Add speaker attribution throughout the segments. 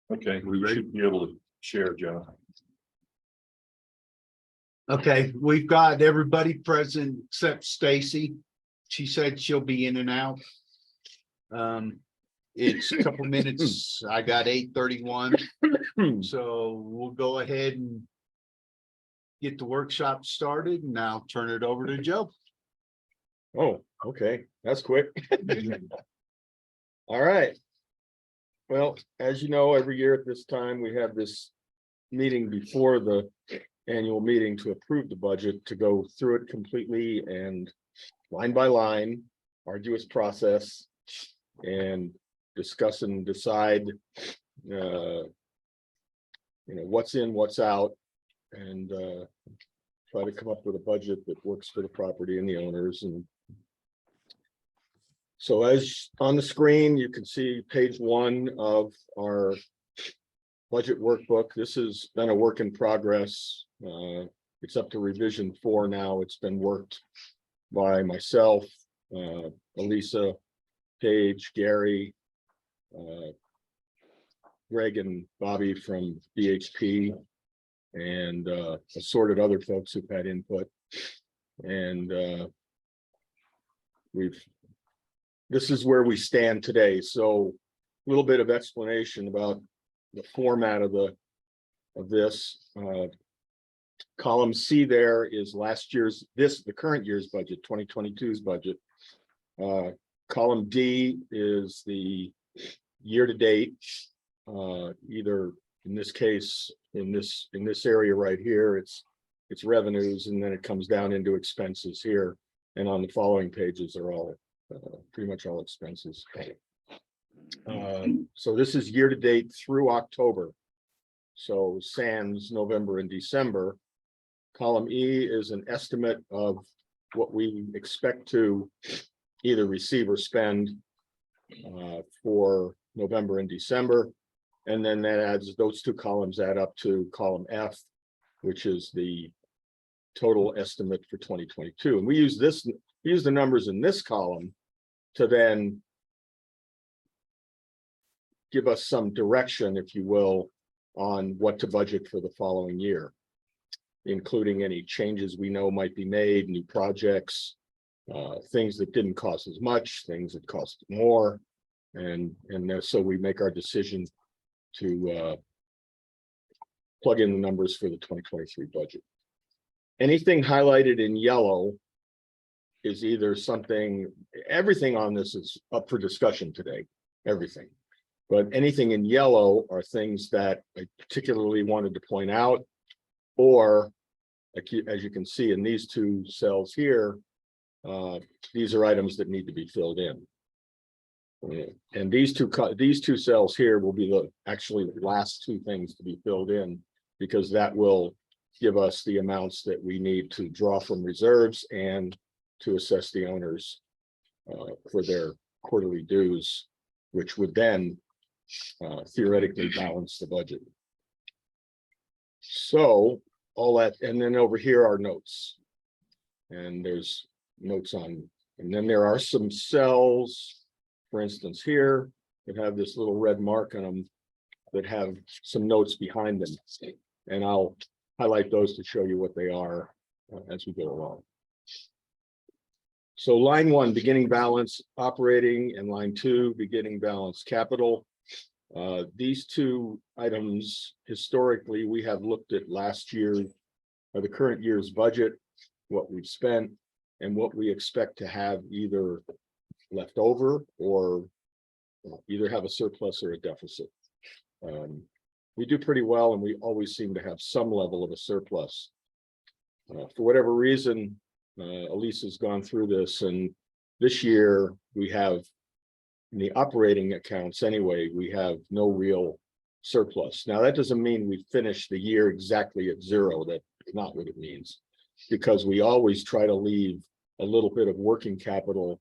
Speaker 1: Okay, we should be able to share, John.
Speaker 2: Okay, we've got everybody present except Stacy. She said she'll be in and out. It's a couple minutes. I got 8:31, so we'll go ahead and get the workshop started, and I'll turn it over to Joe.
Speaker 3: Oh, okay, that's quick. All right. Well, as you know, every year at this time, we have this meeting before the annual meeting to approve the budget, to go through it completely and line by line, arduous process, and discuss and decide, what's in, what's out, and try to come up with a budget that works for the property and the owners. And so as on the screen, you can see page 1 of our budget workbook. This has been a work in progress. It's up to revision 4 now. It's been worked by myself, Elisa, Paige, Gary, Greg and Bobby from BHP, and assorted other folks who've had input. And this is where we stand today. So a little bit of explanation about the format of this. Column C there is the current year's budget, 2022's budget. Column D is the year-to-date, either in this case, in this area right here, it's revenues, and then it comes down into expenses here. And on the following pages are all pretty much all expenses. So this is year-to-date through October. So sans November and December. Column E is an estimate of what we expect to either receive or spend for November and December. And then that adds, those two columns add up to column F, which is the total estimate for 2022. And we use the numbers in this column to then give us some direction, if you will, on what to budget for the following year, including any changes we know might be made, new projects, things that didn't cost as much, things that cost more. And so we make our decision to plug in the numbers for the 2023 budget. Anything highlighted in yellow is either everything on this is up for discussion today, everything. But anything in yellow are things that I particularly wanted to point out, or as you can see in these two cells here, these are items that need to be filled in. And these two cells here will be actually the last two things to be filled in, because that will give us the amounts that we need to draw from reserves and to assess the owners for their quarterly dues, which would then theoretically balance the budget. So all that, and then over here are notes, and there's notes on, and then there are some cells, for instance here, that have this little red mark on them that have some notes behind them, and I'll highlight those to show you what they are as we go along. So line 1, beginning balance operating, and line 2, beginning balance capital. These two items, historically, we have looked at last year, or the current year's budget, what we've spent, and what we expect to have either left over or either have a surplus or a deficit. We do pretty well, and we always seem to have some level of a surplus. For whatever reason, Elisa's gone through this, and this year we have, in the operating accounts anyway, we have no real surplus. Now, that doesn't mean we finish the year exactly at 0. That's not what it means, because we always try to leave a little bit of working capital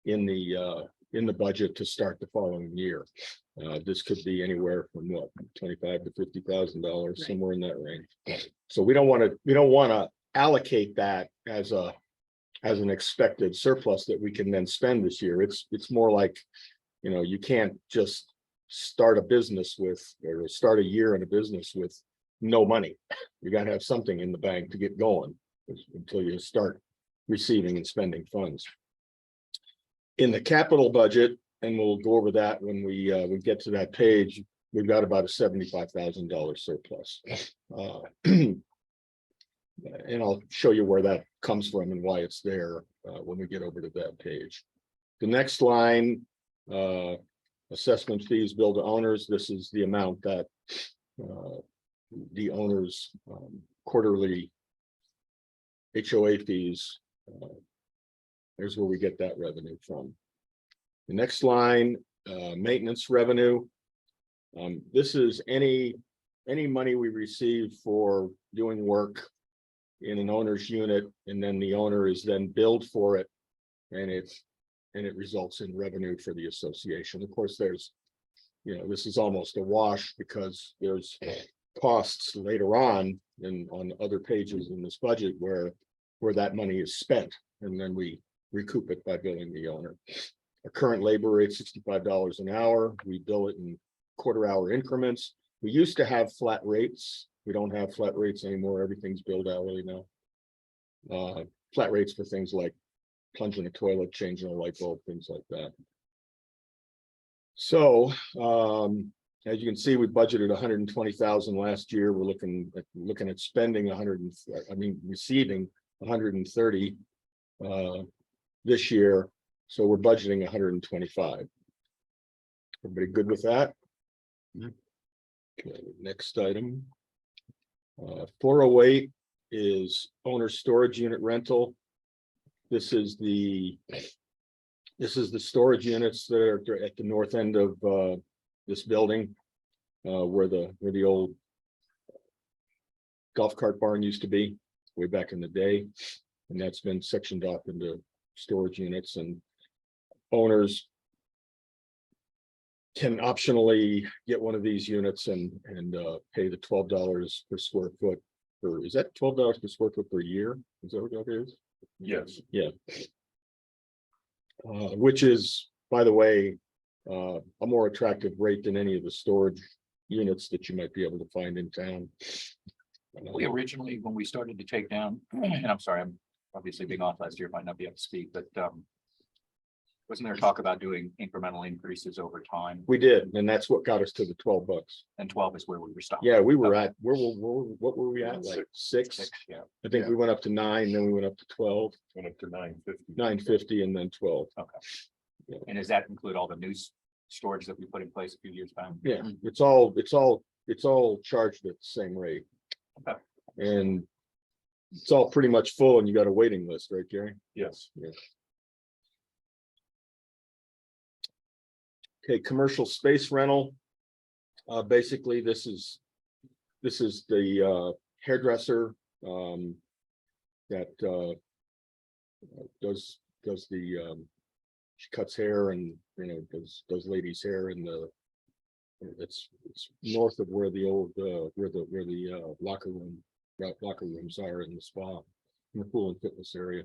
Speaker 3: in the budget to start the following year. This could be anywhere from what, $25,000 to $50,000, somewhere in that range. So we don't want to allocate that as an expected surplus that we can then spend this year. It's more like, you can't just start a business with, or start a year in a business with no money. You gotta have something in the bank to get going until you start receiving and spending funds. In the capital budget, and we'll go over that when we get to that page, we've got about a $75,000 surplus. And I'll show you where that comes from and why it's there when we get over to that page. The next line, assessment fees billed to owners. This is the amount that the owners quarterly HOA fees. There's where we get that revenue from. The next line, maintenance revenue. This is any money we receive for doing work in an owner's unit, and then the owner is then billed for it, and it results in revenue for the association. Of course, there's, this is almost a wash because there's costs later on and on other pages in this budget where that money is spent, and then we recoup it by billing the owner. Our current labor rate $65 an hour. We bill it in quarter-hour increments. We used to have flat rates. We don't have flat rates anymore. Everything's billed hourly now. Flat rates for things like plunging a toilet, changing a light bulb, things like that. So as you can see, we budgeted 120,000 last year. We're looking at spending receiving 130 this year. So we're budgeting 125. Everybody good with that? Okay, next item. 408 is owner storage unit rental. This is the storage units that are at the north end of this building, where the old golf cart barn used to be way back in the day, and that's been sectioned off into storage units, and owners can optionally get one of these units and pay the $12 per square foot. Or is that $12 per square foot per year? Is that what that is?
Speaker 1: Yes.
Speaker 3: Yeah. Which is, by the way, a more attractive rate than any of the storage units that you might be able to find in town.
Speaker 4: We originally, when we started to take down, and I'm sorry, I'm obviously being off last year, might not be up to speed, but wasn't there talk about doing incremental increases over time?
Speaker 3: We did, and that's what got us to the $12.
Speaker 4: And 12 is where we were stopped.
Speaker 3: Yeah, we were at, what were we at? Like six?
Speaker 4: Yeah.
Speaker 3: I think
Speaker 1: Yeah.
Speaker 3: we went up to 9, then we went up to 12,
Speaker 1: Went up to 950.
Speaker 3: 950, and then 12.
Speaker 4: Okay. And does that include all the new storage that we put in place a few years back?
Speaker 3: Yeah, it's all charged at the same rate.
Speaker 4: Okay.
Speaker 3: And it's all pretty much full, and you got a waiting list, right, Gary?
Speaker 1: Yes.
Speaker 3: Okay, commercial space rental. Basically, this is the hairdresser that does the she cuts hair and does ladies' hair, and it's north of where the old where the locker rooms are in the spa, in the pool and fitness area.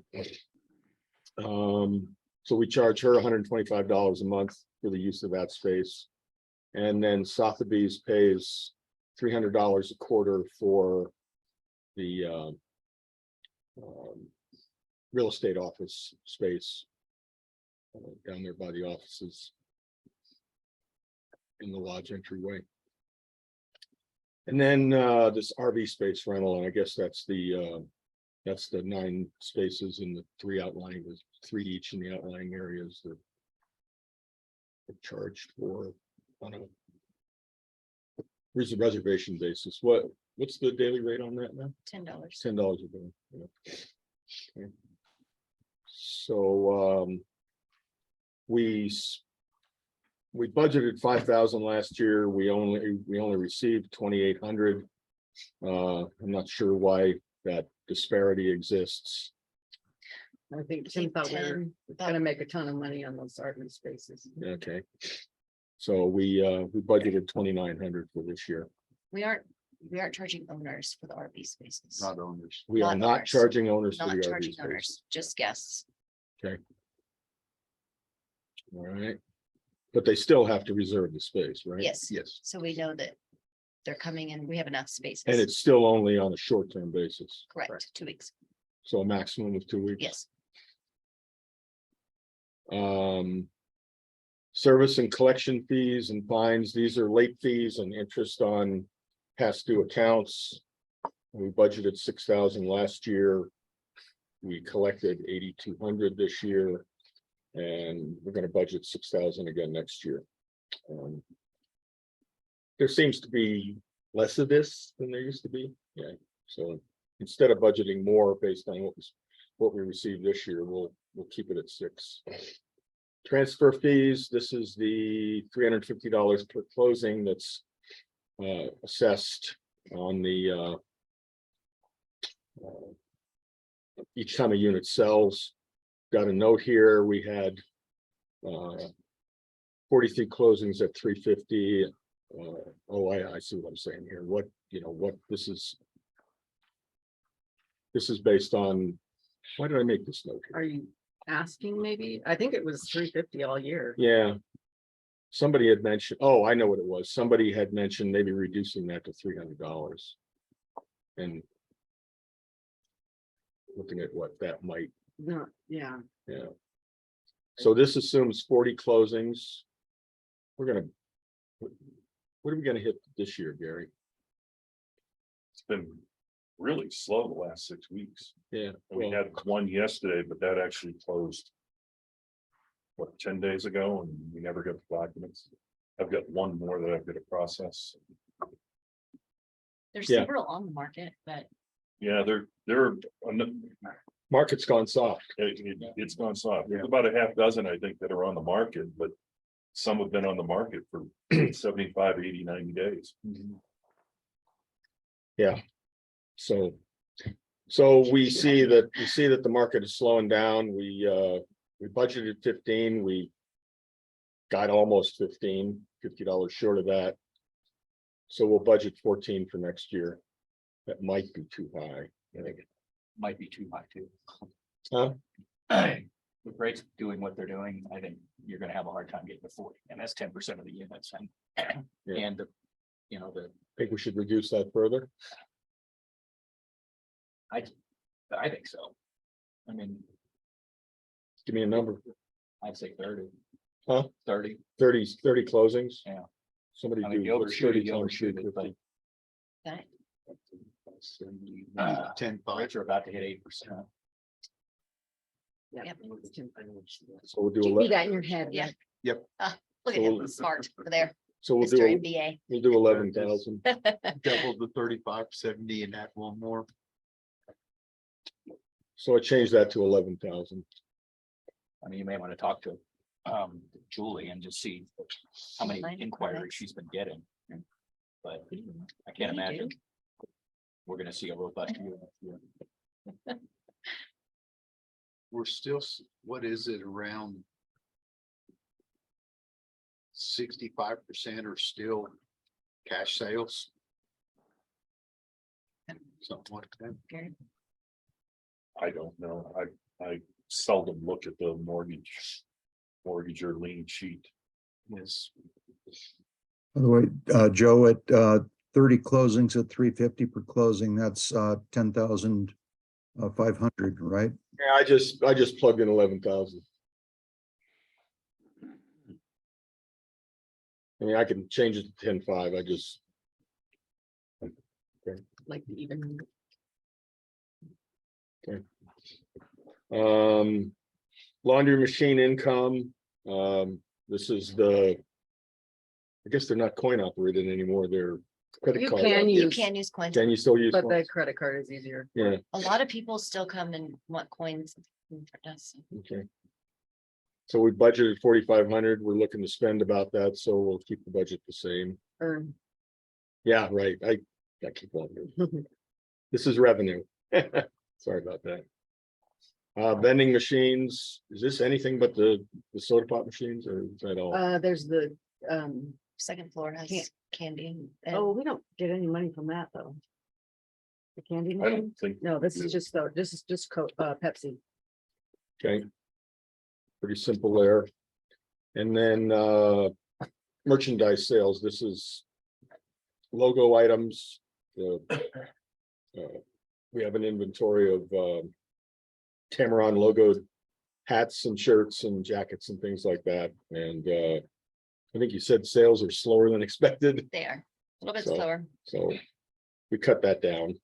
Speaker 3: So we charge her $125 a month for the use of that space. And then Sotheby's pays $300 a quarter for the real estate office space down there by the offices in the lodge entryway. And then this RV space rental, and I guess that's the 9 spaces in the 3 outlying, there's 3 each in the outlying areas that are charged for on a reservation basis. What's the daily rate on that now?
Speaker 5: $10.
Speaker 3: $10 a day. Yeah. Okay. So we budgeted 5,000 last year. We only received 2,800. I'm not sure why that disparity exists.
Speaker 6: I think Tim thought we were gonna make a ton of money on those RV spaces.
Speaker 3: Okay. So we budgeted 2,900 for this year.
Speaker 5: We aren't charging owners for the RV spaces.
Speaker 1: Not owners.
Speaker 3: We are
Speaker 5: Not
Speaker 3: not
Speaker 5: owners.
Speaker 3: charging owners for
Speaker 5: Not
Speaker 3: the RV
Speaker 5: charging
Speaker 3: space.
Speaker 5: owners, just guests.
Speaker 3: All right. But they still have to reserve the space, right?
Speaker 5: Yes,
Speaker 2: Yes.
Speaker 5: so we know that they're coming and we have enough spaces.
Speaker 3: And it's still only on a short-term basis,
Speaker 5: Correct, 2 weeks,
Speaker 3: so a maximum of 2 weeks.
Speaker 5: yes.
Speaker 3: Service and collection fees and fines, these are late fees and interest on past due accounts. We budgeted 6,000 last year. We collected 8,200 this year. And we're gonna budget 6,000 again next year. There seems to be less of this than there used to be, yeah, so instead of budgeting more based on what we received this year, we'll keep it at 6. Transfer fees, this is the $350 per closing that's assessed on the each time a unit sells. Got a note here, we had 43 closings at 350. Oh, I see what I'm saying here. What this is based on, why did I make this note here?
Speaker 6: Are you asking maybe? I think it was 350 all year.
Speaker 3: Yeah. Somebody had mentioned, oh, I know what it was. Somebody had mentioned maybe reducing that to $300. And looking at what that might,
Speaker 6: No, yeah,
Speaker 3: yeah. So this assumes 40 closings. What are we gonna hit this year, Gary?
Speaker 1: It's been really slow the last 6 weeks.
Speaker 3: Yeah.
Speaker 1: We
Speaker 3: well,
Speaker 1: had one yesterday, but that actually closed. What, 10 days ago, and we never got the documents. I've got one more that I've got to process.
Speaker 5: There's
Speaker 3: Yeah.
Speaker 5: several on the market, but
Speaker 1: Yeah,
Speaker 3: Market's gone soft.
Speaker 1: it's gone soft. There's about a half dozen, I think, that are on the market, but some have been on the market for 75, 80, 90 days.
Speaker 3: So we see that the market is slowing down. We budgeted 15, we got almost 15, $50 short of that. So we'll budget 14 for next year. That might be too high.
Speaker 4: I think it might be too high too.
Speaker 3: Huh?
Speaker 4: With rates doing what they're doing, I think you're gonna have a hard time getting to 40, and that's 10% of the units and.
Speaker 3: Yeah.
Speaker 4: And the, the,
Speaker 3: Think we should reduce that further?
Speaker 4: I think so. I mean,
Speaker 3: Give me a number.
Speaker 4: I'd say 30.
Speaker 3: Huh?
Speaker 4: 30.
Speaker 3: 30 closings?
Speaker 4: Yeah.
Speaker 3: Somebody
Speaker 4: I mean,
Speaker 3: do
Speaker 4: you
Speaker 3: what's
Speaker 4: overshoot
Speaker 3: 30
Speaker 4: it, you
Speaker 3: times
Speaker 4: overshoot it,
Speaker 3: 350?
Speaker 5: that,
Speaker 2: 10-5.
Speaker 4: Rates are about to hit 8%.
Speaker 6: yeah.
Speaker 5: Yep.
Speaker 3: So we'll do
Speaker 6: Keep
Speaker 3: 11.
Speaker 6: that in your head.
Speaker 5: Yeah.
Speaker 6: like,
Speaker 5: look at
Speaker 3: So
Speaker 5: him,
Speaker 3: we'll-
Speaker 5: smart over there,
Speaker 3: So we'll
Speaker 5: Mr.
Speaker 3: do,
Speaker 5: MBA.
Speaker 3: we'll do 11,000.
Speaker 2: Double the 3570 and add one more.
Speaker 3: So I changed that to 11,000.
Speaker 4: I mean, you may want to talk to Julie and just see how many
Speaker 5: Find
Speaker 4: inquiries
Speaker 5: products.
Speaker 4: she's been getting. But I
Speaker 5: What
Speaker 4: can't
Speaker 5: do you
Speaker 4: imagine
Speaker 5: do?
Speaker 4: we're gonna see a robust year next year.
Speaker 2: We're still, what is it, around 65% are still cash sales? Something like that.
Speaker 5: Okay.
Speaker 1: I don't know. I seldom look at the mortgage or lien sheet.
Speaker 2: Yes.
Speaker 7: By the way, Joe, at 30 closings at 350 per closing, that's 10,500, right?
Speaker 3: Yeah, I just plugged in 11,000. I mean, I can change it to 10.5. I just,
Speaker 6: Like even,
Speaker 3: laundry machine income, this is I guess they're not coin operated anymore, they're credit
Speaker 6: You
Speaker 3: card.
Speaker 6: can
Speaker 5: You
Speaker 6: use-
Speaker 5: can use coins.
Speaker 3: Can you still use?
Speaker 6: but the
Speaker 3: coins?
Speaker 6: credit card is easier.
Speaker 3: Yeah,
Speaker 5: A lot of people still come and want coins.
Speaker 3: okay. So we budgeted 4,500, we're looking to spend about that, so we'll keep the budget the same.
Speaker 6: Or
Speaker 3: Yeah, right, I keep on. This is revenue. Sorry about that. Vending machines, is this anything but the soda pop machines or is that all?
Speaker 6: there's the,
Speaker 5: Second floor has
Speaker 6: Can't-
Speaker 5: candy and.
Speaker 6: oh, we don't get any money from that though. The candy
Speaker 1: I
Speaker 6: machine?
Speaker 1: don't think.
Speaker 6: No, this is just Pepsi.
Speaker 3: Okay. Pretty simple there. And then merchandise sales, this is logo items. We have an inventory of Tamron logoed hats and shirts and jackets and things like that. And I think you said sales are slower than expected,
Speaker 5: They are a little bit
Speaker 3: So-
Speaker 5: slower.
Speaker 3: so we cut that down.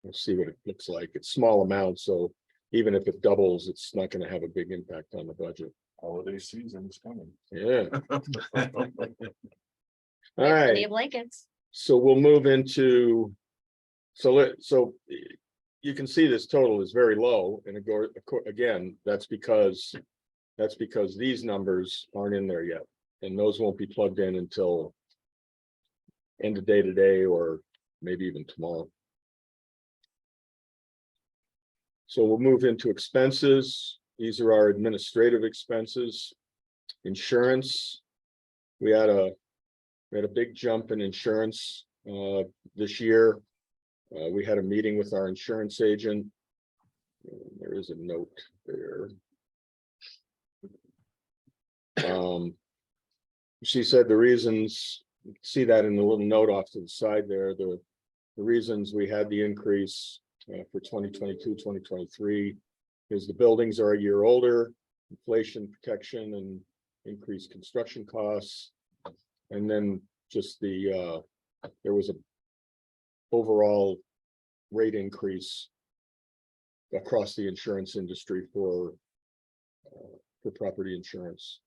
Speaker 3: We'll see what it looks like. It's small amounts, so even if it doubles, it's not gonna have a big impact on the budget.
Speaker 1: Holiday season is coming.
Speaker 3: Yeah.
Speaker 5: We
Speaker 3: All
Speaker 5: have plenty
Speaker 3: right,
Speaker 5: of blankets.
Speaker 3: so we'll move into. So you can see this total is very low, and again, that's because these numbers aren't in there yet, and those won't be plugged in until end of day today, or maybe even tomorrow. So we'll move into expenses. These are our administrative expenses. Insurance. We had a big jump in insurance this year. We had a meeting with our insurance agent. There is a note there. She said the reasons, see that in the little note off to the side there, the reasons we had the increase for 2022, 2023 is the buildings are a year older, inflation protection and increased construction costs. And then just there was a overall rate increase across the insurance industry for property insurance.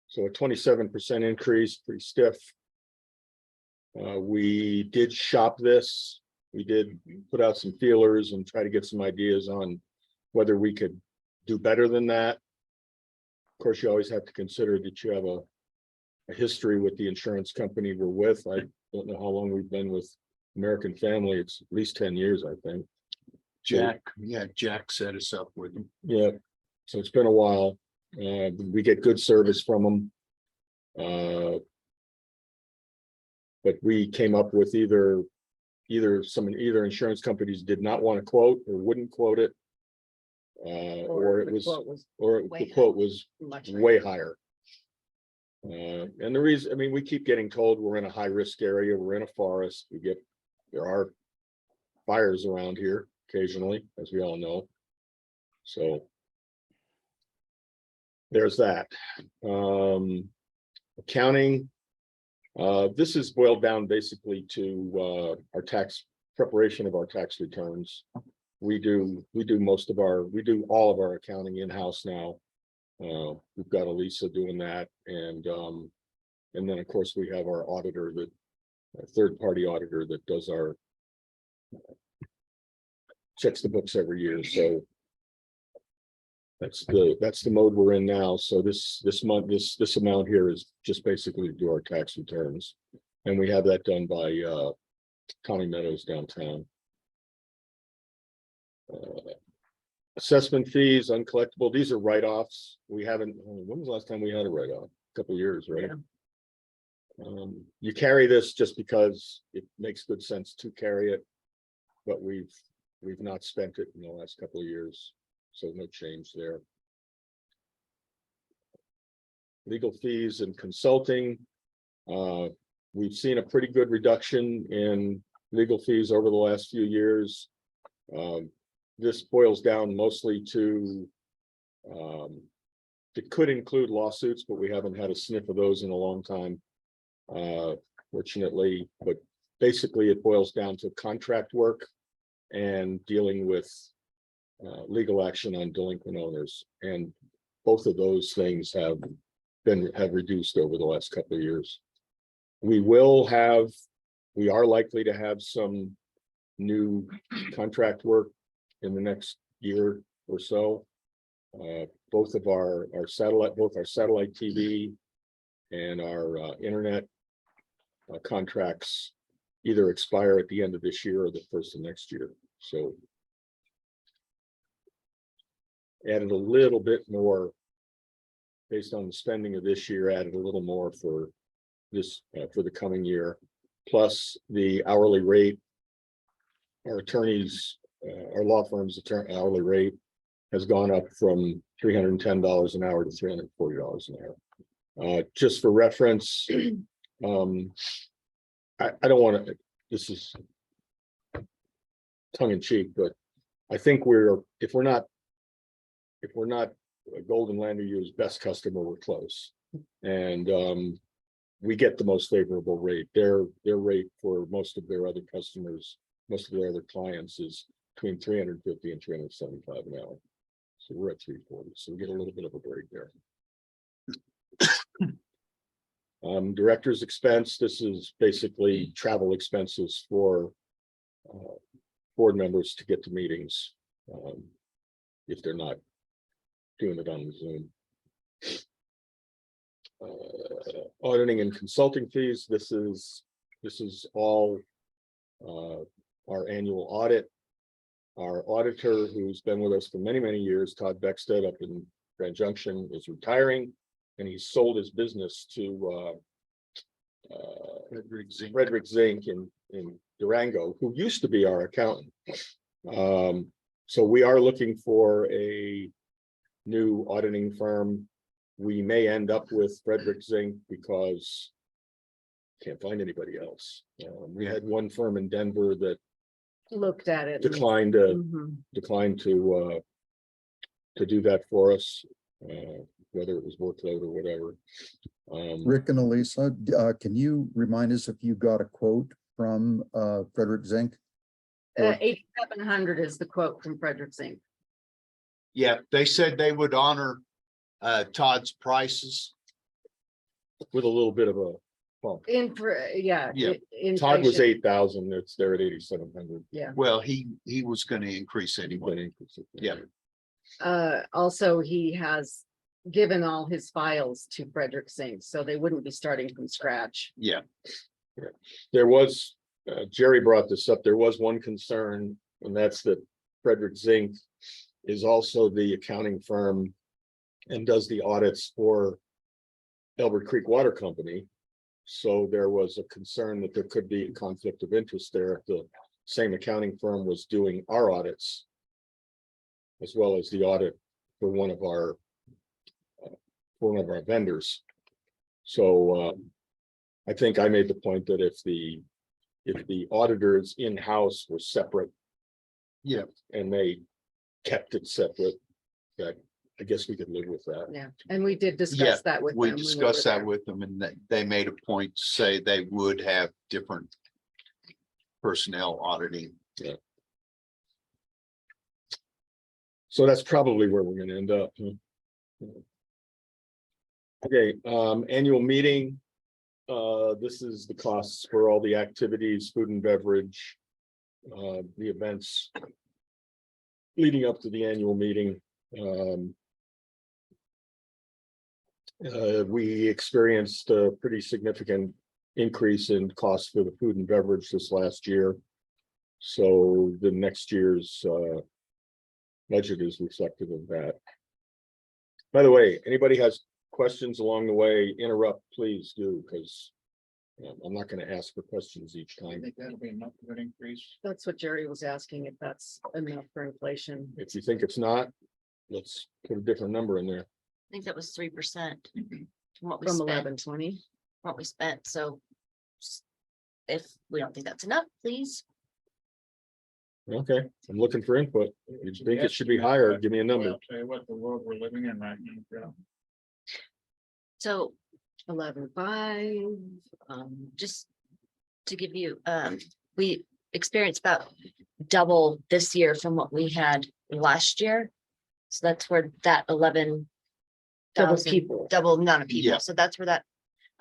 Speaker 3: So a 27% increase, pretty stiff. We did shop this. We did put out some feelers and try to get some ideas on whether we could do better than that. Of course, you always have to consider that you have a history with the insurance company we're with. I don't know how long we've been with American Family. It's at least 10 years, I think.
Speaker 2: Jack set us up with them.
Speaker 3: Yeah, so it's been a while. We get good service from them. But we came up with either insurance companies did not want to quote or wouldn't quote it. Or
Speaker 6: the quote was
Speaker 3: the
Speaker 5: way
Speaker 3: quote was
Speaker 6: much
Speaker 3: way higher. And the reason, I mean, we keep getting told we're in a high risk area, we're in a forest, there are fires around here occasionally, as we all know. So there's that. Accounting. This is boiled down basically to our tax preparation of our tax returns. We do all of our accounting in-house now. We've got Elisa doing that, and then of course we have our auditor, a third-party auditor that does our checks the books every year. So that's the mode we're in now. So this month, this amount here is just basically to do our tax returns, and we have that done by Tommy Meadows downtown. Assessment fees, uncollectible. These are write-offs. We haven't. When was the last time we had a write-off? A couple of years, right?
Speaker 6: Yeah.
Speaker 3: You carry this just because it makes good sense to carry it, but we've not spent it in the last couple of years, so no change there. Legal fees and consulting. We've seen a pretty good reduction in legal fees over the last few years. This boils down mostly to, it could include lawsuits, but we haven't had a sniff of those in a long time, fortunately. But basically it boils down to contract work and dealing with legal action on delinquent owners. And both of those things have reduced over the last couple of years. We are likely to have some new contract work in the next year or so. Both our satellite TV and our internet contracts either expire at the end of this year or the first of next year. So added a little bit more based on the spending of this year, added a little more for this for the coming year, plus the hourly rate. Our attorneys, our law firm's hourly rate has gone up from $310 an hour to $340 an hour. Just for reference, I don't want to, this is tongue in cheek, but I think if we're not Golden Land Review's best customer, we're close. And we get the most favorable rate. Their rate for most of their other customers, most of their other clients is between 350 and 375 an hour. So we're at 340, so we get a little bit of a break there. Director's expense, this is basically travel expenses for board members to get to meetings, if they're not doing it on Zoom. Auditing and consulting fees, this is all our annual audit. Our auditor, who's been with us for many, many years, Todd Beckstead up in Grand Junction, is retiring, and he sold his business to Frederick Zink in Durango, who used to be our accountant. So we are looking for a new auditing firm. We may end up with Frederick Zink because can't find anybody else. We had one firm in Denver that
Speaker 6: Looked at it.
Speaker 3: declined
Speaker 6: Mhm.
Speaker 3: to do that for us, whether it was workload or whatever.
Speaker 7: Rick and Elisa, can you remind us if you got a quote from Frederick Zink?
Speaker 6: 8,700 is the quote from Frederick Zink.
Speaker 2: Yeah, they said they would honor Todd's prices.
Speaker 3: With a little bit of a bump.
Speaker 2: Yeah.
Speaker 3: Todd was
Speaker 6: inflation.
Speaker 3: 8,000, it's there at 8,700.
Speaker 2: Well, he was gonna increase anyway. Yeah.
Speaker 6: Also, he has given all his files to Frederick Zink, so they wouldn't be starting from scratch.
Speaker 2: Yeah,
Speaker 3: There was, Jerry brought this up, there was one concern, and that's that Frederick Zink is also the accounting firm and does the audits for Elbert Creek Water Company. So there was a concern that there could be a conflict of interest there if the same accounting firm was doing our audits, as well as the audit for one of our vendors. So I think I made the point that if the auditors in-house were separate.
Speaker 2: Yeah.
Speaker 3: And they kept it separate, that I guess we could live with that.
Speaker 6: Yeah, and we did
Speaker 2: Yeah,
Speaker 6: discuss that with them.
Speaker 2: we
Speaker 6: when
Speaker 2: discussed
Speaker 6: were
Speaker 2: that
Speaker 6: there.
Speaker 2: with them, and they made a point to say they would have different personnel auditing.
Speaker 3: So that's probably where we're gonna end up. Okay, annual meeting. This is the costs for all the activities, food and beverage, the events leading up to the annual meeting. We experienced a pretty significant increase in costs for the food and beverage this last year. So the next year's budget is reflective of that. By the way, anybody has questions along the way, interrupt, please do, because I'm not going to ask for questions each time.
Speaker 4: that'll be enough of an increase.
Speaker 6: That's what Jerry was asking, if that's enough for inflation.
Speaker 3: If you think it's not, let's put a different number in there.
Speaker 5: I think that was 3% from what we
Speaker 6: From
Speaker 5: spent,
Speaker 6: 1120.
Speaker 5: what we spent, so. If we don't think that's enough, please.
Speaker 3: Okay, I'm looking for input. If you think it should be higher, give me a number.
Speaker 4: Tell you what, the world we're living in right now.
Speaker 5: So
Speaker 6: 11.5.
Speaker 5: just to give you, we experienced about double this year from what we had last year. So that's where that 11.
Speaker 6: Double people.
Speaker 5: Double amount of people.
Speaker 2: Yeah.
Speaker 5: So that's where that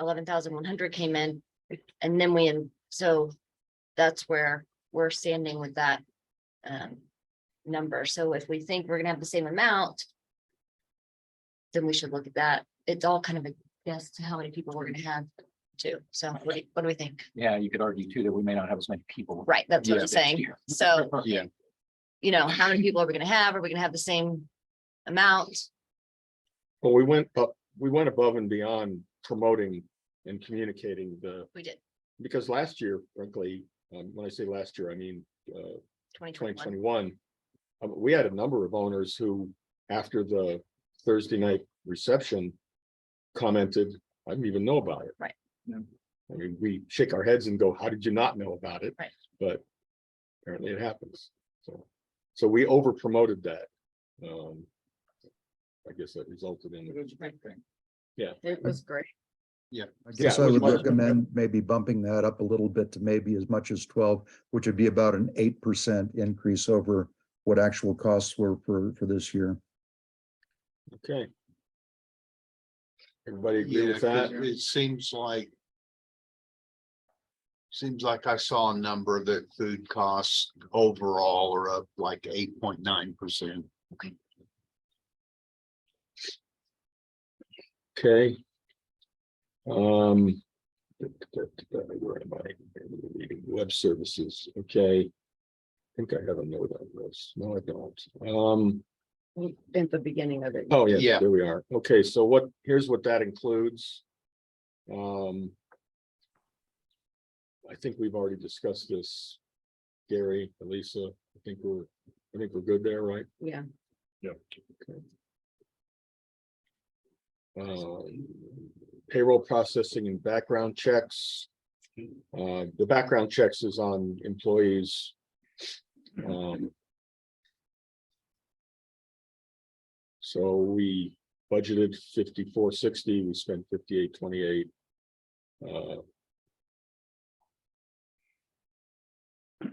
Speaker 5: 11,100 came in. And then so that's where we're standing with that number. So if we think we're gonna have the same amount, then we should look at that. It's all kind of a guess to how many people we're gonna have too. So what do we think?
Speaker 4: Yeah, you could argue too that we may not have as many people.
Speaker 5: Right, that's what
Speaker 2: Yeah.
Speaker 5: I'm saying. So,
Speaker 2: Yeah,
Speaker 5: how many people are we gonna have? Are we gonna have the same amount?
Speaker 3: Well, we went above and beyond promoting and communicating
Speaker 5: We did
Speaker 3: because last year, frankly, when I say last year, I mean
Speaker 5: 2021.
Speaker 3: 2021, We had a number of owners who, after the Thursday night reception, commented, I didn't even know about it.
Speaker 5: Right.
Speaker 4: Yeah.
Speaker 3: I mean, we shake our heads and go, how did you not know about it?
Speaker 5: Right.
Speaker 3: But apparently it happens. So we over promoted that. I guess that resulted in.
Speaker 4: It was a great thing.
Speaker 6: It was great.
Speaker 7: I
Speaker 3: Yeah,
Speaker 7: guess
Speaker 3: it
Speaker 7: I
Speaker 3: was
Speaker 7: would
Speaker 3: much-
Speaker 7: recommend maybe bumping that up a little bit to maybe as much as 12, which would be about an 8% increase over what actual costs were for this year.
Speaker 3: Okay. Everybody agree
Speaker 2: Yeah,
Speaker 3: with
Speaker 2: 'cause
Speaker 3: that?
Speaker 2: it seems like I saw a number that food costs overall are up like 8.9%.
Speaker 3: Okay. Where am I? Web services, okay. I think I have a note on this. No, I don't.
Speaker 6: At the beginning of it.
Speaker 3: Oh, yeah,
Speaker 2: Yeah.
Speaker 3: there we are. Okay, so here's what that includes. I think we've already discussed this. Gary, Elisa, I think we're good there, right?
Speaker 6: Yeah,
Speaker 3: Payroll processing and background checks. The background checks is on employees. So we budgeted 5460, we spent 5828.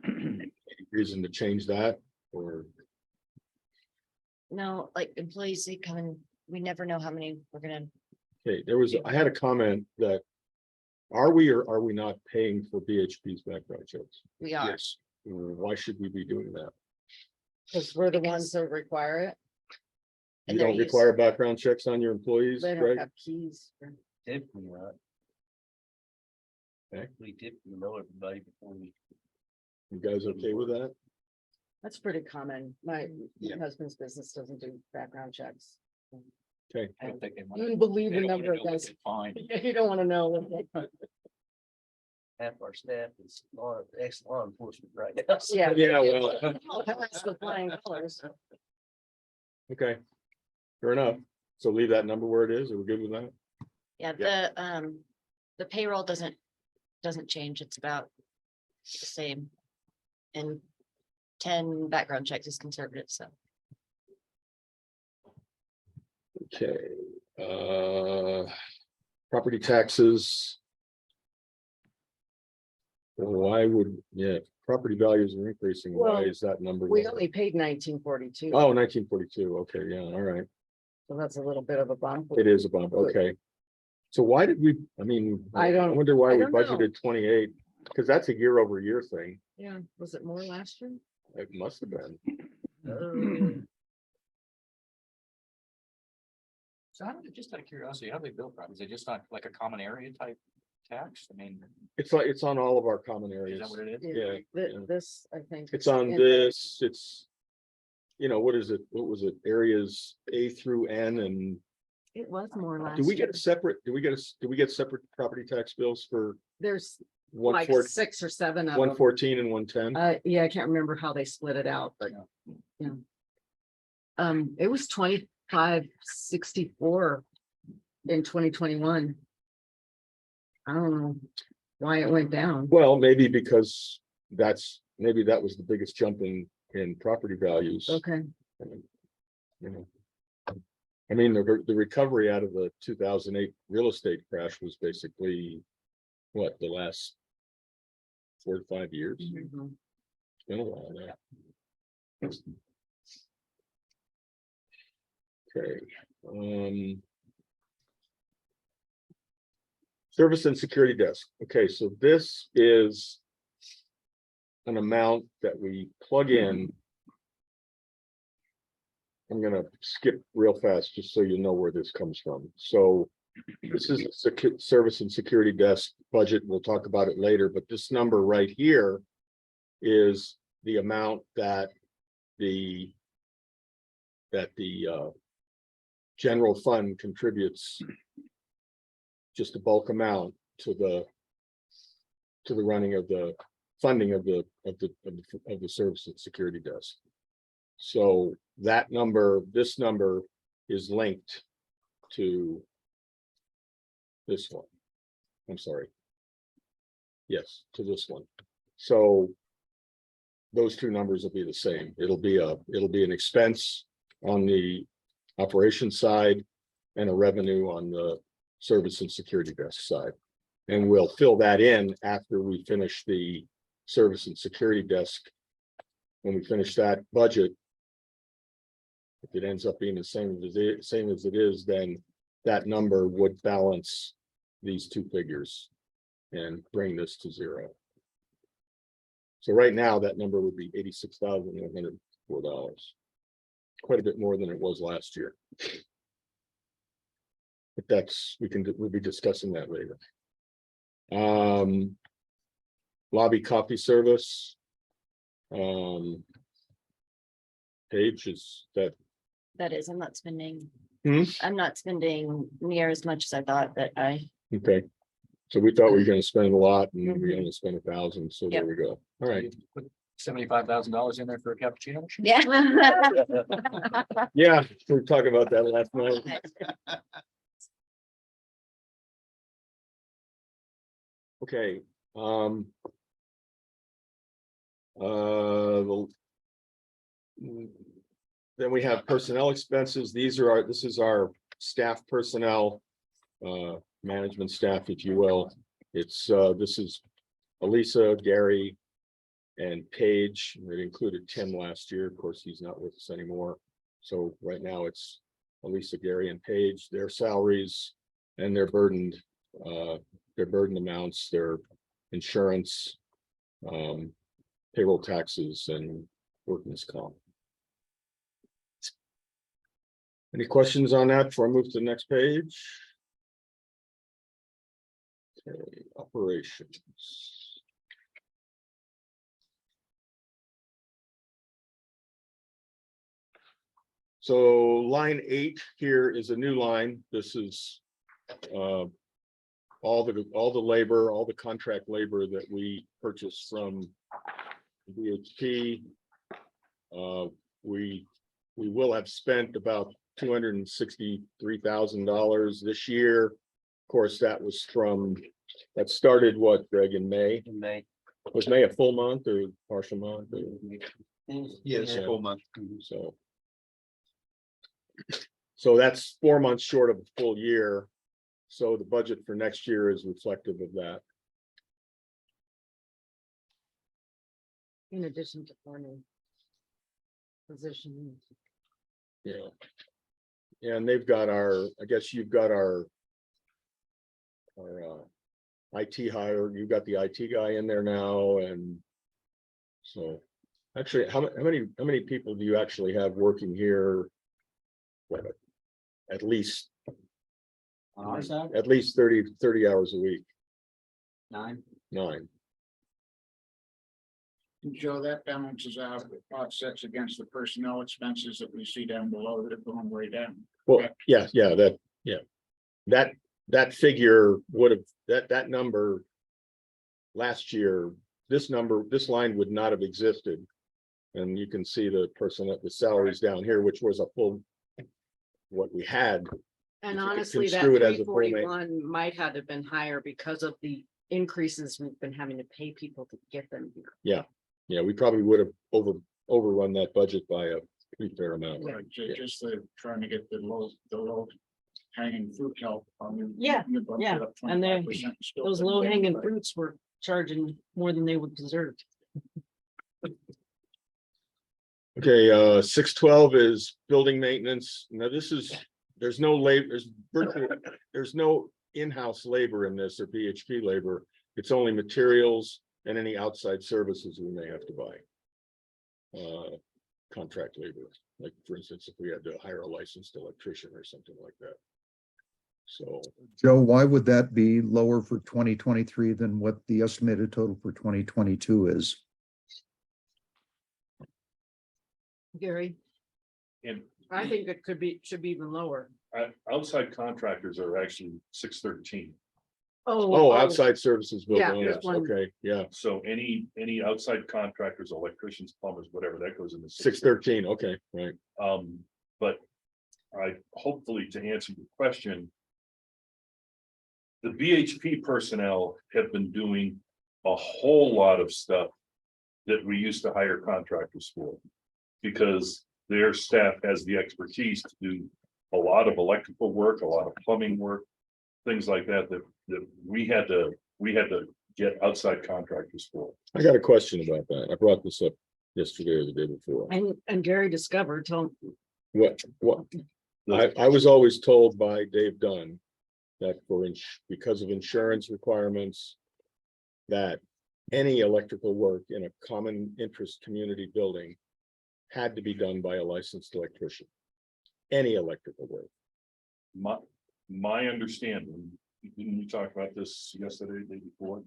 Speaker 3: Any reason to change that or?
Speaker 5: No, like employees, they come in, we never know how many we're gonna,
Speaker 3: Okay, I had a comment that, are we or are we not paying for BHP's background checks?
Speaker 5: we are.
Speaker 2: Yes,
Speaker 3: Why should we be doing that?
Speaker 6: because we're the
Speaker 5: Because-
Speaker 6: ones that require it.
Speaker 3: You
Speaker 5: And they're
Speaker 3: don't
Speaker 5: used-
Speaker 3: require background checks on your employees,
Speaker 6: They don't
Speaker 3: Greg?
Speaker 6: have keys.
Speaker 8: Typically not.
Speaker 3: Okay.
Speaker 8: We typically know everybody before we.
Speaker 3: You guys okay with that?
Speaker 6: That's pretty common. My
Speaker 2: Yeah.
Speaker 6: husband's business doesn't do background checks.
Speaker 3: Okay,
Speaker 4: I don't think they
Speaker 6: You
Speaker 4: want.
Speaker 6: wouldn't believe
Speaker 4: They
Speaker 6: the
Speaker 4: don't wanna
Speaker 6: number of
Speaker 4: know what
Speaker 6: guys.
Speaker 4: they find.
Speaker 6: You don't want to know.
Speaker 8: Half our staff is ex-law enforcement right now.
Speaker 6: Yeah.
Speaker 3: yeah, well,
Speaker 6: Oh, that's with flying colors.
Speaker 3: okay. Fair enough. So leave that number where it is. Are we good with that?
Speaker 5: Yeah, the payroll doesn't change. It's about the same. And 10 background checks is conservative, so.
Speaker 3: Okay, property taxes. Why would, property values are increasing. Why
Speaker 6: Well,
Speaker 3: is that number?
Speaker 6: We
Speaker 3: lower?
Speaker 6: only paid 1942,
Speaker 3: Oh, 1942. Okay, yeah, all right.
Speaker 6: so that's a little bit of a bump.
Speaker 3: It is a bump, okay. So why did we,
Speaker 6: I don't-
Speaker 3: wonder why
Speaker 6: I
Speaker 3: we
Speaker 6: don't know.
Speaker 3: budgeted 28, because that's a year over year thing.
Speaker 6: Yeah, was it more last year?
Speaker 3: It must have been.
Speaker 4: So how do they, just out of curiosity, how do they build properties? They just not like a common area type tax? I mean,
Speaker 3: It's on all of our common
Speaker 4: is
Speaker 3: areas.
Speaker 4: that what it is?
Speaker 3: Yeah, yeah.
Speaker 6: This, I think.
Speaker 3: It's on this, it's, what is it? What was it? Areas A through N and
Speaker 6: It was more last.
Speaker 3: do we
Speaker 6: year.
Speaker 3: get a separate, do we get separate property tax bills for
Speaker 6: There's
Speaker 3: one
Speaker 6: like
Speaker 3: four,
Speaker 6: 6 or 7 of them.
Speaker 3: 114 and 110?
Speaker 6: Yeah, I can't remember how they split it out, but yeah. It was 2564 in 2021. I don't know why it went down.
Speaker 3: Well, maybe because maybe that was the biggest jump in property values.
Speaker 6: Okay,
Speaker 3: You know. I mean, the recovery out of the 2008 real estate crash was basically what, the last 4 to 5 years?
Speaker 6: Mhm.
Speaker 3: It's been a while now. Okay. Service and security desk. Okay, so this is an amount that we plug in. I'm gonna skip real fast just so you know where this comes from. So this is a service and security desk budget. We'll talk about it later, but this number right here is the amount that the general fund contributes, just a bulk amount to the running of the funding of the service and security desk. So that number, this number is linked to this one. I'm sorry. Yes, to this one. So those two numbers will be the same. It'll be an expense on the operations side and a revenue on the service and security desk side. And we'll fill that in after we finish the service and security desk. When we finish that budget, if it ends up being the same as it is, then that number would balance these two figures and bring this to zero. So right now, that number would be $86,104. Quite a bit more than it was last year. But that's, we'll be discussing that later. Lobby coffee service. Page is that,
Speaker 5: That is, I'm not spending.
Speaker 3: Hmm?
Speaker 5: I'm not spending near as much as I thought that I,
Speaker 3: okay. So we thought we were gonna spend a lot and we're gonna spend 1,000, so there we go. All right,
Speaker 4: Put $75,000 in there for a cappuccino machine?
Speaker 5: yeah.
Speaker 3: yeah, we were talking about that last night. Okay, then we have personnel expenses. This is our staff personnel, management staff, if you will. This is Elisa, Gary, and Paige. It included Tim last year. Of course, he's not with us anymore. So right now it's Elisa, Gary, and Paige, their salaries and their burdened amounts, their insurance, payroll taxes, and workman's comp. Any questions on that before I move to the next page? Okay, operations. So line 8 here is a new line. This is all the labor, all the contract labor that we purchased from VHP. We will have spent about $263,000 this year. Of course, that started what, Greg, in May?
Speaker 8: In May.
Speaker 3: Was May a full month or partial month?
Speaker 2: Yes,
Speaker 3: Yeah.
Speaker 2: full month.
Speaker 3: So that's 4 months short of a full year. So the budget for next year is reflective of that.
Speaker 6: In addition to planning positions.
Speaker 3: Yeah. And they've got I guess you've got our IT hire, you've got the IT guy in there now, and so actually, how many people do you actually have working here? What, at least
Speaker 4: On our side,
Speaker 3: 30 hours a week,
Speaker 4: 9.
Speaker 3: 9.
Speaker 9: Joe, that balances out, offsets against the personnel expenses that we see down below that are going way down.
Speaker 3: Well, yeah, that figure would have, that number last year, this line would not have existed. And you can see the salaries down here, which was a full, what we had.
Speaker 6: And
Speaker 3: If you could
Speaker 6: honestly, that
Speaker 3: construe it as a full
Speaker 6: 341 might have been higher because of the increases we've been having to pay people to get them here.
Speaker 3: Yeah, we probably would have overrun that budget by a pretty fair amount.
Speaker 9: Right, just the trying to get the low hanging fruit help.
Speaker 6: Yeah, yeah, and those low hanging fruits were charging more than they would deserve.
Speaker 3: Okay, 612 is building maintenance. Now there's no labor, there's no in-house labor in this or BHP labor. It's only materials and any outside services we may have to buy. Contract labor, like for instance, if we had to hire a licensed electrician or something like that. So,
Speaker 7: Joe, why would that be lower for 2023 than what the estimated total for 2022 is?
Speaker 6: Gary,
Speaker 1: And
Speaker 6: I think it should be even lower.
Speaker 1: outside contractors are actually 613.
Speaker 3: Oh, outside services bill.
Speaker 6: Yeah,
Speaker 3: bonus.
Speaker 6: there's one.
Speaker 3: Okay, yeah,
Speaker 1: So any outside contractors, electricians, plumbers, whatever, that goes into
Speaker 3: 613, okay, right.
Speaker 1: But I, hopefully to answer your question. The VHP personnel have been doing a whole lot of stuff that we used to hire contractors for. Because their staff has the expertise to do a lot of electrical work, a lot of plumbing work. Things like that, that we had to get outside contractors for.
Speaker 3: I got a question about that. I brought this up yesterday or the day before.
Speaker 6: And Gary discovered, told,
Speaker 3: What, I was always told by Dave Dunn that because of insurance requirements, that any electrical work in a common interest community building had to be done by a licensed electrician. Any electrical work.
Speaker 1: My understanding, didn't we talk about this yesterday, the day before?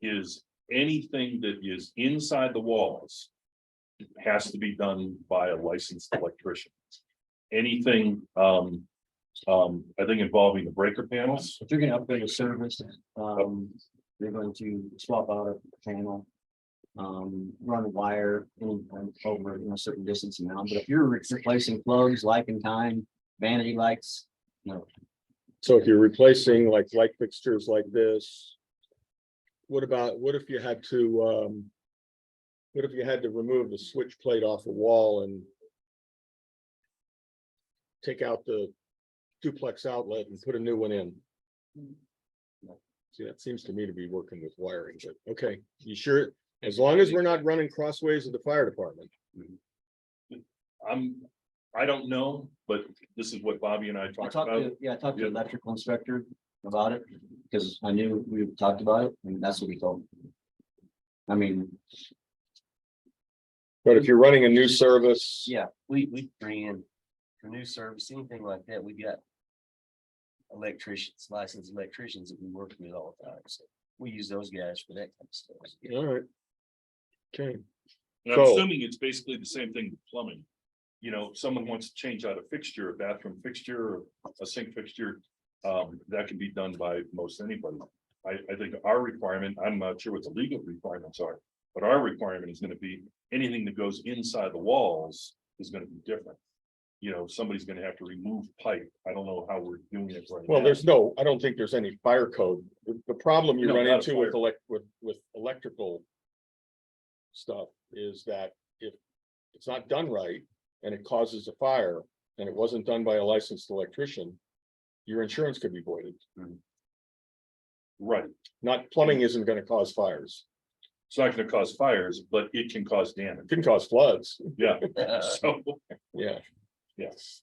Speaker 1: Is anything that is inside the walls has to be done by a licensed electrician. Anything, I think involving the breaker panels,
Speaker 8: If you're gonna upgrade a service, you're going to swap out a panel. Run a wire over a certain distance now, but if you're replacing plugs, like in time, vanity lights, no.
Speaker 3: So if you're replacing like light fixtures like this. What if you had to, what if you had to remove the switch plate off the wall and take out the duplex outlet and put a new one in? See, that seems to me to be working with wiring, but okay, you sure? As long as we're not running crossways of the fire department.
Speaker 1: I don't know, but this is what Bobby and I
Speaker 8: I
Speaker 1: talked
Speaker 8: talked
Speaker 1: about.
Speaker 8: to, yeah, I talked to
Speaker 1: Yeah.
Speaker 8: the electrical inspector about it, because I knew we talked about it, and that's what he told me. I mean,
Speaker 3: But if you're running a new service.
Speaker 8: yeah, we bring in for new service, anything like that, we got electricians, licensed electricians that we work with all the time, so we use those guys for that kind of stuff.
Speaker 3: All right. Okay,
Speaker 1: And I'm
Speaker 3: So-
Speaker 1: assuming it's basically the same thing with plumbing. You know, if someone wants to change out a fixture, a bathroom fixture, or a sink fixture, that can be done by most anybody. I think our requirement, I'm not sure what the legal requirements are, but our requirement is gonna be anything that goes inside the walls is gonna be different. You know, somebody's gonna have to remove pipe. I don't know how we're doing it right
Speaker 3: well,
Speaker 1: now.
Speaker 3: I don't think there's any fire code. The problem you
Speaker 1: No,
Speaker 3: run
Speaker 1: not a
Speaker 3: into with
Speaker 1: fire.
Speaker 3: with electrical. Stuff is that if it's not done right and it causes a fire and it wasn't done by a licensed electrician. Your insurance could be voided.
Speaker 1: Right,
Speaker 3: Not plumbing isn't gonna cause fires.
Speaker 1: it's not gonna cause fires, but it can cause
Speaker 3: It
Speaker 1: damage.
Speaker 3: can cause floods.
Speaker 1: Yeah, so,
Speaker 3: Yeah.
Speaker 1: yes.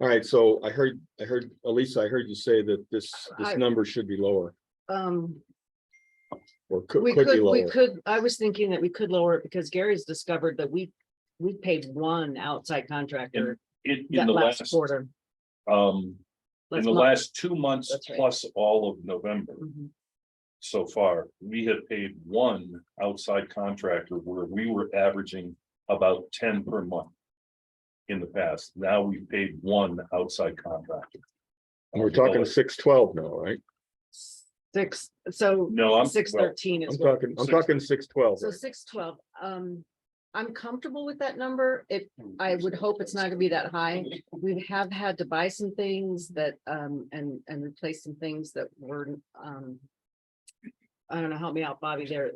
Speaker 3: All right, so I heard, Elisa, I heard you say that this
Speaker 6: I-
Speaker 3: number should be lower or could
Speaker 6: we
Speaker 3: be
Speaker 6: we
Speaker 3: lower.
Speaker 6: could, I was thinking that we could lower it because Gary's discovered that we paid one outside contractor
Speaker 1: In
Speaker 6: that
Speaker 1: the
Speaker 6: last
Speaker 1: last,
Speaker 6: quarter.
Speaker 1: in
Speaker 6: last
Speaker 1: the
Speaker 6: month.
Speaker 1: last 2 months
Speaker 6: That's right.
Speaker 1: plus all of November
Speaker 6: Mhm.
Speaker 1: so far, we have paid one outside contractor where we were averaging about 10 per month. In the past, now we've paid one outside contractor.
Speaker 3: And we're talking 612 now, right?
Speaker 6: So
Speaker 1: No, I'm.
Speaker 6: 613
Speaker 3: I'm
Speaker 6: is what,
Speaker 3: talking 612.
Speaker 6: so 612, I'm comfortable with that number. I would hope it's not gonna be that high. We have had to buy some things that, and replace some things that were, I don't know, help me out, Bobby, there,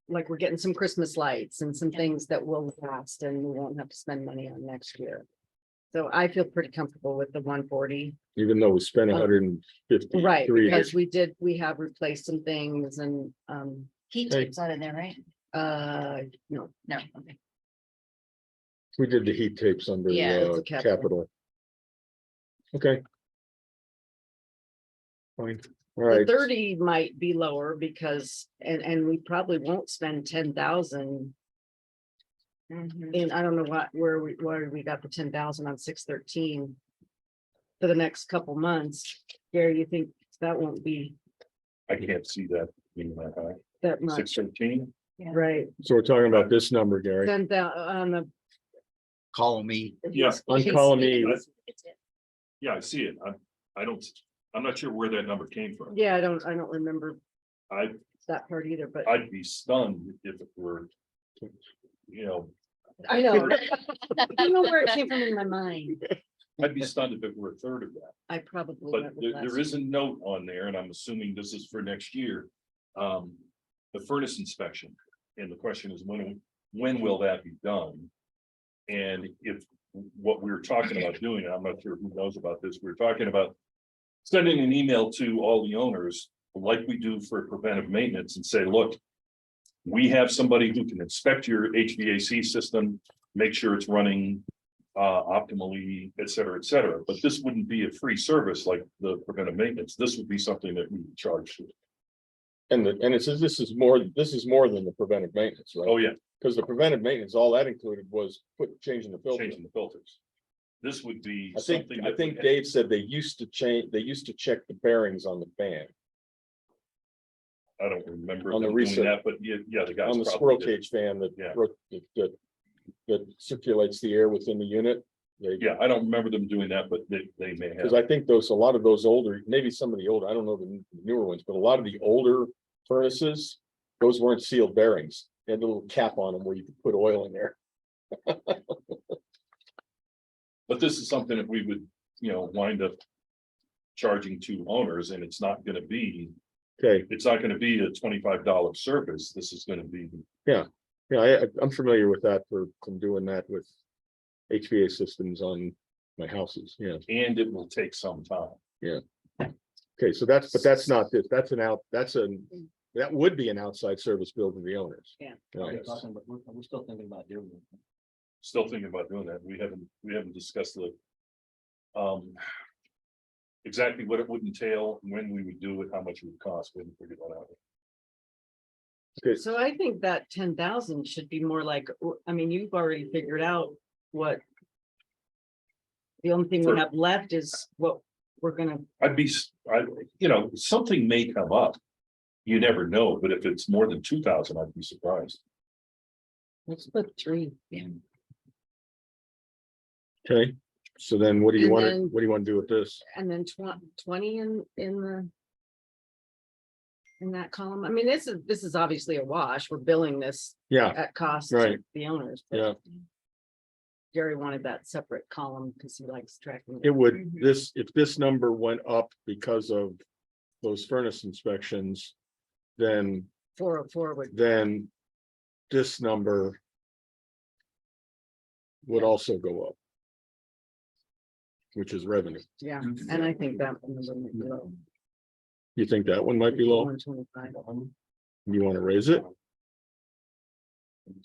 Speaker 6: like we're getting some Christmas lights and some things that will last and we won't have to spend money on next year. So I feel pretty comfortable with the 140.
Speaker 3: Even though we spent 150.
Speaker 6: Right, because we have replaced some things and,
Speaker 5: Heat
Speaker 3: Hey.
Speaker 5: tape's not in there, right?
Speaker 6: no,
Speaker 5: No, okay.
Speaker 3: We did the heat tapes under
Speaker 5: Yeah,
Speaker 6: it's a capital.
Speaker 3: capital. Okay. Fine, all
Speaker 6: the
Speaker 3: right.
Speaker 6: 30 might be lower because, and we probably won't spend 10,000.
Speaker 5: Mhm.
Speaker 6: And I don't know where we got the 10,000 on 613. For the next couple months, Gary, you think that won't be
Speaker 1: I can't see that being that high.
Speaker 6: that much,
Speaker 1: 613,
Speaker 6: right?
Speaker 3: So we're talking about this number, Gary.
Speaker 6: 10,000 on the.
Speaker 2: Call me.
Speaker 1: Yeah.
Speaker 3: On column E,
Speaker 5: It's- it's-
Speaker 1: yeah, I see it. I don't, I'm not sure where that number came from.
Speaker 6: Yeah, I don't remember
Speaker 1: I,
Speaker 6: that part either, but
Speaker 1: I'd be stunned if it were, you know,
Speaker 6: I know. I don't know where it came from in my mind.
Speaker 1: I'd be stunned if it were a third of that.
Speaker 6: I probably.
Speaker 1: But
Speaker 6: went with
Speaker 1: there
Speaker 6: last
Speaker 1: is a note on there, and I'm assuming this is for next year. The furnace inspection, and the question is, when will that be done? And if what we were talking about doing, I'm not sure who knows about this, we're talking about sending an email to all the owners, like we do for preventive maintenance, and say, look, we have somebody who can inspect your HVAC system, make sure it's running optimally, et cetera, but this wouldn't be a free service like the preventive maintenance. This would be something that we would charge for.
Speaker 3: And it says this is more than the preventive maintenance, right?
Speaker 1: Oh, yeah,
Speaker 3: Because the preventive maintenance, all that included was changing the filter.
Speaker 1: changing the filters. This would be
Speaker 3: I think,
Speaker 1: something.
Speaker 3: I
Speaker 1: that
Speaker 3: think
Speaker 1: would-
Speaker 3: Dave said they used to check the bearings on the fan,
Speaker 1: I don't remember
Speaker 3: on the
Speaker 1: them doing
Speaker 3: reset-
Speaker 1: that, but yeah, the guys.
Speaker 3: on the
Speaker 1: probably
Speaker 3: squirrel
Speaker 1: did.
Speaker 3: cage fan
Speaker 1: Yeah.
Speaker 3: that circulates the air within the unit.
Speaker 1: Yeah, I don't remember them doing that, but they may
Speaker 3: Because
Speaker 1: have.
Speaker 3: I think a lot of those older, maybe some of the older, I don't know the newer ones, but a lot of the older furnaces, those weren't sealed bearings. They had a little cap on them where you could put oil in there.
Speaker 1: But this is something that we would, wind up charging to owners, and it's not gonna be,
Speaker 3: Okay,
Speaker 1: it's not gonna be a $25 service. This is gonna be,
Speaker 3: yeah, I'm familiar with that from doing that with HVAC systems on my houses, yeah.
Speaker 1: and it will take some time.
Speaker 3: Okay, so that's not this, that would be an outside service bill to the owners.
Speaker 6: Yeah.
Speaker 3: Right.
Speaker 8: We're talking, but we're still thinking about doing it.
Speaker 1: Still thinking about doing that. We haven't discussed exactly what it would entail, when we would do it, how much it would cost. We haven't figured that out.
Speaker 6: So I think that 10,000 should be more like, I mean, you've already figured out what. The only thing we have left is what we're gonna,
Speaker 1: Something may come up. You never know, but if it's more than 2,000, I'd be surprised.
Speaker 6: let's put 3.
Speaker 3: Okay, so then what do you
Speaker 6: And
Speaker 3: want
Speaker 6: then-
Speaker 3: to do with this?
Speaker 6: And then 20 in that column. I mean, this is obviously a wash. We're billing this
Speaker 3: Yeah,
Speaker 6: at cost
Speaker 3: Right.
Speaker 6: to the owners. but
Speaker 3: yeah,
Speaker 6: Gary wanted that separate column because he likes tracking.
Speaker 3: it would, if this number went up because of those furnace inspections, then
Speaker 6: 404 would,
Speaker 3: this number would also go up, which is revenue.
Speaker 6: yeah, and I think that one was a bit low.
Speaker 3: You think that one might be low?
Speaker 6: 125.
Speaker 3: You want to raise it?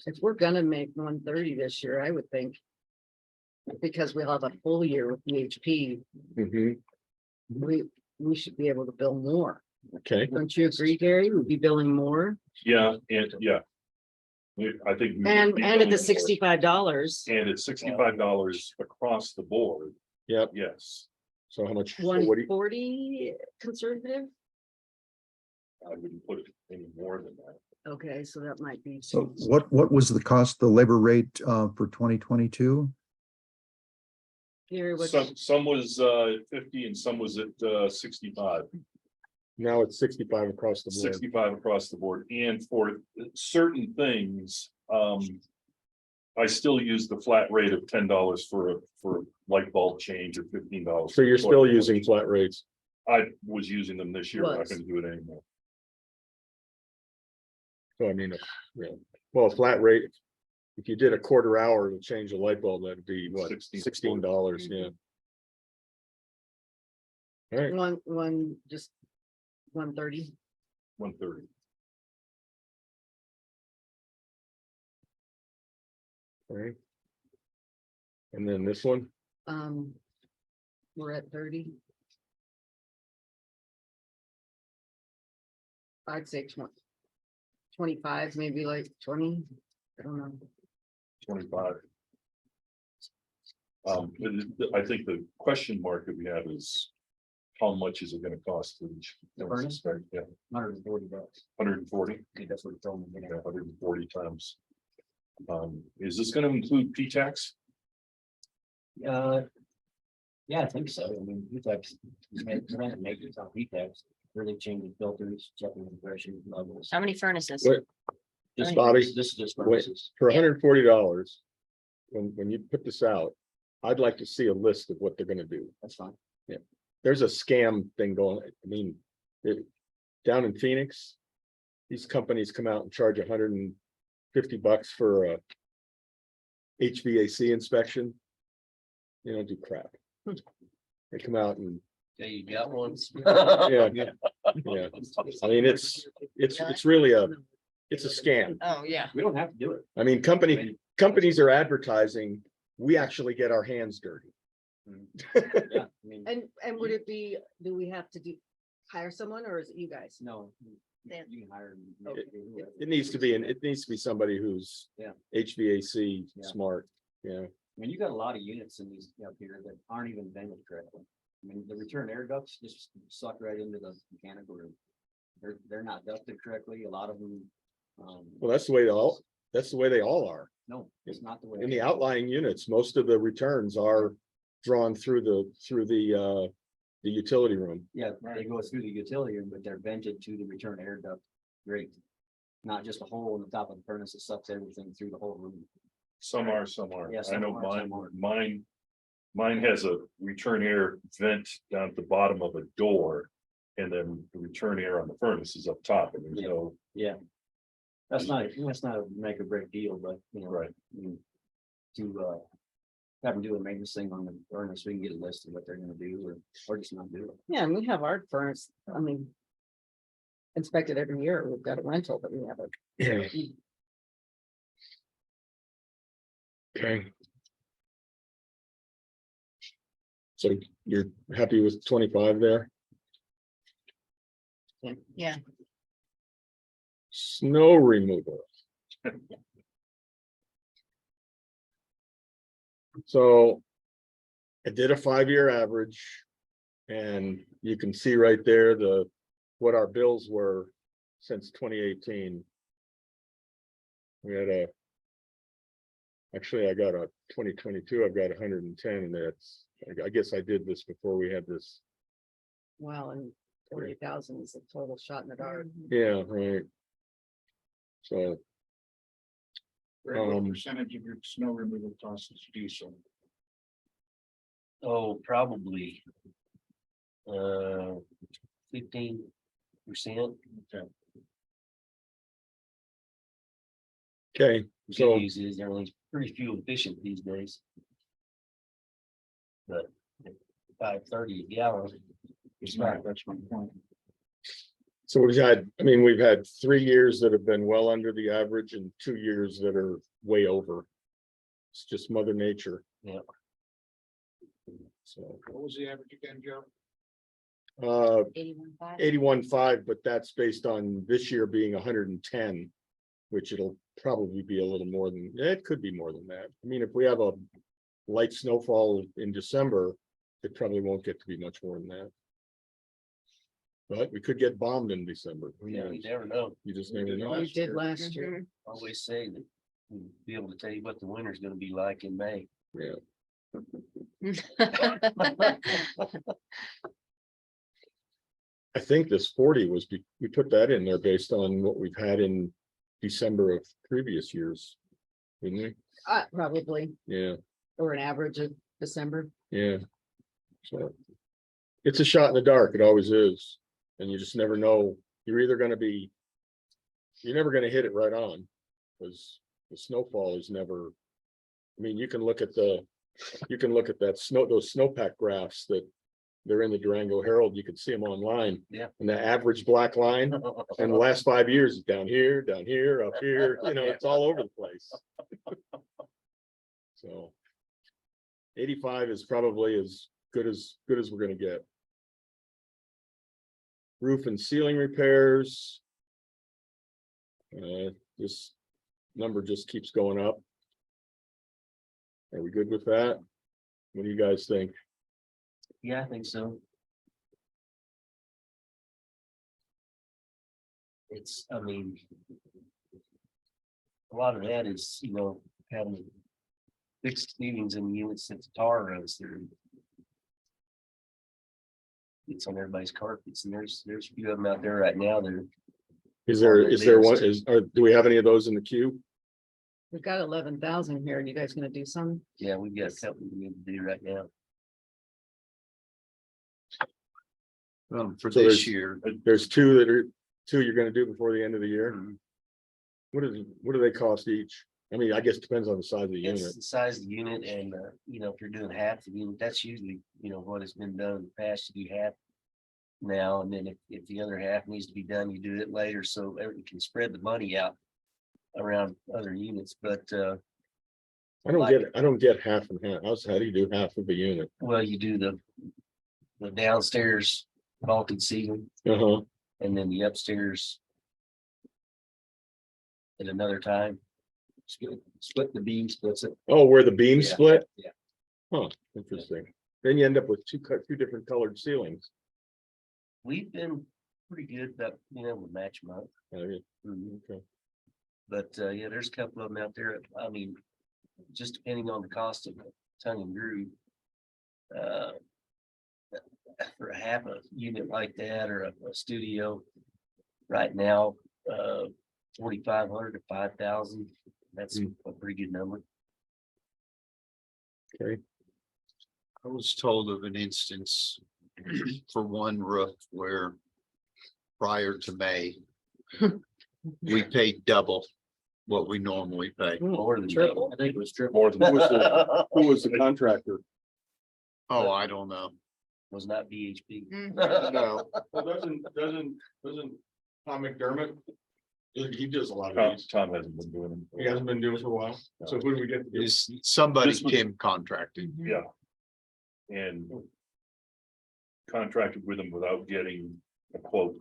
Speaker 6: If we're gonna make 130 this year, I would think. Because we'll have a full year with VHP,
Speaker 3: Mhm.
Speaker 6: we should be able to bill more.
Speaker 3: Okay,
Speaker 6: Don't you agree, Gary? We'd be billing more
Speaker 1: Yeah, and yeah. I think. we would
Speaker 6: and
Speaker 1: be
Speaker 6: at
Speaker 1: billing
Speaker 6: the
Speaker 1: more.
Speaker 6: $65.
Speaker 1: And it's $65 across the board.
Speaker 3: Yep.
Speaker 1: Yes,
Speaker 3: so how much? so what do you-
Speaker 6: 140 conservative?
Speaker 1: I wouldn't put it any more than that.
Speaker 6: Okay, so that might be.
Speaker 7: So what was the cost, the labor rate for 2022?
Speaker 6: Gary, what,
Speaker 1: Some was 50 and some was at 65.
Speaker 3: Now it's 65 across the board.
Speaker 1: 65 across the board, and for certain things, I still use the flat rate of $10 for light bulb change, or $15.
Speaker 3: So you're still using flat rates.
Speaker 1: I was using them this year, I'm not
Speaker 6: Was.
Speaker 1: gonna do it anymore.
Speaker 3: So I mean, yeah, well, a flat rate. If you did a quarter hour to change a light bulb, that'd be what, $16, yeah. All right,
Speaker 6: just 130.
Speaker 1: 130.
Speaker 3: all right. And then this one,
Speaker 6: We're at 30. I'd say 25, maybe like 20. I don't know.
Speaker 1: 25. I think the question mark that we have is, how much is it gonna cost for each?
Speaker 8: Furnace?
Speaker 1: Yeah,
Speaker 8: $140.
Speaker 1: 140,
Speaker 8: Okay, that's what it told me.
Speaker 1: yeah, 140 times. Is this gonna include P-tax?
Speaker 8: Yeah, I think so. I mean, VTEX, maintenance on VTEX, really changing filters, checking the pressure levels.
Speaker 5: How many furnaces?
Speaker 3: Wait,
Speaker 8: Just
Speaker 3: Bobby,
Speaker 8: This is just
Speaker 3: wait.
Speaker 8: furnaces.
Speaker 3: For $140, when you put this out, I'd like to see a list of what they're gonna do.
Speaker 8: That's fine.
Speaker 3: There's a scam thing going, I mean, down in Phoenix. These companies come out and charge $150 for a HVAC inspection. They don't do crap. They come out and,
Speaker 8: Yeah, you got ones.
Speaker 3: yeah, yeah. I mean, it's really it's a scam.
Speaker 5: Oh, yeah.
Speaker 8: We don't have to do it.
Speaker 3: I mean, companies are advertising, we actually get our hands dirty.
Speaker 8: Yeah, I mean,
Speaker 6: And would it be, do we have to hire someone or is it you guys?
Speaker 8: no.
Speaker 5: Yeah.
Speaker 8: You can hire.
Speaker 3: It needs to be somebody who's
Speaker 8: Yeah.
Speaker 3: HVAC
Speaker 8: Yeah.
Speaker 3: smart, yeah.
Speaker 8: I mean, you got a lot of units in these up here that aren't even vented correctly. I mean, the return air ducts just suck right into the mechanical room. They're not ducted correctly, a lot of them.
Speaker 3: Well, that's the way they all are.
Speaker 8: No, it's not the way.
Speaker 3: In the outlying units, most of the returns are drawn through the utility room.
Speaker 8: Yeah, they go through the utility room, but they're vented to the return air duct grate. Not just a hole in the top of the furnace that sucks everything through the whole room.
Speaker 1: Some are, some aren't.
Speaker 8: Yeah,
Speaker 1: I
Speaker 8: some
Speaker 1: know
Speaker 8: are,
Speaker 1: mine,
Speaker 8: some aren't.
Speaker 1: mine has a return air vent down at the bottom of a door. And then the return air on the furnace is up top and there's
Speaker 8: Yeah.
Speaker 1: no,
Speaker 8: Yeah. That's not a make or break deal, but you know.
Speaker 1: right.
Speaker 8: I mean, to have them do a maintenance thing on the furnace, we can get a list of what they're gonna do or just not do it.
Speaker 6: Yeah, and we have our furnace, I mean. Inspected every year. We've got a rental, but we have it.
Speaker 3: Yeah. Okay. So you're happy with 25 there?
Speaker 5: Yeah.
Speaker 3: Snow removal. So I did a 5-year average. And you can see right there what our bills were since 2018. We had actually I got a 2022, I've got 110 and that's, I guess I did this before we had this.
Speaker 6: Well, and 40,000 is a total shot in the dark.
Speaker 3: Yeah, right. So,
Speaker 9: What percentage of your snow removal costs is diesel?
Speaker 8: Oh, probably. 15%.
Speaker 3: okay, so
Speaker 8: News is everyone's pretty fuel efficient these days. But 5.30 a gallon.
Speaker 9: It's not, that's my point.
Speaker 3: so we've had 3 years that have been well under the average and 2 years that are way over. It's just Mother Nature.
Speaker 8: Yeah.
Speaker 3: So,
Speaker 9: What was the average again, Joe?
Speaker 5: 81.5.
Speaker 3: 81.5, but that's based on this year being 110, which it'll probably be a little more than, it could be more than that. I mean, if we have a light snowfall in December, it probably won't get to be much more than that. But we could get bombed in December. Who
Speaker 8: Yeah, we
Speaker 3: knows?
Speaker 8: never know.
Speaker 3: You just never know.
Speaker 6: We did last year.
Speaker 8: Always say that we'll be able to tell you what the winter's gonna be like in May.
Speaker 3: Yeah. I think this 40 was, we put that in there based on what we've had in December of previous years. Didn't we?
Speaker 6: Probably,
Speaker 3: Yeah,
Speaker 6: or an average of December.
Speaker 3: yeah. So it's a shot in the dark. It always is. And you just never know. You're never going to hit it right on. Because the snowfall is never, I mean, you can look at that those snowpack graphs that they're in the Durango Herald. You can see them online.
Speaker 8: Yeah.
Speaker 3: And the average black line. And the last 5 years is down here, up here, it's all over the place. So 85 is probably as good as we're gonna get. Roof and ceiling repairs. This number just keeps going up. Are we good with that? What do you guys think?
Speaker 8: Yeah, I think so. I mean. A lot of that is, having fixed ceilings in the units that the tar runs through. It's on everybody's carpets, and there's a few of them out there right now. They're,
Speaker 3: Is there one,
Speaker 8: list.
Speaker 3: do we have any of those in the queue?
Speaker 6: We've got 11,000 here. You guys gonna do some?
Speaker 8: yeah, we've got a couple we need to do right now.
Speaker 2: For
Speaker 3: So
Speaker 2: this
Speaker 3: there's-
Speaker 2: year,
Speaker 3: There's two you're gonna do before the end of the year.
Speaker 8: Mhm.
Speaker 3: What do they cost each? I mean, I guess it depends on the size of the
Speaker 8: It's
Speaker 3: unit.
Speaker 8: the size of the unit and, if you're doing half the unit, that's usually, what has been done in the past, you do half now, and then if the other half needs to be done, you do it later, so you can spread the money out around other units, but,
Speaker 3: I don't get half and half. How do you do half of a unit?
Speaker 8: well, you do the downstairs vaulted ceiling,
Speaker 3: Uh-huh.
Speaker 8: and then the upstairs at another time. Split the beam, splits it.
Speaker 3: Oh, where the beams
Speaker 8: Yeah,
Speaker 3: split?
Speaker 8: yeah.
Speaker 3: Huh, interesting. Then you end up with two different colored ceilings.
Speaker 8: We've been pretty good about being able to match them up.
Speaker 3: Okay.
Speaker 8: But yeah, there's a couple of them out there. I mean, just depending on the cost of the tongue and groove. For a half a unit like that or a studio, right now, 4,500 to 5,000. That's a pretty good number.
Speaker 3: Okay.
Speaker 2: I was told of an instance for one roof where prior to May, we paid double what we normally pay.
Speaker 8: More than
Speaker 6: Triple.
Speaker 8: I think it was triple.
Speaker 1: More than
Speaker 3: Who was the contractor?
Speaker 2: Oh, I don't know.
Speaker 8: Was not BHP.
Speaker 3: No. Doesn't Tom McDermott? He does a lot
Speaker 1: Tom hasn't been doing them.
Speaker 3: He hasn't been doing it for a while. So who do we get? to do?
Speaker 2: Is somebody
Speaker 1: This was-
Speaker 2: Kim contracting?
Speaker 1: Yeah. And contracted with them without getting a quote.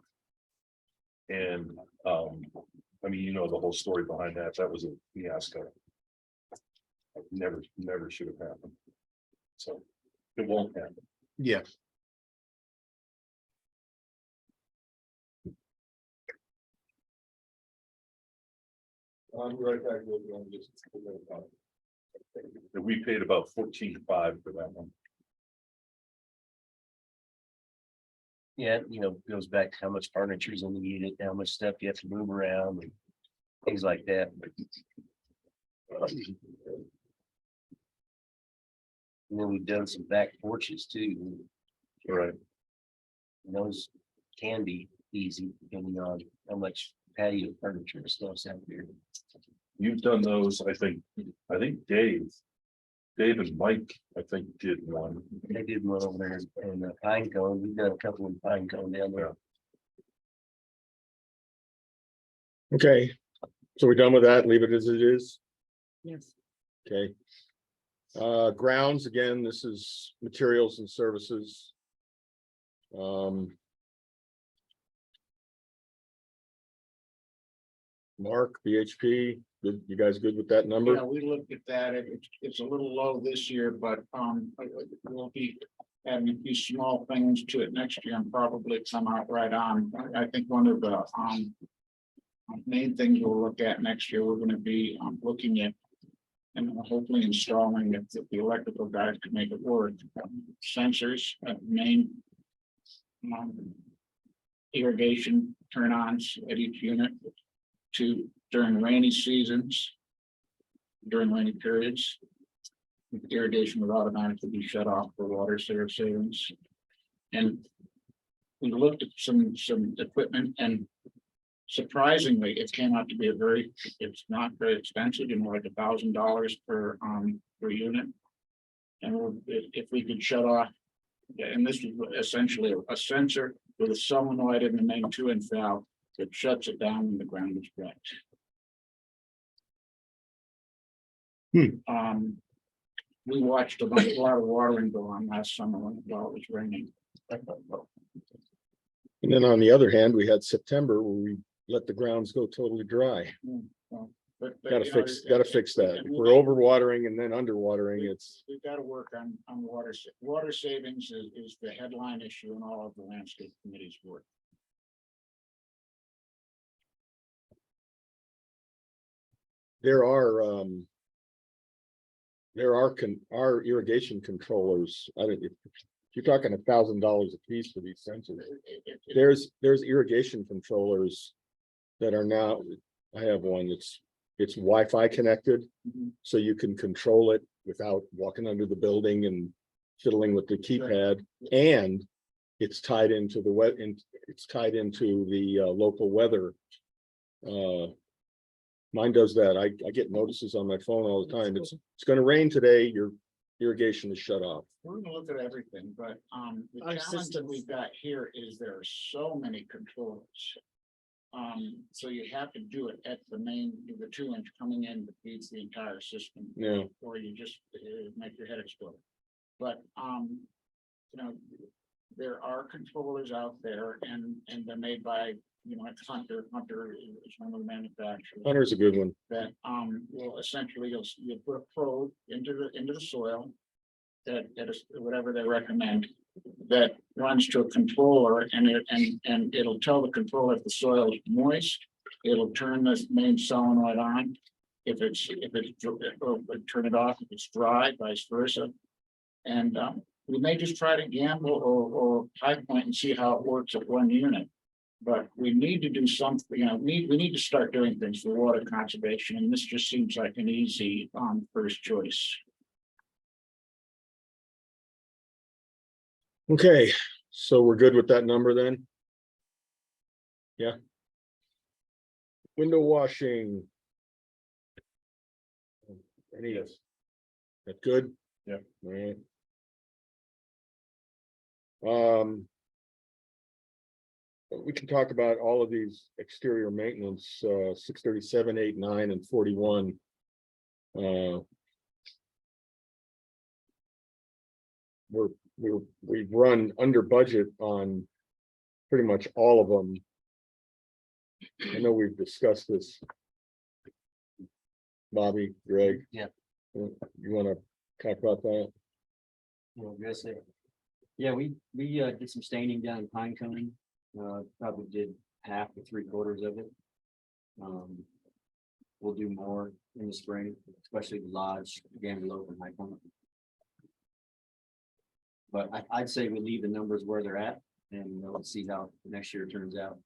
Speaker 1: And, I mean, the whole story behind that, that was a fiasco. Never should have happened. So it won't happen.
Speaker 2: Yeah.
Speaker 1: I'll be right back with you. We paid about 14.5 for that one.
Speaker 8: Yeah, goes back to how much furniture is in the unit, how much stuff you have to move around and things like that. And then we've done some back porches too.
Speaker 1: Right.
Speaker 8: And those can be easy depending on how much patio furniture and stuff's out there.
Speaker 1: You've done those, I think Dave and Mike, I think did one.
Speaker 8: They did one over there in Pine Cone. We've done a couple in Pine Cone down there.
Speaker 3: Okay, so we're done with that, leave it as it is,
Speaker 6: Yes.
Speaker 3: okay. Grounds, again, this is materials and services. Mark, BHP, you guys good with that number?
Speaker 9: Yeah, we looked at that. It's a little low this year, but we'll be adding a few small things to it next year and probably come out right on. I think one of the main things we'll look at next year, we're gonna be looking at and hopefully installing if the electrical guys can make it work. Sensors at main irrigation turn-ons at each unit during rainy seasons, during rainy periods. Irrigation would automatically be shut off for water savings. And we looked at some equipment and surprisingly, it came out to be it's not very expensive, like $1,000 per unit. And if we could shut off, and this was essentially a sensor with a solenoid in the main 2-inch valve that shuts it down when the ground is wet. We watched a lot of watering go on last summer while it was raining.
Speaker 3: And then on the other hand, we had September where we let the grounds go totally dry.
Speaker 9: But,
Speaker 3: Gotta
Speaker 9: you know,
Speaker 3: fix that. If
Speaker 9: and
Speaker 3: we're overwatering and then underwatering, it's,
Speaker 9: We've got to work on water. Water savings is the headline issue in all of the landscape committee's work.
Speaker 3: there are irrigation controllers. I don't, you're talking $1,000 a piece for these sensors. There's irrigation controllers that are now, I have one it's Wi-Fi connected.
Speaker 9: Mhm.
Speaker 3: So you can control it without walking under the building and fiddling with the keypad. And it's tied into the it's tied into the local weather. Mine does that. I get notices on my phone all the time. It's gonna rain today, your irrigation is shut off.
Speaker 9: We're gonna look at everything, but, the
Speaker 6: Our
Speaker 9: challenge that
Speaker 6: systems.
Speaker 9: we've got here is there are so many controls. So you have to do it at the main, the 2-inch coming in that feeds the entire system.
Speaker 3: Yeah.
Speaker 9: Or you just make your head explode. But, you know, there are controllers out there and they're made by, you know, like Hunter is one of the manufacturers.
Speaker 3: Hunter's a good one.
Speaker 9: That, will essentially, you'll put a probe into the soil. That is whatever they recommend, that runs to a controller and it'll tell the controller if the soil is moist. It'll turn the main solenoid on. If it's, or turn it off if it's dry, vice versa. And, we may just try to gamble or High Point and see how it works at one unit. But we need to do something, you know, we need to start doing things for water conservation, and this just seems like an easy, first choice.
Speaker 3: Okay, so we're good with that number then? Yeah. Window washing. Any, that good?
Speaker 1: Yeah.
Speaker 3: All right. We can talk about all of these exterior maintenance, 637, 8, 9, and 41. We've run under budget on pretty much all of them. I know we've discussed this. Bobby, Greg.
Speaker 8: Yeah.
Speaker 3: You wanna talk about that?
Speaker 8: Yeah, we did some staining down in Pine Cone, probably did half to 3/4 of it. We'll do more in the spring, especially the lodge, Gambler and High Point. But I'd say we leave the numbers where they're at and let's see how next year turns out.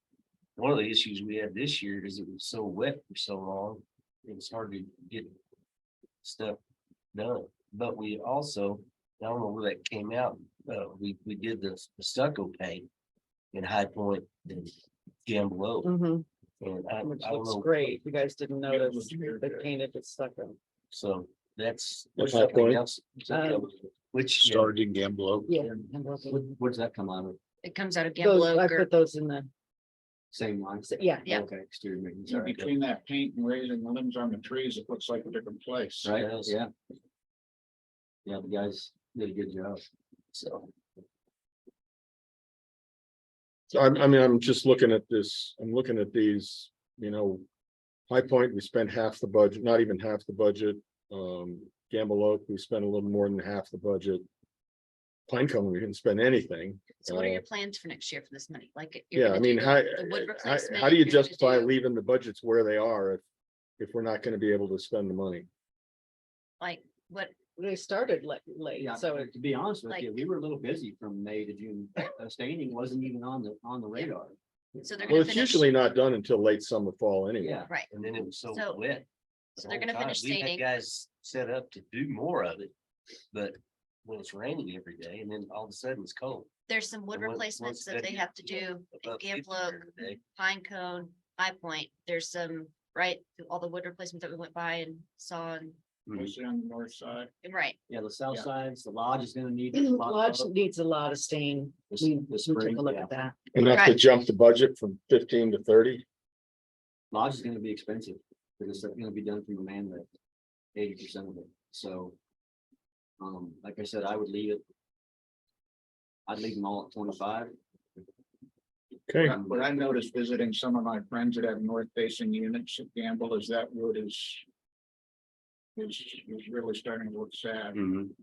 Speaker 10: One of the issues we had this year is it was so wet for so long, it was hard to get stuff done. But we also, I don't know where that came out, we did the stucco paint in High Point and Gamble Oak.
Speaker 6: Mhm,
Speaker 10: And
Speaker 6: which
Speaker 10: I don't
Speaker 6: looks
Speaker 10: know,
Speaker 6: great. You guys didn't notice they painted it stucco.
Speaker 10: so that's.
Speaker 3: What's
Speaker 10: there's
Speaker 3: High
Speaker 10: something
Speaker 3: Point?
Speaker 10: else. Which
Speaker 2: Started in Gamble.
Speaker 6: Yeah.
Speaker 8: Where does that come out of?
Speaker 5: It comes out of Gamble
Speaker 6: Those, I
Speaker 5: Oak or
Speaker 6: put those in the,
Speaker 8: Same line?
Speaker 6: yeah,
Speaker 5: Yeah.
Speaker 8: Okay, exterior maintenance, all right.
Speaker 9: Between that paint and raising the limbs on the trees, it looks like a different place.
Speaker 8: Right,
Speaker 10: Yes.
Speaker 8: yeah. Yeah, the guys did a good job.
Speaker 10: So,
Speaker 3: I mean, I'm just looking at this, I'm looking at these, you know. High Point, we spent half the budget, not even half the budget. Gamble Oak, we spent a little more than half the budget. Pine Cone, we didn't spend anything.
Speaker 5: so what are your plans for next year for this money? Like.
Speaker 3: Yeah,
Speaker 5: you're gonna
Speaker 3: I
Speaker 5: do
Speaker 3: mean,
Speaker 5: the wood replacement,
Speaker 3: how do you
Speaker 5: you're gonna
Speaker 3: justify
Speaker 5: do,
Speaker 3: leaving the budgets where they are if we're not gonna be able to spend the money?
Speaker 5: Like, what,
Speaker 6: they started late,
Speaker 8: Yeah,
Speaker 6: so
Speaker 8: to be honest with you,
Speaker 5: like-
Speaker 8: we were a little busy from May to June. Staining wasn't even on the radar.
Speaker 5: so they're
Speaker 3: Well,
Speaker 5: gonna
Speaker 3: it's
Speaker 5: finish,
Speaker 3: usually not done until late summer, fall anyway.
Speaker 8: Yeah,
Speaker 5: right,
Speaker 10: and then it was so
Speaker 5: So-
Speaker 10: wet. the
Speaker 5: so they're
Speaker 10: whole
Speaker 5: gonna
Speaker 10: time.
Speaker 5: finish
Speaker 10: We had
Speaker 5: staining.
Speaker 10: guys set up to do more of it, but when it's raining every day and then all of a sudden it's cold.
Speaker 5: There's some wood
Speaker 10: And once-
Speaker 5: replacements
Speaker 10: once
Speaker 5: that they have to do in
Speaker 10: above 50
Speaker 5: Gamble Oak,
Speaker 10: during the day,
Speaker 5: Pine Cone, High Point. There's some, right, all the wood replacements that we went by and saw and,
Speaker 9: Mostly on the north side.
Speaker 5: right.
Speaker 8: yeah, the south
Speaker 9: Yeah.
Speaker 8: sides, the lodge is gonna need. a lot of
Speaker 6: lodge
Speaker 8: love.
Speaker 6: needs a lot of stain.
Speaker 8: This-
Speaker 6: We
Speaker 8: this
Speaker 6: took
Speaker 8: spring,
Speaker 6: a look
Speaker 8: yeah.
Speaker 6: at that.
Speaker 3: Enough to
Speaker 5: Right.
Speaker 3: jump the budget from 15 to 30.
Speaker 8: Lodge is gonna be expensive, because it's gonna be done from a man lift, 80% of it, so. Like I said, I would leave it. I'd leave them all at 25.
Speaker 3: Okay,
Speaker 9: What I noticed visiting some of my friends that have north facing units at Gamble is that wood is really starting to look sad.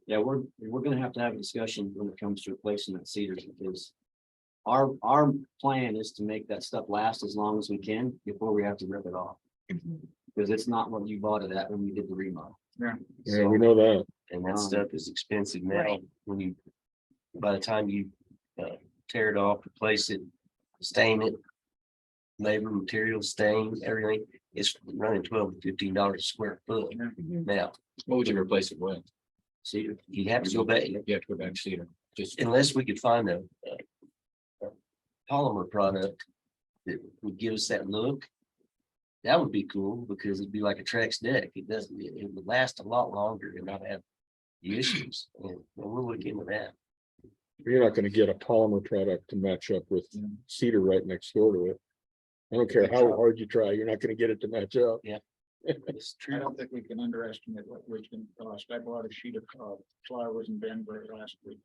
Speaker 8: Yeah, we're gonna have to have a discussion when it comes to replacing that cedar, because. Our plan is to make that stuff last as long as we can before we have to rip it off. Because it's not what you bought it at when we did the remodel.
Speaker 3: yeah, we know that.
Speaker 10: And that
Speaker 8: Um,
Speaker 10: stuff is expensive now
Speaker 5: Right.
Speaker 10: when you by the time you tear it off, replace it, stain it, labor, material, stain, everything, it's running $12 to $15 a square foot now.
Speaker 4: What would you replace it with?
Speaker 10: See, you have to go back,
Speaker 4: You have to go back to cedar, just.
Speaker 10: unless we could find a polymer product that would give us that look. That would be cool because it'd be like a Trex deck. It doesn't, it would last a lot longer and not have the issues. And we'll look into that.
Speaker 3: You're not gonna get a polymer product to match up with cedar right next door to it. I don't care how hard you try, you're not gonna get it to match up.
Speaker 10: It's
Speaker 9: I
Speaker 10: true.
Speaker 9: don't think we can underestimate what it's gonna cost. I bought a sheet of plywood in Denver last week.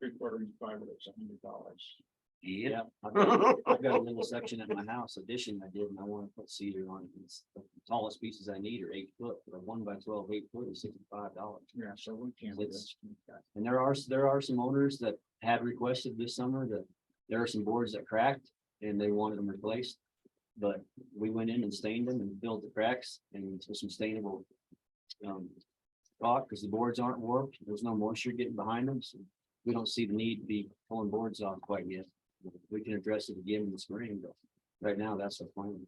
Speaker 9: 3/4 inch plywood, it's $100.
Speaker 10: Yeah.
Speaker 8: I've got a little section at my house addition I did, and I want to put cedar on it. It's the tallest pieces I need are 8 foot, but a 1 by 12 8 foot is $65.
Speaker 9: Yeah, so we can't. do
Speaker 8: It's-
Speaker 9: this.
Speaker 8: And there are some owners that had requested this summer that there are some boards that cracked and they wanted them replaced. But we went in and stained them and filled the cracks and with some stainable rock, because the boards aren't warped. There's no moisture getting behind them, so we don't see the need to be pulling boards off quite yet. We can address it again in the spring, but right now that's the plan.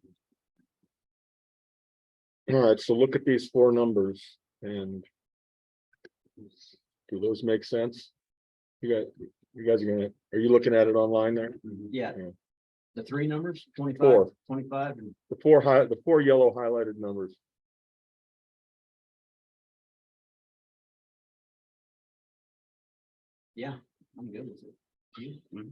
Speaker 3: All right, so look at these four numbers and do those make sense? You guys are you looking at it online there?
Speaker 8: Yeah.
Speaker 3: Yeah.
Speaker 8: The three numbers, 25,
Speaker 3: Four.
Speaker 8: 25, and
Speaker 3: The four yellow highlighted numbers.
Speaker 8: yeah, I'm good with it. You?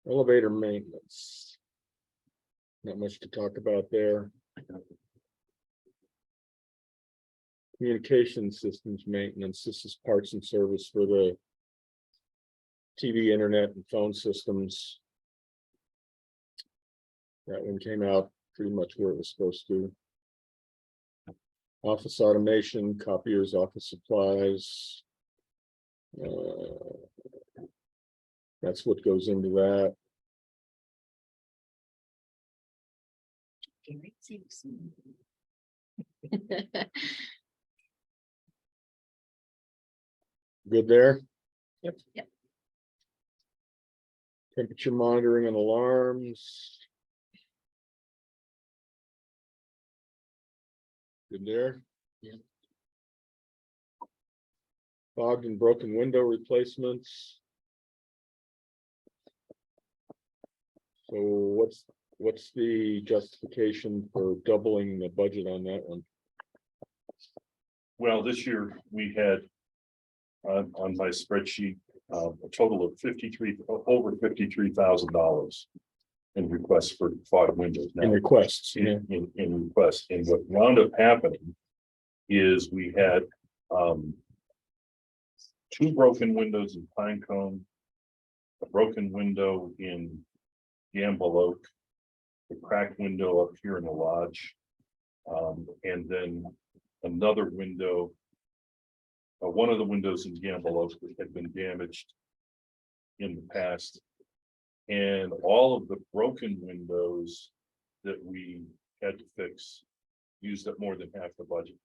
Speaker 3: Elevator maintenance. Not much to talk about there. Communication systems maintenance, this is parts and service for the TV, internet and phone systems. That one came out pretty much where it was supposed to. Office automation, copiers, office supplies. That's what goes into that. Good there?
Speaker 5: Yep.
Speaker 3: Temperature monitoring and alarms. Good there?
Speaker 8: Yeah.
Speaker 3: Fogged and broken window replacements. So what's the justification for doubling the budget on that one?
Speaker 1: Well, this year we had on my spreadsheet, a total of over $53,000 in requests for fog windows.
Speaker 3: In
Speaker 1: Now,
Speaker 3: requests, yeah.
Speaker 1: in requests, and what wound up happening is we had two broken windows in Pinecone, a broken window in Gamble Oak, a cracked window up here in the lodge, and then another window. One of the windows in Gamble Oak had been damaged in the past. And all of the broken windows that we had to fix used up more than half the budget.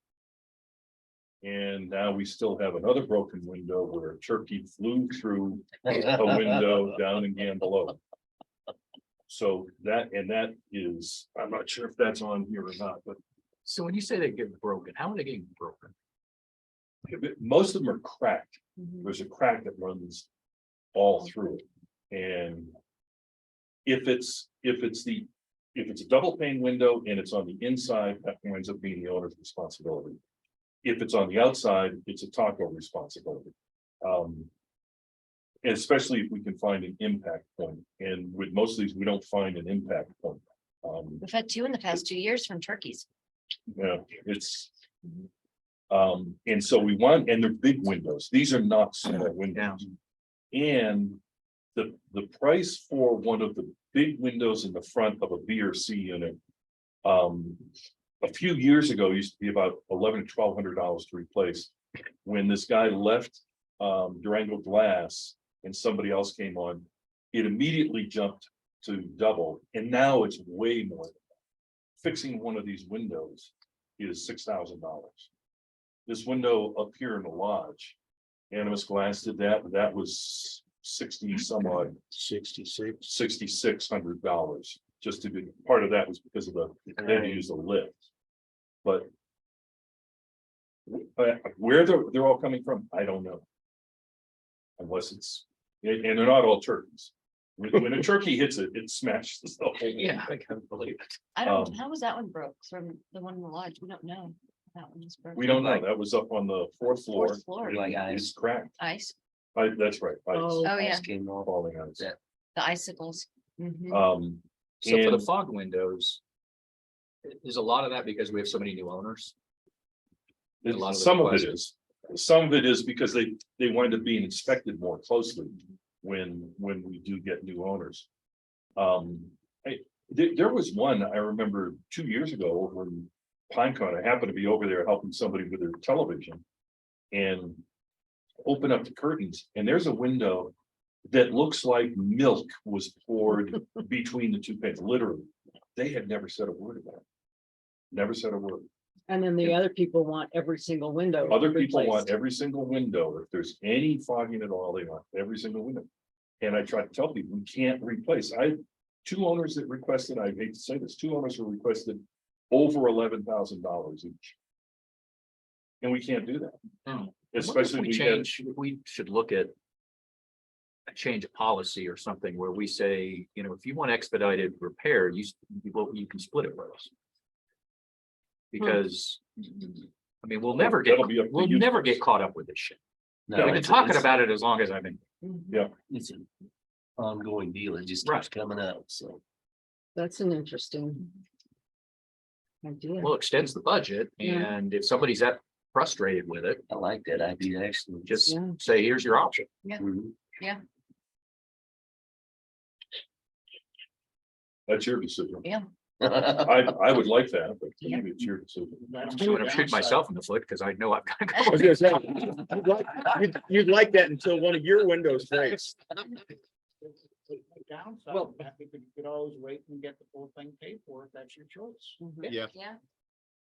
Speaker 1: And now we still have another broken window where a turkey flew through a window down in Gamble Oak. So that is, I'm not sure if that's on here or not, but
Speaker 4: So when you say they get broken, how are they getting broken?
Speaker 1: most of them are cracked. There's a crack that runs all through it. And if it's a double pane window and it's on the inside, that winds up being the owner's responsibility. If it's on the outside, it's a taco responsibility. And especially if we can find an impact point. And with most of these, we don't find an impact point.
Speaker 5: We've had two in the past 2 years from turkeys.
Speaker 1: Yeah, it's. And so we want, and they're big windows. These are not small windows. And the price for one of the big windows in the front of a B or C unit. A few years ago used to be about $1,100 to $1,200 to replace. When this guy left Durango Glass and somebody else came on, it immediately jumped to double, and now it's way more. Fixing one of these windows is $6,000. This window up here in the lodge, Animas Glass did that, but that was 60 some odd, 6,600 just to be, part of that was because of the, they had to use the lift. But where they're all coming from, I don't know. Unless it's, and they're not all turkeys. When a turkey hits it, it smashes the whole thing.
Speaker 4: Yeah, I can't believe it.
Speaker 5: I don't,
Speaker 1: Um,
Speaker 5: how was that one broke from the one in the lodge? We don't know. That one was broke.
Speaker 1: We don't know, that was up on the fourth floor.
Speaker 5: Fourth floor.
Speaker 10: Like
Speaker 1: It's cracked,
Speaker 5: Ice,
Speaker 1: that's right, ice
Speaker 6: Oh,
Speaker 5: oh yeah,
Speaker 10: Came off.
Speaker 1: falling out.
Speaker 10: That-
Speaker 5: the icicles. Mhm.
Speaker 4: So for the
Speaker 1: And
Speaker 4: fog windows. Is a lot of that because we have so many new owners? a lot of the
Speaker 1: some of it
Speaker 4: requests.
Speaker 1: is, some of it is because they wind up being inspected more closely when we do get new owners. There was one I remember 2 years ago over in Pinecone. I happened to be over there helping somebody with their television. And open up the curtains, and there's a window that looks like milk was poured between the two panes, literally. They had never said a word about it. Never said a word.
Speaker 6: And then the other people want every single window.
Speaker 1: Other people want
Speaker 6: replaced.
Speaker 1: every single window. If there's any fogging at all, they want every single window. And I try to tell people, we can't replace. Two owners that requested, I hate to say this, two owners who requested over $11,000 each. And we can't do that.
Speaker 4: No.
Speaker 1: Especially
Speaker 4: we
Speaker 1: we had,
Speaker 4: change, we should look at. A change of policy or something where we say, you know, if you want expedited repair, you can split it with us. Because, I mean, we'll never get,
Speaker 1: That'll be up to
Speaker 4: we'll
Speaker 1: you
Speaker 4: never
Speaker 1: folks.
Speaker 4: get caught up with this shit.
Speaker 10: No,
Speaker 4: We've been
Speaker 10: it's-
Speaker 4: talking
Speaker 10: it's-
Speaker 4: about it as long as I've been.
Speaker 10: It's an ongoing deal. It just
Speaker 4: Right.
Speaker 10: keeps coming up, so.
Speaker 6: That's an interesting. Idea.
Speaker 4: Well, extends the budget,
Speaker 6: Yeah.
Speaker 4: and if somebody's that frustrated with it,
Speaker 10: I like that idea, actually.
Speaker 4: just
Speaker 6: Yeah.
Speaker 4: say, here's your option.
Speaker 10: Mhm.
Speaker 1: that's your decision.
Speaker 5: Yeah.
Speaker 1: I would like that, but maybe it's your decision.
Speaker 4: I'm gonna shoot myself in the foot because I know I've got to
Speaker 3: I
Speaker 4: go.
Speaker 3: was gonna say, you'd like that until one of your windows breaks.
Speaker 9: Downside,
Speaker 4: Well-
Speaker 9: I think you could always wait and get the full thing paid for if that's your choice.
Speaker 3: Yeah.
Speaker 5: Yeah,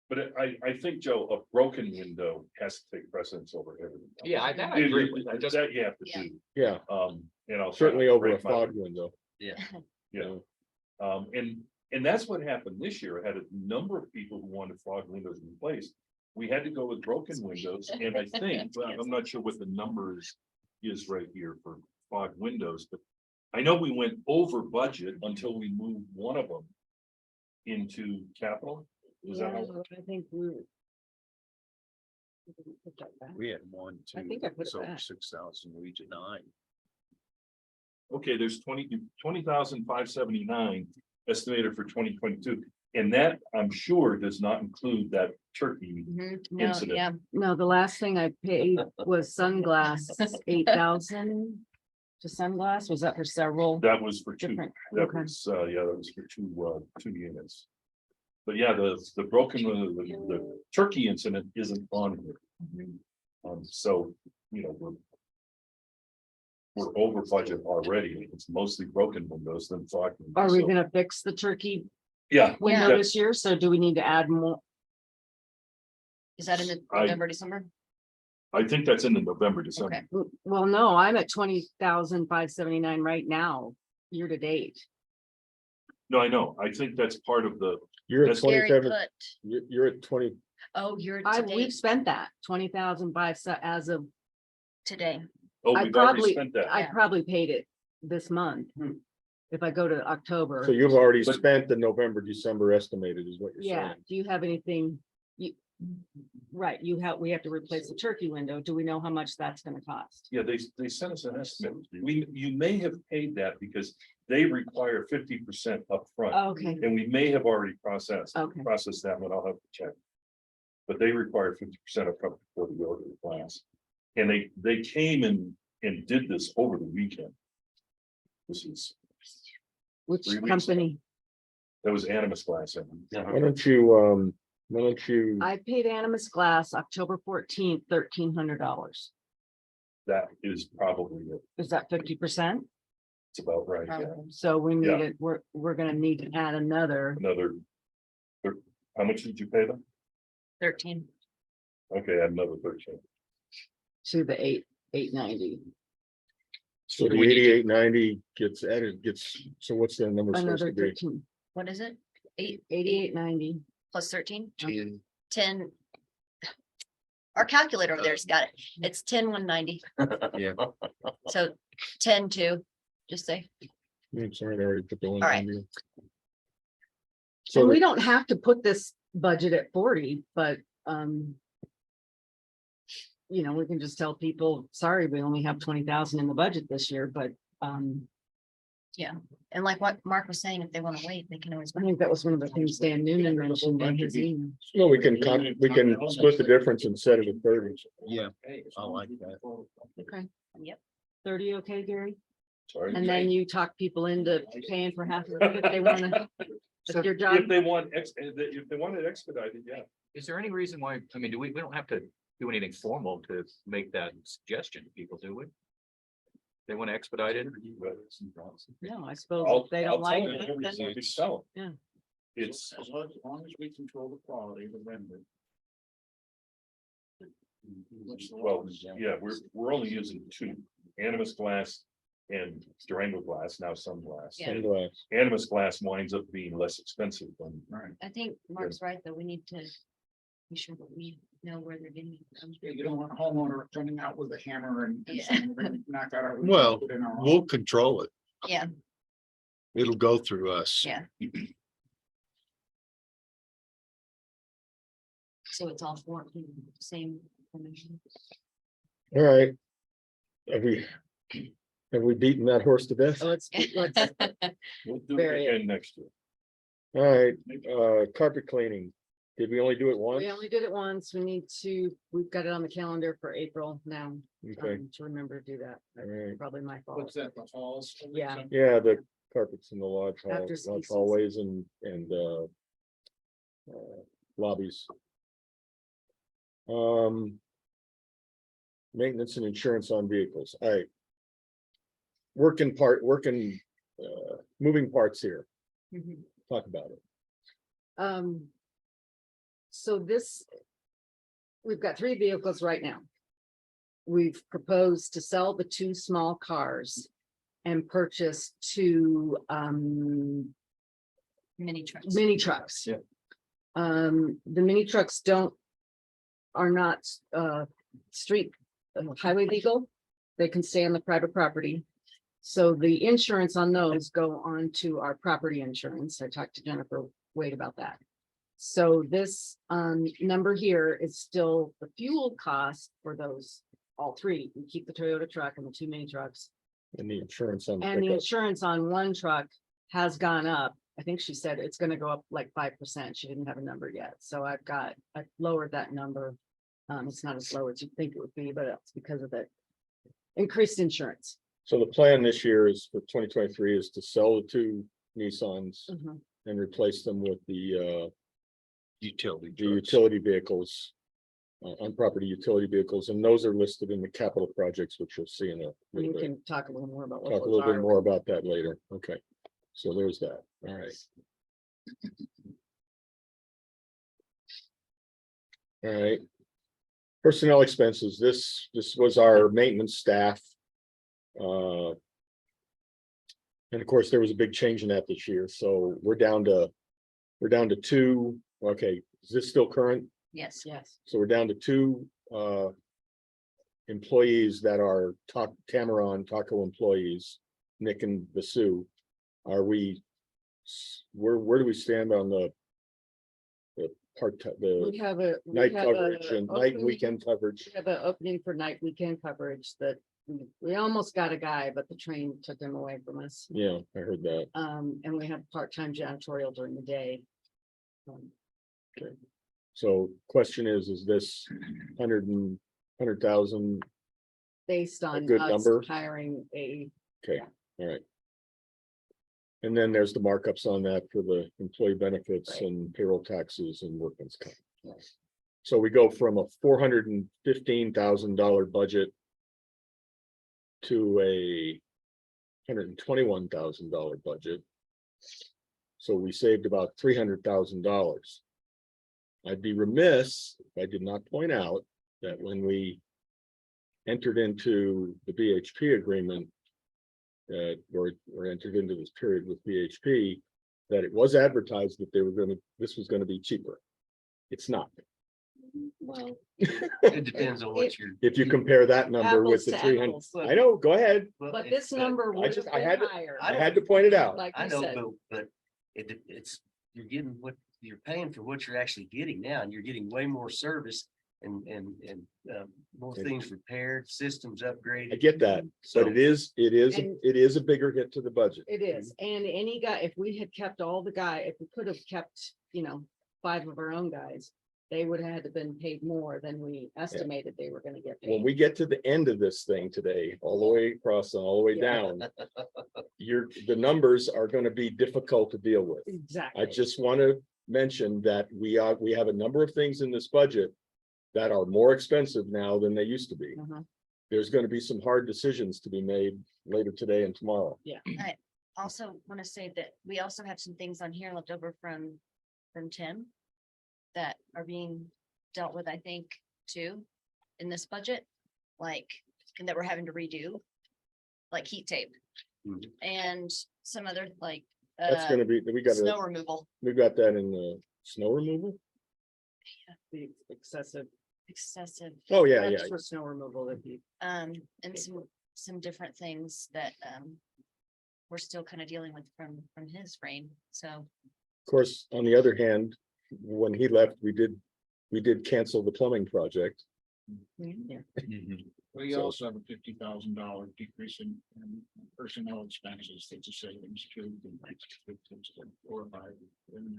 Speaker 1: But I think, Joe, a broken window has to take precedence over everything. else.
Speaker 4: Yeah, that I agree with. I just,
Speaker 1: That you have to
Speaker 5: Yeah.
Speaker 1: do,
Speaker 3: Yeah,
Speaker 1: and I'll.
Speaker 3: certainly over a
Speaker 1: break my-
Speaker 3: fog window.
Speaker 1: You know, and that's what happened this year. I had a number of people who wanted fog windows replaced. We had to go with broken windows, and I think, well, I'm not sure what the numbers is right here for fog windows, but I know we went over budget until we moved one of them into capital. Was that
Speaker 6: Yeah,
Speaker 1: how?
Speaker 6: I think we.
Speaker 2: We had one,
Speaker 6: I
Speaker 2: two,
Speaker 6: think I put it
Speaker 2: so
Speaker 6: back.
Speaker 2: 6,000, we did 9.
Speaker 1: Okay, there's 20,579 estimated for 2022. And that, I'm sure, does not include that turkey.
Speaker 5: Mhm. No,
Speaker 1: Incident.
Speaker 5: yeah,
Speaker 6: No, the last thing I paid was sunglass, 8,000. To sunglass, was that for several
Speaker 1: That was for two.
Speaker 6: different?
Speaker 1: That
Speaker 6: Okay.
Speaker 1: was, yeah, that was for two units. But yeah, the broken, the turkey incident isn't on here. So, you know, we're over budget already. It's mostly broken windows than fog. windows.
Speaker 6: Are we
Speaker 1: So,
Speaker 6: gonna fix the turkey
Speaker 1: Yeah,
Speaker 6: window
Speaker 1: that-
Speaker 6: this year? So do we need to add more?
Speaker 5: is that in the
Speaker 1: I-
Speaker 5: November, December?
Speaker 1: I think that's in the November, December.
Speaker 5: Okay,
Speaker 6: Well, no, I'm at 20,579 right now, year to date.
Speaker 1: No, I know. I think that's part of the,
Speaker 3: You're at
Speaker 1: That's
Speaker 5: Gary
Speaker 3: 27,
Speaker 5: put,
Speaker 3: you're at 20,
Speaker 5: oh, you're
Speaker 6: We've
Speaker 5: today,
Speaker 6: spent that 20,000 as of,
Speaker 5: today,
Speaker 1: oh,
Speaker 6: I
Speaker 1: we've already
Speaker 6: probably,
Speaker 1: spent that.
Speaker 6: I
Speaker 5: Yeah.
Speaker 6: probably paid it this month. If I go to October.
Speaker 3: so you've already
Speaker 1: But-
Speaker 3: spent the November, December estimated is what you're
Speaker 6: Yeah,
Speaker 3: saying.
Speaker 6: do you have anything? Right, we have to replace the turkey window. Do we know how much that's gonna cost?
Speaker 1: Yeah, they sent us an estimate. You may have paid that because they require 50% upfront.
Speaker 6: Okay,
Speaker 1: And we may have already processed
Speaker 6: Okay.
Speaker 1: that one. I'll have to check. But they require 50% upfront before the order the class. And they came and did this over the weekend. This is,
Speaker 6: which
Speaker 1: 3 weeks
Speaker 6: company?
Speaker 1: that was Animas Glass. I think.
Speaker 3: Why don't you,
Speaker 6: I paid Animas Glass October 14th, $1,300.
Speaker 1: That is probably it.
Speaker 6: Is that 50%?
Speaker 1: It's about right, yeah.
Speaker 6: So we need
Speaker 1: Yeah.
Speaker 6: it, we're gonna need to add another.
Speaker 1: Another. How much did you pay them?
Speaker 5: 13.
Speaker 1: Okay, add another 13.
Speaker 6: To the 890,
Speaker 3: So the
Speaker 4: we need to-
Speaker 3: 8890 gets added, so what's the number supposed
Speaker 6: another
Speaker 3: to be?
Speaker 6: 13,
Speaker 5: What is it?
Speaker 6: 8890.
Speaker 5: Plus 13?
Speaker 2: Ten.
Speaker 5: 10. Our calculator over there's got it. It's 10,190.
Speaker 2: Yeah.
Speaker 5: So 10,2, just say.
Speaker 3: I'm sorry, I already put the one.
Speaker 5: All right.
Speaker 3: on you.
Speaker 6: And
Speaker 3: So
Speaker 6: we don't have to put this budget at 40, but, you know, we can just tell people, sorry, we only have 20,000 in the budget this year, but,
Speaker 5: And like what Mark was saying, if they want to wait, they can always.
Speaker 6: I think that was one of the things Dan Noonan mentioned in his email.
Speaker 3: no, we can split the difference and set it at 30.
Speaker 2: Yeah, I like that.
Speaker 6: Okay.
Speaker 5: Yep.
Speaker 6: 30, okay, Gary?
Speaker 1: Sorry.
Speaker 6: And then you talk people into paying for half of it if they wanna. That's your job.
Speaker 1: If they want, if they want it expedited, yeah.
Speaker 4: Is there any reason why, I mean, we don't have to do anything formal to make that suggestion to people, do we? They want to expedite it?
Speaker 6: No, I suppose
Speaker 1: I'll-
Speaker 6: if they
Speaker 1: I'll
Speaker 6: don't like
Speaker 1: tell them
Speaker 6: it,
Speaker 1: everything
Speaker 6: then
Speaker 1: we sell.
Speaker 6: Yeah.
Speaker 1: It's,
Speaker 9: As long as we control the quality of the render.
Speaker 1: well, yeah, we're only using two, Animus glass and Durango glass, now some glass.
Speaker 5: Yeah.
Speaker 3: And,
Speaker 1: Animus glass winds up being less expensive than.
Speaker 9: Right.
Speaker 5: I think Mark's right, though. We need to be sure that we know where they're getting it from.
Speaker 9: You don't want a homeowner coming out with a hammer and
Speaker 5: Yeah.
Speaker 9: saying, "We're gonna knock out our.
Speaker 2: Well,
Speaker 9: in our
Speaker 2: We'll control it.
Speaker 5: Yeah,
Speaker 2: It'll go through us.
Speaker 5: yeah. So it's all for same information.
Speaker 3: all right. Have we beaten that horse to death?
Speaker 6: so let's,
Speaker 1: We'll do
Speaker 6: Very-
Speaker 1: it again next year.
Speaker 3: All right, carpet cleaning. Did we only do it once?
Speaker 6: we only did it once. We've got it on the calendar for April now,
Speaker 3: Okay,
Speaker 6: to remember to do that. That's
Speaker 3: Alright.
Speaker 6: probably my fault.
Speaker 9: What's that, the halls?
Speaker 6: Yeah.
Speaker 3: yeah, the carpets in the lodge
Speaker 6: After ski
Speaker 3: lodge
Speaker 6: season.
Speaker 3: hallways and lobbies. Maintenance and insurance on vehicles. All right. Moving parts here.
Speaker 6: Mhm.
Speaker 3: Talk about it.
Speaker 6: So we've got 3 vehicles right now. We've proposed to sell the 2 small cars and purchase 2
Speaker 5: Mini trucks.
Speaker 6: mini trucks.
Speaker 3: Yeah.
Speaker 6: The mini trucks are not street highway legal. They can stay on the private property. So the insurance on those go on to our property insurance. I talked to Jennifer Wade about that. So this number here is still the fuel cost for those, all 3. We keep the Toyota truck and the 2 mini trucks.
Speaker 3: And the insurance on.
Speaker 6: And the
Speaker 3: pickup.
Speaker 6: insurance on one truck has gone up. I think she said it's gonna go up like 5%. She didn't have a number yet. So I lowered that number. It's not as low as you'd think it would be, but it's because of the increased insurance.
Speaker 3: So the plan this year is for 2023 is to sell the 2 Nissans
Speaker 6: Mhm.
Speaker 3: and replace them with the
Speaker 2: Utility.
Speaker 3: the
Speaker 2: trucks.
Speaker 3: utility vehicles. On-property utility vehicles, and those are listed in the capital projects, which you'll see in a
Speaker 6: We
Speaker 3: little bit.
Speaker 6: can talk a little more about what
Speaker 3: Talk a
Speaker 6: those
Speaker 3: little bit
Speaker 6: are.
Speaker 3: more about that later. Okay, so there's that. All right. All right. Personnel expenses. This was our maintenance staff. And of course, there was a big change in that this year, so we're down to 2. Okay, is this still current?
Speaker 5: Yes.
Speaker 6: Yes,
Speaker 3: So we're down to 2 employees that are Tameron Taco employees, Nick and Vasu. Are we, where do we stand on the
Speaker 6: we have a. we
Speaker 3: night
Speaker 6: have a
Speaker 3: coverage and night and
Speaker 6: opening-
Speaker 3: weekend coverage?
Speaker 6: We have an opening for night weekend coverage that we almost got a guy, but the train took him away from us.
Speaker 3: Yeah, I heard that.
Speaker 6: And we have part-time janitorial during the day.
Speaker 3: So question is this 100,000?
Speaker 6: Based on
Speaker 3: good
Speaker 6: us
Speaker 3: number.
Speaker 6: hiring a,
Speaker 3: Okay, all right. And then there's the markups on that for the employee benefits
Speaker 6: Right.
Speaker 3: and payroll taxes and workman's comp. So we go from a $415,000 budget to a $121,000 budget. So we saved about $300,000. I'd be remiss if I did not point out that when we entered into the BHP agreement, or entered into this period with BHP, that it was advertised that this was gonna be cheaper. It's not.
Speaker 6: Well,
Speaker 10: It depends on what you're.
Speaker 3: If you compare that number with
Speaker 6: apples
Speaker 3: the
Speaker 6: to
Speaker 3: 300,
Speaker 6: apples.
Speaker 3: I know, go ahead.
Speaker 6: But this number
Speaker 3: I
Speaker 6: would
Speaker 3: just-
Speaker 6: have
Speaker 3: I had
Speaker 6: been
Speaker 3: to-
Speaker 6: higher.
Speaker 3: I had to point it out.
Speaker 6: Like
Speaker 10: I
Speaker 6: you
Speaker 10: know,
Speaker 6: said,
Speaker 10: but it's, you're getting what, you're paying for what you're actually getting now, and you're getting way more service and more
Speaker 3: And-
Speaker 10: things repaired, systems upgraded.
Speaker 3: I get that,
Speaker 10: So
Speaker 3: but it is
Speaker 6: And-
Speaker 3: a bigger hit to the budget.
Speaker 6: it is. And any guy, if we had kept all the if we could have kept, 5 of our own guys, they would have had to been paid more than we estimated they were gonna get
Speaker 3: When
Speaker 6: paid.
Speaker 3: we get to the end of this thing today, all the way across and all the way
Speaker 6: Yeah.
Speaker 3: down, the numbers are gonna be difficult to deal with.
Speaker 6: Exactly.
Speaker 3: I just want to mention that we have a number of things in this budget that are more expensive now than they used to be.
Speaker 6: Uh-huh.
Speaker 3: There's going to be some hard decisions to be made later today and tomorrow.
Speaker 5: Also want to say that we also have some things on here left over from Tim that are being dealt with, I think, too, in this budget, like, and that we're having to redo, like heat tape
Speaker 10: Mhm.
Speaker 5: and some other like
Speaker 3: That's gonna be,
Speaker 5: snow removal,
Speaker 3: we've got that in the snow removal.
Speaker 6: The excessive.
Speaker 5: excessive,
Speaker 3: Oh, yeah,
Speaker 6: that's
Speaker 3: yeah.
Speaker 6: For snow removal, that'd be.
Speaker 5: and some different things that we're still kind of dealing with from his reign, so.
Speaker 3: Of course, on the other hand, when he left, we did cancel the plumbing project.
Speaker 6: Yeah.
Speaker 9: We
Speaker 3: So-
Speaker 9: also have a $50,000 decrease in personnel expenses, that's a savings too.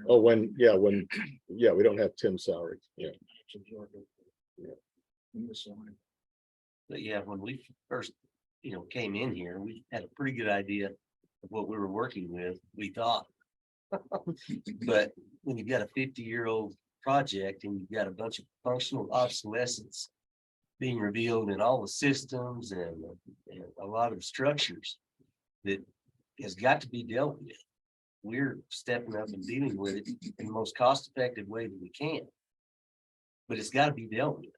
Speaker 3: Oh, we don't have Tim's salary. Yeah.
Speaker 9: In this line.
Speaker 10: But yeah, when we first, came in here, we had a pretty good idea of what we were working with, we thought. But when you've got a 50-year-old project and you've got a bunch of functional obsolescence being revealed in all the systems and a lot of structures that has got to be dealt with. We're stepping up and dealing with it in the most cost-effective way that we can. But it's got to be dealt with.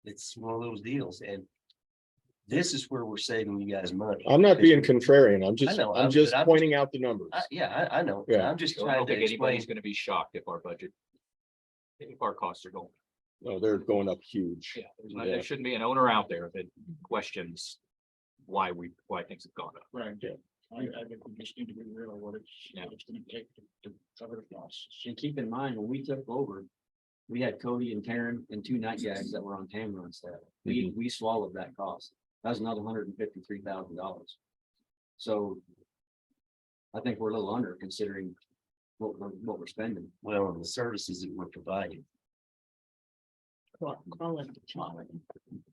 Speaker 10: It's one of those deals, and this is where we're saving you guys money.
Speaker 3: I'm not being contrarian. I'm
Speaker 10: know,
Speaker 3: I'm just
Speaker 10: but I'm
Speaker 3: pointing out the numbers.
Speaker 10: I know.
Speaker 3: Yeah.
Speaker 10: I'm just
Speaker 4: I
Speaker 10: trying
Speaker 4: don't
Speaker 10: to
Speaker 4: think anybody's
Speaker 10: explain.
Speaker 4: gonna be shocked if our budget, if our costs are going.
Speaker 3: No, they're going up huge.
Speaker 4: Yeah,
Speaker 3: Yeah.
Speaker 4: there shouldn't be an owner out there that questions why things have gone up.
Speaker 9: Right.
Speaker 3: Yeah.
Speaker 9: I think we just need to be real what it's gonna take to cover the costs.
Speaker 8: And keep in mind, when we took over, we had Cody and Taryn and 2 night guys that were on Tamron staff. We swallowed that cost. That was another $153,000. So I think we're a little under considering what we're spending.
Speaker 10: Well, and the services that we're providing.
Speaker 6: Quality.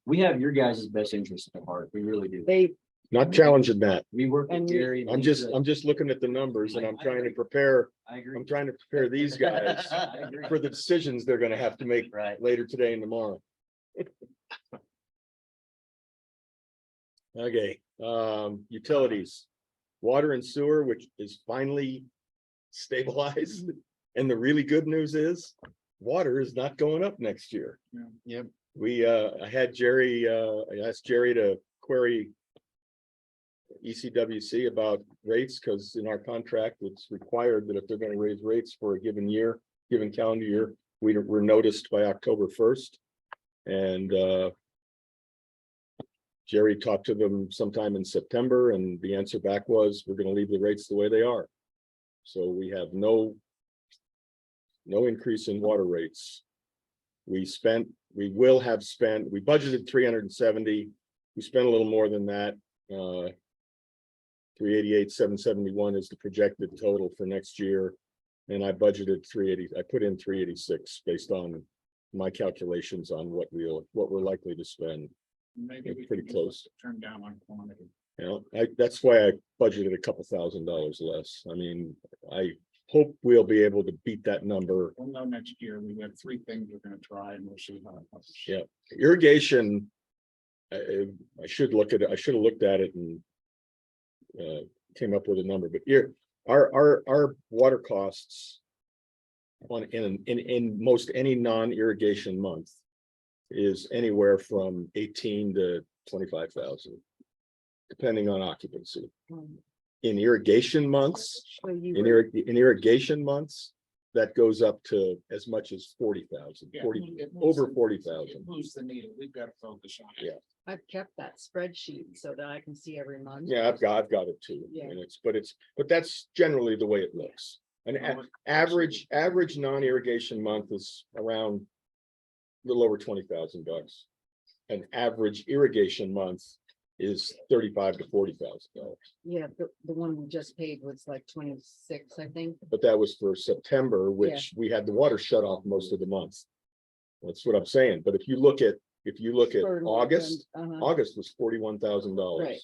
Speaker 8: We have your guys' best interest at heart. We really do.
Speaker 6: They,
Speaker 3: Not challenging that.
Speaker 8: We work with
Speaker 6: And
Speaker 8: Gary. and
Speaker 3: I'm
Speaker 8: he's
Speaker 3: just looking at the numbers and
Speaker 8: I
Speaker 3: trying to
Speaker 8: agree.
Speaker 3: prepare,
Speaker 8: I agree.
Speaker 3: I'm trying to prepare these guys
Speaker 8: I agree.
Speaker 3: for the decisions they're gonna have to make
Speaker 10: Right.
Speaker 3: later today and tomorrow. Okay, utilities, water and sewer, which is finally stabilized. And the really good news is, water is not going up next year.
Speaker 2: Yep.
Speaker 3: I had Jerry, I asked Jerry to query ECWC about rates, because in our contract, it's required that if they're gonna raise rates for a given year, given calendar year, we're noticed by October 1st. And Jerry talked to them sometime in September, and the answer back was, we're gonna leave the rates the way they are. So we have no increase in water rates. We will have spent, we budgeted 370, we spent a little more than that. 388, 771 is the projected total for next year. And I budgeted 380, I put in 386 based on my calculations on what we're likely to spend.
Speaker 9: Maybe we
Speaker 3: Pretty
Speaker 9: can
Speaker 3: close.
Speaker 9: turn down on quantity.
Speaker 3: That's why I budgeted a couple $1,000s less. I mean, I hope we'll be able to beat that number.
Speaker 9: We'll know next year. We have 3 things we're gonna try and we'll see how it goes.
Speaker 3: Yeah. Irrigation, I should have looked at it and came up with a number, but here, our water costs in most any non-irrigation month is anywhere from 18 to 25,000, depending on occupancy. In irrigation months,
Speaker 6: So you
Speaker 3: in
Speaker 6: were-
Speaker 3: irrigation months, that goes up to as much as 40,000,
Speaker 9: Yeah,
Speaker 3: 40,
Speaker 9: it moves
Speaker 3: over
Speaker 9: the-
Speaker 3: 40,000.
Speaker 9: It moves the needle. We've got to focus on it.
Speaker 3: Yeah.
Speaker 6: I've kept that spreadsheet so that I can see every month.
Speaker 3: Yeah, I've got it too.
Speaker 6: Yeah.
Speaker 3: And but that's generally the way it looks. An average non-irrigation month is around a little over $20,000. An average irrigation month is $35,000 to $40,000.
Speaker 6: Yeah, the one we just paid was like 26, I think.
Speaker 3: But that was for September, which we had the water shut off most of the month. That's what I'm saying. But if you look at
Speaker 6: For
Speaker 3: August,
Speaker 6: uh-huh.
Speaker 3: August was $41,000.
Speaker 6: Right.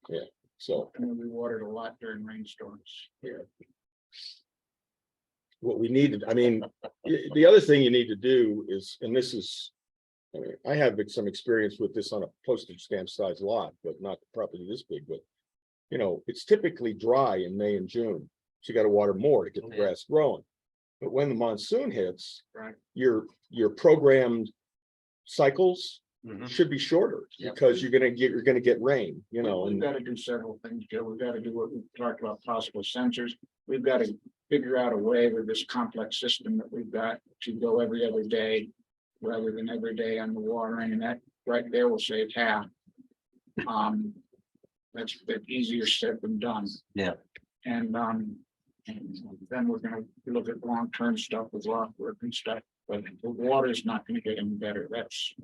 Speaker 3: Yeah, so
Speaker 9: And we watered a lot during rainstorms.
Speaker 3: what we needed, I mean, the other thing you need to do is, and this is. I mean, I have some experience with this on a postage stamp size lot, but not property this big, but. You know, it's typically dry in May and June, so you gotta water more to get the
Speaker 10: Yeah.
Speaker 3: grass growing. But when the monsoon hits.
Speaker 9: Right.
Speaker 3: Your programmed cycles
Speaker 10: Mhm.
Speaker 3: should be shorter,
Speaker 10: Yep.
Speaker 3: because you're gonna get rain, you know,
Speaker 9: We've
Speaker 3: and
Speaker 9: got to do several things, Joe. We've got to do what we talked about, possible sensors. We've got to figure out a way with this complex system that we've got to go every other day rather than every day on the watering, and that right there will save half. That's easier said than done.
Speaker 10: Yeah.
Speaker 9: And then we're gonna look at long-term stuff with rock work and stuff, but the water's not gonna get any better. That's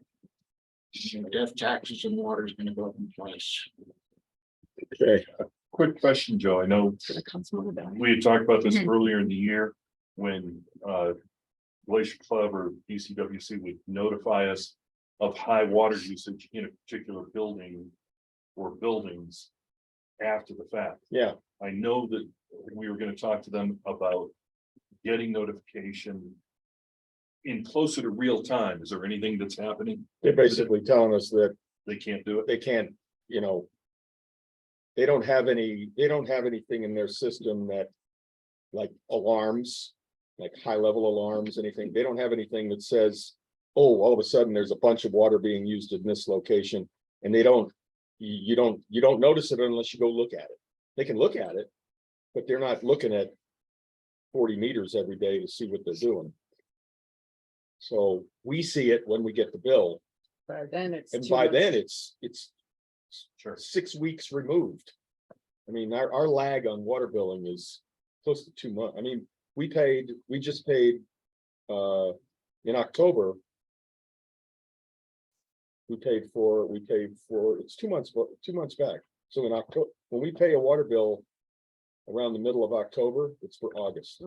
Speaker 9: death taxes and water is gonna go up in price.
Speaker 3: okay,
Speaker 1: Quick question, Joe. I know
Speaker 6: Gonna come some other value.
Speaker 1: we had talked about this earlier in the year when Glacier Club or DCWC would notify us of high water usage in a particular building or buildings after the fact.
Speaker 3: yeah,
Speaker 1: I know that we were gonna talk to them about getting notification in closer to real time. Is there anything that's happening?
Speaker 3: they're basically telling us that
Speaker 1: They can't do it?
Speaker 3: they can't, you know. They don't have anything in their system that. Like alarms, like high level alarms, anything, they don't have anything that says. Oh, all of a sudden, there's a bunch of water being used in this location, and they don't. You don't notice it unless you go look at it. They can look at it. But they're not looking at 40 meters every day to see what they're doing. So we see it when we get the bill,
Speaker 6: By then it's.
Speaker 3: and
Speaker 6: too
Speaker 3: by
Speaker 6: much.
Speaker 3: then it's
Speaker 1: Sure.
Speaker 3: 6 weeks removed. I mean, our lag on water billing is close to 2 months. I mean, we just paid in October. We paid for, it's 2 months, 2 months back. So in October, when we pay a water bill around the middle of October, it's for August.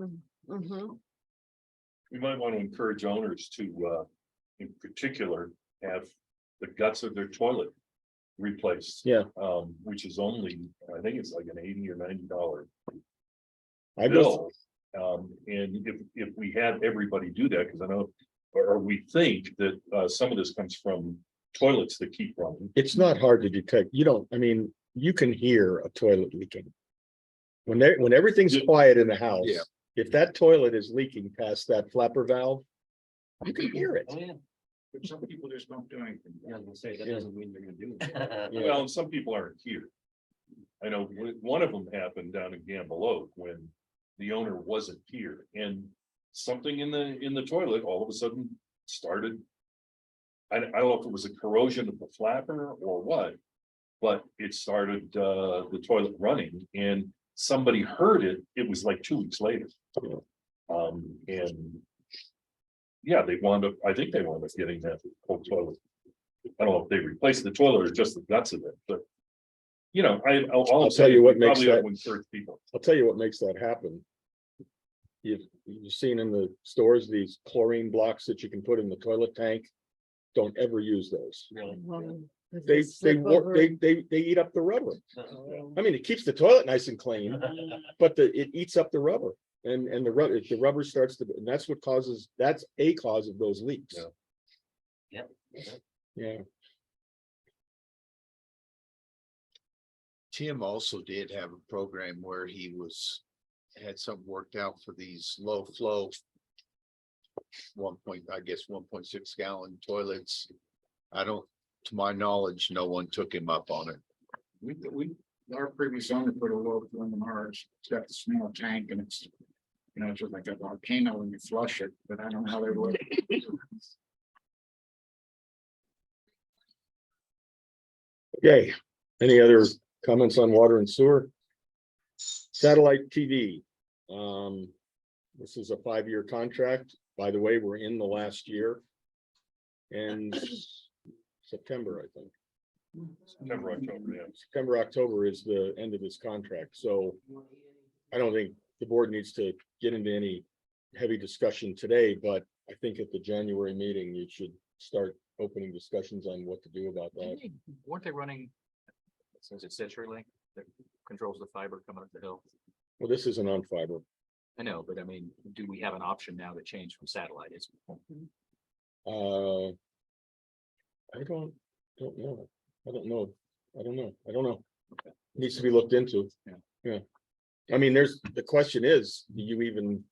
Speaker 6: Mhm.
Speaker 1: We might want to encourage owners to, in particular, have the guts of their toilet replaced.
Speaker 3: Yeah.
Speaker 1: Which is only, I think it's like an $80 or $90
Speaker 3: I just,
Speaker 1: bill. And if we had everybody do that, because I know, or we think that, some of this comes from toilets that keep running.
Speaker 3: it's not hard to detect. You can hear a toilet leaking. When everything's
Speaker 1: Yeah.
Speaker 3: quiet in the house.
Speaker 1: Yeah.
Speaker 3: If that toilet is leaking past that flapper valve, you can hear it.
Speaker 10: Oh, yeah.
Speaker 9: But some people just don't do anything.
Speaker 8: Yeah, I was gonna say, that
Speaker 3: Yeah.
Speaker 8: doesn't mean they're gonna do it.
Speaker 3: Yeah.
Speaker 1: Well, and some people aren't here. I know one of them happened down in Gamble Oak when the owner wasn't here and something in the toilet all of a sudden started. I don't know if it was a corrosion of the flapper or what, but it started the toilet running and somebody heard it. It was like 2 weeks later. And yeah, I think they wound up getting that whole toilet. I don't know if they replaced the toilet or just the guts of it, but. You know, I'll
Speaker 3: tell you what makes
Speaker 1: probably have
Speaker 3: that-
Speaker 1: to encourage people.
Speaker 3: I'll tell you what makes that happen. You've seen in the stores, these chlorine blocks that you can put in the toilet tank. Don't ever use those.
Speaker 10: Really?
Speaker 6: Well, if
Speaker 3: They
Speaker 6: slip over-
Speaker 3: eat up the rubber.
Speaker 6: Oh.
Speaker 3: I mean, it keeps the toilet nice and clean, but it eats up the rubber. And the rubber starts to, and that's a cause of those leaks.
Speaker 1: Yeah.
Speaker 10: Yep.
Speaker 3: Yeah.
Speaker 2: Tim also did have a program where he had something worked out for these low flow. 1.6 gallon toilets. To my knowledge, no one took him up on it.
Speaker 9: Our previous owner put a low one in ours. It's got the small tank and it's, it's just like a volcano when you flush it, but I don't know how they work.
Speaker 3: Okay, any other comments on water and sewer? Satellite TV. This is a 5-year contract. By the way, we're in the last year. And September, I think.
Speaker 1: September, October, yeah.
Speaker 3: September, October is the end of this contract, so I don't think the board needs to get into any heavy discussion today, but I think at the January meeting, you should start opening discussions on what to do about that.
Speaker 4: Weren't they running? Is it CenturyLink that controls the fiber coming up the hill?
Speaker 3: Well, this isn't on fiber.
Speaker 4: I know, but I mean, do we have an option now that changed from satellite? Is
Speaker 3: I don't know. I don't know. Needs to be looked into. Yeah. I mean, the question is, do you even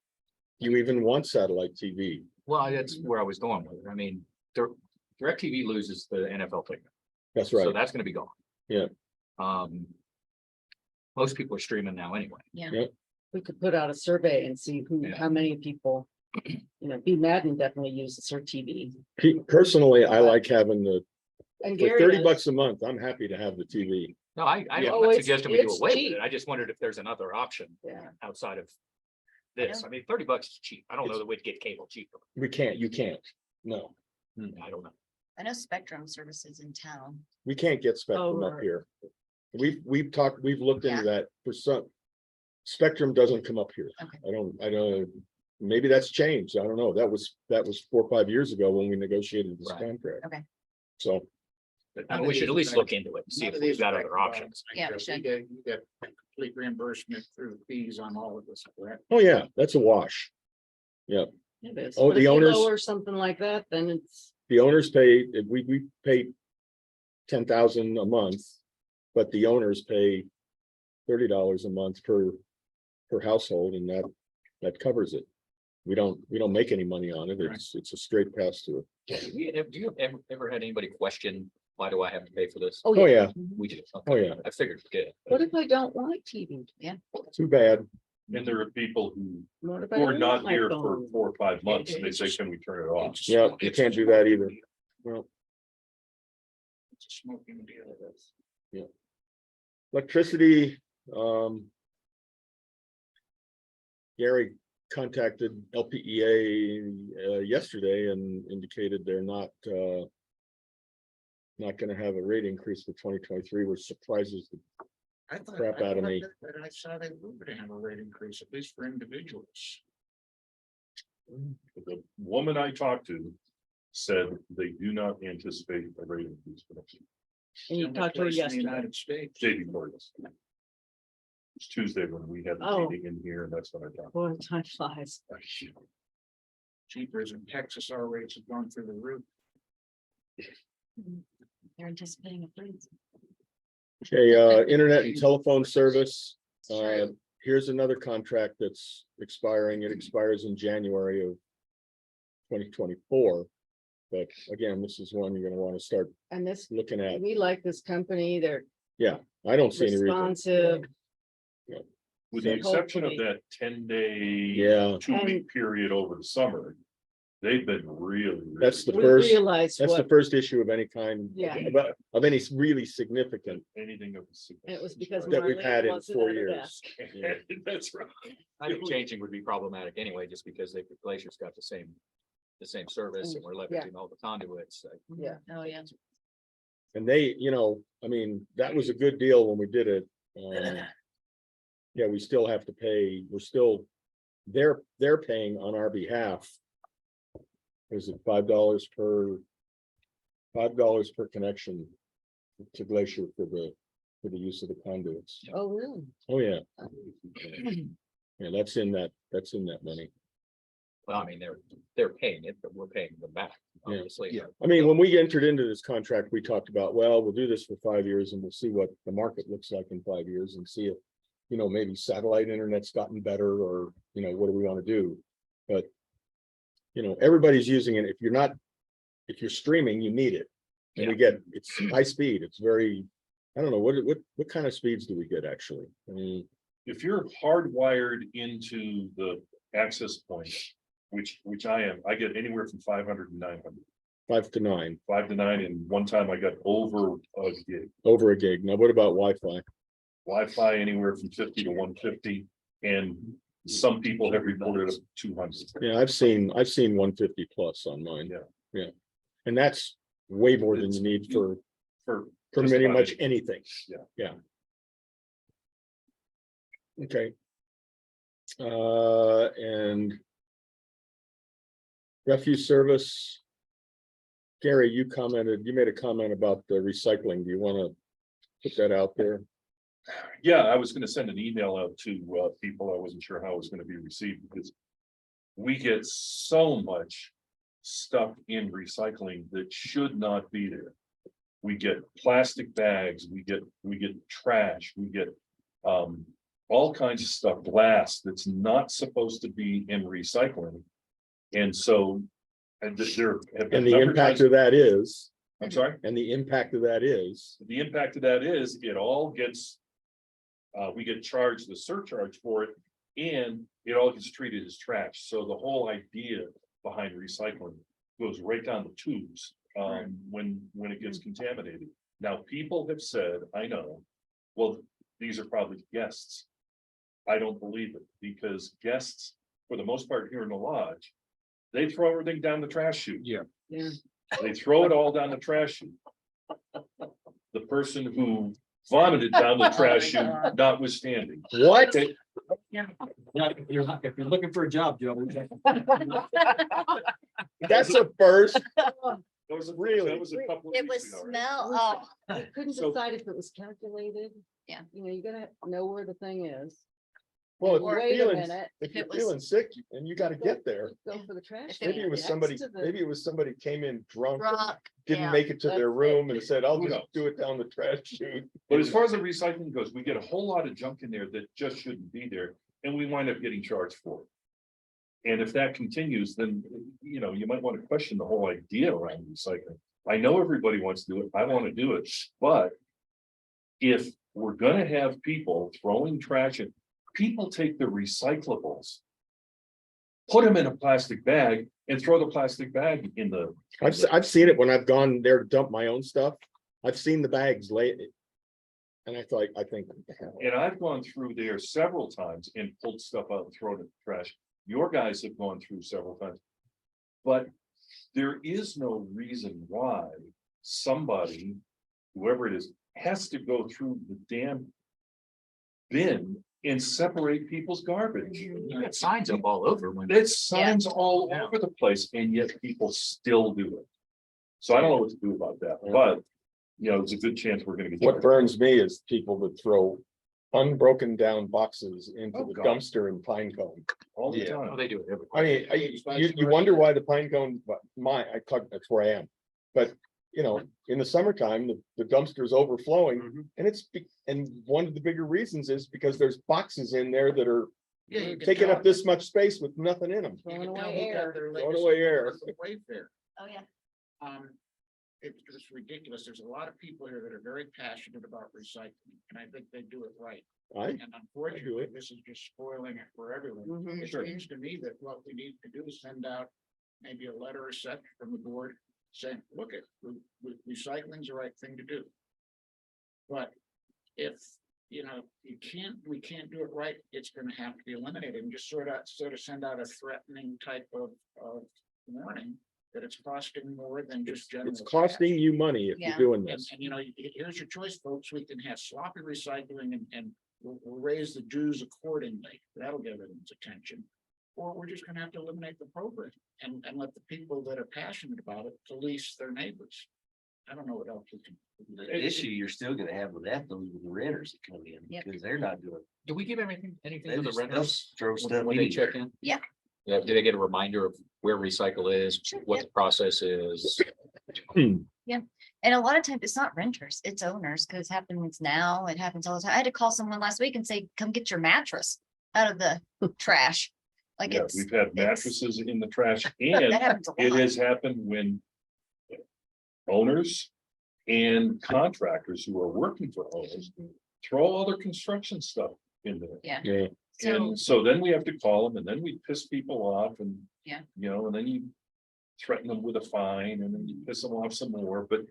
Speaker 3: want satellite TV?
Speaker 4: Well, that's where I was going with it. I mean, DirecTV loses the NFL pickup,
Speaker 3: That's
Speaker 4: so
Speaker 3: right.
Speaker 4: that's gonna be gone.
Speaker 3: Yeah.
Speaker 4: Most people are streaming now anyway.
Speaker 6: We could put out a survey and see
Speaker 4: Yeah.
Speaker 6: how many people, B Madden definitely uses her TV.
Speaker 3: Personally, I like having
Speaker 6: And
Speaker 3: for
Speaker 6: Gary
Speaker 3: $30
Speaker 6: does.
Speaker 3: a month, I'm happy to have the TV.
Speaker 4: No, I'm
Speaker 3: Yeah.
Speaker 6: Oh,
Speaker 4: not
Speaker 6: it's-
Speaker 4: suggesting we do
Speaker 6: it's
Speaker 4: away with
Speaker 6: cheap.
Speaker 4: it. I just wondered if there's another option
Speaker 6: Yeah.
Speaker 4: outside of this. I mean, $30 is cheap. I don't know that we'd get cable cheaper.
Speaker 3: You can't. No,
Speaker 4: I don't know.
Speaker 5: I know Spectrum services in town.
Speaker 3: we can't get Spectrum up
Speaker 6: right.
Speaker 3: here. We've looked
Speaker 5: Yeah.
Speaker 3: into that for some. Spectrum doesn't come up here.
Speaker 5: Okay.
Speaker 3: I don't, maybe that's changed. I don't know. That was 4 or 5 years ago when we negotiated this
Speaker 4: Right.
Speaker 3: contract.
Speaker 5: Okay.
Speaker 3: So,
Speaker 4: I mean, we should at least look into it and see if we've got other options.
Speaker 5: Yeah, we should.
Speaker 9: You get complete reimbursement through the fees on all of this, correct?
Speaker 3: oh yeah, that's a wash.
Speaker 6: It is.
Speaker 3: Oh,
Speaker 6: But
Speaker 3: the
Speaker 6: if you
Speaker 3: owners-
Speaker 6: lower something like that, then it's,
Speaker 3: The owners pay, we pay 10,000 a month, but the owners pay $30 a month per household, and that covers it. We don't make any money on it. It's a straight pass through.
Speaker 4: Do you ever had anybody question, why do I have to pay for this?
Speaker 3: Oh, yeah,
Speaker 4: We do.
Speaker 3: oh,
Speaker 4: Okay.
Speaker 3: yeah,
Speaker 4: I figured we did.
Speaker 6: what if I don't want TV?
Speaker 3: too bad.
Speaker 1: And there are people who
Speaker 6: What if I
Speaker 1: are
Speaker 6: don't want
Speaker 1: not
Speaker 6: my
Speaker 1: here for
Speaker 6: phone?
Speaker 1: 4 or 5 months and they say, can we turn it off?
Speaker 3: Yeah, you can't do that either. Well,
Speaker 9: It's a smoking deal.
Speaker 3: electricity, Gary contacted LPEA yesterday and indicated they're not gonna have a rate increase for 2023, which surprises the
Speaker 9: I thought.
Speaker 3: crap out of me.
Speaker 9: I saw they were gonna have a rate increase, at least for individuals.
Speaker 1: The woman I talked to said they do not anticipate a rate increase for next year.
Speaker 6: And you
Speaker 9: Only
Speaker 6: talked to her
Speaker 9: place in the
Speaker 6: yesterday.
Speaker 9: United States.
Speaker 1: JD Morris. It's Tuesday when we had the
Speaker 6: Oh.
Speaker 1: meeting in here, and that's what I talked.
Speaker 6: Boy, time flies.
Speaker 9: Cheapers in Texas, our rates have gone through the roof.
Speaker 5: They're anticipating a freeze.
Speaker 3: Okay, internet and telephone service. Here's another contract that's expiring. It expires in January of 2024. But again, this is one you're gonna want to start
Speaker 6: And this,
Speaker 3: looking at.
Speaker 6: we like this company. They're
Speaker 3: I don't see any reason.
Speaker 6: responsive.
Speaker 1: With the
Speaker 6: So
Speaker 1: exception of
Speaker 6: hopefully-
Speaker 1: that 10-day.
Speaker 3: Yeah.
Speaker 1: 2-week
Speaker 6: And-
Speaker 1: period over the summer. They've been really.
Speaker 3: That's the
Speaker 6: We
Speaker 3: first-
Speaker 6: realize
Speaker 3: That's the
Speaker 6: what,
Speaker 3: first issue of any kind.
Speaker 6: Yeah.
Speaker 3: Of any really significant.
Speaker 1: Anything of.
Speaker 6: it was because
Speaker 3: That we've had
Speaker 6: Marlene
Speaker 3: in
Speaker 6: wasn't
Speaker 3: 4
Speaker 6: at her
Speaker 3: years.
Speaker 6: desk.
Speaker 1: That's right.
Speaker 4: I think changing would be problematic anyway, just because Glacier's got the same service and we're leveraging all the conduits.
Speaker 6: Yeah.
Speaker 5: Oh, yeah.
Speaker 3: And they, I mean, that was a good deal when we did it. Yeah, we still have to pay, they're paying on our behalf. Is it $5 per connection to Glacier for the use of the conduits?
Speaker 6: Oh, really?
Speaker 3: Oh, yeah. Yeah, that's in that money.
Speaker 4: Well, I mean, they're paying it, but we're paying them back,
Speaker 3: Yeah.
Speaker 4: obviously.
Speaker 2: Yeah.
Speaker 3: I mean, when we entered into this contract, we talked about, well, we'll do this for 5 years and we'll see what the market looks like in 5 years and see if, maybe satellite internet's gotten better or, what do we want to do? But, everybody's using it. If you're streaming, you need it. And we get, it's high speed. It's very, I don't know, what kind of speeds do we get actually? I mean,
Speaker 1: If you're hardwired into the access point, which I am, I get anywhere from 500 to 900,
Speaker 3: 5 to 9
Speaker 1: 5 to 9, and one time I got over a gig.
Speaker 3: over a gig. Now, what about Wi-Fi?
Speaker 1: Wi-Fi anywhere from 50 to 150, and some people have reported up to 200.
Speaker 3: Yeah, I've seen 150 plus on mine. Yeah. And that's way more than you need for
Speaker 1: For
Speaker 3: pretty
Speaker 1: just about
Speaker 3: much anything.
Speaker 1: Yeah.
Speaker 3: Yeah. Okay. And refuse service. Gary, you made a comment about the recycling. Do you want to put that out there?
Speaker 1: Yeah, I was gonna send an email out to people. I wasn't sure how it was gonna be received because we get so much stuff in recycling that should not be there. We get plastic bags, we get trash, we get all kinds of stuff, glass that's not supposed to be in recycling. And so, and there have been.
Speaker 3: And the
Speaker 1: number of
Speaker 3: impact
Speaker 1: times-
Speaker 3: of that is,
Speaker 1: I'm sorry?
Speaker 3: and the impact of that is,
Speaker 1: The impact of that is it all gets. We get charged the surcharge for it, and it all gets treated as trash. So the whole idea behind recycling goes right down the tubes. When it gets contaminated. Now, people have said, I know, well, these are probably guests. I don't believe it, because guests, for the most part here in the lodge, they throw everything down the trash chute.
Speaker 2: Yeah.
Speaker 6: Yeah.
Speaker 1: They throw it all down the trash chute. The person who vomited down the trash chute notwithstanding.
Speaker 3: what?
Speaker 8: Yeah, if you're looking for a job, Joe.
Speaker 3: That's a first.
Speaker 1: That was
Speaker 3: Really?
Speaker 1: That was a couple of
Speaker 5: It was
Speaker 1: weeks ago, right?
Speaker 5: smell, oh,
Speaker 6: I couldn't
Speaker 1: So-
Speaker 6: decide if it was calculated.
Speaker 5: Yeah.
Speaker 6: You gotta know where the thing is.
Speaker 3: Well, if
Speaker 5: Or-
Speaker 3: you're
Speaker 6: Wait a
Speaker 3: feeling,
Speaker 6: minute,
Speaker 3: if
Speaker 5: If
Speaker 3: you're
Speaker 5: it was-
Speaker 3: feeling sick and you gotta get there,
Speaker 6: go for the trash.
Speaker 5: If it-
Speaker 3: maybe it was
Speaker 6: next
Speaker 3: somebody,
Speaker 6: to the-
Speaker 3: maybe it was somebody came in drunk,
Speaker 5: drunk,
Speaker 3: didn't
Speaker 5: yeah.
Speaker 3: make it to their
Speaker 6: That's it.
Speaker 3: room and said, I'll
Speaker 1: Who
Speaker 3: just
Speaker 1: knows?
Speaker 3: do it down the trash chute.
Speaker 1: But as far as the recycling goes, we get a whole lot of junk in there that just shouldn't be there, and we wind up getting charged for it. And if that continues, then, you might want to question the whole idea around recycling. I know everybody wants to do it, I want to do it, but if we're gonna have people throwing trash in, people take the recyclables, put them in a plastic bag and throw the plastic bag in the.
Speaker 3: I've seen it when I've gone there to dump my own stuff. I've seen the bags lay. And I think, what the hell?
Speaker 1: And I've gone through there several times and pulled stuff out and thrown it in the trash. Your guys have gone through several times. But there is no reason why somebody, whoever it is, has to go through the damn bin and separate people's garbage.
Speaker 4: You got signs up all over when.
Speaker 1: There's signs all
Speaker 4: Yeah.
Speaker 1: over the place, and yet people still do it. So I don't know what to do about that, but, there's a good chance we're gonna get.
Speaker 3: What burns me is people that throw unbroken down boxes into
Speaker 1: Oh,
Speaker 3: the
Speaker 1: God.
Speaker 3: dumpster in Pinecone.
Speaker 1: All the
Speaker 2: Yeah.
Speaker 4: Oh,
Speaker 1: time.
Speaker 4: they do it every.
Speaker 3: I mean, you wonder why the Pinecone, but that's where I am. But, in the summertime, the dumpster's overflowing
Speaker 1: Mhm.
Speaker 3: and and one of the bigger reasons is because there's boxes in there that are
Speaker 9: Yeah, you can
Speaker 3: taking
Speaker 9: tell-
Speaker 3: up this much space with nothing in them.
Speaker 9: you
Speaker 6: Throwing
Speaker 9: can
Speaker 6: away
Speaker 9: tell who got
Speaker 6: air.
Speaker 9: their
Speaker 3: Throwing
Speaker 9: latest
Speaker 3: away air.
Speaker 9: report from Wayfair.
Speaker 5: Oh, yeah.
Speaker 9: It's ridiculous. There's a lot of people here that are very passionate about recycling, and I think they do it right. And unfortunately,
Speaker 3: it.
Speaker 9: this is just spoiling it for everyone.
Speaker 6: Mhm.
Speaker 9: It seems to me that what we need to do is send out maybe a letter or set from the board saying, look, recycling's the right thing to do. But if, we can't do it right, it's gonna have to be eliminated, and just sort of send out a threatening type of warning that it's costing more than just general.
Speaker 3: It's costing you money if you're
Speaker 5: Yeah.
Speaker 3: doing
Speaker 9: And,
Speaker 3: this.
Speaker 9: here's your choice, folks. We can have sloppy recycling and we'll raise the dues accordingly. That'll get everyone's attention. Or we're just gonna have to eliminate the program and let the people that are passionate about it police their neighbors. I don't know what else we can.
Speaker 10: The issue you're still gonna have with that, though, with the renters that come in,
Speaker 5: Yep.
Speaker 10: because they're not doing.
Speaker 4: Do we give anything
Speaker 10: They
Speaker 4: to the
Speaker 10: just-
Speaker 4: renters
Speaker 10: they'll throw stuff
Speaker 4: when they
Speaker 10: in
Speaker 4: check
Speaker 10: there.
Speaker 4: in? Yeah, do they get a reminder of where recycle is,
Speaker 5: Sure,
Speaker 4: what
Speaker 5: yeah.
Speaker 4: the process is?
Speaker 5: And a lot of times it's not renters, it's owners, because it happens now, it happens all the time. I had to call someone last week and say, come get your mattress out of the trash. Like
Speaker 1: Yeah,
Speaker 5: it's,
Speaker 1: we've had
Speaker 5: it's-
Speaker 1: mattresses in the trash
Speaker 5: that
Speaker 1: and
Speaker 5: happens a
Speaker 1: it
Speaker 5: lot.
Speaker 1: has happened when owners and contractors who are working for owners throw all their construction stuff in there.
Speaker 5: Yeah,
Speaker 3: Yeah,
Speaker 5: so,
Speaker 1: And so then we have to call them and then we piss people off and.
Speaker 5: Yeah.
Speaker 1: You know, and then you threaten them with a fine and then you piss them off some more, but.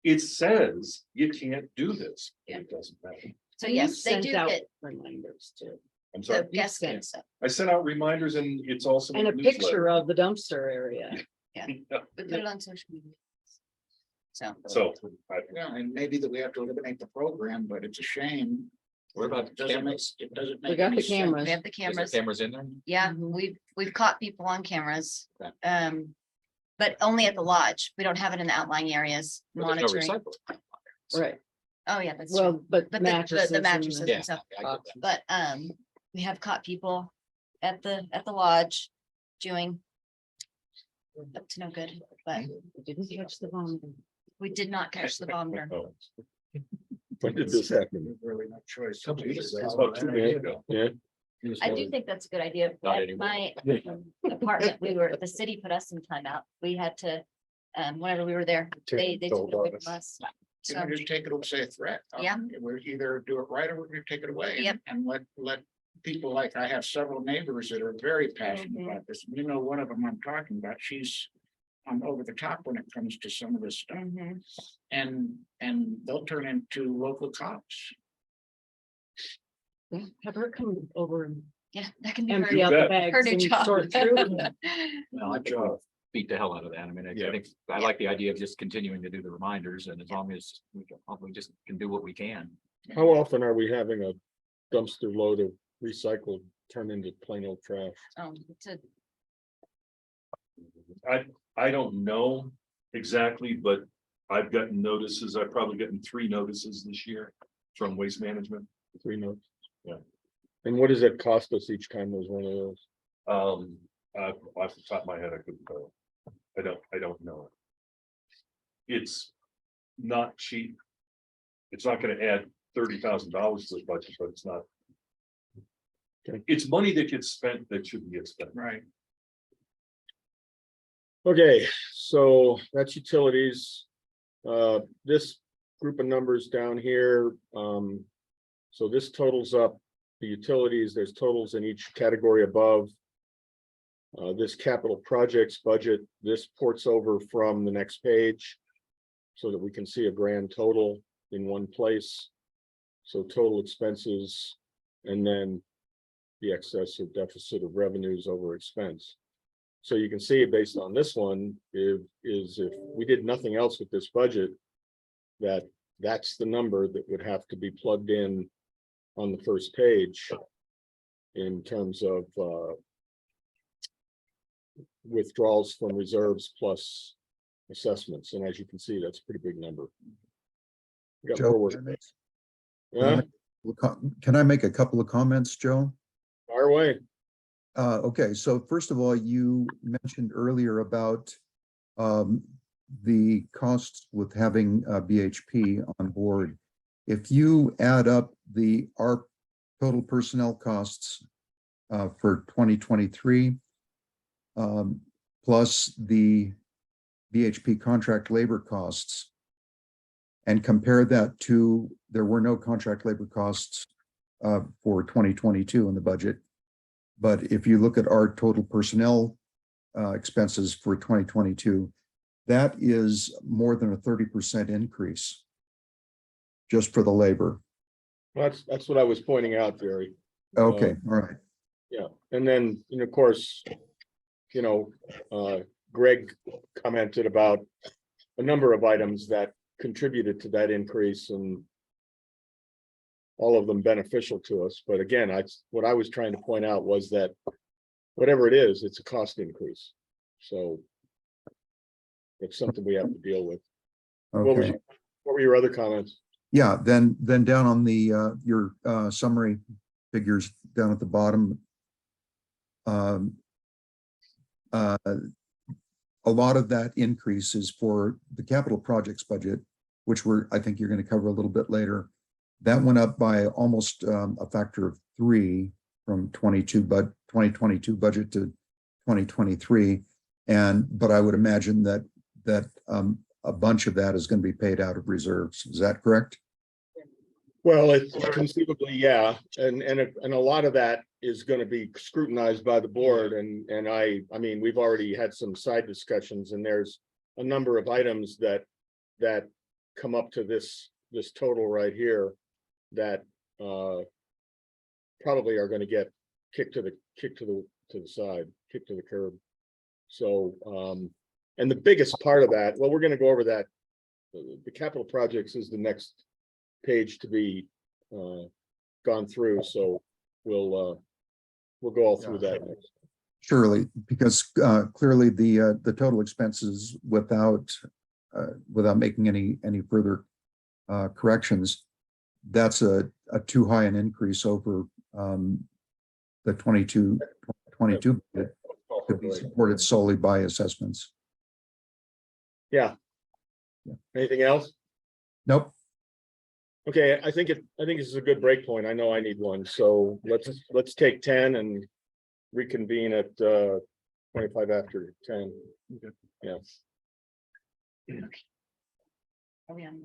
Speaker 1: It says you can't do this. but It doesn't matter.
Speaker 5: so
Speaker 6: You
Speaker 5: yes, they
Speaker 6: sent
Speaker 5: do
Speaker 6: out
Speaker 5: get
Speaker 6: Reminders too,
Speaker 1: I'm
Speaker 5: the
Speaker 1: sorry.
Speaker 5: guest
Speaker 6: sent-
Speaker 5: and stuff.
Speaker 1: I sent out reminders and it's also. in
Speaker 6: and a
Speaker 1: the
Speaker 6: picture
Speaker 1: newsletter.
Speaker 6: of the dumpster area.
Speaker 1: Yeah,
Speaker 5: We put it on social media. So,
Speaker 1: So.
Speaker 9: Yeah, and maybe that we have to eliminate the program, but it's a shame.
Speaker 4: What about
Speaker 9: It doesn't make,
Speaker 4: cameras?
Speaker 9: it doesn't make.
Speaker 6: We got
Speaker 9: any
Speaker 6: the
Speaker 9: sense.
Speaker 6: cameras.
Speaker 5: we have the
Speaker 4: Is there
Speaker 5: cameras.
Speaker 4: cameras in there?
Speaker 5: Yeah,
Speaker 6: Mhm.
Speaker 5: we've caught people on cameras.
Speaker 4: Okay.
Speaker 5: But only at the lodge. We don't have it in the outlying areas
Speaker 4: But there's no
Speaker 5: monitoring.
Speaker 4: recycle.
Speaker 6: Right,
Speaker 5: Oh, yeah, that's
Speaker 6: well,
Speaker 5: true.
Speaker 6: but
Speaker 5: But
Speaker 6: mattresses.
Speaker 5: the
Speaker 6: and
Speaker 5: mattresses
Speaker 6: the-
Speaker 4: Yeah,
Speaker 5: and stuff.
Speaker 4: I get that.
Speaker 5: But we have caught people at the lodge doing up to no good, but
Speaker 6: Didn't catch the bomb.
Speaker 5: we did not catch the bomber.
Speaker 1: Oh,
Speaker 3: when did this happen?
Speaker 9: There's Really no choice.
Speaker 1: Couple years ago. It's about 2 days ago.
Speaker 3: Yeah,
Speaker 5: I do think that's a good idea.
Speaker 4: Not
Speaker 5: At
Speaker 4: anymore.
Speaker 5: my apartment, the city put us in timeout. We had to, whenever we were there, they took it away from us.
Speaker 9: You
Speaker 5: So,
Speaker 9: know, just take it as a threat.
Speaker 5: Yeah.
Speaker 9: We're either do it right or we're gonna take it away.
Speaker 5: Yep.
Speaker 9: And let people, like I have several neighbors that are very passionate
Speaker 5: Mhm.
Speaker 9: about this. You know, one of them I'm talking about, she's over the top when it comes to some of this stuff.
Speaker 5: mhm.
Speaker 9: And they'll turn into local cops.
Speaker 6: Yeah, have her come over and
Speaker 5: Yeah, that can be
Speaker 6: empty
Speaker 5: her,
Speaker 6: out
Speaker 1: bet.
Speaker 6: the
Speaker 5: her
Speaker 6: bags
Speaker 5: new
Speaker 6: and
Speaker 5: job.
Speaker 6: sort through. them.
Speaker 4: No, I think we'll beat the hell out of that. I mean, I
Speaker 1: Yeah.
Speaker 4: think, I like the idea of just continuing to do the reminders and as long as we just can do what we can.
Speaker 3: how often are we having a dumpster load of recycled turn into plain old trash?
Speaker 5: To
Speaker 1: I don't know exactly, but I've gotten notices. I've probably gotten 3 notices this year from Waste Management.
Speaker 3: 3 notes?
Speaker 1: Yeah.
Speaker 3: And what does it cost us each time there's one of those?
Speaker 1: Off the top of my head, I couldn't tell. I don't know. It's not cheap. It's not gonna add $30,000 to the budget, but it's not.
Speaker 3: Okay.
Speaker 1: It's money that gets spent that shouldn't get spent.
Speaker 9: Right.
Speaker 3: Okay, so that's utilities. This group of numbers down here, so this totals up the utilities, there's totals in each category above. This capital projects budget, this ports over from the next page. So that we can see a grand total in one place. So total expenses and then the excess or deficit of revenues over expense. So you can see based on this one, if we did nothing else with this budget, that's the number that would have to be plugged in on the first page in terms of withdrawals from reserves plus assessments. And as you can see, that's a pretty big number. We got more
Speaker 7: Joe,
Speaker 3: work.
Speaker 7: can can I make a couple of comments, Joe?
Speaker 3: Fire away.
Speaker 7: Okay, so first of all, you mentioned earlier about the costs with having BHP on board. If you add up our total personnel costs for 2023 plus the BHP contract labor costs and compare that to, there were no contract labor costs for 2022 in the budget. But if you look at our total personnel expenses for 2022, that is more than a 30% increase just for the labor.
Speaker 3: That's what I was pointing out, Jerry.
Speaker 7: Okay, all right.
Speaker 3: Yeah, and then, of course, Greg commented about a number of items that contributed to that increase and all of them beneficial to us. But again, what I was trying to point out was that whatever it is, it's a cost increase. So it's something we have to deal with. What
Speaker 7: Okay.
Speaker 3: were your other comments?
Speaker 7: Yeah, then down on the your summary figures down at the bottom. a lot of that increase is for the capital projects budget, which I think you're going to cover a little bit later. That went up by almost a factor of 3 from 2022 budget to 2023. But I would imagine that a bunch of that is going to be paid out of reserves. Is that correct?
Speaker 3: Well, it's conceivably, yeah, and a lot of that is going to be scrutinized by the board, and I mean, we've already had some side discussions, and there's a number of items that come up to this total right here that probably are going to get kicked to the side, kicked to the curb. So, and the biggest part of that, well, we're going to go over that. The capital projects is the next page to be gone through, so we'll go all through that next.
Speaker 7: Surely, because clearly the total expenses without making any further corrections, that's a too high an increase over the 22 budget to be supported solely by assessments.
Speaker 3: Yeah. Anything else?
Speaker 7: Nope.
Speaker 3: Okay, I think this is a good break point. I know I need one, so let's take 10 and reconvene at 25 after 10. Yeah.
Speaker 5: Are we on?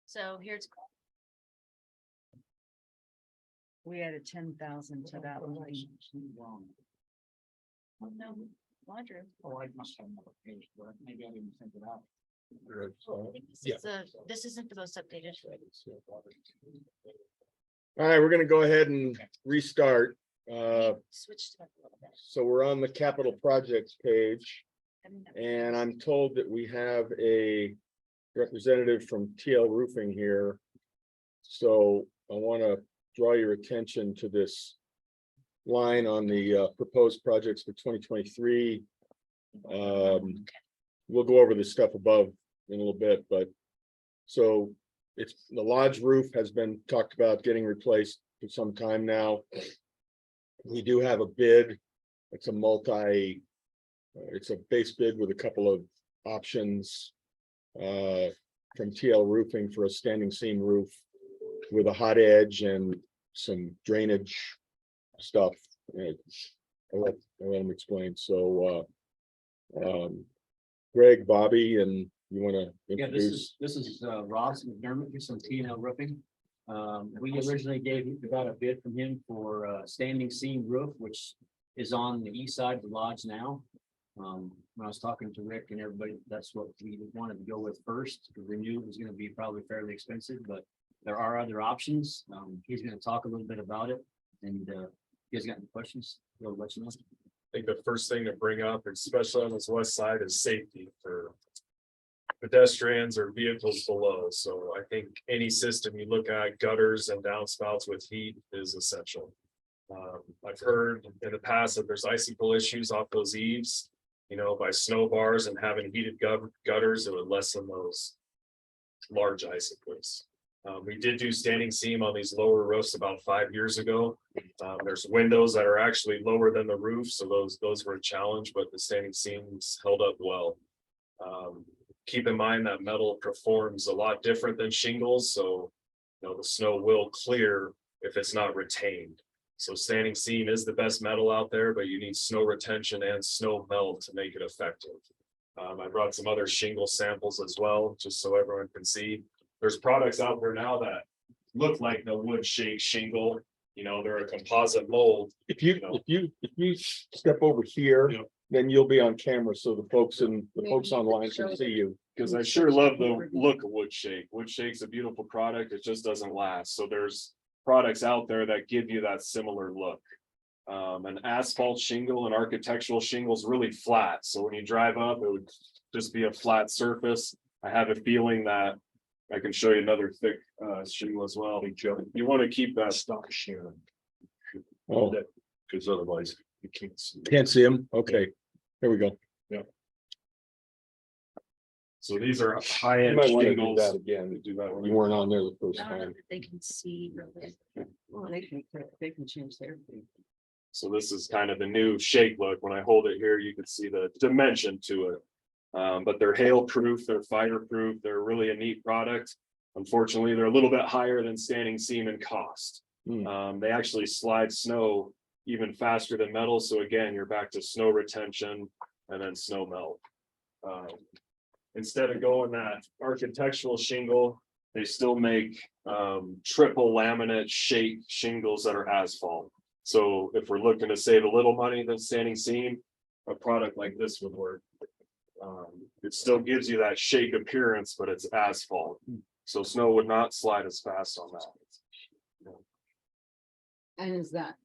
Speaker 5: So here's.
Speaker 6: We added 10,000 to that one.
Speaker 5: No, Roger.
Speaker 9: Oh, I must have another page, but maybe I didn't think it out.
Speaker 5: This isn't the most updated.
Speaker 3: All right, we're gonna go ahead and restart.
Speaker 5: Switched it up a little bit.
Speaker 3: So we're on the capital projects page,
Speaker 5: I mean,
Speaker 3: and I'm told that we have a representative from TL Roofing here. So I want to draw your attention to this line on the proposed projects for 2023. We'll go over the stuff above in a little bit, but so it's the lodge roof has been talked about getting replaced for some time now. We do have a bid. It's a it's a base bid with a couple of options from TL Roofing for a standing seam roof with a hot edge and some drainage stuff. I'll let him explain. So Greg, Bobby, and you want to
Speaker 8: Yeah,
Speaker 3: introduce?
Speaker 8: this is Ross McDermott, he's from T&L Roofing. We originally got a bid from him for a standing seam roof, which is on the east side of the lodge now. When I was talking to Rick and everybody, that's what we wanted to go with first, because we knew it was going to be probably fairly expensive, but there are other options. He's going to talk a little bit about it, and you guys got any questions? We'll let you know.
Speaker 11: I think the first thing to bring up, especially on this west side, is safety for pedestrians or vehicles below. So I think any system you look at, gutters and downspouts with heat is essential. I've heard in the past that there's icicle issues off those eaves, by snow bars, and having heated gutters, it would lessen those large icicles. We did do standing seam on these lower roofs about 5 years ago. There's windows that are actually lower than the roof, so those were a challenge, but the standing seams held up well. Keep in mind that metal performs a lot different than shingles, so the snow will clear if it's not retained. So standing seam is the best metal out there, but you need snow retention and snow melt to make it effective. I brought some other shingle samples as well, just so everyone can see. There's products out there now that look like the wood shake shingle, they're a composite mold.
Speaker 3: If you step over here,
Speaker 11: Yep.
Speaker 3: then you'll be on camera, so the folks online can see you.
Speaker 11: Because I sure love the look of wood shake. Wood shake's a beautiful product. It just doesn't last. So there's products out there that give you that similar look. An asphalt shingle and architectural shingle's really flat. So when you drive up, it would just be a flat surface. I have a feeling that I can show you another thick shingle as well. You want to keep that stock share.
Speaker 3: Oh,
Speaker 11: Because otherwise you can't see.
Speaker 3: can't see them. Okay, here we go.
Speaker 11: So these are
Speaker 3: You
Speaker 11: high-end
Speaker 3: might want to do
Speaker 11: shingles.
Speaker 3: that again.
Speaker 11: Do that one.
Speaker 3: You weren't on there the first
Speaker 5: I don't know
Speaker 3: time.
Speaker 5: if they can see really.
Speaker 6: Well, they can change their.
Speaker 11: So this is kind of the new shake look. When I hold it here, you can see the dimension to it. But they're hail proof, they're fireproof, they're really a neat product. Unfortunately, they're a little bit higher than standing seam in cost. They actually slide snow even faster than metal. So again, you're back to snow retention and then snow melt. Instead of going that architectural shingle, they still make triple laminate shake shingles that are asphalt. So if we're looking to save a little money than standing seam, a product like this would work. It still gives you that shake appearance, but it's asphalt. So snow would not slide as fast on that.
Speaker 6: And is that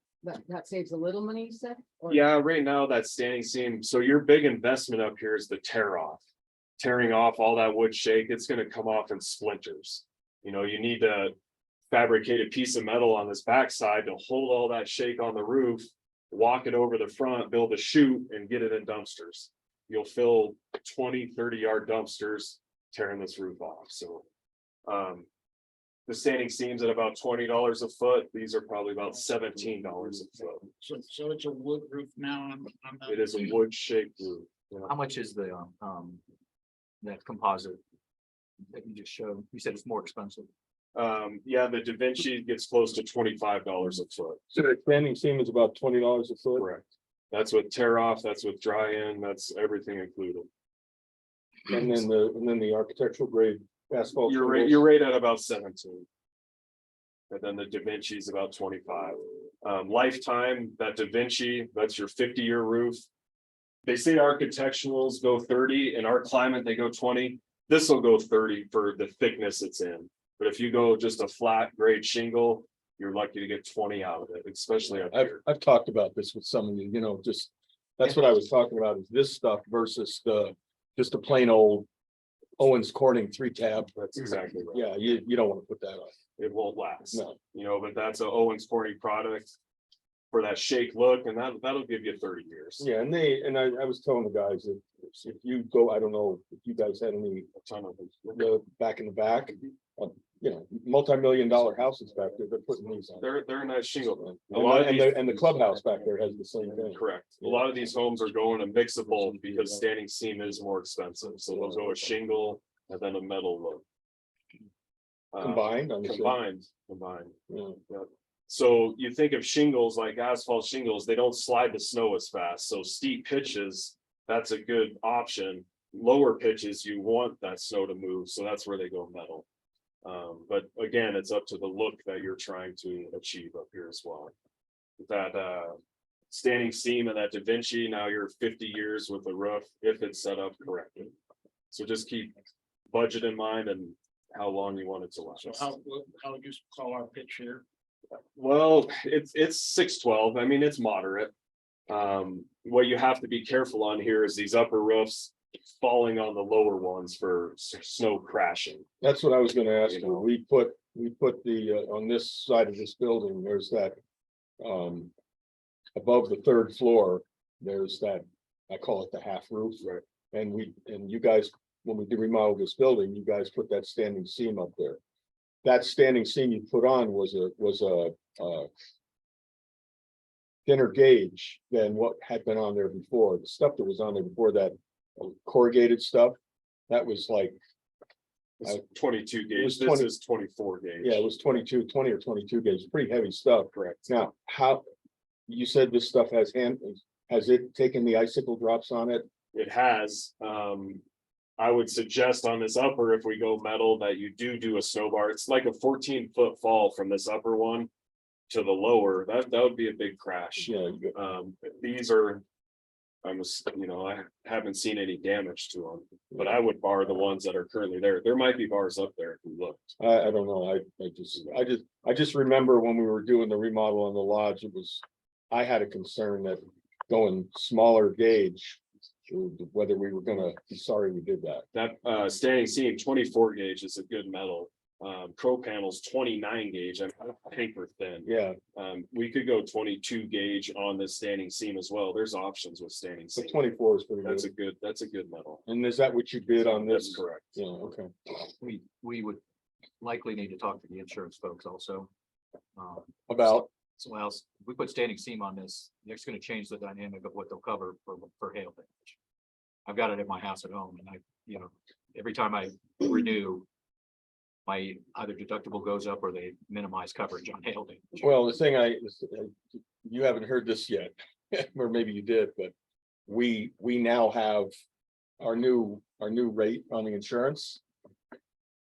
Speaker 6: saves a little money, you said? Or-
Speaker 11: Yeah, right now that standing seam, so your big investment up here is the tear off. Tearing off all that wood shake, it's gonna come off in splinters. You need to fabricate a piece of metal on this backside to hold all that shake on the roof, walk it over the front, build a chute and get it in dumpsters. You'll fill 20-30 yard dumpsters tearing this roof off, so. The standing seams at about $20 a foot. These are probably about $17 a foot.
Speaker 9: So it's a wood roof now on the.
Speaker 11: It is a wood shaped roof.
Speaker 4: How much is the that composite that you just showed? You said it's more expensive.
Speaker 11: Yeah, the Da Vinci gets close to $25 a foot.
Speaker 3: So the standing seam is about $20 a foot.
Speaker 11: Correct. That's with tear off, that's with dry in, that's everything included.
Speaker 3: And then the architectural grade asphalt.
Speaker 11: You're
Speaker 3: shingles.
Speaker 11: right at about 17. And then the Da Vinci is about 25. Lifetime, that Da Vinci, that's your 50-year roof. They say architecturals go 30, in our climate, they go 20. This will go 30 for the thickness it's in. But if you go just a flat grade shingle, you're lucky to get 20 out of it, especially up here.
Speaker 3: I've talked about this with some of you, just, that's what I was talking about, is this stuff versus just a plain old Owens Corning 3-tab.
Speaker 11: That's exactly right.
Speaker 3: Yeah, you don't want to put that on.
Speaker 11: It won't last.
Speaker 3: No.
Speaker 11: But that's a Owens Corning product for that shake look, and that'll give you 30 years.
Speaker 3: Yeah, and I was telling the guys that if you go, I don't know if you guys had any,
Speaker 11: A ton of them.
Speaker 3: back in the back, multi-million-dollar houses back there, they're putting these on.
Speaker 11: They're a nice shingle. A lot of
Speaker 3: And the clubhouse back there has the same thing.
Speaker 11: Correct. A lot of these homes are going to mixable because standing seam is more expensive, so they'll go a shingle and then a metal look.
Speaker 3: Combined, I'm sure.
Speaker 11: Combined.
Speaker 3: Yeah.
Speaker 11: So you think of shingles like asphalt shingles, they don't slide the snow as fast, so steep pitches, that's a good option. Lower pitches, you want that snow to move, so that's where they go metal. But again, it's up to the look that you're trying to achieve up here as well. That standing seam and that Da Vinci, now you're 50 years with the roof if it's set up correctly. So just keep budget in mind and how long you want it to last.
Speaker 9: So how would you call our pitch here?
Speaker 11: Well, it's 612. I mean, it's moderate. What you have to be careful on here is these upper roofs falling on the lower ones for snow crashing.
Speaker 3: That's what I was gonna ask you. We put the, on this side of this building, there's that, above the third floor, there's that, I call it the half roof.
Speaker 11: Right.
Speaker 3: And you guys, when we did remodel this building, you guys put that standing seam up there. that standing seam you put on was a thinner gauge than what had been on there before. The stuff that was on there before that corrugated stuff, that was like,
Speaker 11: It's 22
Speaker 3: was
Speaker 11: gauge, this
Speaker 3: 20
Speaker 11: is 24 gauge.
Speaker 3: yeah, it was 20 or 22 gauge, pretty heavy stuff.
Speaker 11: Correct.
Speaker 3: Now, how, you said this stuff has it taken the icicle drops on it?
Speaker 11: It has, I would suggest on this upper, if we go metal, that you do a snow bar. It's like a 14-foot fall from this upper one to the lower. That would be a big crash.
Speaker 3: Yeah,
Speaker 11: These are, I haven't seen any damage to them, but I would bar the ones that are currently there. There might be bars up there if we look.
Speaker 3: I don't know. I just remember when we were doing the remodel on the lodge, I had a concern that going smaller gauge, whether we were gonna be sorry we did that.
Speaker 11: That standing seam 24 gauge is a good metal. Pro panels 29 gauge and paper thin.
Speaker 3: Yeah,
Speaker 11: We could go 22 gauge on this standing seam as well. There's options with standing
Speaker 3: so
Speaker 11: seam.
Speaker 3: 24 is pretty
Speaker 11: That's
Speaker 3: good.
Speaker 11: a good metal.
Speaker 3: And is that what you did on this?
Speaker 11: That's correct.
Speaker 3: Yeah, okay.
Speaker 4: We would likely need to talk to the insurance folks also.
Speaker 3: About,
Speaker 4: So else, if we put standing seam on this, it's gonna change the dynamic of what they'll cover for hail damage. I've got it at my house at home and every time I renew, my either deductible goes up or they minimize coverage on hail damage.
Speaker 3: well, the thing you haven't heard this yet, or maybe you did, but we now have our new rate on the insurance.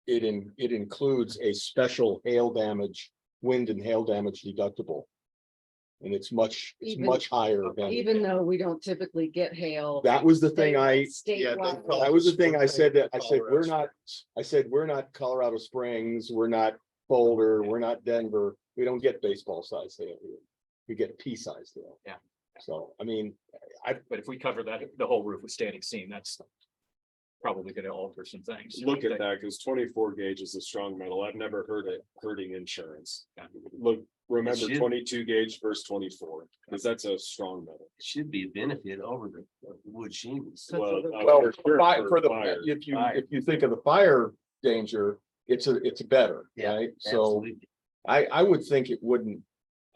Speaker 3: It includes a special hail damage, wind and hail damage deductible. And it's much higher than,
Speaker 6: Even though we don't typically get hail.
Speaker 3: that was the thing
Speaker 6: Statewide.
Speaker 3: that was the thing I said, we're not Colorado Springs, we're not Boulder, we're not Denver. We don't get baseball size hail here. We get pea-sized hail.
Speaker 4: Yeah.
Speaker 3: So, I mean,
Speaker 4: But if we cover that, the whole roof with standing seam, that's probably gonna alter some things.
Speaker 11: Look at that, because 24 gauge is a strong metal. I've never heard it hurting insurance. Remember
Speaker 10: should.
Speaker 11: 22 gauge versus 24, because that's a strong metal.
Speaker 10: Should be a benefit over the wood shingles.
Speaker 11: Well,
Speaker 3: well,
Speaker 11: sure,
Speaker 3: for the,
Speaker 11: fire.
Speaker 3: if you think of the fire danger, it's better,
Speaker 10: Yeah,
Speaker 3: right? So
Speaker 10: Absolutely.
Speaker 3: I would think it wouldn't,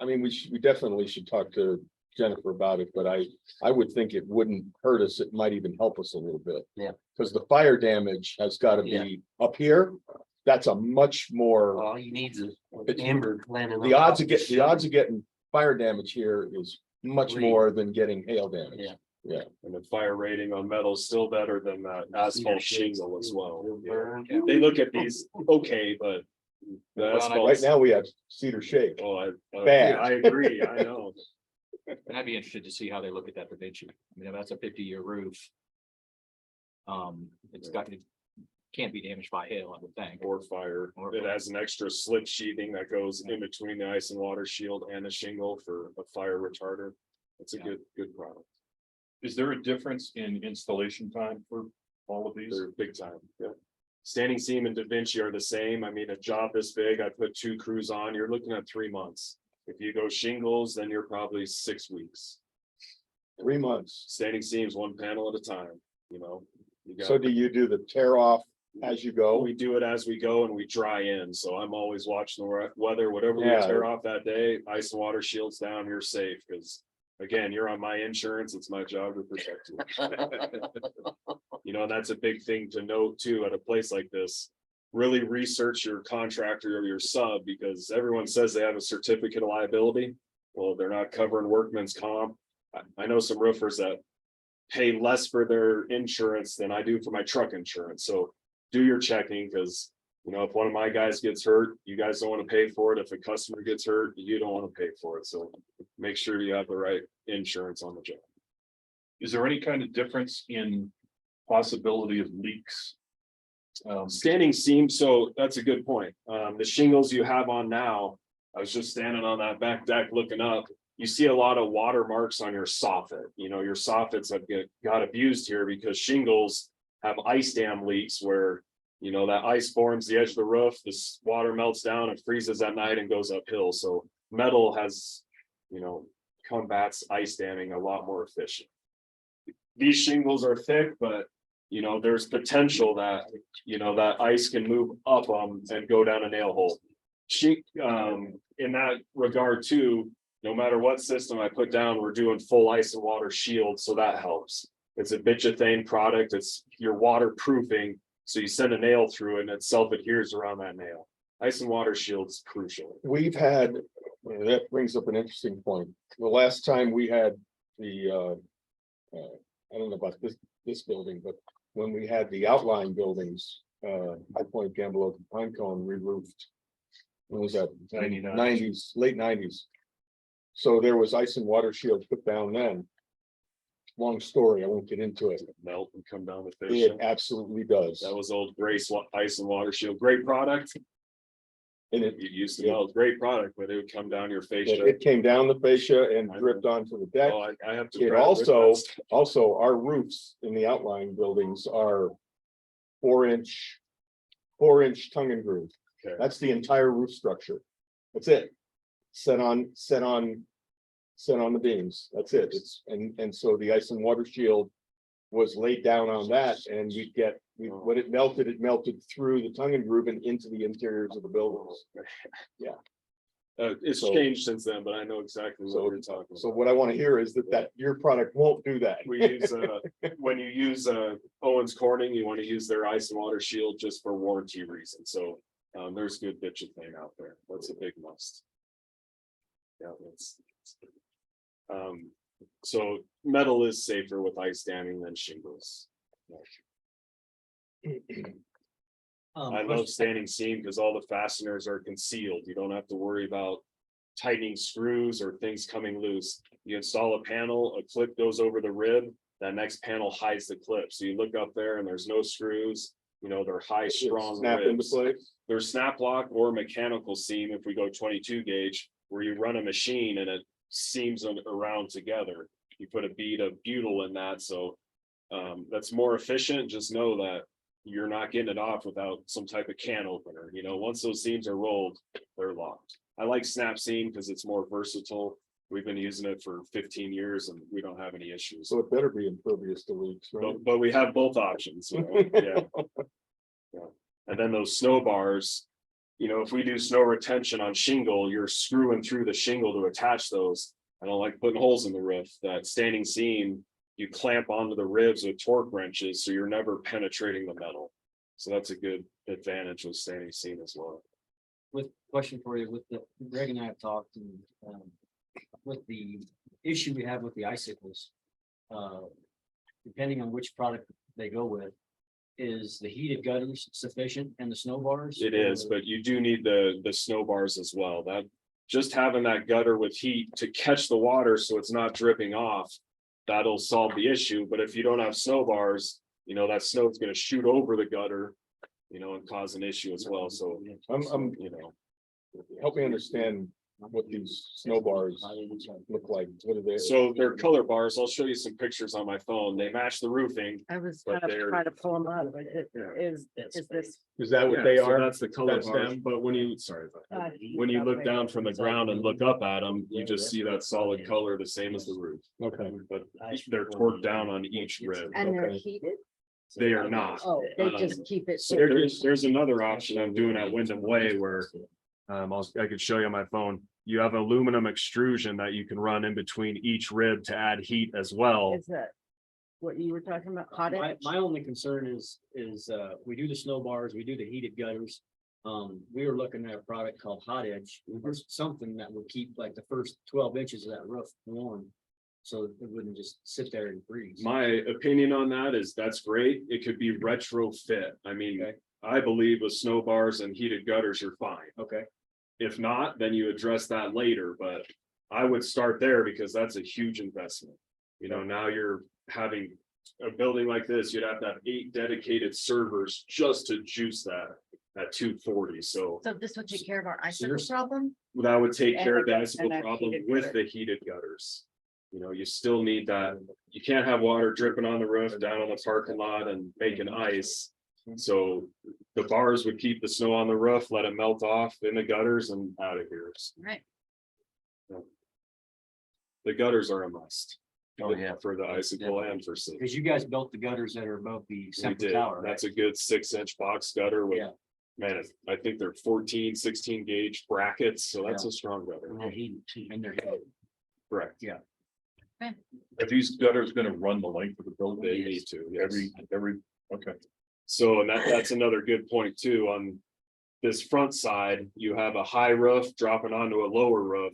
Speaker 3: I mean, we definitely should talk to Jennifer about it, but I would think it wouldn't hurt us. It might even help us a little bit.
Speaker 10: Yeah.
Speaker 3: Because the fire damage has got to be up here. That's a much more,
Speaker 10: All you need is
Speaker 3: It's-
Speaker 10: ember landing.
Speaker 3: the odds of getting fire damage here is much
Speaker 10: Three.
Speaker 3: more than getting hail damage.
Speaker 10: Yeah.
Speaker 11: And the fire rating on metal is still better than that asphalt shingle as well.
Speaker 10: Burn.
Speaker 11: They look at these, okay, but. The
Speaker 4: Well, and I-
Speaker 3: Right
Speaker 11: asphalt,
Speaker 3: now, we have cedar shake.
Speaker 11: oh,
Speaker 3: Bad.
Speaker 11: I agree, I know.
Speaker 4: And I'd be interested to see how they look at that Da Vinci. I mean, if that's a 50-year roof. It can't be damaged by hail, I would think.
Speaker 11: Or fire. It has an extra slip sheathing that goes in between the ice and water shield and the shingle for a fire retarder. It's a
Speaker 4: Yeah.
Speaker 11: good product.
Speaker 1: Is there a difference in installation time for all of these?
Speaker 11: They're big time, yeah. Standing seam and Da Vinci are the same. I mean, a job this big, I put 2 crews on, you're looking at 3 months. If you go shingles, then you're probably 6 weeks.
Speaker 3: 3 months.
Speaker 11: Standing seams 1 panel at a time, you know. You got-
Speaker 3: So do you do the tear off as you go?
Speaker 11: We do it as we go and we dry in, so I'm always watching the weather, whatever we
Speaker 3: Yeah.
Speaker 11: tear off that day, ice and water shields down, you're safe, because. Again, you're on my insurance, it's my job to protect you. You know, and that's a big thing to note too, at a place like this. Really research your contractor or your sub, because everyone says they have a certificate of liability. Well, they're not covering workman's comp. I know some roofers that pay less for their insurance than I do for my truck insurance, so do your checking, because. You know, if one of my guys gets hurt, you guys don't want to pay for it. If a customer gets hurt, you don't want to pay for it. So make sure you have the right insurance on the job.
Speaker 1: Is there any kind of difference in possibility of leaks?
Speaker 11: Standing seam, so that's a good point. The shingles you have on now, I was just standing on that back deck looking up. You see a lot of water marks on your soffit. You know, your soffits have got abused here because shingles have ice dam leaks where. You know, that ice forms the edge of the roof, this water melts down and freezes at night and goes uphill. So metal has, you know, combats ice damming a lot more efficient. These shingles are thick, but you know, there's potential that, you know, that ice can move up them and go down a nail hole. In that regard too, no matter what system I put down, we're doing full ice and water shield, so that helps. It's a bitchethane product, it's your waterproofing, so you send a nail through it and it self-adheres around that nail. Ice and water shield's crucial.
Speaker 3: We've had, that brings up an interesting point. The last time we had the, I don't know about this building, but when we had the outlying buildings, High Point, Gamble Oak, and Pinecone re-roofed. When was that?
Speaker 11: 99.
Speaker 3: Nineties, late nineties. So there was ice and water shield put down then. Long story, I won't get into it.
Speaker 11: Melt and come down the
Speaker 3: It
Speaker 11: fascia.
Speaker 3: absolutely does.
Speaker 11: That was old Grace ice and water shield, great product.
Speaker 3: And it,
Speaker 11: You used to know, great product, but it would come down your fascia.
Speaker 3: it came down the fascia and dripped onto the deck.
Speaker 11: Oh, I have to.
Speaker 3: It
Speaker 11: try to rip
Speaker 3: also,
Speaker 11: that stuff.
Speaker 3: also our roofs in the outlying buildings are 4-inch tongue and groove.
Speaker 11: Okay.
Speaker 3: That's the entire roof structure. That's it. Set on the beams. That's it. It's, and so the ice and water shield was laid down on that and when it melted through the tongue and groove and into the interiors of the buildings.
Speaker 11: It's
Speaker 3: So-
Speaker 11: changed since then, but I know exactly what you're talking
Speaker 3: So
Speaker 11: about.
Speaker 3: what I want to hear is that your product won't do that.
Speaker 11: We use, when you use, Owens Corning, you want to use their ice and water shield just for warranty reasons, so, there's good bitchethane out there, that's a big must. Yeah, so metal is safer with ice damming than shingles. I love standing seam because all the fasteners are concealed. You don't have to worry about tightening screws or things coming loose. You install a panel, a clip goes over the rib, that next panel hides the clip. So you look up there and there's no screws, you know, they're high, strong
Speaker 3: Snap into
Speaker 11: ribs.
Speaker 3: place.
Speaker 11: There's snap lock or mechanical seam if we go 22 gauge, where you run a machine and it seams them around together. You put a bead of butyl in that, so that's more efficient. Just know that you're not getting it off without some type of can opener. You know, once those seams are rolled, they're locked. I like snap seam because it's more versatile. We've been using it for 15 years and we don't have any issues.
Speaker 3: So it better be impervious to leaks, right?
Speaker 11: But we have both options, you know, yeah. Yeah. And then those snow bars, you know, if we do snow retention on shingle, you're screwing through the shingle to attach those. I don't like putting holes in the roof. That standing seam, you clamp onto the ribs with torque wrenches, so you're never penetrating the metal. So that's a good advantage with standing seam as well.
Speaker 8: With question for you, with the, Greg and I have talked and, with the issue we have with the icicles. Depending on which product they go with, is the heated gutters sufficient and the snow bars?
Speaker 11: It is, but you do need the snow bars as well. That just having that gutter with heat to catch the water so it's not dripping off, that'll solve the issue. But if you don't have snow bars, you know, that snow is going to shoot over the gutter, you know, and cause an issue as well. So,
Speaker 3: I'm
Speaker 11: you know,
Speaker 3: help me understand what these snow bars look like. What are they?
Speaker 11: so they're color bars. I'll show you some pictures on my phone. They match the roofing.
Speaker 6: I was
Speaker 11: But
Speaker 6: kind of
Speaker 11: they're-
Speaker 6: trying to pull them out, but
Speaker 11: Yeah.
Speaker 6: is this?
Speaker 3: Is that what
Speaker 11: Yeah,
Speaker 3: they
Speaker 11: so
Speaker 3: are?
Speaker 11: That's the color
Speaker 3: That's
Speaker 11: bars.
Speaker 3: them?
Speaker 11: But when you when you look down from the ground and look up at them, you just see that solid color, the same as the roof.
Speaker 3: Okay.
Speaker 11: But they're torqued down on each rib.
Speaker 6: And they're
Speaker 3: Okay.
Speaker 6: heated?
Speaker 11: They are not.
Speaker 6: Oh, they just keep it.
Speaker 11: There's another option I'm doing at Wyndham Way where I could show you on my phone. You have aluminum extrusion that you can run in between each rib to add heat as well.
Speaker 6: Is that what you were talking about? Hot
Speaker 8: My,
Speaker 6: edge?
Speaker 8: my only concern is, we do the snow bars, we do the heated gutters. We were looking at a product called Hot Edge, or something that would keep like the first 12 inches of that roof warm. So it wouldn't just sit there and freeze.
Speaker 11: My opinion on that is that's great. It could be retrofit. I mean,
Speaker 8: Okay.
Speaker 11: I believe with snow bars and heated gutters, you're fine.
Speaker 8: Okay,
Speaker 11: If not, then you address that later, but I would start there because that's a huge investment. You know, now you're having a building like this, you'd have to have 8 dedicated servers just to juice that at 240. So
Speaker 5: So this would take care of our icicle
Speaker 8: Seriously?
Speaker 5: problem?
Speaker 11: that would take
Speaker 6: And
Speaker 11: care of the
Speaker 6: the-
Speaker 11: icicle
Speaker 6: and that
Speaker 11: problem
Speaker 6: heated
Speaker 11: with
Speaker 6: gutter.
Speaker 11: the heated gutters. You know, you still need that. You can't have water dripping on the roof, down on the parking lot and making ice. So the bars would keep the snow on the roof, let it melt off in the gutters and out of here.
Speaker 5: Right.
Speaker 11: The gutters are a must.
Speaker 10: Oh, yeah.
Speaker 11: For the icicle and for safety.
Speaker 8: Because you guys built the gutters that are above the
Speaker 11: We
Speaker 8: central
Speaker 11: did.
Speaker 8: tower, right?
Speaker 11: That's a good 6-inch box gutter with,
Speaker 8: Yeah.
Speaker 11: man, I think they're 14, 16 gauge brackets, so that's a strong gutter.
Speaker 8: And they're heated too, and they're heated.
Speaker 11: Correct.
Speaker 8: Yeah.
Speaker 1: Are these gutters gonna run the length of the building?
Speaker 11: They need to, every, okay. So, and that's another good point too, on this front side, you have a high roof dropping onto a lower roof.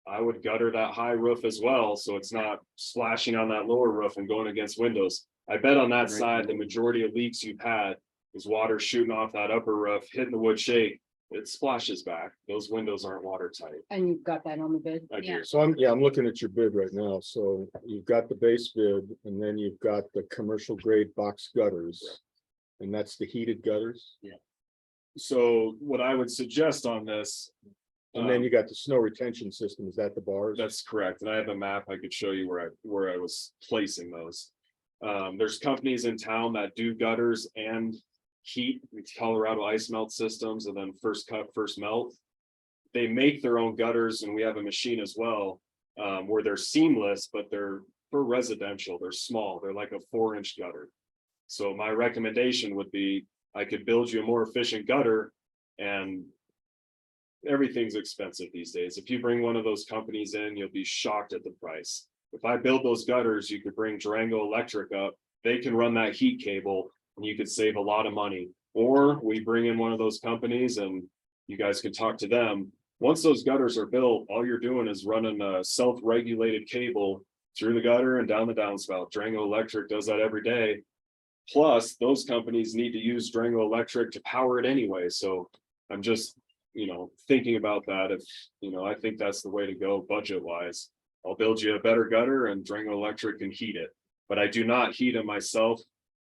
Speaker 11: I would gutter that high roof as well, so it's not splashing on that lower roof and going against windows. I bet on that side, the majority of leaks you've had is water shooting off that upper roof, hitting the wood shake. It splashes back. Those windows aren't watertight.
Speaker 6: And you've got that on the bid?
Speaker 11: I do.
Speaker 3: So I'm looking at your bid right now. So you've got the base bid and then you've got the commercial grade box gutters. And that's the heated gutters.
Speaker 11: So what I would suggest on this.
Speaker 3: And then you got the snow retention system. Is that the bars?
Speaker 11: That's correct, and I have a map I could show you where I was placing those. There's companies in town that do gutters and heat, it's Colorado ice melt systems, and then first cut, first melt. They make their own gutters, and we have a machine as well, where they're seamless, but they're for residential, they're small, they're like a 4-inch gutter. So my recommendation would be, I could build you a more efficient gutter, and everything's expensive these days. If you bring one of those companies in, you'll be shocked at the price. If I build those gutters, you could bring Durango Electric up, they can run that heat cable and you could save a lot of money. Or we bring in one of those companies and you guys can talk to them. Once those gutters are built, all you're doing is running a self-regulated cable through the gutter and down the downspout. Durango Electric does that every day. Plus, those companies need to use Durango Electric to power it anyway. So I'm just, thinking about that. If, I think that's the way to go budget wise. I'll build you a better gutter and Durango Electric can heat it, but I do not heat it myself.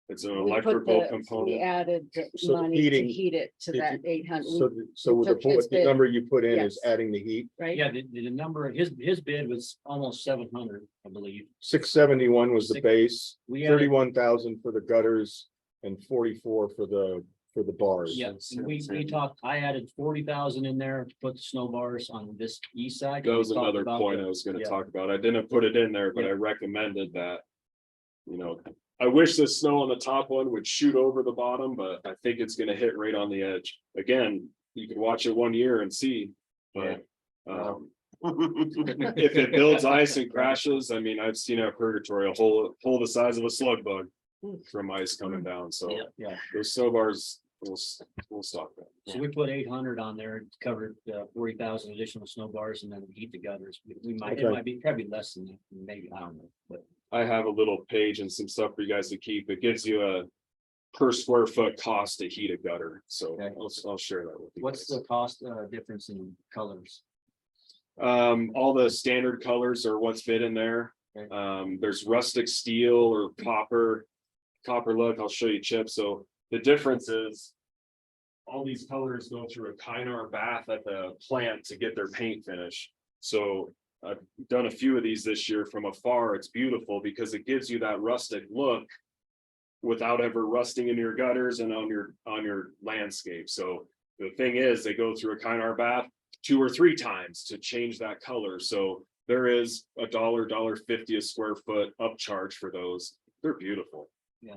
Speaker 11: It's an electrical
Speaker 6: We
Speaker 11: component.
Speaker 6: added the
Speaker 3: So the
Speaker 6: money to
Speaker 3: heating-
Speaker 6: heat it to
Speaker 3: did
Speaker 6: that 800,
Speaker 3: So
Speaker 6: took his
Speaker 3: the
Speaker 6: bid.
Speaker 3: number you put in is
Speaker 6: Yes.
Speaker 3: adding the heat.
Speaker 6: right?
Speaker 8: Yeah, the number, his bid was almost 700, I believe.
Speaker 3: 671 was the
Speaker 8: Six-
Speaker 3: base,
Speaker 8: We added,
Speaker 3: 31,000 for the gutters and 44 for the bars.
Speaker 8: yeah, we talked, I added 40,000 in there to put the snow bars on this east side.
Speaker 11: That was
Speaker 8: We talked
Speaker 11: another
Speaker 8: about
Speaker 11: point
Speaker 8: the-
Speaker 11: I was gonna
Speaker 8: yeah.
Speaker 11: talk about. I didn't put it in there, but I recommended that. I wish the snow on the top one would shoot over the bottom, but I think it's gonna hit right on the edge. Again, you can watch it one year and see, but. If it builds ice and crashes, I mean, I've seen it purgatory, a hole the size of a slug bug from ice coming down, so
Speaker 8: Yeah, yeah.
Speaker 11: those snow bars will stop that.
Speaker 8: So we put 800 on there, it covered 40,000 additional snow bars and then heat the gutters. We might, it
Speaker 3: Okay.
Speaker 8: might be probably less than that, maybe, I don't know, but.
Speaker 11: I have a little page and some stuff for you guys to keep. It gives you a per square foot cost to heat a gutter, so
Speaker 8: Okay.
Speaker 11: I'll share that with you.
Speaker 8: What's
Speaker 11: guys.
Speaker 8: the cost difference in colors?
Speaker 11: All the standard colors are what's fit in there.
Speaker 8: Okay.
Speaker 11: There's rustic steel or copper look. I'll show you Chip. So the difference is all these colors go through a Kynar bath at the plant to get their paint finish. So I've done a few of these this year from afar. It's beautiful because it gives you that rustic look without ever rusting in your gutters and on your landscape. So the thing is, they go through a Kynar bath 2 or 3 times to change that color. So there is $1.50 a square foot upcharge for those. They're beautiful.
Speaker 8: Yeah.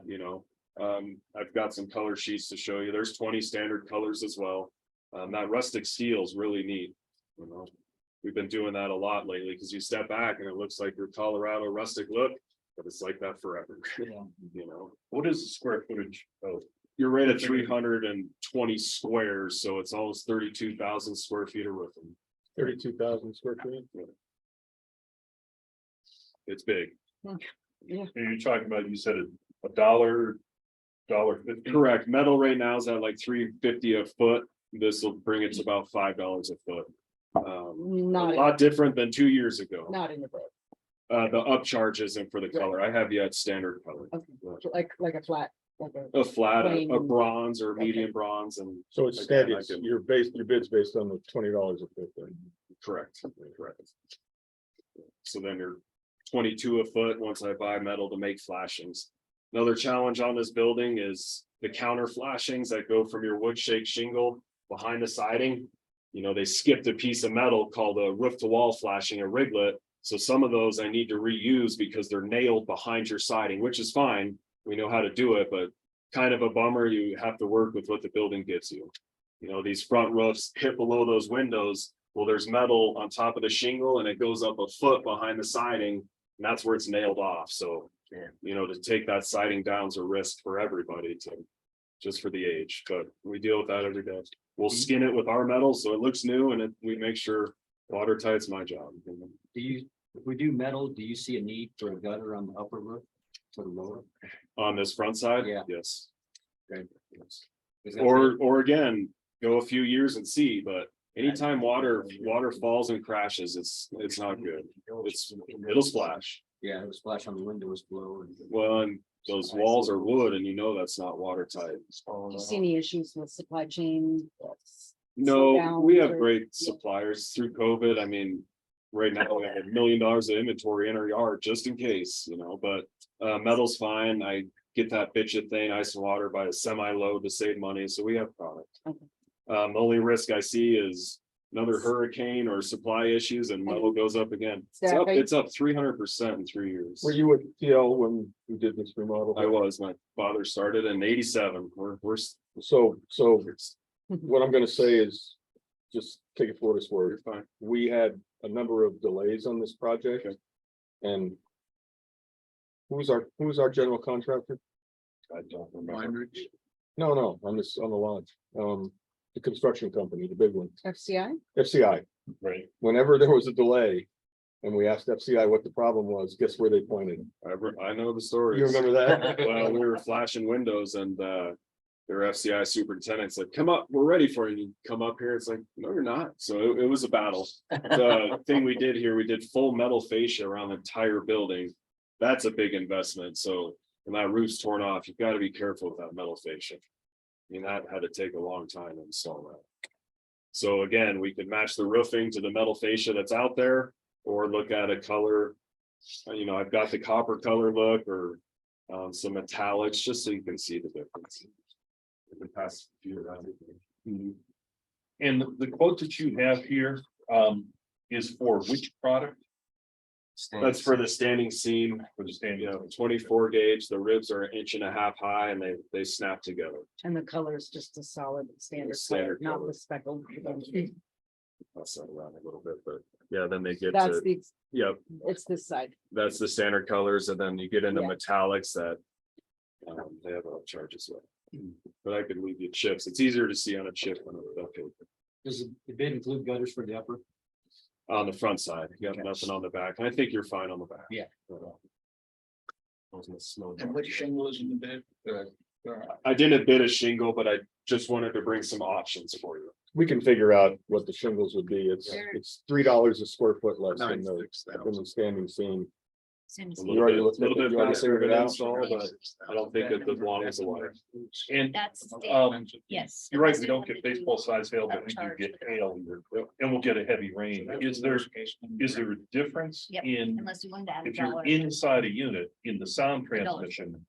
Speaker 11: I've got some color sheets to show you. There's 20 standard colors as well. That rustic steel is really neat. We've been doing that a lot lately because you step back and it looks like your Colorado rustic look, but it's like that forever.
Speaker 8: Yeah.
Speaker 1: What is the square footage of?
Speaker 11: You're right at 320 squares, so it's almost 32,000 square feet of roofing.
Speaker 3: 32,000 square feet.
Speaker 11: It's big.
Speaker 1: And you're talking about, you said $1.50. Correct. Metal right now is at like $3.50 a foot. This will bring it to about $5 a foot. A
Speaker 6: Not,
Speaker 11: lot different than 2 years ago.
Speaker 6: not in the bid,
Speaker 11: The upcharge isn't for the color. I have you at standard color.
Speaker 6: like a flat, like a.
Speaker 11: A flat, a
Speaker 6: Plain.
Speaker 11: bronze or
Speaker 6: Okay.
Speaker 11: medium bronze and
Speaker 3: So it's
Speaker 11: Again,
Speaker 3: steady,
Speaker 11: I can-
Speaker 3: your bid's based on the $20 a foot. then.
Speaker 11: correct. So then you're 22 a foot once I buy metal to make flashings. Another challenge on this building is the counter flashings that go from your wood shake shingle behind the siding. They skipped a piece of metal called a roof to wall flashing, a riglet. So some of those I need to reuse because they're nailed behind your siding, which is fine. We know how to do it, but kind of a bummer. You have to work with what the building gives you. You know, these front roofs hit below those windows. Well, there's metal on top of the shingle and it goes up a foot behind the siding. And that's where it's nailed off. So, you know, to take that siding down is a risk for everybody to, just for the age, but we deal with that every day. We'll skin it with our metal, so it looks new and we make sure watertight's my job.
Speaker 8: Do you, if we do metal, do you see a need for a gutter on the upper roof for the lower?
Speaker 11: On this front side?
Speaker 8: Yeah.
Speaker 11: Yes.
Speaker 8: Okay.
Speaker 11: Or again, go a few years and see, but anytime water falls and crashes, it's not good. It'll splash.
Speaker 8: Yeah, it was splash on the windows blow.
Speaker 11: Well, and those walls are wood and you know that's not watertight.
Speaker 6: Do you see any issues with supply chain?
Speaker 11: No, we have
Speaker 6: Slowdowns or-
Speaker 11: great suppliers through COVID. I mean, right now we have $1 million of inventory in our yard just in case, you know, but metal's fine. I get that bitch thing, ice and water by a semi load to save money. So we have product.
Speaker 6: Okay.
Speaker 11: The only risk I see is another hurricane or supply issues and metal goes up again. It's up 300% in 3 years.
Speaker 3: Were you at TL when we did this remodel?
Speaker 11: I was, my father started in '87. We're
Speaker 3: So what I'm gonna say is, just take it for what it's worth.
Speaker 11: fine.
Speaker 3: We had a number of delays on this project.
Speaker 11: Okay.
Speaker 3: And who's our general contractor?
Speaker 11: I don't remember.
Speaker 3: No, on the launch, the construction company, the big one,
Speaker 6: FCI?
Speaker 3: FCI.
Speaker 11: Right.
Speaker 3: Whenever there was a delay and we asked FCI what the problem was, guess where they pointed?
Speaker 11: I know the story.
Speaker 3: You remember that?
Speaker 11: Well, we were flashing windows and their FCI superintendent said, come up, we're ready for you. You come up here. It's like, no, you're not. So it was a battle. The thing we did here, we did full metal fascia around the entire building. That's a big investment. So when that roof's torn off, you've got to be careful with that metal fascia. I mean, that had to take a long time to install that. So again, we could match the roofing to the metal fascia that's out there or look at a color. You know, I've got the copper color look or some metallics, just so you can see the difference. We can pass a few around.
Speaker 1: And the quote that you have here is for which product?
Speaker 11: That's for the standing seam,
Speaker 1: For the standing.
Speaker 11: you know, 24 gauge, the ribs are 1.5 inches high and they snap together.
Speaker 6: And the color is just a solid standard color,
Speaker 11: Standard
Speaker 6: not
Speaker 11: color.
Speaker 6: the speckled.
Speaker 11: Pass that around a little bit, but yeah, then they get
Speaker 6: That's
Speaker 11: to,
Speaker 6: the,
Speaker 11: yeah,
Speaker 6: it's this side.
Speaker 11: that's the standard colors and then you get into
Speaker 6: Yeah.
Speaker 11: metallics that they have a charge as well. But I could leave you chips. It's easier to see on a chip than a duct tape.
Speaker 8: Does the bid include gutters for the upper?
Speaker 11: On the front side, you got
Speaker 8: Okay.
Speaker 11: nothing on the back. And I think you're fine on the back.
Speaker 8: Yeah.
Speaker 11: I was gonna slow
Speaker 9: And
Speaker 11: down.
Speaker 9: which shingle is in the bid?
Speaker 11: I didn't bid a shingle, but I just wanted to bring some options for you.
Speaker 3: We can figure out what the shingles would be. It's $3 a square foot less than the
Speaker 11: 96,000.
Speaker 3: standing seam.
Speaker 5: Soon as
Speaker 11: A
Speaker 5: we-
Speaker 11: little
Speaker 3: already
Speaker 11: bit,
Speaker 3: looked at
Speaker 11: little
Speaker 3: it?
Speaker 11: bit
Speaker 3: You already
Speaker 11: faster
Speaker 3: figured
Speaker 11: of
Speaker 3: it
Speaker 11: an
Speaker 3: out?
Speaker 11: install, but I don't think it's as long as the wire.
Speaker 1: And
Speaker 5: That's, yes.
Speaker 1: you're right, we don't get baseball size hail, but we do get hail and we'll get a heavy rain. Is there a difference
Speaker 5: Yep.
Speaker 1: in,
Speaker 5: Unless you wanted to add a
Speaker 1: if you're
Speaker 5: dollar.
Speaker 1: inside a unit in the sound transmission?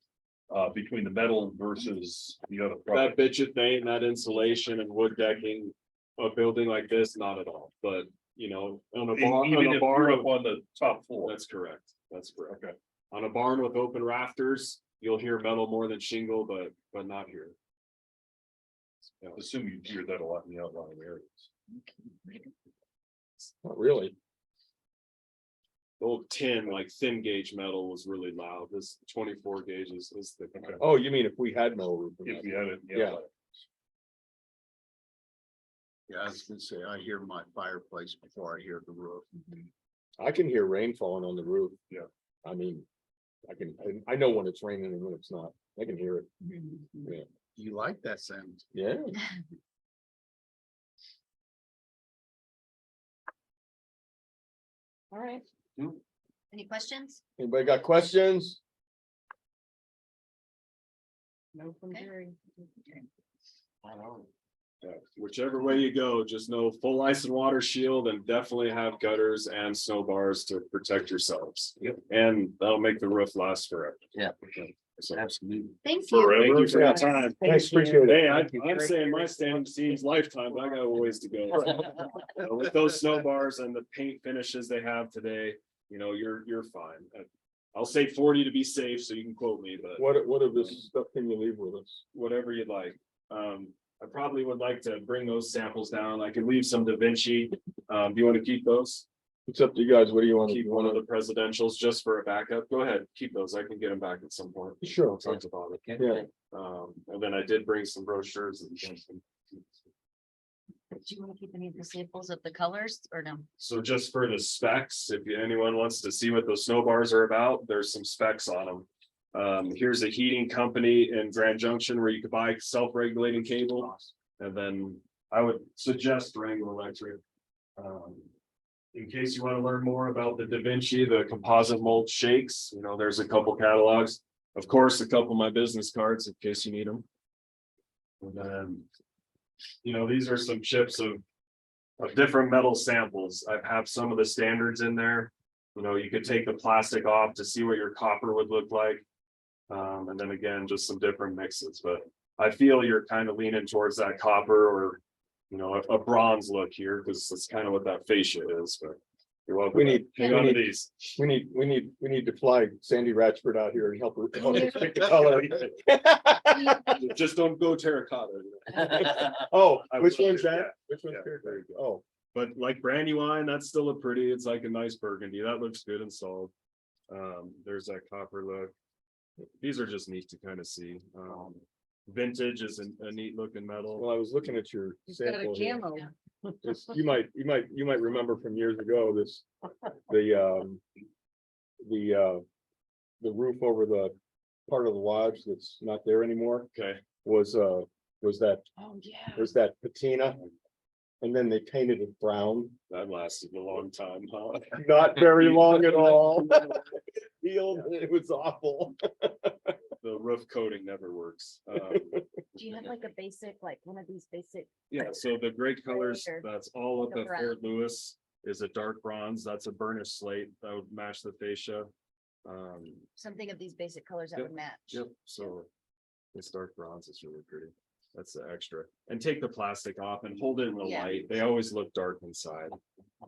Speaker 1: Between the metal versus the other
Speaker 11: That
Speaker 1: product?
Speaker 11: bitch thing, that insulation and wood decking, a building like this, not at all, but you know, on a barn,
Speaker 1: Even
Speaker 11: on a
Speaker 1: if
Speaker 11: barn,
Speaker 1: you're up on the top floor.
Speaker 11: that's correct, that's correct.
Speaker 1: Okay.
Speaker 11: On a barn with open rafters, you'll hear metal more than shingle, but not here.
Speaker 1: I assume you hear that a lot in the outlying areas.
Speaker 3: Not really.
Speaker 11: The old tin, like thin gauge metal was really loud. This 24 gauge is thick.
Speaker 1: Okay.
Speaker 3: Oh, you mean if we had metal roofing?
Speaker 1: If we had it.
Speaker 3: Yeah.
Speaker 2: Yeah, I was gonna say, I hear my fireplace before I hear the roof.
Speaker 3: I can hear rain falling on the roof.
Speaker 1: Yeah.
Speaker 3: I mean, I know when it's raining and when it's not. I can hear it. Yeah.
Speaker 2: You like that sound?
Speaker 3: Yeah.
Speaker 6: All right.
Speaker 5: Any questions?
Speaker 3: Anybody got questions?
Speaker 6: No from
Speaker 5: Okay.
Speaker 6: Jerry.
Speaker 11: Yeah, whichever way you go, just know full ice and water shield and definitely have gutters and snow bars to protect yourselves.
Speaker 10: Yep.
Speaker 11: And that'll make the roof last forever.
Speaker 10: Yeah.
Speaker 11: So,
Speaker 10: Absolutely.
Speaker 5: Thank you.
Speaker 11: thank you for your
Speaker 3: Yeah.
Speaker 11: time.
Speaker 3: Thanks, appreciate it.
Speaker 11: Hey, I'm saying my standing seems lifetime, but I got a ways to go. With those snow bars and the paint finishes they have today, you're fine. I'll say 40 to be safe, so you can quote me, but
Speaker 3: What of this stuff can you leave with us?
Speaker 11: whatever you'd like. I probably would like to bring those samples down. I could leave some Da Vinci. Do you want to keep those?
Speaker 3: It's up to you guys. What do you want to?
Speaker 11: Keep one of the presidentials just for a backup. Go ahead, keep those. I can get them back at some point.
Speaker 3: Sure.
Speaker 11: Talked about it.
Speaker 3: Yeah.
Speaker 11: And then I did bring some brochures and
Speaker 5: Do you want to keep any of the samples of the colors or no?
Speaker 11: so just for the specs, if anyone wants to see what those snow bars are about, there's some specs on them. Here's a heating company in Grand Junction where you could buy self-regulating cable. And then I would suggest Wrangler Electric. In case you want to learn more about the Da Vinci, the composite mold shakes, there's a couple catalogs. Of course, a couple of my business cards in case you need them. And then, these are some chips of different metal samples. I have some of the standards in there. You could take the plastic off to see what your copper would look like. And then again, just some different mixes, but I feel you're kind of leaning towards that copper or, a bronze look here, because that's kind of what that fascia is, but you're welcome.
Speaker 3: We need-
Speaker 11: Hang
Speaker 3: we
Speaker 11: on to
Speaker 3: need-
Speaker 11: these.
Speaker 3: We need to fly Sandy Ratchford out here and help her pick the color.
Speaker 11: Just don't go terracotta.
Speaker 3: Oh,
Speaker 11: I
Speaker 3: which
Speaker 11: will,
Speaker 3: one's that?
Speaker 11: yeah.
Speaker 3: Which one's
Speaker 11: Yeah,
Speaker 3: here?
Speaker 11: there you go.
Speaker 3: Oh,
Speaker 11: But like Brandywine, that's still it's like a nice burgundy. That looks good and solid. There's that copper look. These are just neat to kind of see. Vintage is a neat looking metal.
Speaker 3: well, I was looking at your
Speaker 6: He's got a
Speaker 3: sample here.
Speaker 6: camo.
Speaker 3: You might remember from years ago, the roof over the part of the lodge that's not there anymore
Speaker 11: Okay,
Speaker 3: was that
Speaker 6: Oh, yeah.
Speaker 3: patina. And then they painted it brown,
Speaker 11: that lasted a long time, huh?
Speaker 3: not very long at all. It was awful.
Speaker 11: The roof coating never works.
Speaker 5: Do you have like a basic, like one of these basic?
Speaker 11: Yeah, so the great colors,
Speaker 5: Or
Speaker 11: that's all up
Speaker 5: the
Speaker 11: at
Speaker 5: brown.
Speaker 11: Fort Lewis is a dark bronze. That's a burnished slate that would match the fascia.
Speaker 5: Something of these basic colors that
Speaker 11: Yep,
Speaker 5: would match?
Speaker 11: Yep, so it's dark bronze. It's really pretty. That's the extra. And take the plastic off and hold it in the
Speaker 5: Yeah.
Speaker 11: light. They always look dark inside.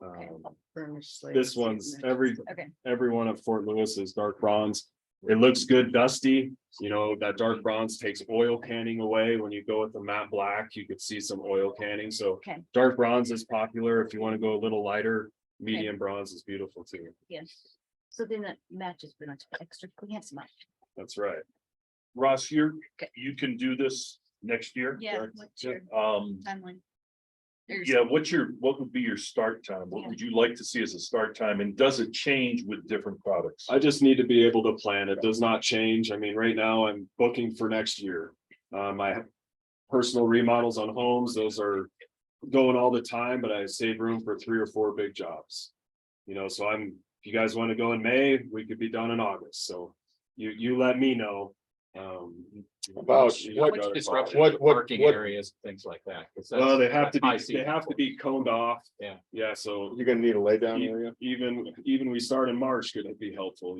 Speaker 5: Okay.
Speaker 6: Burnished slate.
Speaker 11: This one's every
Speaker 5: Okay,
Speaker 11: one at Fort Lewis is dark bronze. It looks good dusty, that dark bronze takes oil canning away. When you go with the matte black, you could see some oil canning, so.
Speaker 5: Okay.
Speaker 11: Dark bronze is popular. If you want to go a little lighter, medium bronze is beautiful too.
Speaker 5: yes. So then that matches pretty much extra, we have some.
Speaker 11: That's right.
Speaker 1: Ross, you
Speaker 5: Okay.
Speaker 1: can do this next year?
Speaker 5: Yeah,
Speaker 11: correct.
Speaker 5: what's your
Speaker 1: Um,
Speaker 5: timeline? There's-
Speaker 1: yeah, what would be your start time? What would you like to see as a start time? And does it change with different products?
Speaker 11: I just need to be able to plan. It does not change. I mean, right now I'm booking for next year. My personal remodels on homes, those are going all the time, but I save room for 3 or 4 big jobs. So if you guys want to go in May, we could be done in August. So you let me know.
Speaker 3: About
Speaker 4: What's disruption
Speaker 3: what-
Speaker 4: to
Speaker 3: what-
Speaker 4: parking
Speaker 3: what-
Speaker 4: areas, things like that? 'Cause
Speaker 11: Well, they
Speaker 4: that's-
Speaker 11: have to
Speaker 4: that's high
Speaker 11: be,
Speaker 4: season
Speaker 11: they have to
Speaker 4: for
Speaker 11: be coned off.
Speaker 4: Yeah.
Speaker 11: Yeah, so
Speaker 3: You're gonna need a laydown area.
Speaker 11: even we start in March, could it be helpful,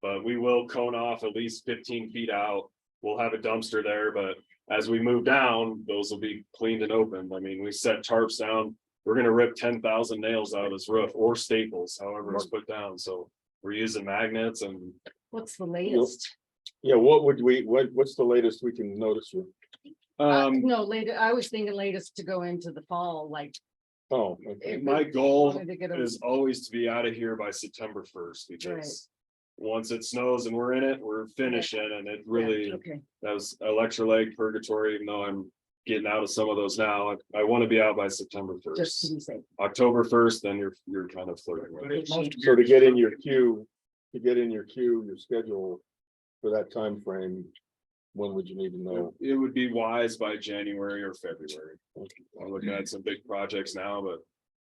Speaker 11: but we will cone off at least 15 feet out. We'll have a dumpster there, but as we move down, those will be cleaned and opened. I mean, we set tarps down. We're gonna rip 10,000 nails out of this roof or staples, however it's put down, so we're using magnets and
Speaker 6: What's the latest?
Speaker 3: Yeah, what's the latest we can notice you?
Speaker 6: No, later, I was thinking latest to go into the fall, like.
Speaker 3: Oh, okay.
Speaker 6: if
Speaker 11: my
Speaker 6: we
Speaker 11: goal
Speaker 6: wanted to get 'em-
Speaker 11: is always to be out of here by September 1st, because once it snows and we're in it, we're finishing, and it really,
Speaker 6: Yeah, okay,
Speaker 11: that was electrolyte purgatory, even though I'm getting out of some of those now. I want to be out by September
Speaker 6: just to
Speaker 11: 1st.
Speaker 6: be safe.
Speaker 11: October 1st, then you're kind of flirting with
Speaker 9: But
Speaker 11: it.
Speaker 9: it's most of
Speaker 3: So to
Speaker 9: your-
Speaker 3: get in your queue, your schedule for that time frame, when would you need to know?
Speaker 11: It would be wise by January or February. I'm looking at some big projects now, but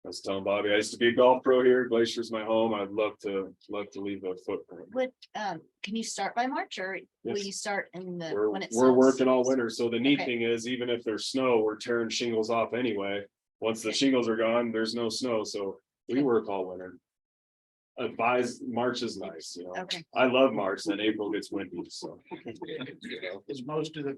Speaker 11: I was telling Bobby, I used to be a golf pro here. Glacier's my home. I'd love to leave a footprint.
Speaker 5: What, can you start by March or will
Speaker 11: Yes.
Speaker 5: you start in the,
Speaker 11: We're
Speaker 5: when it?
Speaker 11: we're
Speaker 5: snows?
Speaker 11: working all winter. So the neat
Speaker 5: Okay.
Speaker 11: thing is, even if there's snow, we're tearing shingles off anyway. Once the
Speaker 5: Okay.
Speaker 11: shingles are gone, there's no snow, so we
Speaker 5: Okay.
Speaker 11: work all winter. March is nice,
Speaker 5: Okay,
Speaker 11: I love March, then April gets windy, so.
Speaker 9: Is most of the,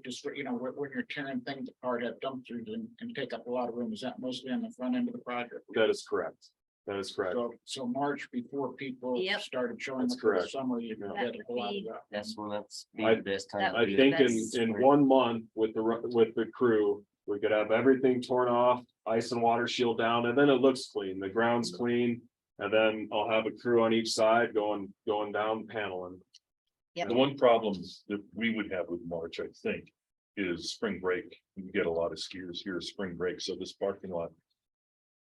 Speaker 9: when you're tearing things apart, have dumpsters and take up a lot of room, is that mostly on the front end of the project?
Speaker 11: That is correct. That is correct.
Speaker 9: So March before people
Speaker 5: Yep.
Speaker 9: started showing
Speaker 11: That's
Speaker 9: up for the
Speaker 11: correct.
Speaker 9: summer, you
Speaker 11: Yeah.
Speaker 9: had a lot of that.
Speaker 10: That's when that's
Speaker 11: I-
Speaker 10: the best time.
Speaker 5: that
Speaker 10: to
Speaker 11: I
Speaker 10: do it.
Speaker 11: think
Speaker 5: That's-
Speaker 11: in 1 month with the crew, we could have everything torn off, ice and water shield down, and then it looks clean, the ground's clean. And then I'll have a crew on each side going down paneling.
Speaker 5: Yep.
Speaker 1: The one problem that we would have with March, I think, is spring break. You get a lot of skiers here, spring break, so this parking lot.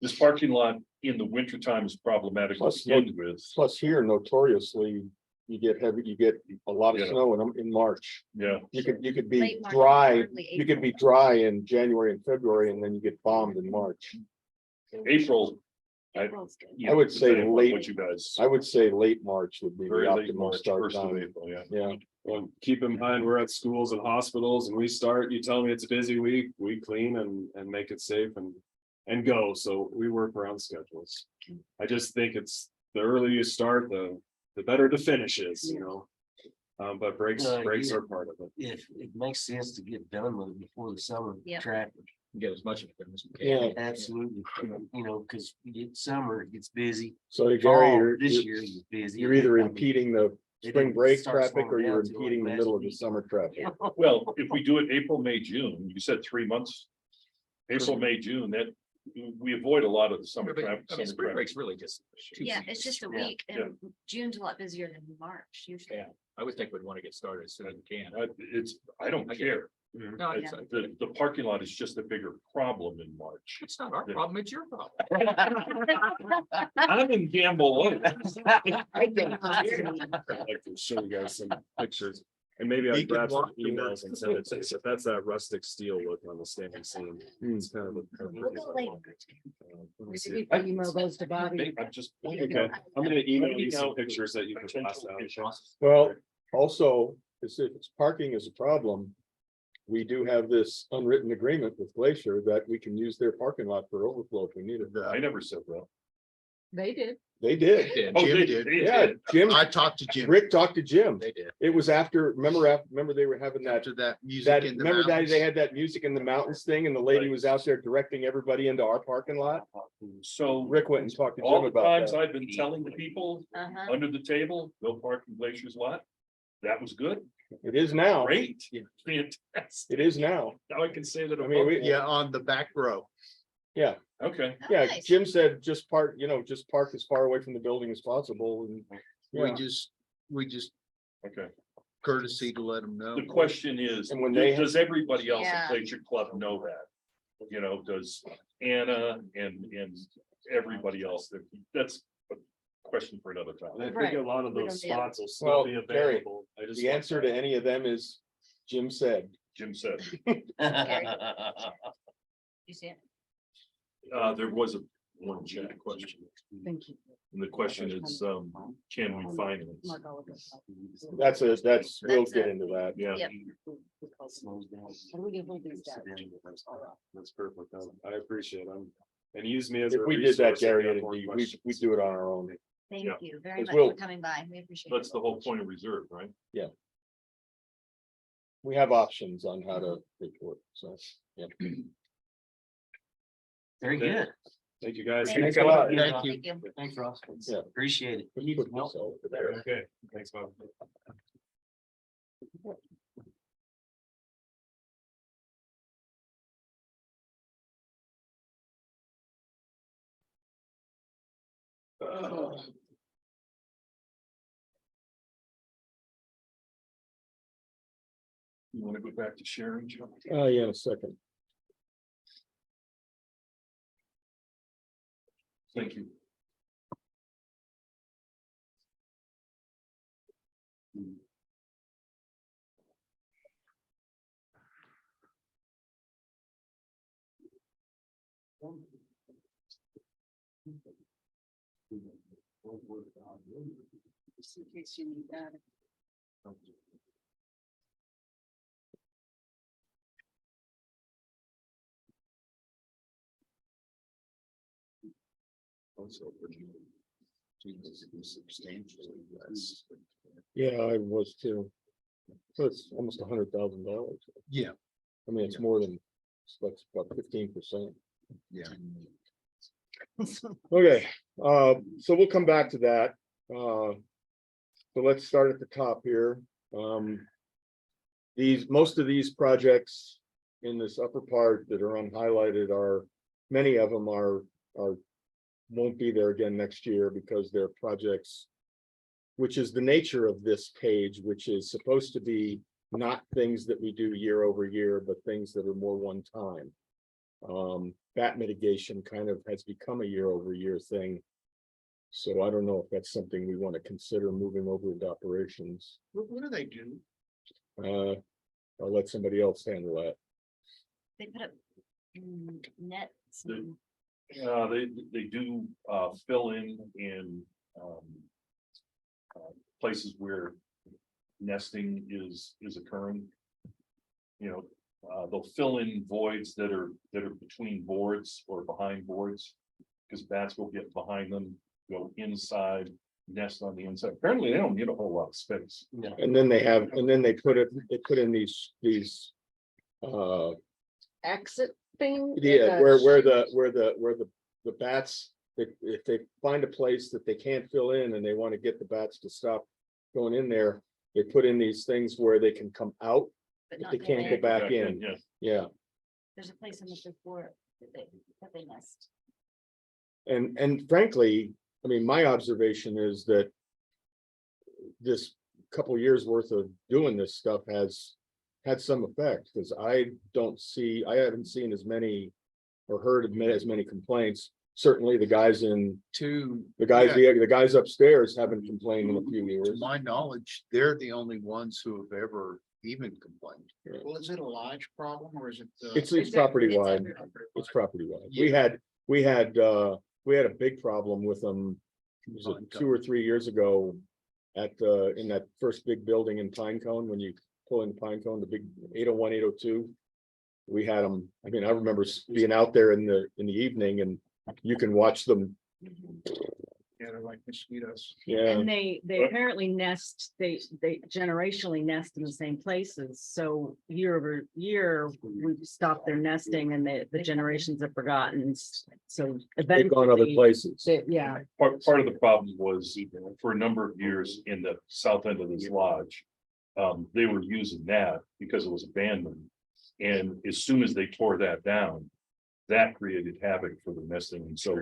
Speaker 1: This parking lot in the wintertime is problematic to
Speaker 3: Plus,
Speaker 1: begin with.
Speaker 3: Plus here notoriously, you get a lot of
Speaker 1: Yeah.
Speaker 3: snow in March.
Speaker 1: Yeah,
Speaker 3: You could be
Speaker 5: Late March,
Speaker 3: dry,
Speaker 5: early
Speaker 3: you could be
Speaker 5: April.
Speaker 3: dry in January and February, and then you get bombed in March.
Speaker 1: April.
Speaker 5: April's good.
Speaker 1: you
Speaker 3: I would say
Speaker 1: depending on
Speaker 3: late-
Speaker 1: What you guys.
Speaker 3: I would say late March would be the
Speaker 1: Very late
Speaker 3: optimal
Speaker 1: March,
Speaker 3: start
Speaker 1: first of
Speaker 3: time.
Speaker 1: April, yeah.
Speaker 3: Yeah,
Speaker 11: Well, keep in mind, we're at schools and hospitals and we start, you tell me it's a busy week, we clean and make it safe and go. So we work around schedules. I just think it's the earlier you start, the better the finish is, you know. But breaks
Speaker 10: No,
Speaker 11: are
Speaker 10: yeah.
Speaker 11: part of it.
Speaker 10: If it makes sense to get done with it before the summer
Speaker 5: Yep.
Speaker 10: traffic,
Speaker 4: Get as much of it as we can.
Speaker 3: yeah.
Speaker 10: absolutely, you know, because you get summer, it gets busy.
Speaker 3: So Gary,
Speaker 10: Fall, this year is busy.
Speaker 3: you're either
Speaker 10: I mean,
Speaker 3: impeding the
Speaker 10: it
Speaker 3: spring
Speaker 10: didn't
Speaker 3: break
Speaker 10: start
Speaker 3: traffic or
Speaker 10: slowing
Speaker 3: you're
Speaker 10: down till
Speaker 3: impeding the
Speaker 10: last
Speaker 3: middle of the
Speaker 10: week.
Speaker 3: summer traffic.
Speaker 5: Yeah.
Speaker 1: Well, if we do it April, May, June, you said 3 months. April, May, June, that we avoid a lot of the summer
Speaker 4: But,
Speaker 1: traffic.
Speaker 4: I mean,
Speaker 1: summer
Speaker 4: spring
Speaker 1: traffic.
Speaker 4: break's really just. 2
Speaker 5: Yeah,
Speaker 4: weeks.
Speaker 5: it's just a
Speaker 10: Yeah.
Speaker 5: week and June's a lot busier than March usually.
Speaker 4: Yeah, I would think we'd want to get started as soon as we can.
Speaker 1: I don't
Speaker 4: I get
Speaker 1: care.
Speaker 4: No,
Speaker 1: It's- The parking lot is just a bigger problem in March.
Speaker 4: it's not our
Speaker 1: Yeah.
Speaker 4: problem, it's your problem.
Speaker 1: I'm in Gamble Lane.
Speaker 11: I'd like to show you guys some pictures. And maybe I
Speaker 2: He can
Speaker 11: grab some
Speaker 2: walk to work.
Speaker 11: emails and send it to you. So that's that rustic steel look on the standing seam. It's kind of.
Speaker 5: We'll go later.
Speaker 11: Let me see.
Speaker 6: You can email those to Bobby.
Speaker 1: I'm just.
Speaker 11: Okay, I'm gonna email you some pictures that you can pass out.
Speaker 3: Well, also, if it's parking is a problem, we do have this unwritten agreement with Glacier that we can use their parking lot for overflow if we need it.
Speaker 1: I never said that.
Speaker 6: They did.
Speaker 3: They did.
Speaker 4: Did.
Speaker 1: Oh,
Speaker 2: Jim
Speaker 1: they-
Speaker 2: did.
Speaker 1: they
Speaker 3: Yeah,
Speaker 1: did.
Speaker 3: Jim,
Speaker 2: I talked to Jim
Speaker 3: Rick talked to Jim.
Speaker 4: They did.
Speaker 3: It was remember they were having that,
Speaker 2: after that music
Speaker 3: that,
Speaker 2: in the
Speaker 3: remember that
Speaker 2: mountains.
Speaker 3: they had that music in the mountains thing and the lady
Speaker 1: Right.
Speaker 3: was out there directing everybody into our parking lot?
Speaker 1: So
Speaker 3: Rick went and talked to
Speaker 1: all
Speaker 3: Jim
Speaker 1: the
Speaker 3: about
Speaker 1: times
Speaker 3: that.
Speaker 1: I've been telling the people
Speaker 5: Uh-huh.
Speaker 1: under the table, no parking Glacier's lot. That was good,
Speaker 3: It is now.
Speaker 1: great, fantastic.
Speaker 3: It is now.
Speaker 1: Now I can say that.
Speaker 3: I mean, we-
Speaker 2: Yeah, on the back row.
Speaker 3: Yeah,
Speaker 1: Okay,
Speaker 3: yeah.
Speaker 5: Nice.
Speaker 3: Jim said just park as far away from the building as possible and.
Speaker 2: We
Speaker 3: Yeah.
Speaker 2: just
Speaker 1: okay.
Speaker 2: courtesy to let them know.
Speaker 1: The question is,
Speaker 3: And when they-
Speaker 1: does everybody else
Speaker 5: Yeah.
Speaker 1: at Glacier Club know that? You know, does Anna and everybody else, that's a question for another
Speaker 11: And
Speaker 1: time.
Speaker 11: I think
Speaker 6: Right.
Speaker 11: a lot of
Speaker 5: We
Speaker 11: those
Speaker 5: don't know.
Speaker 11: spots will
Speaker 3: Well,
Speaker 11: still be
Speaker 3: Gary,
Speaker 11: available. I just
Speaker 3: The
Speaker 11: want
Speaker 3: answer
Speaker 11: that.
Speaker 3: to any of them is Jim said.
Speaker 1: Jim said,
Speaker 5: You see it?
Speaker 1: there was one chat question,
Speaker 6: Thank you.
Speaker 1: and the question is, can we finance?
Speaker 3: We'll get into that.
Speaker 1: Yeah.
Speaker 5: Yep.
Speaker 6: How do we get hold of these guys?
Speaker 11: That's perfect. I appreciate them. And use me as.
Speaker 3: If
Speaker 11: a
Speaker 3: we did that,
Speaker 11: resource if you
Speaker 3: Gary,
Speaker 11: have
Speaker 3: it'd
Speaker 11: more
Speaker 3: be, we
Speaker 11: questions.
Speaker 3: do it on our own.
Speaker 5: Thank
Speaker 1: Yeah.
Speaker 5: you very
Speaker 3: Because
Speaker 5: much
Speaker 3: we'll-
Speaker 5: for coming by. We appreciate it.
Speaker 1: That's the whole point of reserve, right?
Speaker 3: We have options on how to report, so. Yeah.
Speaker 10: Very good.
Speaker 11: Thank you, guys.
Speaker 5: Thank
Speaker 3: Thanks a lot.
Speaker 2: Thank you.
Speaker 5: Thank you.
Speaker 10: Thanks, Ross.
Speaker 3: Yeah.
Speaker 10: Appreciate it.
Speaker 3: Let's put this over there.
Speaker 11: Okay, thanks, Bob.
Speaker 1: You want to go back to sharing, Joe?
Speaker 3: Yeah, in a second.
Speaker 1: Thank you.
Speaker 6: Just in case you need that.
Speaker 2: Substantially less.
Speaker 3: Yeah, I was too. So it's almost $100,000.
Speaker 2: Yeah,
Speaker 3: I mean, it's more than, it's like about 15%.
Speaker 2: yeah.
Speaker 3: Okay, so we'll come back to that. So let's start at the top here. Most of these projects in this upper part that are unhighlighted many of them won't be there again next year because they're projects, which is the nature of this page, which is supposed to be not things that we do year over year, but things that are more one time. Bat mitigation kind of has become a year over year thing. So I don't know if that's something we want to consider moving over into operations.
Speaker 2: What do they do?
Speaker 3: I'll let somebody else handle that.
Speaker 5: They put up nets.
Speaker 1: The- they do fill in places where nesting is occurring. You know, they'll fill in voids that are between boards or behind boards. Because bats will get behind them, go inside, nest on the inside. Apparently, they don't need a whole lot of space.
Speaker 3: And then they put in these
Speaker 6: Exit thing.
Speaker 3: yeah, where the bats, if they find a place that they can't fill in and they want to get the bats to stop going in there, they put in these things where they can come out,
Speaker 5: But
Speaker 3: but
Speaker 5: not
Speaker 3: they can't go back in.
Speaker 1: Yeah,
Speaker 3: Yeah,
Speaker 5: There's a place in the fifth floor that they nest.
Speaker 3: and frankly, I mean, my observation is that this couple years worth of doing this stuff has had some effect, because I haven't seen as many or heard of as many complaints. Certainly the guys the guys upstairs haven't complained in a few
Speaker 2: To
Speaker 3: years.
Speaker 2: my knowledge, they're the only ones who have ever even complained.
Speaker 12: Well, is it a lodge problem or is it?
Speaker 3: It's property
Speaker 5: It's
Speaker 3: wide.
Speaker 5: everywhere.
Speaker 3: It's property wide. We had a big problem with them. Was it 2 or 3 years ago? In that first big building in Pinecone, when you pull in Pinecone, the big 801, 802. We had them, I mean, I remember being out there in the evening and you can watch them.
Speaker 12: Yeah, they're like mosquitoes.
Speaker 3: Yeah,
Speaker 6: And they apparently nest, they generationally nest in the same places. So year over year, we've stopped their nesting and the generations have forgotten. So
Speaker 3: they've gone other
Speaker 6: eventually,
Speaker 3: places.
Speaker 6: yeah,
Speaker 1: part of the problem was for a number of years in the south end of this lodge. They were using that because it was abandoned. And as soon as they tore that down, that created havoc for the nesting. And so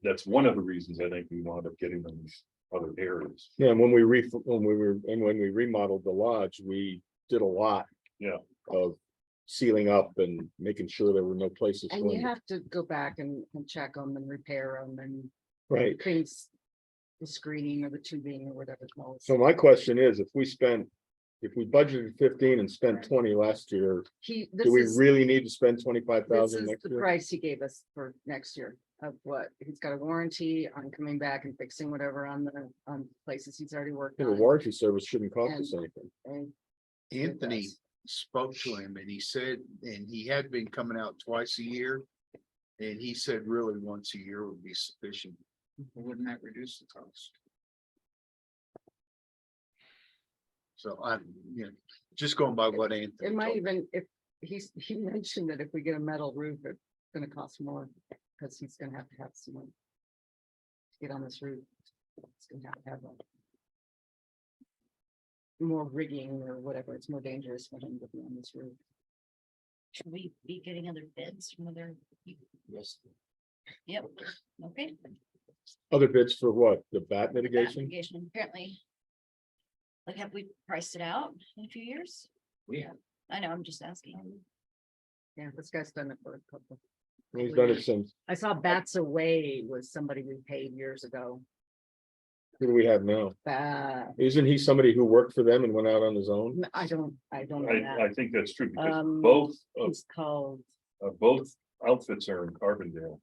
Speaker 1: that's one of the reasons I think we wound up getting them in other areas.
Speaker 3: Yeah, and when we remodeled the lodge, we did a lot.
Speaker 1: Yeah.
Speaker 3: Of sealing up and making sure there were no places.
Speaker 6: and
Speaker 3: for
Speaker 6: you
Speaker 3: them.
Speaker 6: have to go back and check them and repair them and
Speaker 3: Right.
Speaker 6: things. The screening or the tubing or whatever it's called.
Speaker 3: So my question is, if we budgeted 15 and spent 20 last year, do we really need to spend 25,000
Speaker 6: This is
Speaker 3: next
Speaker 6: the
Speaker 3: year?
Speaker 6: price he gave us for next year of what, he's got a warranty on coming back and fixing whatever on places he's already worked
Speaker 3: Yeah, the
Speaker 6: on.
Speaker 3: warranty service shouldn't cost us
Speaker 6: And-
Speaker 3: anything.
Speaker 6: And
Speaker 2: Anthony
Speaker 6: does.
Speaker 2: spoke to him and he said, and he had been coming out twice a year. And he said really once a year would be sufficient.
Speaker 12: Wouldn't that reduce the cost?
Speaker 2: So just going by what Anthony.
Speaker 6: It might
Speaker 2: told me.
Speaker 6: even, if he mentioned that if we get a metal roof, it's gonna cost more, because he's gonna have to have someone to get on this roof. It's gonna have more rigging or whatever. It's more dangerous for him to be on this roof.
Speaker 5: Should we be getting other bids from other people?
Speaker 10: Yes.
Speaker 5: Yep, okay.
Speaker 3: Other bids for what? The bat
Speaker 5: Bat
Speaker 3: mitigation?
Speaker 5: mitigation, apparently. Like, have we priced it out in a few years?
Speaker 10: Yeah.
Speaker 5: I know, I'm just asking.
Speaker 6: Yeah, this guy's done it for a couple.
Speaker 3: He's done it since,
Speaker 6: I saw Bats Away was somebody we paid years ago.
Speaker 3: who do we have now? Isn't he somebody who worked for them and went out on his own?
Speaker 6: I don't know
Speaker 1: I
Speaker 6: that.
Speaker 1: think that's true because
Speaker 6: Um,
Speaker 1: both
Speaker 6: It's called,
Speaker 1: both outfits are in Carbondale.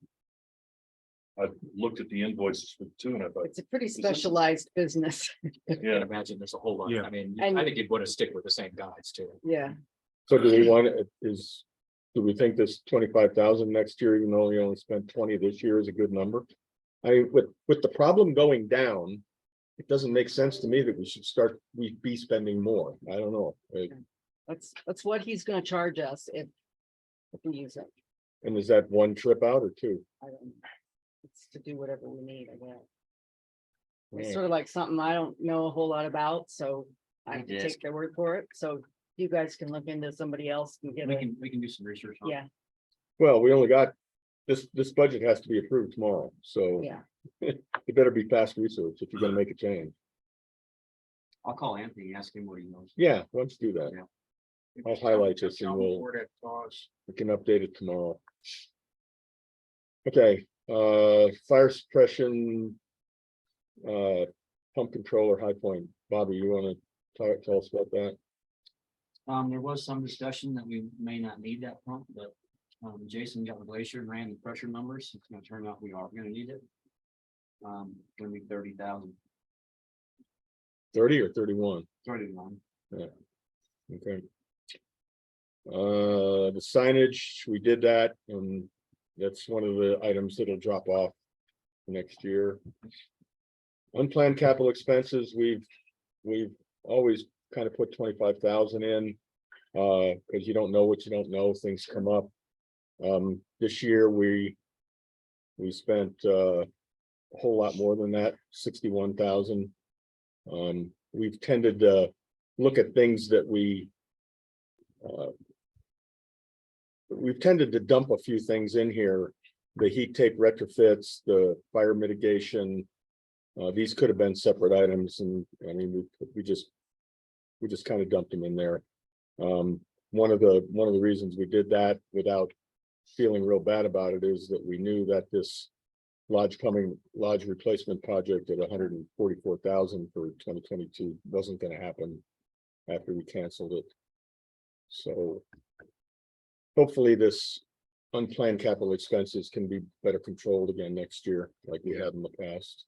Speaker 1: I looked at the invoices for the two and I thought,
Speaker 6: it's a pretty specialized business.
Speaker 4: I
Speaker 1: yeah,
Speaker 4: can't imagine there's a whole lot.
Speaker 2: Yeah.
Speaker 4: I mean,
Speaker 6: And-
Speaker 4: I think you'd want to stick with the same guys too.
Speaker 6: Yeah,
Speaker 3: So do we want, do we think this 25,000 next year, even though we only spent 20 this year, is a good number? With the problem going down, it doesn't make sense to me that we be spending more. I don't know.
Speaker 6: that's what he's gonna charge us if we use it.
Speaker 3: And is that one trip out or two?
Speaker 6: I don't know. It's to do whatever we need, I guess.
Speaker 3: Yeah.
Speaker 6: It's sort of like something I don't know a whole lot about, so I have to
Speaker 8: Yes.
Speaker 6: take their word for it. So you guys can look into somebody else and get it.
Speaker 8: We can do some research. on it.
Speaker 6: Yeah,
Speaker 3: Well, we only got, this budget has to be approved tomorrow, so
Speaker 6: yeah.
Speaker 3: it better be fast research if you're gonna make a change.
Speaker 8: I'll call Anthony, and ask him what he knows.
Speaker 3: Yeah, let's do that. I'll highlight this and we'll-
Speaker 12: For that cause.
Speaker 3: We can update it tomorrow. Okay, fire suppression. Pump controller, High Point. Bobby, you wanna tell us about that?
Speaker 8: There was some discussion that we may not need that pump, but Jason got the glacier and ran the pressure numbers. It's gonna turn out we are gonna need it. Gonna be 30,000,
Speaker 3: 30 or 31?
Speaker 8: 31.
Speaker 3: Okay. The signage, we did that, and that's one of the items that'll drop off next year. Unplanned capital expenses, we've always kind of put 25,000 in. Because you don't know what you don't know, things come up. This year, we spent a whole lot more than that, 61,000. We've tended to look at things that we've tended to dump a few things in here. The heat tape retrofits, the fire mitigation. These could have been separate items, and I mean, we just kind of dumped them in there. One of the reasons we did that without feeling real bad about it is that we knew that this lodge replacement project at 144,000 for 2022 wasn't going to happen after we canceled it. So hopefully this unplanned capital expenses can be better controlled again next year, like we had in the past.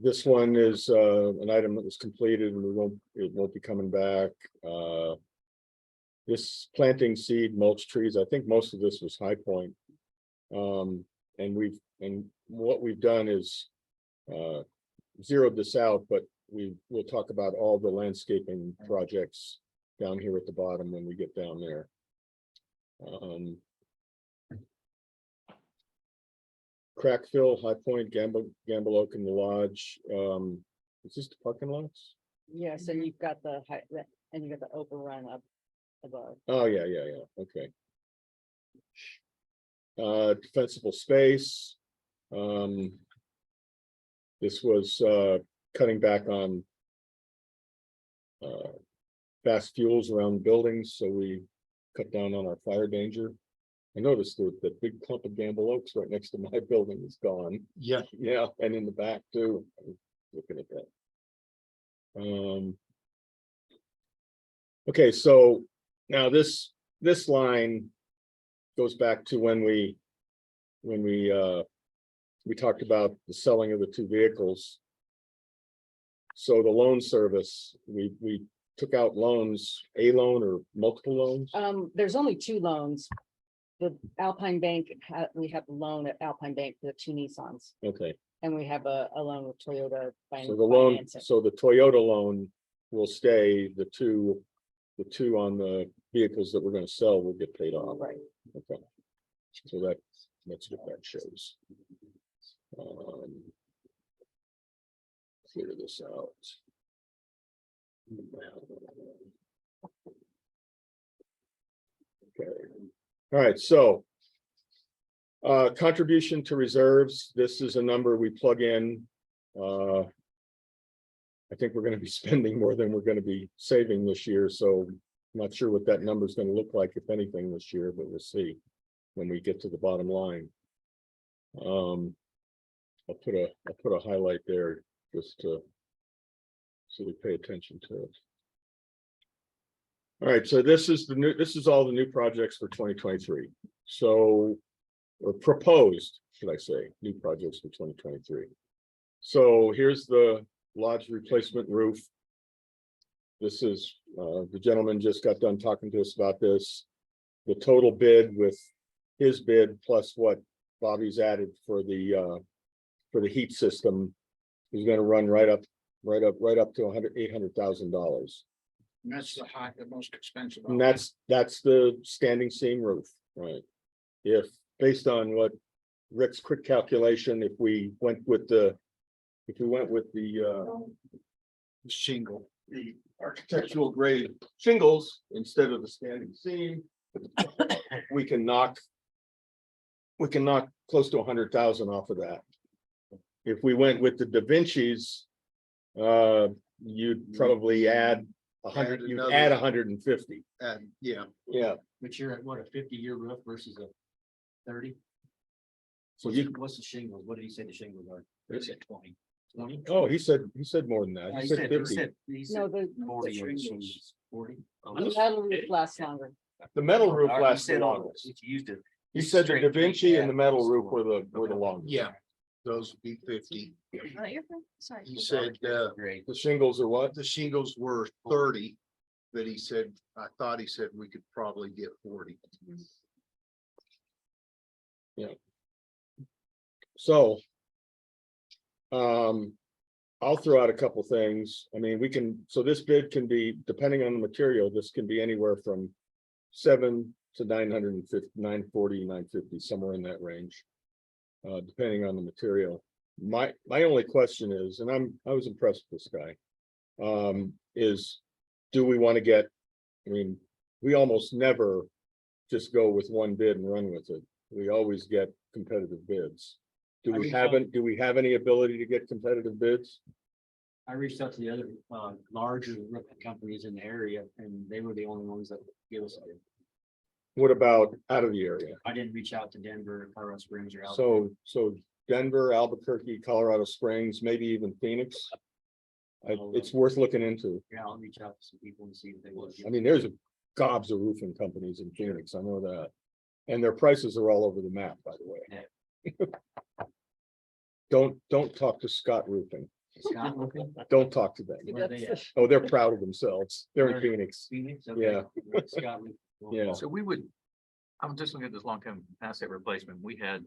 Speaker 3: This one is an item that was completed and it won't be coming back. This planting seed mulch trees, I think most of this was High Point. And what we've done is zeroed this out, but we'll talk about all the landscaping projects down here at the bottom when we get down there. Crack fill, High Point, Gamble Oak and the Lodge. Is this the parking lots?
Speaker 6: Yes, and you've got the height, and you got the overrun up above.
Speaker 3: Oh, yeah, okay. Defensible space. This was cutting back on fast fuels around buildings, so we cut down on our fire danger. I noticed that the big clump of Gamble Oaks right next to my building is gone.
Speaker 2: Yeah.
Speaker 3: Yeah, and in the back too. I was looking at that. Okay, so now this line goes back to when we talked about the selling of the two vehicles. So the loan service, we took out loans, a loan or multiple loans?
Speaker 6: There's only two loans. The Alpine Bank, we have a loan at Alpine Bank for the two Nissans,
Speaker 3: Okay,
Speaker 6: and we have a loan with Toyota.
Speaker 3: so the loan,
Speaker 6: financing.
Speaker 3: so the Toyota loan will stay, the two on the vehicles that we're gonna sell will get paid off.
Speaker 6: Right.
Speaker 3: Okay. So that's what that shows. Clear this out. Okay, all right, so contribution to reserves, this is a number we plug in. I think we're gonna be spending more than we're gonna be saving this year, so I'm not sure what that number is gonna look like, if anything, this year, but we'll see when we get to the bottom line. I'll put a highlight there just to so we pay attention to it. All right, so this is all the new projects for 2023. So, or proposed, should I say, new projects for 2023. So here's the lodge replacement roof. This is, the gentleman just got done talking to us about this. The total bid with his bid plus what Bobby's added for the heat system is going to run right up to $800,000.
Speaker 12: And that's the most expensive.
Speaker 3: And that's the standing seam roof, right? If, based on what Rick's quick calculation, if we went with the
Speaker 2: Shingle.
Speaker 3: the architectural grade shingles instead of the standing seam, we can knock close to 100,000 off of that. If we went with the Da Vinci's, you'd probably add 100, you'd add 150.
Speaker 2: And yeah,
Speaker 3: Yeah,
Speaker 8: But you're at what, a 50-year roof versus a 30?
Speaker 3: so you,
Speaker 8: What's the shingles? What did he say the shingles are?
Speaker 4: He said 20.
Speaker 8: 20?
Speaker 3: oh, he said more than that. He said 50.
Speaker 8: He
Speaker 6: No,
Speaker 8: said
Speaker 6: the
Speaker 8: 40 on the
Speaker 6: shingles.
Speaker 8: shingles. 40? Oh,
Speaker 6: The metal roof lasts longer.
Speaker 3: The metal roof
Speaker 8: he
Speaker 3: lasts the
Speaker 8: said all
Speaker 3: longest.
Speaker 8: those. He used it.
Speaker 3: He said the Da
Speaker 8: Straight
Speaker 3: Vinci and the metal
Speaker 8: yeah.
Speaker 3: roof were the longest.
Speaker 2: yeah, those would be 50.
Speaker 5: Oh, you're fine. Sorry.
Speaker 2: He said,
Speaker 8: Great.
Speaker 3: The shingles are what?
Speaker 2: the shingles were 30, but he said, I thought he said we could probably get 40.
Speaker 3: So. I'll throw out a couple things. I mean, we can, so this bid can be, depending on the material, this can be anywhere from 7 to 950, 940, 950, somewhere in that range. Depending on the material. My only question is, and I was impressed with this guy. Is, do we want to get, I mean, we almost never just go with one bid and run with it. We always get competitive bids. Do we have any ability to get competitive bids?
Speaker 8: I reached out to the other larger roofing companies in the area, and they were the only ones that gave us.
Speaker 3: What about out of the area?
Speaker 8: I didn't reach out to Denver, Colorado Springs, or Albuquerque.
Speaker 3: So Denver, Albuquerque, Colorado Springs, maybe even Phoenix. It's worth looking into.
Speaker 8: Yeah, I'll reach out to some people and see if they will.
Speaker 3: I mean, there's gobs of roofing companies in Phoenix, I know that. And their prices are all over the map, by the way. Don't talk to Scott Roofing.
Speaker 8: Scott Roofing?
Speaker 3: Don't talk to them.
Speaker 8: Where are they at?
Speaker 3: Oh, they're proud of themselves. They're in
Speaker 8: Where-
Speaker 3: Phoenix.
Speaker 8: Phoenix?
Speaker 3: Yeah.
Speaker 8: Okay. Scott Roofing.
Speaker 3: Yeah.
Speaker 4: So we would, I'm just looking at this long-term asset replacement. We had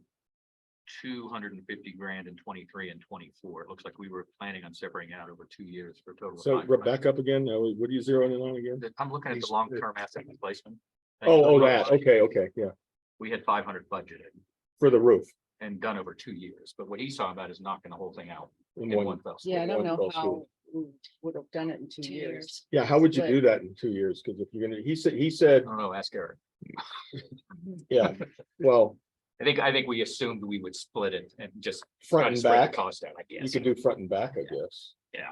Speaker 4: 250 grand in 23 and 24. It looks like we were planning on separating out over 2 years for a total. of
Speaker 3: So
Speaker 4: 5 grand.
Speaker 3: back up again. What are you zeroing in on again?
Speaker 4: I'm looking at the long-term asset replacement.
Speaker 3: Oh, that. Okay, yeah.
Speaker 4: We had 500 budgeted
Speaker 3: For the roof.
Speaker 4: and done over 2 years, but what he's talking about is knocking the whole thing out
Speaker 3: in
Speaker 4: in
Speaker 3: one-
Speaker 4: one fell swoop.
Speaker 6: Yeah, I don't know
Speaker 3: Well,
Speaker 6: how we would have done it in 2
Speaker 5: 2
Speaker 6: years.
Speaker 5: years.
Speaker 3: Yeah, how would you do that in 2 years? Because if you're gonna, he said,
Speaker 4: I don't know, ask Eric.
Speaker 3: yeah, well,
Speaker 4: I think we assumed we would split it and just
Speaker 3: front
Speaker 4: try to
Speaker 3: and
Speaker 4: spread the
Speaker 3: back.
Speaker 4: cost out, I
Speaker 3: You
Speaker 4: guess.
Speaker 3: could do front and back, I guess.
Speaker 4: Yeah.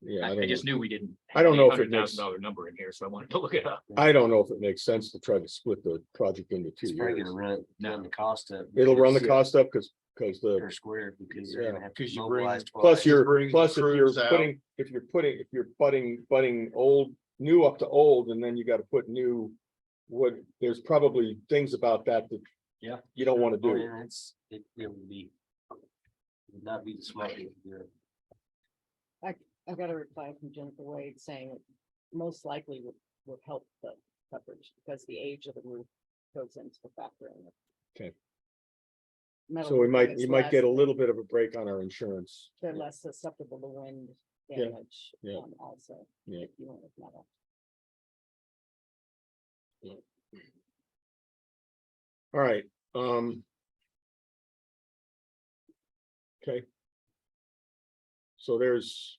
Speaker 3: Yeah, I
Speaker 4: I
Speaker 3: don't
Speaker 4: just
Speaker 3: know.
Speaker 4: knew we didn't.
Speaker 3: I don't know if it makes-
Speaker 4: $800,000 number in here, so I wanted to look it up.
Speaker 3: I don't know if it makes sense to try to split the project into 2
Speaker 8: It's probably
Speaker 3: years.
Speaker 8: gonna run the cost up.
Speaker 3: It'll run the
Speaker 8: because-
Speaker 3: cost up because the,
Speaker 8: Per square, because they're gonna have to
Speaker 2: 'Cause you bring-
Speaker 8: mobilize.
Speaker 3: plus
Speaker 8: twice.
Speaker 3: you're,
Speaker 2: bring
Speaker 3: plus if you're
Speaker 2: crews out.
Speaker 3: putting, if you're budding old, new up to old, and then you gotta put new wood, there's probably things about that that
Speaker 8: Yeah.
Speaker 3: you don't want to
Speaker 8: Oh,
Speaker 3: do.
Speaker 8: yeah, it would be. Would not be the smart thing to do.
Speaker 6: I got a reply from Jennifer Wade saying it most likely would help the coverage because the age of the roof goes into the factor in it.
Speaker 3: Okay.
Speaker 6: Metal
Speaker 3: So we
Speaker 6: roofing
Speaker 3: might,
Speaker 6: is
Speaker 3: you might get a
Speaker 6: less-
Speaker 3: little bit of a break on our insurance.
Speaker 6: They're less susceptible to wind
Speaker 3: Yeah,
Speaker 6: damage.
Speaker 3: yeah.
Speaker 6: Also.
Speaker 3: Yeah.
Speaker 6: If you went with metal.
Speaker 3: All right, okay. So there's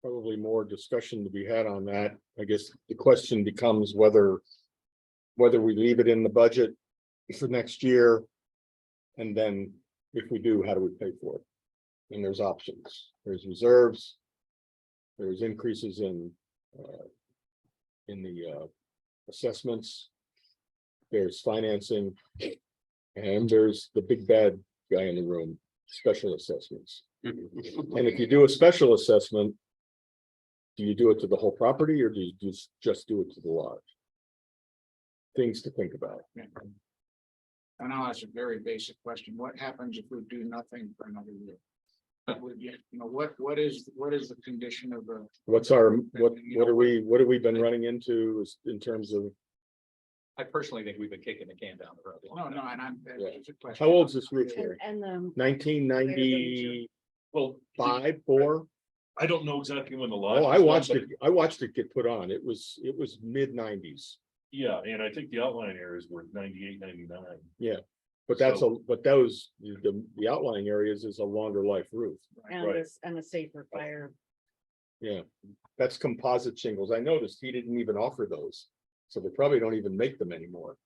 Speaker 3: probably more discussion to be had on that. I guess the question becomes whether we leave it in the budget for next year. And then if we do, how do we pay for it? And there's options. There's reserves. There's increases in the assessments. There's financing. And there's the big bad guy in the room, special assessments. And if you do a special assessment, do you do it to the whole property or do you just do it to the lodge? Things to think about.
Speaker 12: And I'll ask a very basic question. What happens if we do nothing for another year? What is the condition of the?
Speaker 3: What have we been running into in terms of,
Speaker 4: I personally think we've been kicking the can down the road.
Speaker 12: No, and I'm.
Speaker 3: Yeah.
Speaker 12: it's a question.
Speaker 3: how old's this roof here?
Speaker 6: And
Speaker 3: 1995,
Speaker 4: Well,
Speaker 3: 4?
Speaker 1: I don't know exactly when the lodge.
Speaker 3: Oh, I
Speaker 1: was
Speaker 3: watched
Speaker 1: done,
Speaker 3: it, I watched it get put on. It was mid-90s.
Speaker 1: but yeah, and I think the outline areas were 98, 99.
Speaker 3: But but those, the outlying areas is a longer life roof.
Speaker 6: And
Speaker 1: Right.
Speaker 6: this, and a safer fire.
Speaker 3: Yeah, that's composite shingles. I noticed he didn't even offer those. So they probably don't even make them anymore.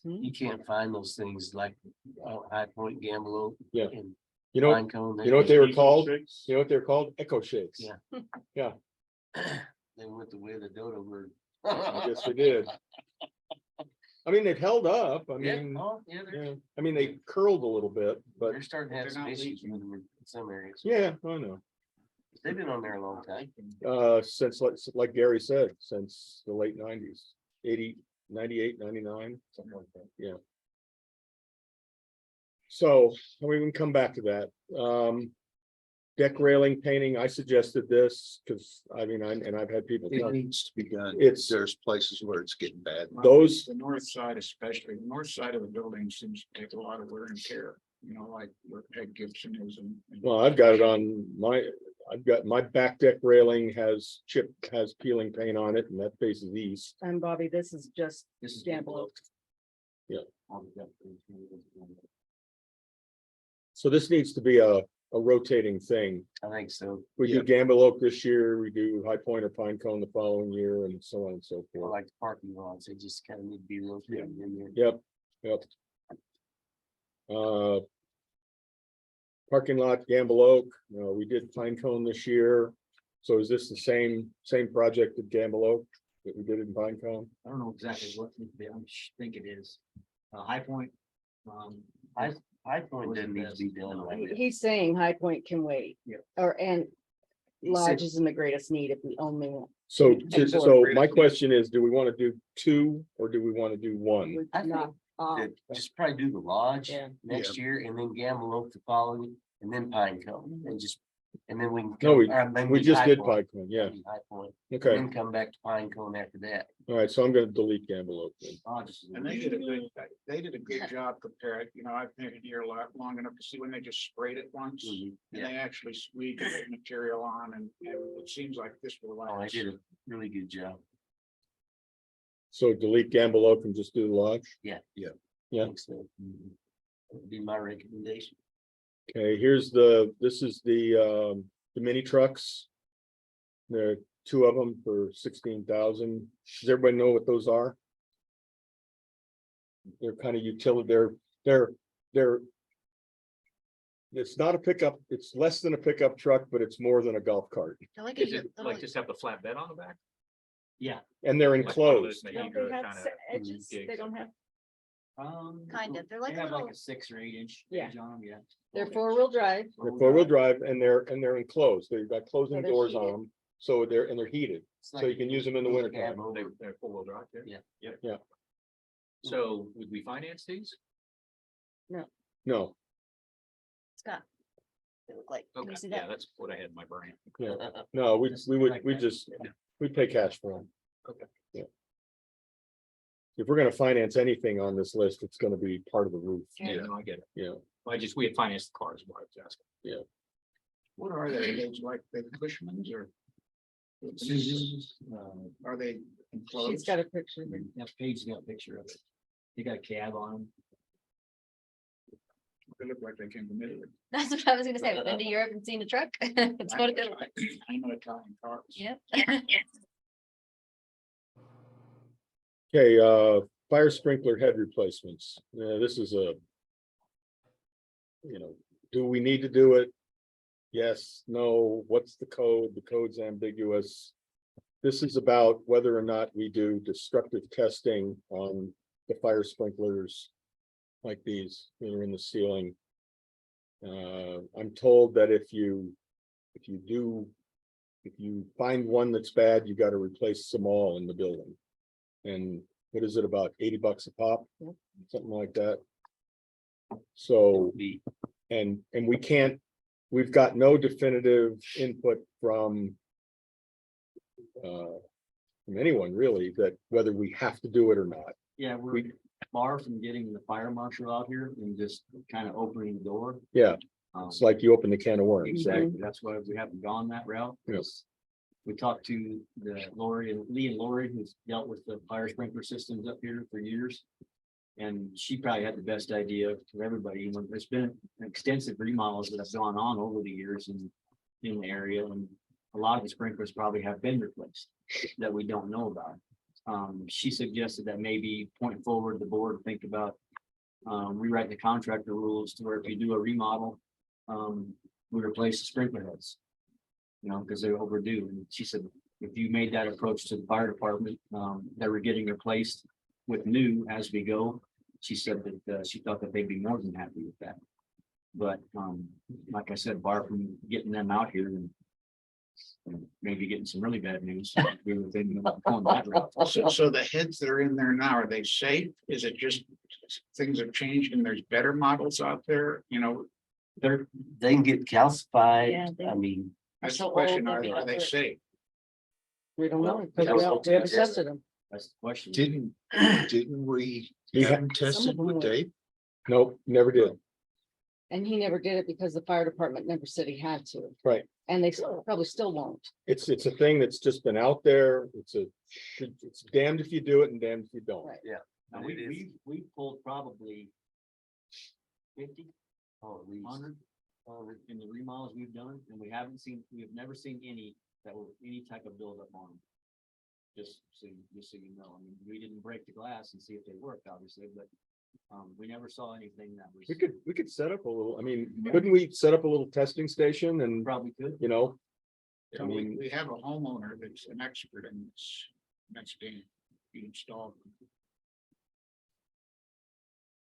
Speaker 10: You can't find those things like High Point, Gamble.
Speaker 3: Yeah.
Speaker 10: And
Speaker 3: You know,
Speaker 10: Pine Cone.
Speaker 3: you know what they were
Speaker 1: Eco
Speaker 3: called?
Speaker 1: shakes?
Speaker 3: You know what they're called? Echo shakes.
Speaker 10: Yeah. They went the way of the dodo bird.
Speaker 3: I guess they did. I mean, they've held up. I
Speaker 10: Yeah,
Speaker 3: mean,
Speaker 10: oh, yeah,
Speaker 3: yeah, I mean, they curled a little bit, but
Speaker 10: they're starting to have
Speaker 12: They're
Speaker 10: some
Speaker 12: not
Speaker 10: issues
Speaker 12: leaking.
Speaker 10: with them in some areas.
Speaker 3: yeah, I know.
Speaker 10: They've been on there a long time.
Speaker 3: Since like Gary said, since the late 90s, 80, 98, 99, something like that. Yeah. So we can come back to that. Deck railing painting, I suggested this because I mean, I've had people.
Speaker 2: It
Speaker 3: tell-
Speaker 2: needs to be done.
Speaker 3: It's-
Speaker 2: There's places where it's getting bad.
Speaker 3: Those-
Speaker 12: The north side especially, the north side of the building seems to take a lot of wear and tear, you know, like where Peg Gibson is and.
Speaker 3: Well, I've got it on I've got my back deck railing has peeling paint on it and that faces east.
Speaker 6: And Bobby, this is just
Speaker 8: This is
Speaker 6: Gamble.
Speaker 3: So this needs to be a rotating thing.
Speaker 10: I think so.
Speaker 3: We do Gamble Oak this year, we do High Point or Pine Cone the following year and so on and so
Speaker 10: Or
Speaker 3: forth.
Speaker 10: like the parking lots, they just kind of need to be rotated in there.
Speaker 3: Yep. Parking lot, Gamble Oak, we did Pine Cone this year. So is this the same project at Gamble Oak that we did in Pine Cone?
Speaker 8: I don't know exactly what, think it is. High Point.
Speaker 10: High Point doesn't need to be done like that.
Speaker 6: He's saying High Point can wait.
Speaker 8: Yeah.
Speaker 6: And
Speaker 10: He said-
Speaker 6: Lodge is in the greatest need if we only want.
Speaker 3: So,
Speaker 6: Excellent.
Speaker 3: so my question is, do we want to do two or do we want to do one?
Speaker 6: would
Speaker 10: I think
Speaker 6: not,
Speaker 10: that just probably do the lodge
Speaker 6: Yeah.
Speaker 10: next year and then Gamble Oak the following, and then Pine Cone and then we can.
Speaker 3: No,
Speaker 10: then
Speaker 3: We just
Speaker 10: High
Speaker 3: did
Speaker 10: Point,
Speaker 3: Pine Cone, yeah,
Speaker 10: maybe High Point,
Speaker 3: okay,
Speaker 10: and then come back to Pine Cone after that.
Speaker 3: all right, so I'm gonna delete Gamble Oak then.
Speaker 12: And they did a good job comparing, you know, I've been here long enough to see when they just sprayed it once. And
Speaker 10: Yeah,
Speaker 12: they actually squeezed the material on and it seems like this will
Speaker 10: oh, they
Speaker 12: last.
Speaker 10: did a really good job.
Speaker 3: So delete Gamble Oak and just do the lodge?
Speaker 10: I
Speaker 3: Yeah.
Speaker 10: think so. That would be my recommendation.
Speaker 3: Okay, this is the mini trucks. There are two of them for 16,000. Does everybody know what those are? They're kind of utility, they're. It's not a pickup, it's less than a pickup truck, but it's more than a golf cart.
Speaker 5: They're like
Speaker 4: Is
Speaker 5: a-
Speaker 4: it
Speaker 5: they're
Speaker 4: like
Speaker 5: like-
Speaker 4: just have the flat bed on the back?
Speaker 3: And they're
Speaker 4: Like one of those
Speaker 3: enclosed.
Speaker 4: maybe
Speaker 6: don't
Speaker 4: you go
Speaker 6: they have
Speaker 4: kinda
Speaker 6: edges? They
Speaker 4: gigs.
Speaker 6: don't have,
Speaker 5: Kind of, they're like
Speaker 8: They
Speaker 5: a
Speaker 8: have like
Speaker 5: little,
Speaker 8: a 6 or 8 inch.
Speaker 6: Yeah.
Speaker 8: edge on 'em, yeah.
Speaker 6: they're four-wheel drive.
Speaker 3: They're four-wheel drive and they're enclosed. They've got closing
Speaker 6: they're
Speaker 3: doors on
Speaker 6: heated.
Speaker 3: them. So they're heated.
Speaker 10: It's
Speaker 3: So
Speaker 10: like
Speaker 3: you can use them in the winter
Speaker 10: cab
Speaker 3: time.
Speaker 10: over.
Speaker 4: They're four-wheel drive,
Speaker 10: Yeah.
Speaker 4: Yep.
Speaker 3: Yeah.
Speaker 4: So would we finance these?
Speaker 3: No,
Speaker 5: Scott. They look like, can
Speaker 4: Okay,
Speaker 5: you see
Speaker 4: yeah,
Speaker 5: that?
Speaker 4: that's what I had in my brain.
Speaker 3: no, we pay cash for them.
Speaker 4: Okay.
Speaker 3: Yeah. If we're gonna finance anything on this list, it's gonna be part of the roof,
Speaker 4: Yeah, no, I get it.
Speaker 3: you know.
Speaker 4: We had financed the cars, what I was asking.
Speaker 12: What are they? Are those like the Cushmans or? Are they
Speaker 6: She's
Speaker 12: enclosed?
Speaker 6: got a picture.
Speaker 8: That page got a picture of it. You got a cab on them.
Speaker 12: They look like they came from Italy.
Speaker 5: That's what I was gonna say. I've been to Europe and seen a truck. It's what it is.
Speaker 12: I know Italian cars.
Speaker 5: Yep.
Speaker 3: Okay, fire sprinkler head replacements. This is a. Do we need to do it? Yes, no, what's the code? The code's ambiguous. This is about whether or not we do destructive testing on the fire sprinklers. Like these, that are in the ceiling. I'm told that if you find one that's bad, you gotta replace them all in the building. And what is it, about $80 a pop?
Speaker 6: Yep.
Speaker 3: Something like that. So,
Speaker 10: Be
Speaker 3: and we've got no definitive input from anyone really, that whether we have to do it or not.
Speaker 8: Yeah, we're far from getting the fire marshal out here and just kind of opening the door.
Speaker 3: Yeah, It's like you open the can of worms, right?
Speaker 6: Mm-hmm.
Speaker 8: Exactly, that's why we haven't gone that route.
Speaker 3: Yes.
Speaker 8: We talked to the Lee and Lori, who's dealt with the fire sprinkler systems up here for years. And she probably had the best idea for everybody. You know, there's been extensive remodels that have gone on over the years in the area, and a lot of the sprinklers probably have been replaced that we don't know about. She suggested that maybe point forward, the board think about rewriting the contractor rules to where if you do a remodel, we replace the sprinkler heads. You know, because they're overdue. And she said, if you made that approach to the fire department, that we're getting replaced with new as we go. She said that she thought that they'd be more than happy with that. But like I said, bar from getting them out here and maybe getting some really bad news. We were thinking about going that route.
Speaker 12: So the heads that are in there now, are they safe? Is it just things have changed and there's better models out there? You know,
Speaker 10: They can get calcified.
Speaker 5: Yeah, they-
Speaker 10: I mean,
Speaker 12: that's the
Speaker 5: So
Speaker 12: question.
Speaker 5: old,
Speaker 12: Are
Speaker 5: they'll be
Speaker 12: they
Speaker 5: hurt.
Speaker 12: safe?
Speaker 6: We don't know,
Speaker 10: Well,
Speaker 6: because we haven't tested them.
Speaker 8: That's the question.
Speaker 2: Didn't we
Speaker 3: He
Speaker 2: have
Speaker 3: had-
Speaker 2: them tested
Speaker 6: them
Speaker 2: with
Speaker 6: were.
Speaker 2: Dave?
Speaker 3: Nope, never did.
Speaker 6: And he never did it because the fire department never said he had to.
Speaker 3: Right.
Speaker 6: And they probably still won't.
Speaker 3: It's a thing that's just been out there. It's damned if you do it and damned if you don't.
Speaker 6: Right.
Speaker 8: Now, we pulled probably 50,
Speaker 10: oh, at least.
Speaker 8: 100 in the remodels we've done, and we have never seen any that were any type of buildup on them. Just so you know, I mean, we didn't break the glass and see if they worked, obviously, but we never saw anything that was.
Speaker 3: We could set up a little, I mean, couldn't we set up a little testing station and,
Speaker 8: Probably could.
Speaker 3: you know?
Speaker 12: So
Speaker 3: I mean,
Speaker 12: we have a homeowner that's an expert in this. That's being installed.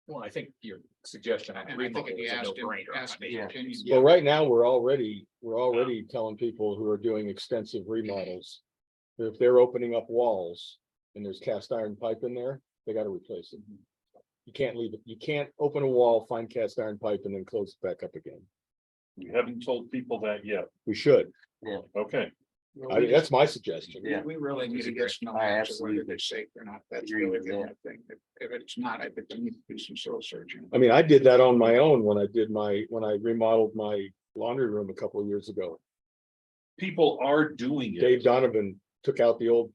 Speaker 4: Well, I think your suggestion.
Speaker 12: And I think if you asked him,
Speaker 10: Yeah.
Speaker 12: opinion.
Speaker 3: well, right now, we're already telling people who are doing extensive remodels. that If they're opening up walls and there's cast iron pipe in there, they gotta replace it. You can't leave it. You can't open a wall, find cast iron pipe and then close it back up again.
Speaker 1: We haven't told people that yet.
Speaker 3: We should.
Speaker 1: Okay,
Speaker 3: I mean, that's my suggestion.
Speaker 10: Yeah.
Speaker 12: We really need to get to know
Speaker 10: I
Speaker 12: whether
Speaker 10: absolutely
Speaker 12: they're safe or not. That's
Speaker 10: agree
Speaker 12: really
Speaker 10: with
Speaker 12: the
Speaker 10: that.
Speaker 12: only thing. If it's not, I think we need to do some soul searching.
Speaker 3: I mean, I did that on my own when I remodeled my laundry room a couple of years ago.
Speaker 1: people are doing it.
Speaker 3: Dave Donovan took out the old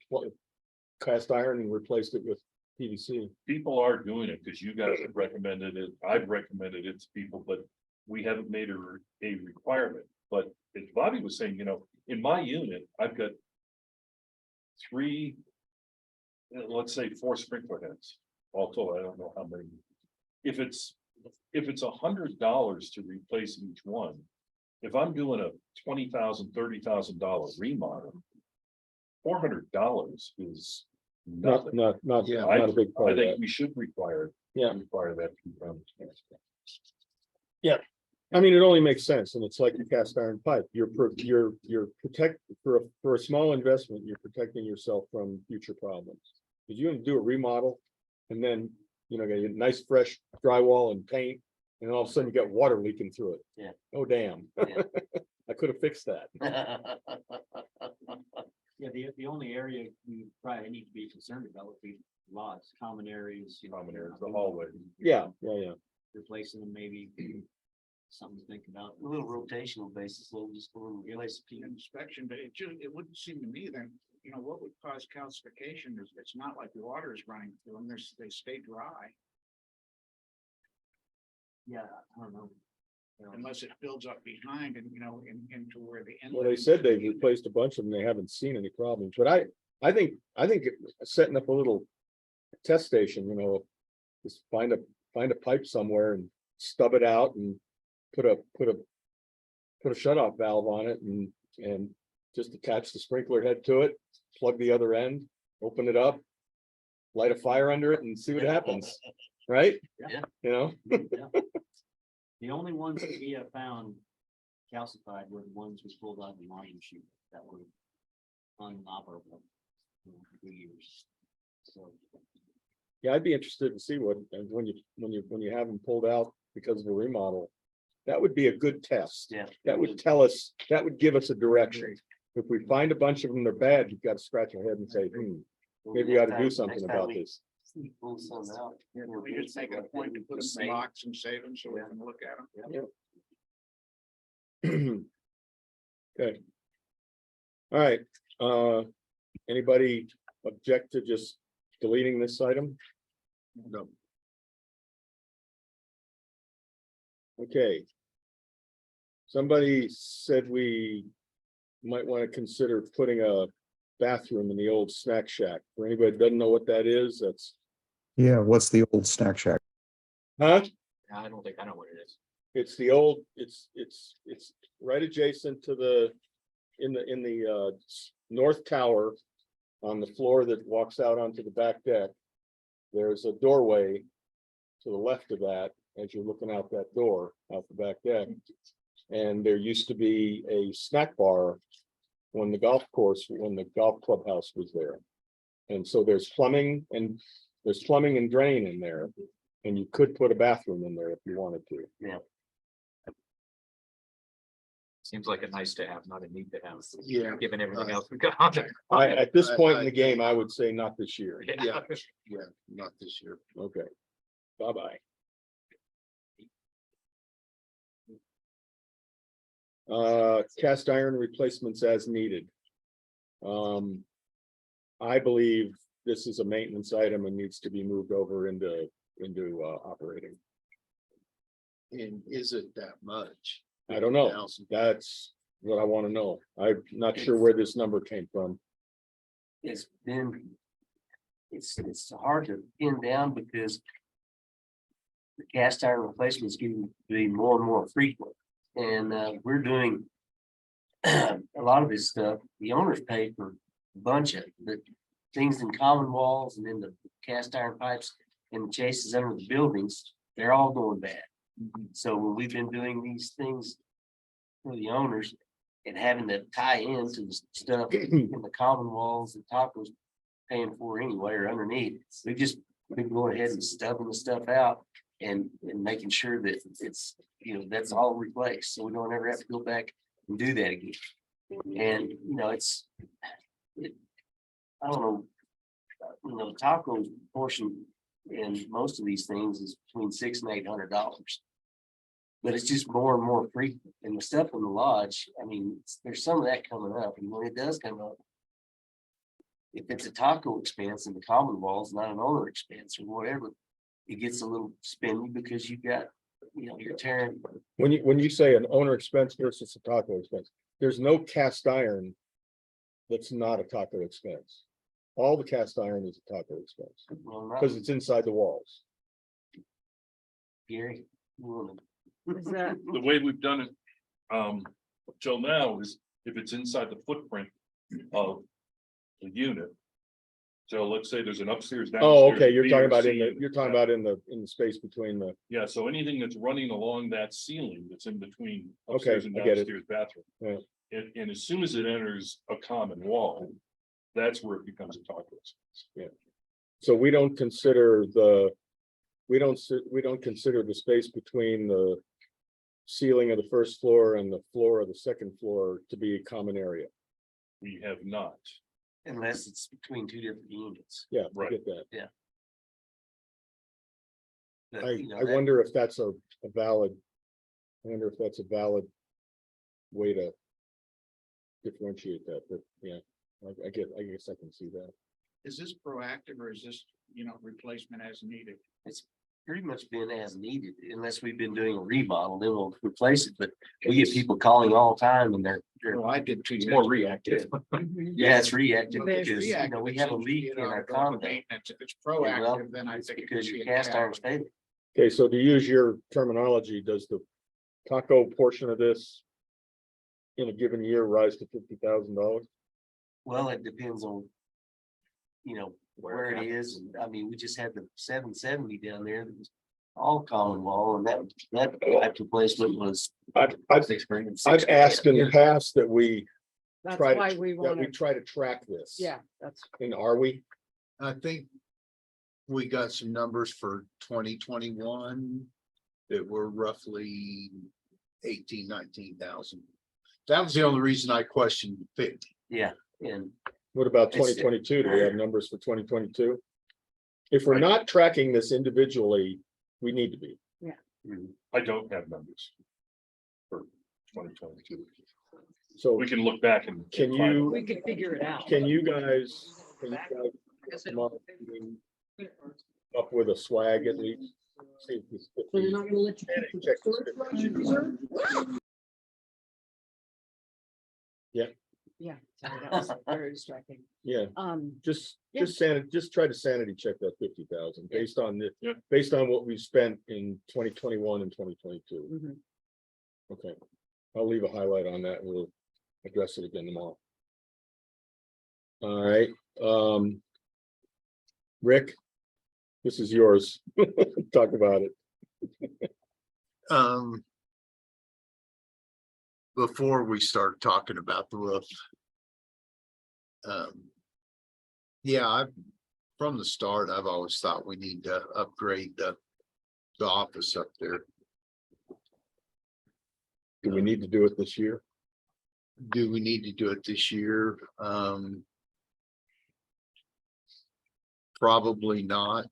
Speaker 3: cast iron and replaced it with PVC.
Speaker 1: People are doing it because you guys have recommended it. I've recommended it to people, but we haven't made a requirement. But as Bobby was saying, you know, in my unit, I've got three, let's say 4 sprinkler heads. All told, I don't know how many. If it's $100 to replace each one, if I'm doing a $20,000, $30,000 remodel, $400 is nothing.
Speaker 3: Not a big part
Speaker 1: I
Speaker 3: of that.
Speaker 1: think we should require that. to be done.
Speaker 3: I mean, it only makes sense, and it's like a cast iron pipe. You're protect for a small investment, you're protecting yourself from future problems. If you want to do a remodel, and then, you know, get a nice fresh drywall and paint, and all of a sudden you got water leaking through it.
Speaker 10: Yeah.
Speaker 3: Oh, damn.
Speaker 10: Yeah.
Speaker 3: I could have fixed that.
Speaker 8: Yeah, the only area we probably need to be concerned about would be lots, common areas. You know,
Speaker 1: Common areas, the hallway.
Speaker 3: Yeah.
Speaker 8: Replacing them, maybe something to think about.
Speaker 10: A little rotational basis, a little just a little replace.
Speaker 12: Inspection, but it wouldn't seem to me then, you know, what would cause calcification is it's not like the water is running through them, they stay dry
Speaker 8: Yeah, I don't know.
Speaker 12: unless it builds up behind and, you know, into where the.
Speaker 3: Well, they said they've replaced a bunch of them. They haven't seen any problems, but I think setting up a little test station, you know, just find a pipe somewhere and stub it out and put a shut off valve on it and just attach the sprinkler head to it, plug the other end, open it up, light a fire under it and see what happens, right?
Speaker 8: Yeah.
Speaker 3: You know?
Speaker 8: The only ones that we have found calcified were the ones we pulled out of the line chute that were unoperable for years. So,
Speaker 3: Yeah, I'd be interested to see what, and when you have them pulled out because of a remodel, that would be a good test.
Speaker 10: Yeah.
Speaker 3: That would tell us, that would give us a direction. If we find a bunch of them, they're bad, you've got to scratch your head and say, maybe you ought to do something about this.
Speaker 10: Pull some out.
Speaker 12: We just make it a point to put them in box and save them so we can look at them.
Speaker 3: Okay. All right, anybody object to just deleting this item?
Speaker 2: No.
Speaker 3: Okay. Somebody said we might want to consider putting a bathroom in the old snack shack. For anybody that doesn't know what that is, that's,
Speaker 7: Yeah, what's the old snack shack?
Speaker 3: huh?
Speaker 4: I don't think I know what it is.
Speaker 3: It's the old, it's right adjacent to the, in the north tower. On the floor that walks out onto the back deck. There's a doorway to the left of that, as you're looking out that door, out the back deck. And there used to be a snack bar when the golf clubhouse was there. And so there's plumbing and drain in there. And you could put a bathroom in there if you wanted to.
Speaker 4: Seems like a nice to have, not a need to have.
Speaker 2: Yeah.
Speaker 4: Given everything else we got on there.
Speaker 3: At this point in the game, I would say not this year.
Speaker 4: Yeah.
Speaker 2: Yeah, not this year.
Speaker 3: Okay. Bye-bye. Cast iron replacements as needed. I believe this is a maintenance item and needs to be moved over into operating.
Speaker 2: And is it that much?
Speaker 3: I don't know.
Speaker 2: 50,000?
Speaker 3: That's what I want to know. I'm not sure where this number came from.
Speaker 10: It's been, it's hard to pin down because the cast iron replacements getting to be more and more frequent. And we're doing a lot of this stuff. The owners pay for a bunch of it, but things in common walls and in the cast iron pipes and the chases under the buildings, they're all going bad. So when we've been doing these things for the owners and having to tie into the stuff in the common walls that Taco's paying for anyway or underneath, we've just been going ahead and stubbing the stuff out and making sure that it's, you know, that's all replaced. So we don't ever have to go back and do that again. And, you know, I don't know, Taco's portion in most of these things is between $600 and $800. But it's just more and more frequent. And the stuff in the lodge, I mean, there's some of that coming up. And when it does come up, if it's a Taco expense in the common walls, not an owner expense or whatever, it gets a little spinny because you've got, you know, you're tearing.
Speaker 3: When you say an owner expense versus a Taco expense, there's no cast iron that's not a Taco expense. All the cast iron is a Taco expense
Speaker 10: Well, not
Speaker 3: because it's inside the walls.
Speaker 10: Gary. You wanna-
Speaker 6: Is that,
Speaker 1: The way we've done it, till now is if it's inside the footprint of the unit. So let's say there's an upstairs.
Speaker 3: Oh,
Speaker 1: downstairs,
Speaker 3: okay, you're
Speaker 1: B
Speaker 3: talking
Speaker 1: or
Speaker 3: about
Speaker 1: C,
Speaker 3: you're talking about in the space between the,
Speaker 1: Yeah, so anything that's running along that ceiling that's in between
Speaker 3: Okay,
Speaker 1: upstairs and
Speaker 3: I get it.
Speaker 1: downstairs bathroom.
Speaker 3: Yeah.
Speaker 1: And as soon as it enters a common wall, that's where it becomes a Taco expense.
Speaker 3: so we don't consider we don't consider the space between the ceiling of the first floor and the floor of the second floor to be a common area.
Speaker 1: We have not.
Speaker 10: Unless it's between two different units.
Speaker 3: Yeah, I
Speaker 1: Right.
Speaker 3: get that.
Speaker 10: But,
Speaker 3: I
Speaker 10: you know,
Speaker 3: I wonder if that's a valid, I wonder if that's a valid way to differentiate that, but yeah, I guess I can see that.
Speaker 12: Is this proactive or is this, replacement as needed?
Speaker 10: It's pretty much been as needed, unless we've been doing a remodel, then we'll replace it, but we get people calling all the time and they're
Speaker 12: Well, I did 2
Speaker 4: It's
Speaker 12: years.
Speaker 4: more
Speaker 12: ago.
Speaker 4: reactive.
Speaker 10: yeah, it's reactive
Speaker 12: If it's
Speaker 10: because, you know,
Speaker 12: reactive,
Speaker 10: we
Speaker 12: it
Speaker 10: have a
Speaker 12: seems to
Speaker 10: leak
Speaker 12: get
Speaker 10: in
Speaker 12: out
Speaker 10: our
Speaker 12: of the
Speaker 10: condo.
Speaker 12: maintenance. If it's
Speaker 10: well,
Speaker 12: proactive, then I
Speaker 10: it's
Speaker 12: think. it
Speaker 10: because
Speaker 12: should
Speaker 10: your
Speaker 12: be a
Speaker 10: cast
Speaker 12: cap.
Speaker 10: iron's failing.
Speaker 3: Okay, so to use your terminology, does the Taco portion of this in a given year rise to $50,000?
Speaker 10: Well, it depends on, you know, where it is. And I mean, we just had the 770 down there that was all common wall and that pipe replacement was.
Speaker 3: I've asked in the past that we
Speaker 6: that's
Speaker 3: try
Speaker 6: why
Speaker 3: to,
Speaker 6: we
Speaker 3: that
Speaker 6: want
Speaker 3: we
Speaker 6: to,
Speaker 3: try to track this.
Speaker 6: yeah, that's,
Speaker 3: And are we?
Speaker 2: I think we got some numbers for 2021 that were roughly 19,000. That was the only reason I questioned 50.
Speaker 10: Yeah, and
Speaker 3: What about
Speaker 10: It's-
Speaker 3: 2022? Do we have numbers for 2022? If we're not tracking this individually, we need to be.
Speaker 1: I don't have numbers for 2022.
Speaker 3: So
Speaker 1: We can look back and.
Speaker 3: Can
Speaker 1: find-
Speaker 3: you-
Speaker 6: We could figure it out.
Speaker 3: can you guys come up with a swag at least? See if this-
Speaker 6: So they're not gonna let you keep the
Speaker 3: Check this
Speaker 6: storage
Speaker 3: bit.
Speaker 6: garage in reserve? Yeah, sorry, that was very distracting.
Speaker 3: Yeah, just
Speaker 6: Yeah.
Speaker 3: just try to sanity check that 50,000
Speaker 6: Yeah.
Speaker 3: based on
Speaker 1: Yeah.
Speaker 3: based on what we spent in 2021 and 2022.
Speaker 6: Mhm.
Speaker 3: Okay, I'll leave a highlight on that and we'll address it again tomorrow. All right, Rick, this is yours. Talk about it.
Speaker 2: Before we start talking about the roof. Yeah, from the start, I've always thought we need to upgrade the office up there.
Speaker 3: Do we need to do it this year?
Speaker 2: Do we need to do it this year? Probably not.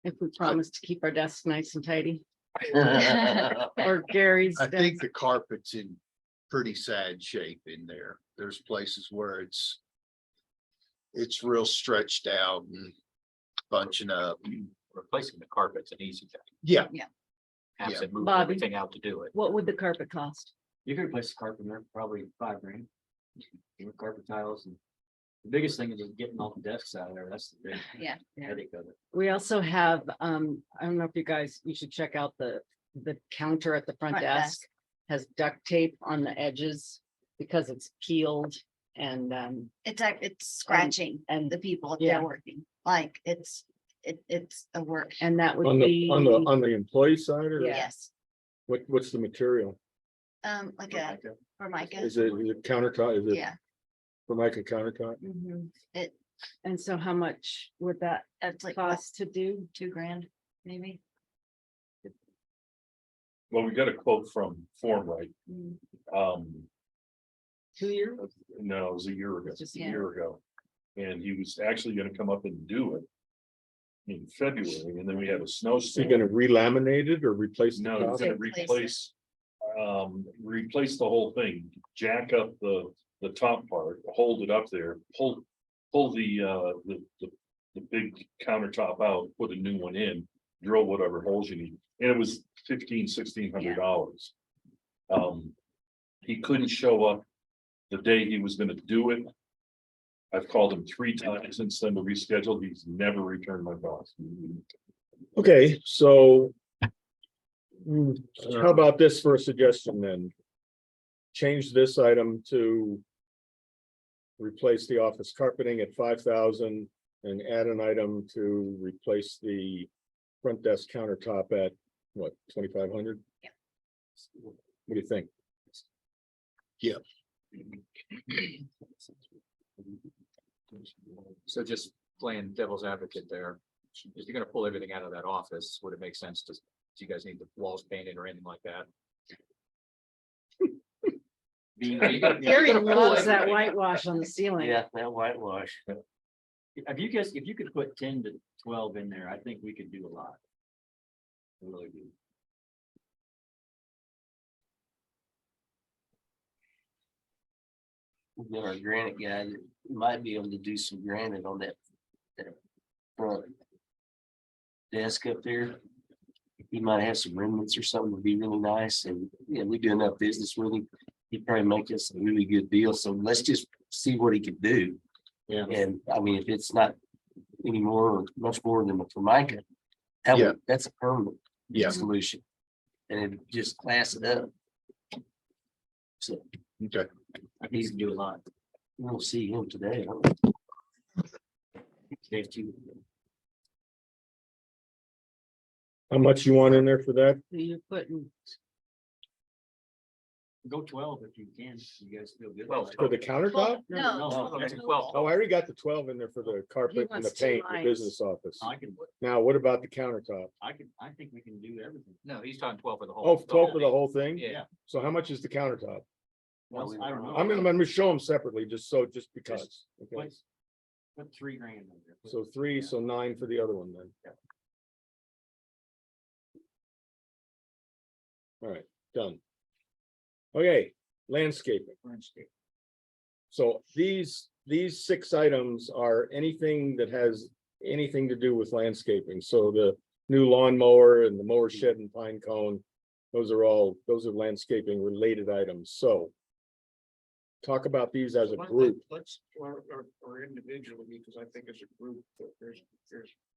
Speaker 6: If we promise to keep our desks nice and tidy, or Gary's
Speaker 2: I
Speaker 6: desk.
Speaker 2: think the carpet's in pretty sad shape in there. There's places where it's real stretched out and bunching up.
Speaker 4: Replacing the carpet's an easy thing.
Speaker 2: Yeah,
Speaker 4: Have to move
Speaker 6: Bobby.
Speaker 4: everything out to do it.
Speaker 6: What would the carpet cost?
Speaker 8: You can replace the carpet in there, probably $5,000. With carpet tiles and the biggest thing is just getting all the desks out of there. That's the big
Speaker 5: Yeah.
Speaker 8: headache of it.
Speaker 6: We also have, I don't know if you guys, you should check out the counter at the front
Speaker 5: Front
Speaker 6: desk.
Speaker 5: desk.
Speaker 6: Has duct tape on the edges because it's peeled and,
Speaker 5: It's scratching
Speaker 6: and,
Speaker 5: the people if
Speaker 6: Yeah.
Speaker 5: they're working, like it's a work.
Speaker 6: and that would
Speaker 3: On
Speaker 6: be.
Speaker 3: on the employee side or
Speaker 6: Yeah.
Speaker 5: Yes,
Speaker 3: what's the material?
Speaker 5: like a Formica.
Speaker 3: Is it countertop? Is it
Speaker 5: Yeah.
Speaker 3: Formica countertop?
Speaker 6: Mhm.
Speaker 5: It,
Speaker 6: And so how much would that
Speaker 5: it's like
Speaker 6: cost to do?
Speaker 5: $2,000, maybe.
Speaker 1: Well, we got a quote from Form Right.
Speaker 6: Mm,
Speaker 1: Um,
Speaker 6: 2 years?
Speaker 1: no, it was a year ago,
Speaker 6: Just
Speaker 1: a
Speaker 6: a
Speaker 1: year ago. And he was actually gonna come up and do it in February, and then we had a
Speaker 3: Is he
Speaker 1: snowstorm.
Speaker 3: gonna relaminate it or replace the
Speaker 1: No, he's
Speaker 3: top?
Speaker 1: gonna
Speaker 5: Replace
Speaker 1: replace the whole thing, jack up the top part, hold it up there, pull the big countertop out, put a new one in, drill whatever holes you need, and it was $1,600. He couldn't show up the day he was gonna do it. I've called him 3 times since then to reschedule, he's never returned my calls.
Speaker 3: Okay, so. How about this for a suggestion then? Change this item to. Replace the office carpeting at 5,000 and add an item to replace the front desk countertop at what, 2,500?
Speaker 5: Yeah.
Speaker 3: What do you think?
Speaker 4: So just playing devil's advocate there, if you're gonna pull everything out of that office, would it make sense to, do you guys need the walls painted or anything like that?
Speaker 6: Gary loves that whitewash on the ceiling.
Speaker 8: Yeah, that whitewash. If you could put 10 to 12 in there, I think we could do a lot. I really do.
Speaker 10: Then our granite guy that might be able to do some granite on that front desk up there. He might have some remnants or something would be really nice, and we do enough business with him. He'd probably make us a really good deal, so let's just see what he could do.
Speaker 3: Yeah.
Speaker 10: And I mean, if it's not any more or much more than the Formica, that's a permanent
Speaker 3: Yeah.
Speaker 10: solution. And it just class it up. So
Speaker 3: Okay.
Speaker 10: he can do a lot. We'll see him today. Dave, too.
Speaker 3: How much you want in there for that?
Speaker 6: So you're putting,
Speaker 8: Go 12 if you can. You guys feel good.
Speaker 4: Well,
Speaker 3: For the countertop?
Speaker 5: No.
Speaker 8: no,
Speaker 4: that's 12.
Speaker 3: Oh, I already got the 12 in there for the carpet and the
Speaker 6: wants two
Speaker 3: paint, the
Speaker 6: lines.
Speaker 3: business office.
Speaker 8: I can,
Speaker 3: Now, what about the countertop?
Speaker 8: I think we can do everything.
Speaker 4: No, he's talking 12 for the whole.
Speaker 3: Oh, 12 for the whole thing?
Speaker 4: Yeah.
Speaker 3: So how much is the countertop?
Speaker 8: Well, I don't know.
Speaker 3: I'm gonna show them separately, just because. Okay,
Speaker 8: Put $3,000 in there.
Speaker 3: so 3, so 9 for the other one then. All right, done. Okay, landscaping.
Speaker 12: Landscape.
Speaker 3: So these 6 items are anything that has anything to do with landscaping. So the new lawnmower and the mower shed and pine cone. Those are landscaping related items. So talk about these as a group.
Speaker 12: Let's, or individually, because I think as a group, that there's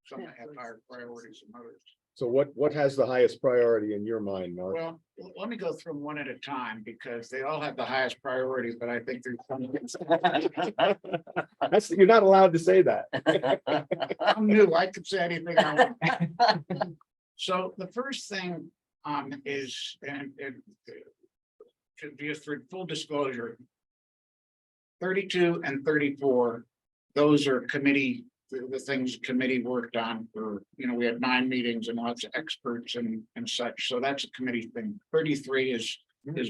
Speaker 12: some that have higher priorities than others.
Speaker 3: So what has the highest priority in your mind, Mark?
Speaker 12: Well, let me go through them one at a time, because they all have the highest priority, but I think there's some.
Speaker 3: You're not allowed to say that.
Speaker 12: I'm new, I could say anything I want. So the first thing is, and it should be for full disclosure. 32 and 34, those are committee, the things committee worked on for, we had 9 meetings and lots of experts and such, so that's a committee thing. 33 is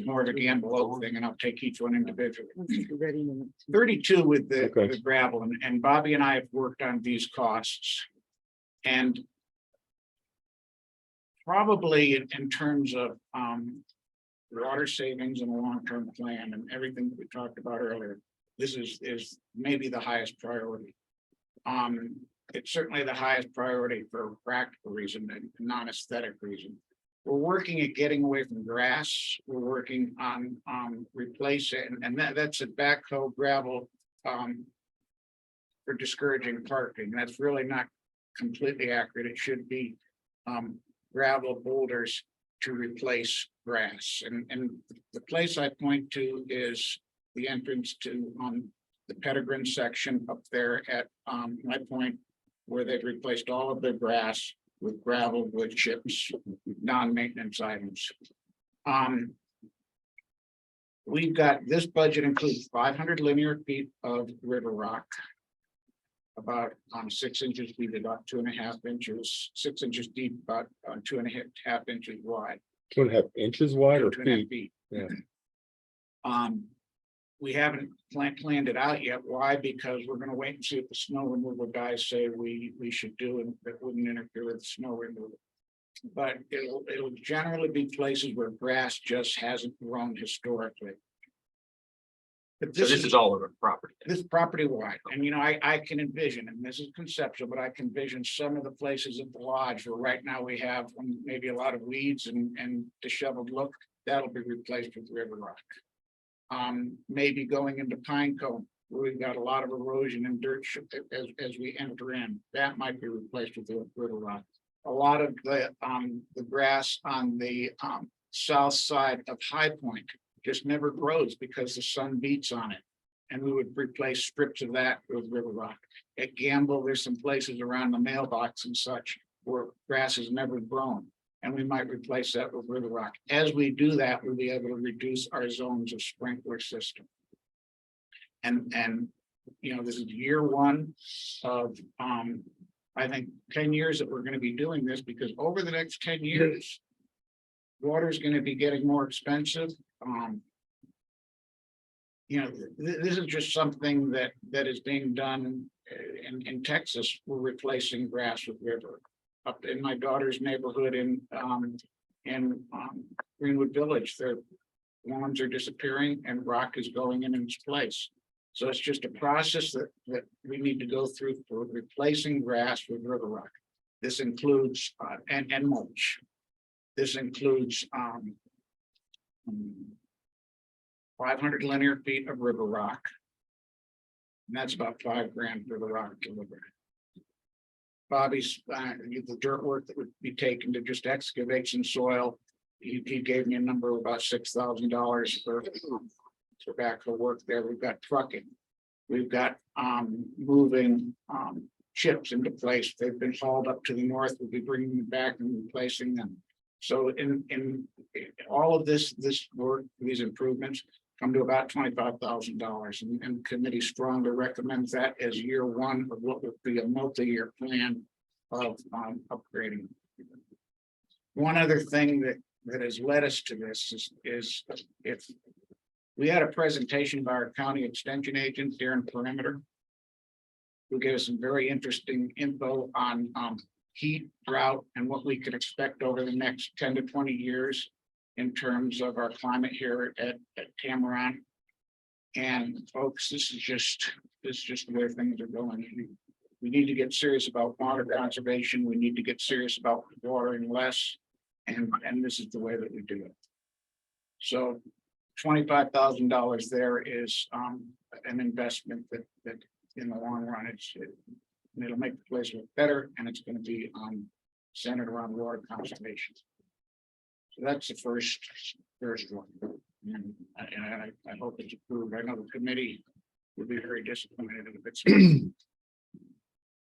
Speaker 12: more of a envelope thing, and I'll take each one individually. 32 with
Speaker 3: Okay.
Speaker 12: the gravel, and Bobby and I have worked on these costs. And probably in terms of water savings and a long-term plan and everything that we talked about earlier, this is maybe the highest priority. It's certainly the highest priority for a practical reason and non-aesthetic reason. We're working at getting away from grass. We're working on replacing, and that's a backhoe gravel for discouraging parking. That's really not completely accurate. It should be gravel boulders to replace grass. And the place I point to is the entrance to the Pettigrew section up there at my point, where they've replaced all of their grass with gravel, wood chips, non-maintenance items. We've got, this budget includes 500 linear feet of river rock. About 6 inches deep, about 2.5 inches, 6 inches deep, about 2.5 inches wide.
Speaker 3: 2.5 inches wide or
Speaker 12: 2.5
Speaker 3: feet?
Speaker 12: feet.
Speaker 3: Yeah.
Speaker 12: We haven't planned it out yet. Why? Because we're gonna wait and see what the snow removal guys say we should do, and that wouldn't interfere with snow removal. But it'll generally be places where grass just hasn't grown historically. But
Speaker 4: So this is all over the property.
Speaker 12: this property wide, and I can envision, and this is conceptual, but I can envision some of the places at the lodge where right now we have maybe a lot of weeds and disheveled look, that'll be replaced with river rock. Maybe going into Pine Cone, where we've got a lot of erosion and dirt as we enter in, that might be replaced with river rock. A lot of the grass on the south side of High Point just never grows because the sun beats on it. And we would replace strips of that with river rock. At Gamble, there's some places around the mailbox and such where grass has never grown. And we might replace that with river rock. As we do that, we'll be able to reduce our zones of sprinkler system. And this is year 1 of I think 10 years that we're going to be doing this, because over the next 10 years, water is going to be getting more expensive. This is just something that is being done in Texas. We're replacing grass with river. Up in my daughter's neighborhood in Greenwood Village, their lawns are disappearing and rock is going in its place. So it's just a process that we need to go through for replacing grass with river rock. This includes and mulch. This includes 500 linear feet of river rock. And that's about $5,000 for the rock delivered. Bobby's the dirt work that would be taken to just excavate some soil. He gave me a number of about $6,000 for backhoe work there. We've got trucking. We've got moving chips into place. They've been hauled up to the north. We'll be bringing them back and replacing them. So in all of this work, these improvements come to about $25,000, and committee strongly recommends that as year 1 of what would be a multi-year plan of upgrading. One other thing that has led us to this is if we had a presentation by our county extension agent, Darren Perimeter, who gave us some very interesting info on heat, drought, and what we could expect over the next 10 to 20 years. in terms of our climate here at Tamaron. And folks, this is just the way things are going. We need to get serious about water conservation. We need to get serious about watering less. And this is the way that we do it. So $25,000 there is an investment that in the long run, it'll make the place look better, and it's going to be centered around water conservation. So that's the first one. And I hope it's approved. I know the committee will be very disappointed if it's.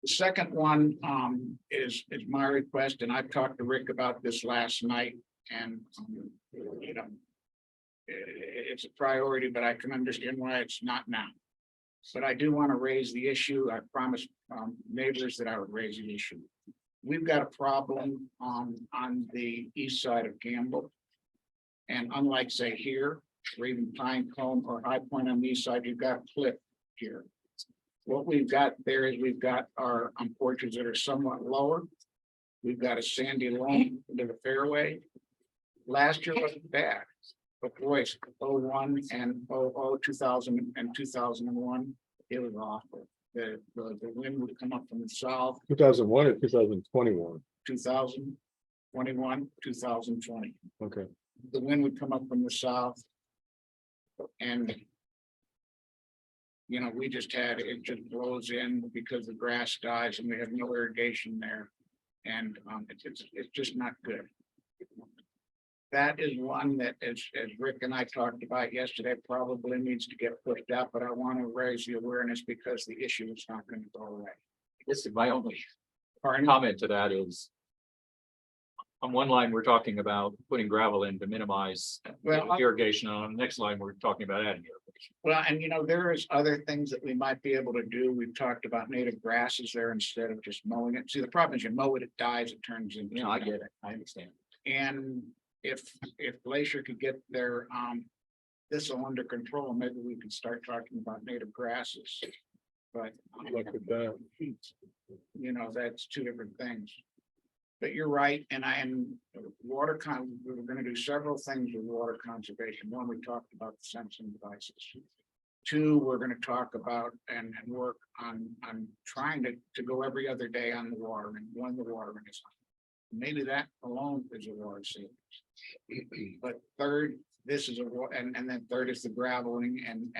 Speaker 12: The second one is my request, and I've talked to Rick about this last night, and you know, it's a priority, but I can understand why it's not now. But I do want to raise the issue. I promised neighbors that I would raise the issue. We've got a problem on the east side of Gamble. And unlike, say, here, or even Pine Cone or High Point on the east side, you've got a cliff here. What we've got there is we've got our porches that are somewhat lower. We've got a sandy loam into the fairway. Last year wasn't bad, but boys, 01 and 2000 and 2001, it was awful. The wind would come up from the south.
Speaker 3: 2001 or 2021?
Speaker 12: 2021, 2020.
Speaker 3: Okay.
Speaker 12: The wind would come up from the south. And you know, we just had, it just blows in because the grass dies and we have no irrigation there. And it's just not good. That is one that, as Rick and I talked about yesterday, probably needs to get pushed out, but I want to raise the awareness because the issue is not going to go away.
Speaker 4: This is my only comment to that is. On one line, we're talking about putting gravel in to minimize irrigation. On the next line, we're talking about adding irrigation.
Speaker 12: Well, and you know, there is other things that we might be able to do. We've talked about native grasses there instead of just mowing it. See, the problem is you mow it, it dies, it turns into.
Speaker 4: You know, I get it. I understand.
Speaker 12: And if Glacier could get their thistle under control, maybe we could start talking about native grasses. But
Speaker 3: Look at that.
Speaker 12: you know, that's two different things. But you're right, and we're gonna do several things with water conservation. One, we talked about the sensing devices. Two, we're gonna talk about and work on trying to go every other day on the water and when the watering is on. Maybe that alone is a water savings. But third, this is and then third is the graveling and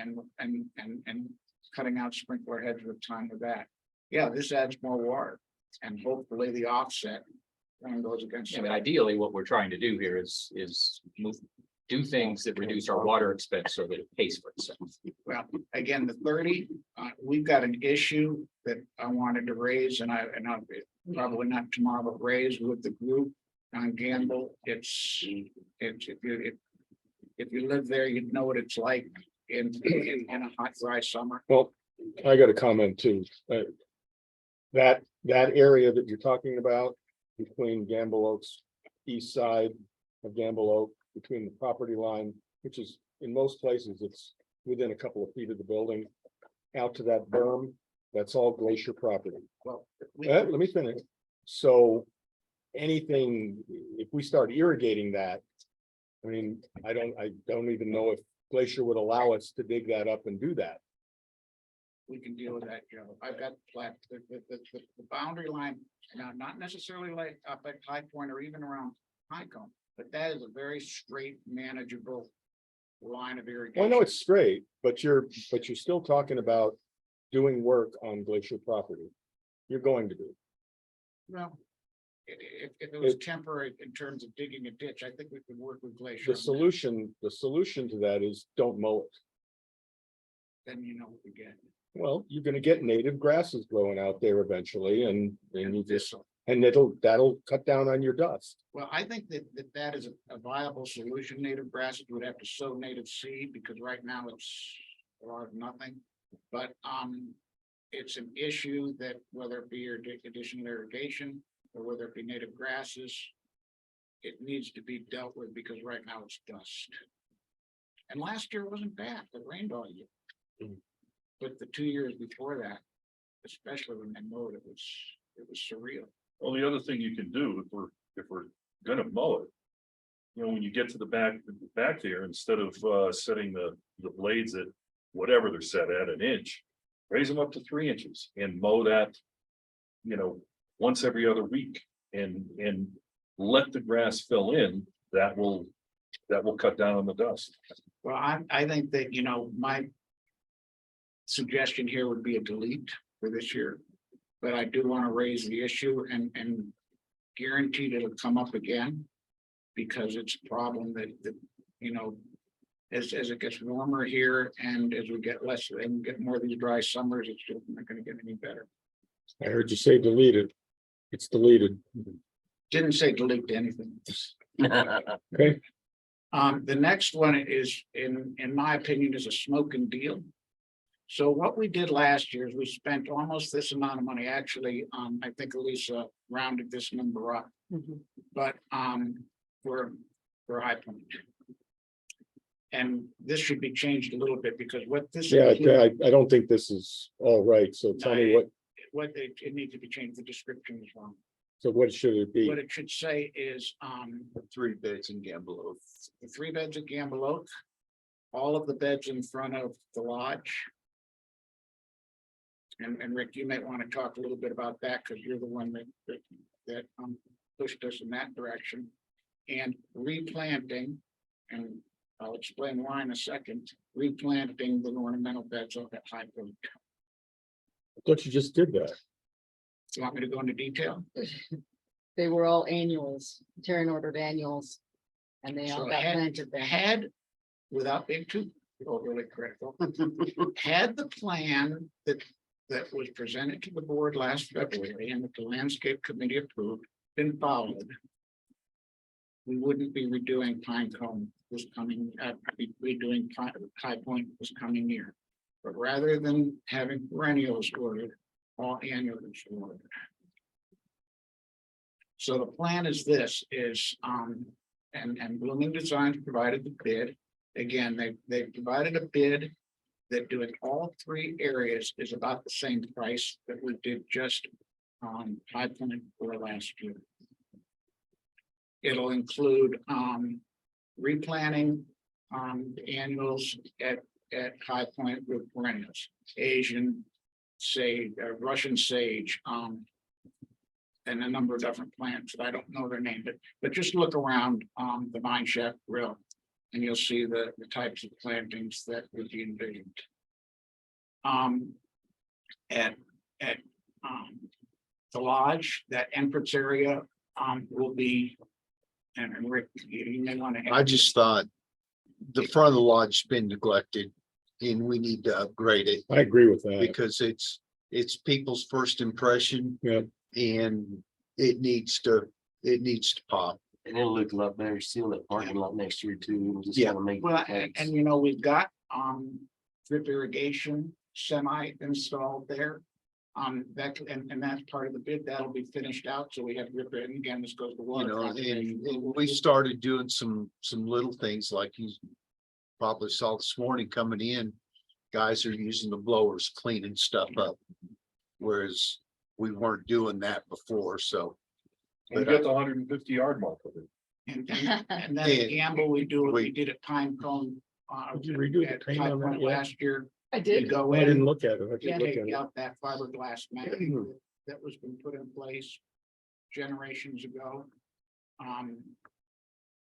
Speaker 12: cutting out sprinkler heads with time with that. Yeah, this adds more water and hopefully the offset goes against.
Speaker 4: I mean, ideally, what we're trying to do here is do things that reduce our water expense so that it pays for itself.
Speaker 12: Well, again, the 30, we've got an issue that I wanted to raise and I'll probably not tomorrow, but raise with the group on Gamble. If you live there, you'd know what it's like in a hot, dry summer.
Speaker 3: Well, I got a comment too. That area that you're talking about between Gamble Oaks, east side of Gamble Oak, between the property line, which is in most places, it's within a couple of feet of the building, out to that berm, that's all Glacier property.
Speaker 12: Well,
Speaker 3: Let me finish. So anything, if we start irrigating that, I mean, I don't even know if Glacier would allow us to dig that up and do that.
Speaker 12: we can deal with that, Joe. I've got the boundary line, now, not necessarily like up at High Point or even around Pinecone, but that is a very straight, manageable line of irrigation.
Speaker 3: Well, I know it's straight, but you're still talking about doing work on Glacier property. You're going to do.
Speaker 12: Well, if it was temporary in terms of digging a ditch, I think we could work with Glacier.
Speaker 3: The solution to that is don't mow it.
Speaker 12: Then you know what we get.
Speaker 3: Well, you're gonna get native grasses growing out there eventually and you just, and that'll cut down on your dust.
Speaker 12: Well, I think that is a viable solution. Native grasses would have to sow native seed because right now it's a lot of nothing. But it's an issue that whether it be additional irrigation or whether it be native grasses, it needs to be dealt with because right now it's dust. And last year wasn't bad. It rained all year. But the 2 years before that, especially when they mowed, it was surreal.
Speaker 1: Well, the other thing you can do if we're gonna mow it, you know, when you get to the back there, instead of setting the blades at whatever they're set at, an inch, raise them up to 3 inches and mow that, you know, once every other week and let the grass fill in. That will cut down on the dust.
Speaker 12: Well, I think that, you know, my suggestion here would be a delete for this year. But I do want to raise the issue and guaranteed it'll come up again. Because it's a problem that, you know, as it gets warmer here and as we get less and get more of these dry summers, it's just not gonna get any better.
Speaker 3: I heard you say deleted. It's deleted.
Speaker 12: Didn't say delete anything.
Speaker 3: Okay,
Speaker 12: The next one is, in my opinion, is a smoking deal. So what we did last year is we spent almost this amount of money, actually, I think Elisa rounded this number up. But, for High Point. And this should be changed a little bit because what this.
Speaker 3: yeah, I don't think this is all right, so tell me
Speaker 12: What it needs to be changed, the description is wrong.
Speaker 3: so what should it be?
Speaker 12: What it should say is,
Speaker 2: 3 beds in Gamble Oak.
Speaker 12: the 3 beds at Gamble Oak. All of the beds in front of the lodge. And Rick, you might want to talk a little bit about that because you're the one that pushed us in that direction. And replanting, and I'll explain why in a second, replanting the ornamental beds up at High Point.
Speaker 3: I thought you just did that.
Speaker 12: You want me to go into detail?
Speaker 6: They were all annuals, Terran ordered annuals. And they all
Speaker 12: So
Speaker 6: got planted there.
Speaker 12: Had, without being too overly critical, had the plan that was presented to the board last February and that the landscape committee approved been followed, we wouldn't be redoing Pine Cone this coming, redoing High Point this coming year. But rather than having perennials ordered, all annuals ordered. So the plan is this, and Blooming Designs provided the bid. Again, they provided a bid that doing all 3 areas is about the same price that we did just on High Point for last year. It'll include replanting annuals at High Point with perennials, Asian sage, Russian sage, and a number of different plants that I don't know their name, but just look around the Mine Shaft Grill and you'll see the types of plantings that would be envisioned. At the lodge, that entrance area will be, and Rick, you may want to.
Speaker 2: I just thought the front of the lodge's been neglected and we need to upgrade it
Speaker 3: I agree with that.
Speaker 2: because it's people's first impression.
Speaker 3: Yeah.
Speaker 2: And it needs to pop.
Speaker 10: And it'll look a lot better, seal that parking lot next year too. We'll just
Speaker 2: Yeah.
Speaker 10: wanna make.
Speaker 12: Well,
Speaker 10: it
Speaker 12: and you know, we've got drip irrigation semi installed there. That and that's part of the bid. That'll be finished out. So we have drip, and again, this goes to
Speaker 2: You
Speaker 12: water.
Speaker 2: know,
Speaker 12: conservation.
Speaker 2: and we started doing some little things like you probably saw this morning coming in. Guys are using the blowers, cleaning stuff up. Whereas we weren't doing that before, so.
Speaker 1: And get the 150-yard mark of it.
Speaker 12: And then at
Speaker 2: Yeah.
Speaker 12: Gamble, we did at Pine Cone.
Speaker 3: Did you redo the
Speaker 12: At
Speaker 3: paint
Speaker 12: High
Speaker 3: on that
Speaker 12: Point
Speaker 3: yet?
Speaker 12: last year.
Speaker 6: I
Speaker 12: We
Speaker 6: did.
Speaker 12: go
Speaker 3: I didn't
Speaker 12: in,
Speaker 3: look at it. I did look at
Speaker 12: take
Speaker 3: it.
Speaker 12: out that fiberglass mat that was been put in place generations ago.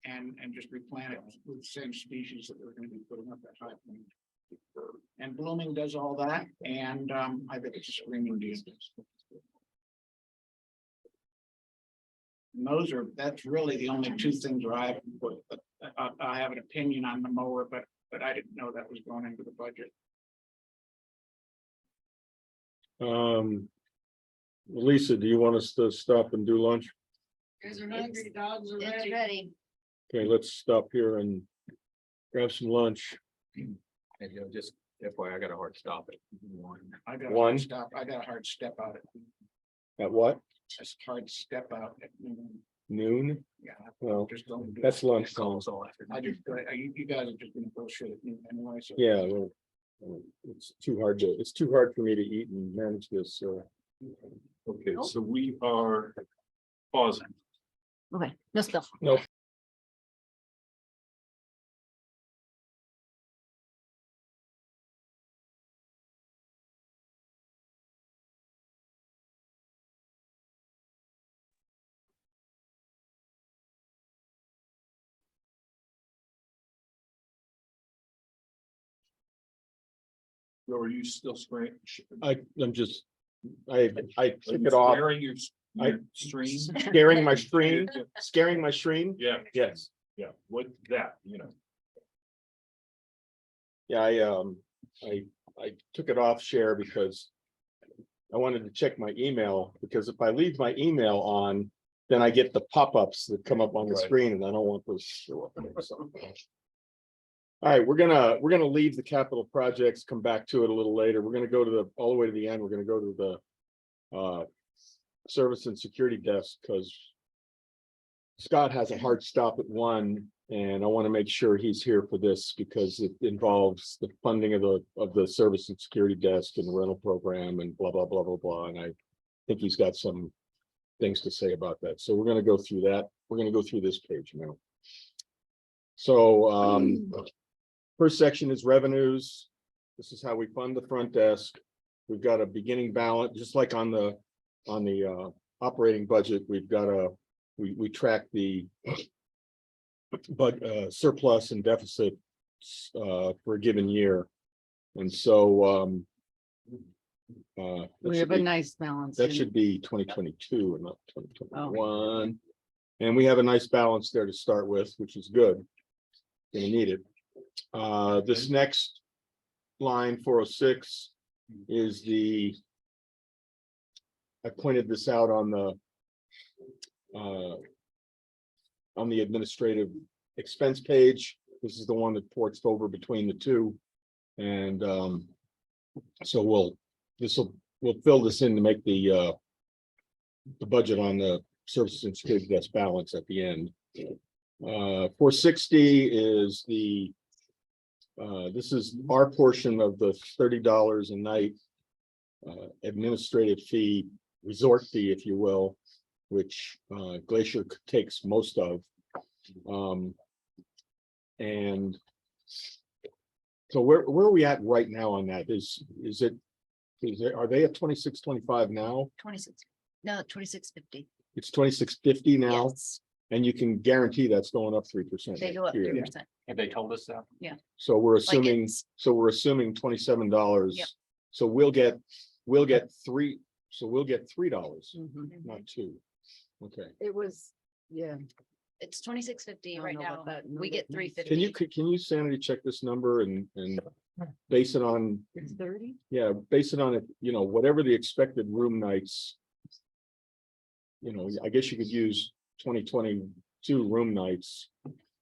Speaker 12: And just replant it with the same species that we're gonna be putting up at High Point. And Blooming does all that, and I think it's a screaming deal. And that's really the only 2 things where I have an opinion on the mower, but I didn't know that was going into the budget.
Speaker 3: Lisa, do you want us to stop and do lunch?
Speaker 6: Guys are hungry, dogs are
Speaker 5: It's
Speaker 6: ready.
Speaker 5: ready.
Speaker 3: Okay, let's stop here and grab some lunch.
Speaker 4: And you know, just FYI, I got a hard stop at 1.
Speaker 12: I got a
Speaker 3: One.
Speaker 12: hard stop. I got a hard step out at,
Speaker 3: At what?
Speaker 12: just hard step out at noon.
Speaker 3: Noon?
Speaker 12: Yeah.
Speaker 3: Well,
Speaker 12: Just don't do
Speaker 3: that's
Speaker 12: it.
Speaker 3: lunch.
Speaker 4: Calls all afternoon.
Speaker 12: You guys are just gonna bullshit at noon anyway, so.
Speaker 3: Yeah, well, it's too hard for me to eat and manage this, so.
Speaker 1: Okay, so we are pausing.
Speaker 5: Okay, no spill.
Speaker 3: No
Speaker 1: Or are you still spraying?
Speaker 3: I'm just, I took it off,
Speaker 1: Scaring your
Speaker 3: I-
Speaker 1: stream?
Speaker 3: scaring my stream, scaring my stream.
Speaker 1: Yeah,
Speaker 3: Yes,
Speaker 1: yeah, what that, you know.
Speaker 3: yeah, I took it off share because I wanted to check my email, because if I leave my email on, then I get the pop-ups that come up on the
Speaker 1: Right.
Speaker 3: screen, and I don't want those to show up. there, so. All right, we're gonna leave the capital projects, come back to it a little later. We're gonna go to all the way to the end. We're gonna go to the service and security desk, because Scott has a hard stop at 1, and I want to make sure he's here for this because it involves the funding of the service and security desk and the rental program and blah, blah, blah, blah, blah. And I think he's got some things to say about that. So we're going to go through that. We're going to go through this page now. So first section is revenues. This is how we fund the front desk. We've got a beginning balance, just like on the operating budget. We've got we track the surplus and deficit for a given year. And so that
Speaker 6: We
Speaker 3: should
Speaker 6: have a
Speaker 3: be-
Speaker 6: nice balance.
Speaker 3: that
Speaker 6: in-
Speaker 3: should be 2022 and not 2021. And we have a nice balance there to start with, which is good. Gonna need it. This next line 406 is I pointed this out on the administrative expense page. This is the one that ports over between the two. And so we'll fill this in to make the budget on the services and security desk balance at the end. 460 is this is our portion of the $30 a night administrative fee, resort fee, if you will, which Glacier takes most of. And so where are we at right now on that? Are they at 2625 now?
Speaker 5: 26, no, 2650.
Speaker 3: It's 2650 now,
Speaker 5: Yes,
Speaker 3: and you can guarantee that's going up 3%.
Speaker 5: they go up
Speaker 3: next year.
Speaker 5: 3%.
Speaker 4: Have they told us that?
Speaker 3: So we're
Speaker 5: Like
Speaker 3: assuming,
Speaker 5: it's-
Speaker 3: $27.
Speaker 5: Yep.
Speaker 3: So we'll get $3,
Speaker 6: Mhm.
Speaker 3: not 2. Okay.
Speaker 6: It was, yeah.
Speaker 5: It's 2650
Speaker 6: I don't
Speaker 5: right
Speaker 6: know
Speaker 5: now.
Speaker 6: what that
Speaker 5: We
Speaker 6: number
Speaker 5: get
Speaker 6: means.
Speaker 5: 350.
Speaker 3: Can you sanity check this number and base it on,
Speaker 6: It's 30?
Speaker 3: yeah, base it on it, whatever the expected room nights. I guess you could use 2022 room nights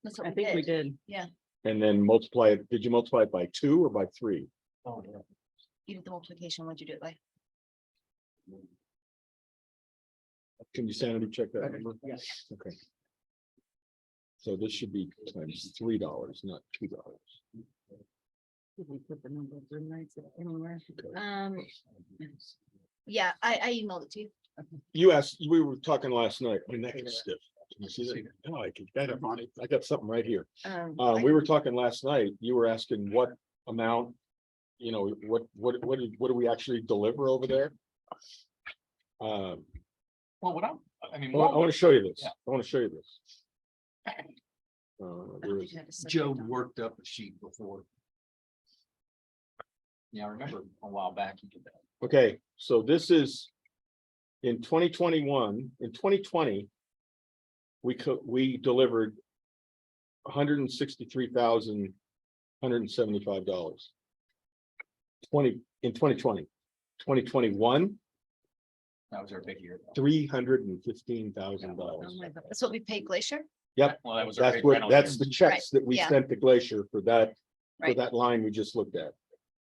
Speaker 5: That's
Speaker 6: I
Speaker 5: what we
Speaker 6: think we
Speaker 5: did.
Speaker 6: did.
Speaker 3: and then multiply it. Did you multiply it by 2 or by 3?
Speaker 10: Oh, yeah.
Speaker 5: You did the multiplication. What'd you do it by?
Speaker 3: Can you sanity check that number?
Speaker 6: Yes.
Speaker 3: Okay. So this should be times $3, not $2.
Speaker 6: Did we put the number of room nights anywhere?
Speaker 5: Yeah, I emailed it to you.
Speaker 3: You asked, we were talking last night, my neck is stiff. Can you see that? Oh, I can get it on it. I got something right here. We were talking last night, you were asking what amount, what do we actually deliver over there?
Speaker 4: Well, I mean.
Speaker 3: I want to show you this.
Speaker 4: Yeah.
Speaker 3: I want to show you this.
Speaker 5: I don't
Speaker 3: Where
Speaker 5: think
Speaker 3: is
Speaker 5: you had to set
Speaker 2: Joe
Speaker 5: that down.
Speaker 2: worked up a sheet before.
Speaker 4: Yeah, I remember a while back you did that.
Speaker 3: Okay, so this is in 2021, in 2020, we delivered $163,175. In 2020, 2021,
Speaker 4: That was our big year.
Speaker 3: $315,000.
Speaker 5: Oh my God. That's what we paid Glacier?
Speaker 3: Yep,
Speaker 4: Well, that was. our
Speaker 3: that's
Speaker 4: big
Speaker 3: what,
Speaker 4: rental
Speaker 3: that's
Speaker 4: year.
Speaker 3: the checks that we
Speaker 5: yeah.
Speaker 3: sent to Glacier for that
Speaker 5: Right.
Speaker 3: line we just looked at.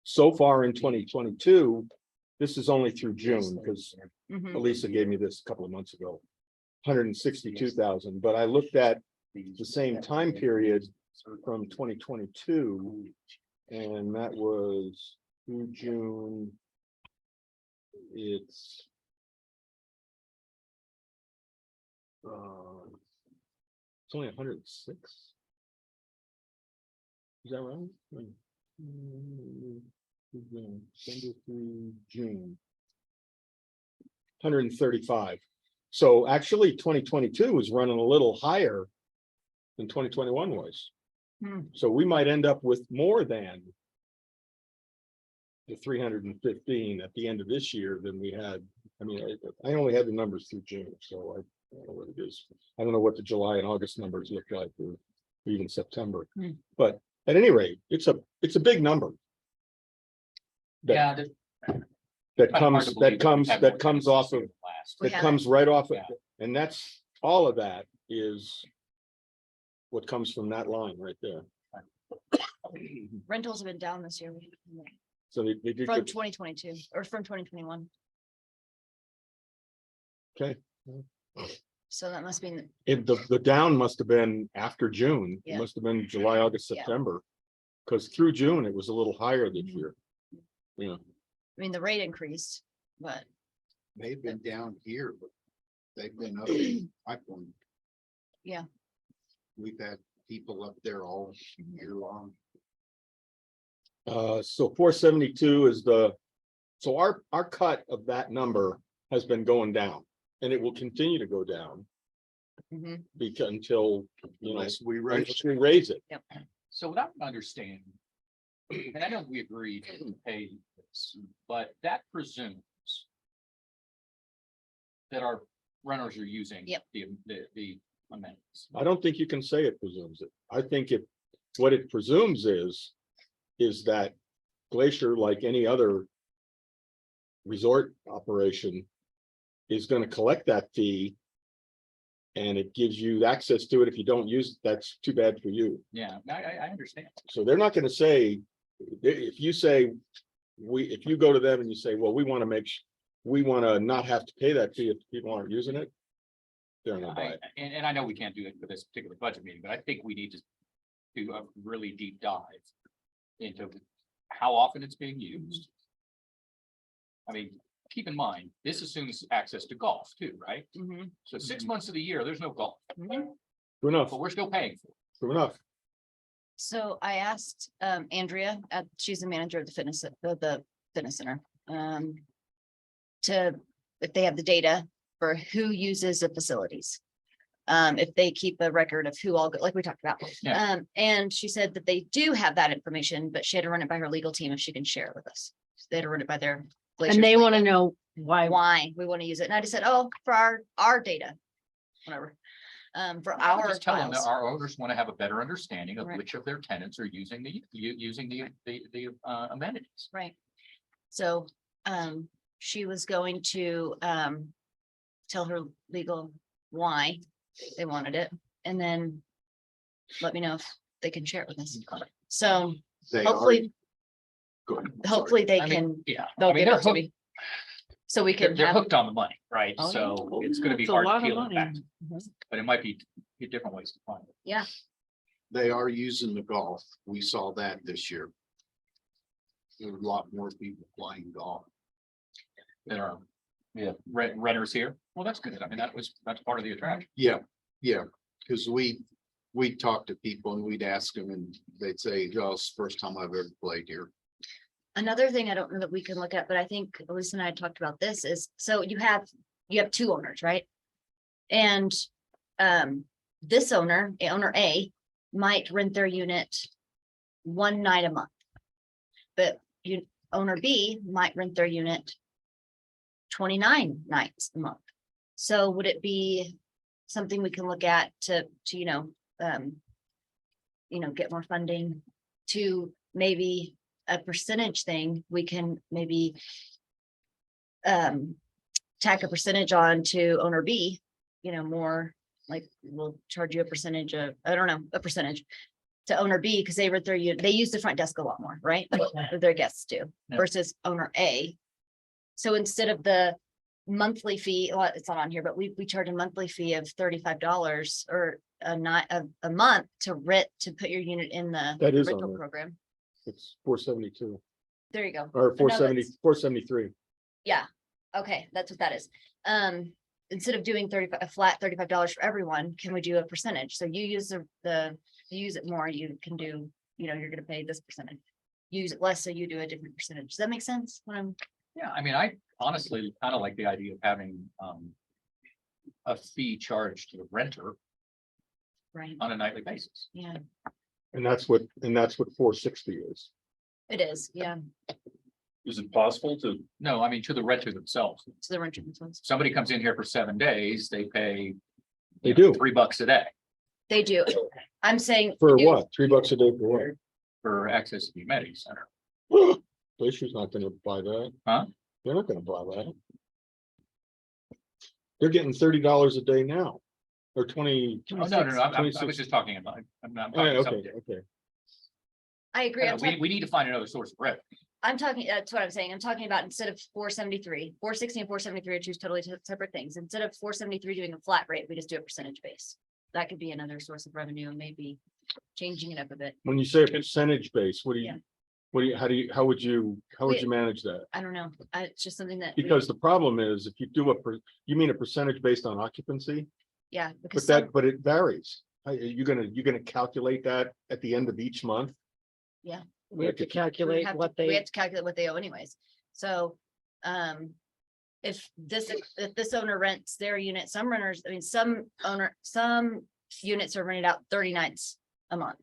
Speaker 3: So far in 2022, this is only through June, because
Speaker 5: Mhm.
Speaker 3: Elisa gave me this a couple of months ago. 162,000, but I looked at the same time period from 2022. And that was through June. It's only 106. Is that right? December through June. 135. So actually, 2022 was running a little higher than 2021 was.
Speaker 6: Hmm.
Speaker 3: So we might end up with more than the 315 at the end of this year than we had. I mean, I only had the numbers through June, so I don't know what it is. I don't know what the July and August numbers look like, or even September.
Speaker 6: Hmm.
Speaker 3: But at any rate, it's a big number.
Speaker 4: Yeah.
Speaker 3: That comes off of,
Speaker 5: We
Speaker 3: that
Speaker 5: have
Speaker 3: comes right off of,
Speaker 4: Yeah.
Speaker 3: and that's, all of that is what comes from that line right there.
Speaker 5: Rentals have been down this year
Speaker 3: So they did
Speaker 5: from
Speaker 3: good.
Speaker 5: 2022 or from 2021.
Speaker 3: Okay.
Speaker 5: So that must mean,
Speaker 3: If the down must have been after June, it
Speaker 5: Yeah.
Speaker 3: must have been July, August,
Speaker 5: Yeah.
Speaker 3: September. Because through June, it was a little higher this
Speaker 5: Mhm.
Speaker 3: year. Yeah,
Speaker 5: I mean, the rate increased, but
Speaker 2: They've been down here, but they've been up in Pipeline.
Speaker 5: Yeah.
Speaker 2: We've had people up there all year long.
Speaker 3: so 472 is so our cut of that number has been going down. And it will continue to go down
Speaker 5: mhm,
Speaker 3: because until,
Speaker 2: Unless we
Speaker 3: unless we raise it.
Speaker 4: So what I don't understand, and I know we agreed to pay this, but that presumes that our renters are using
Speaker 5: Yep.
Speaker 4: the amenities.
Speaker 3: I don't think you can say it presumes it. I think what it presumes is that Glacier, like any other resort operation, is going to collect that fee. And it gives you access to it. If you don't use it, that's too bad for you.
Speaker 4: Yeah, I understand.
Speaker 3: So they're not going to say, if you say, if you go to them and you say, well, we want to not have to pay that fee if people aren't using it. They're not buy it.
Speaker 4: And I know we can't do it for this particular budget meeting, but I think we need to do a really deep dive into how often it's being used. I mean, keep in mind, this assumes access to golf too, right?
Speaker 5: mhm,
Speaker 4: So 6 months of the year, there's no golf,
Speaker 5: mhm.
Speaker 3: True enough,
Speaker 4: but we're still paying for it.
Speaker 3: true enough.
Speaker 5: So I asked Andrea, she's the manager of the fitness center. If they have the data for who uses the facilities. If they keep a record of who all, like we talked about.
Speaker 4: Yeah.
Speaker 5: And she said that they do have that information, but she had to run it by her legal team if she can share it with us. They had to run it by their.
Speaker 6: And they want to know why.
Speaker 5: Why we want to use it. And I just said, oh, for our data. Whatever. For
Speaker 4: I would
Speaker 5: our
Speaker 4: just tell them that
Speaker 5: files.
Speaker 4: our owners want to have a better understanding of
Speaker 5: Right.
Speaker 4: which of their tenants are using the amenities.
Speaker 5: Right. So, she was going to, tell her legal why they wanted it and then let me know if they can share it with us. So
Speaker 2: They
Speaker 5: hopefully,
Speaker 2: Go ahead.
Speaker 5: hopefully they
Speaker 4: I
Speaker 5: can,
Speaker 4: mean, yeah, I
Speaker 5: they'll
Speaker 4: mean,
Speaker 5: give
Speaker 4: they're
Speaker 5: it to
Speaker 4: hooked,
Speaker 5: me. So we
Speaker 4: they're
Speaker 5: can
Speaker 4: they're
Speaker 5: have,
Speaker 4: hooked on the money, right?
Speaker 5: Oh,
Speaker 4: So
Speaker 6: yeah.
Speaker 4: it's gonna be
Speaker 6: It's a
Speaker 4: hard
Speaker 6: lot
Speaker 4: to
Speaker 6: of
Speaker 4: peel it
Speaker 6: money.
Speaker 4: back,
Speaker 5: Mhm.
Speaker 4: but it might be different ways to find it.
Speaker 5: yeah,
Speaker 2: They are using the golf. We saw that this year. There were a lot more people playing golf.
Speaker 4: That are, renters here. Well, that's good. I mean, that's part of the attraction.
Speaker 2: Yeah, because we talked to people and we'd ask them and they'd say, oh, it's the first time I've ever played here.
Speaker 5: another thing I don't know that we can look at, but I think Elisa and I had talked about this is, so you have two owners, right? And, this owner A, might rent their unit one night a month. But owner B might rent their unit 29 nights a month. So would it be something we can look at to get more funding to maybe a percentage thing? We can maybe tack a percentage on to owner B, more like we'll charge you a percentage of, I don't know, a percentage to owner B because they rent their unit, they use the front desk a lot more, right? Their guests do
Speaker 4: Yeah.
Speaker 5: versus owner A. So instead of the monthly fee, well, it's not on here, but we charge a monthly fee of $35 or a month to put your unit in the
Speaker 3: That is on
Speaker 5: rental
Speaker 3: there.
Speaker 5: program.
Speaker 3: It's 472
Speaker 5: There you go.
Speaker 3: or
Speaker 5: I know that's-
Speaker 3: 473.
Speaker 5: Yeah, okay, that's what that is. Instead of doing a flat $35 for everyone, can we do a percentage? So you use you use it more, you can do, you're gonna pay this percentage. Use it less, so you do a different percentage. Does that make sense?
Speaker 4: Yeah, I mean, I honestly kind of like the idea of having a fee charged to the renter
Speaker 5: Right,
Speaker 4: on a nightly basis.
Speaker 5: yeah,
Speaker 3: And that's what 460 is.
Speaker 5: it is, yeah.
Speaker 1: Is it possible to,
Speaker 4: No, I mean, to the renter themselves.
Speaker 5: to the renter ones.
Speaker 4: Somebody comes in here for 7 days, they pay.
Speaker 3: They do.
Speaker 4: $3 a day
Speaker 5: They do. I'm saying.
Speaker 3: For
Speaker 5: they do.
Speaker 3: what? $3 a day for what?
Speaker 4: for access to the Humidity Center.
Speaker 3: Glacier's not gonna buy that.
Speaker 4: Huh?
Speaker 3: They're not gonna buy that. They're getting $30 a day now, or 20.
Speaker 4: Oh, no, I
Speaker 3: 26.
Speaker 4: was just talking about, I'm not.
Speaker 3: Oh,
Speaker 4: talking
Speaker 3: okay,
Speaker 4: something.
Speaker 3: okay.
Speaker 5: I agree.
Speaker 4: We need to find another source of revenue.
Speaker 5: I'm talking, that's what I'm saying. I'm talking about instead of 473, 460 and 473 are two totally separate things. Instead of 473 doing a flat rate, we just do a percentage base. That could be another source of revenue and maybe changing it up a bit.
Speaker 3: When you say a percentage base, what do
Speaker 5: Yeah.
Speaker 3: you, how would you manage that?
Speaker 5: I don't know. It's just something that.
Speaker 3: Because the problem is, if you do you mean a percentage based on occupancy,
Speaker 5: Yeah,
Speaker 3: but
Speaker 5: because
Speaker 3: but it varies. You're gonna calculate that at the end of each month?
Speaker 6: We have to
Speaker 5: we
Speaker 6: calculate
Speaker 5: have
Speaker 6: what
Speaker 5: to, we
Speaker 6: they,
Speaker 5: have to calculate what they owe anyways. So, if this owner rents their unit, some renters, I mean, some units are rented out 30 nights a month.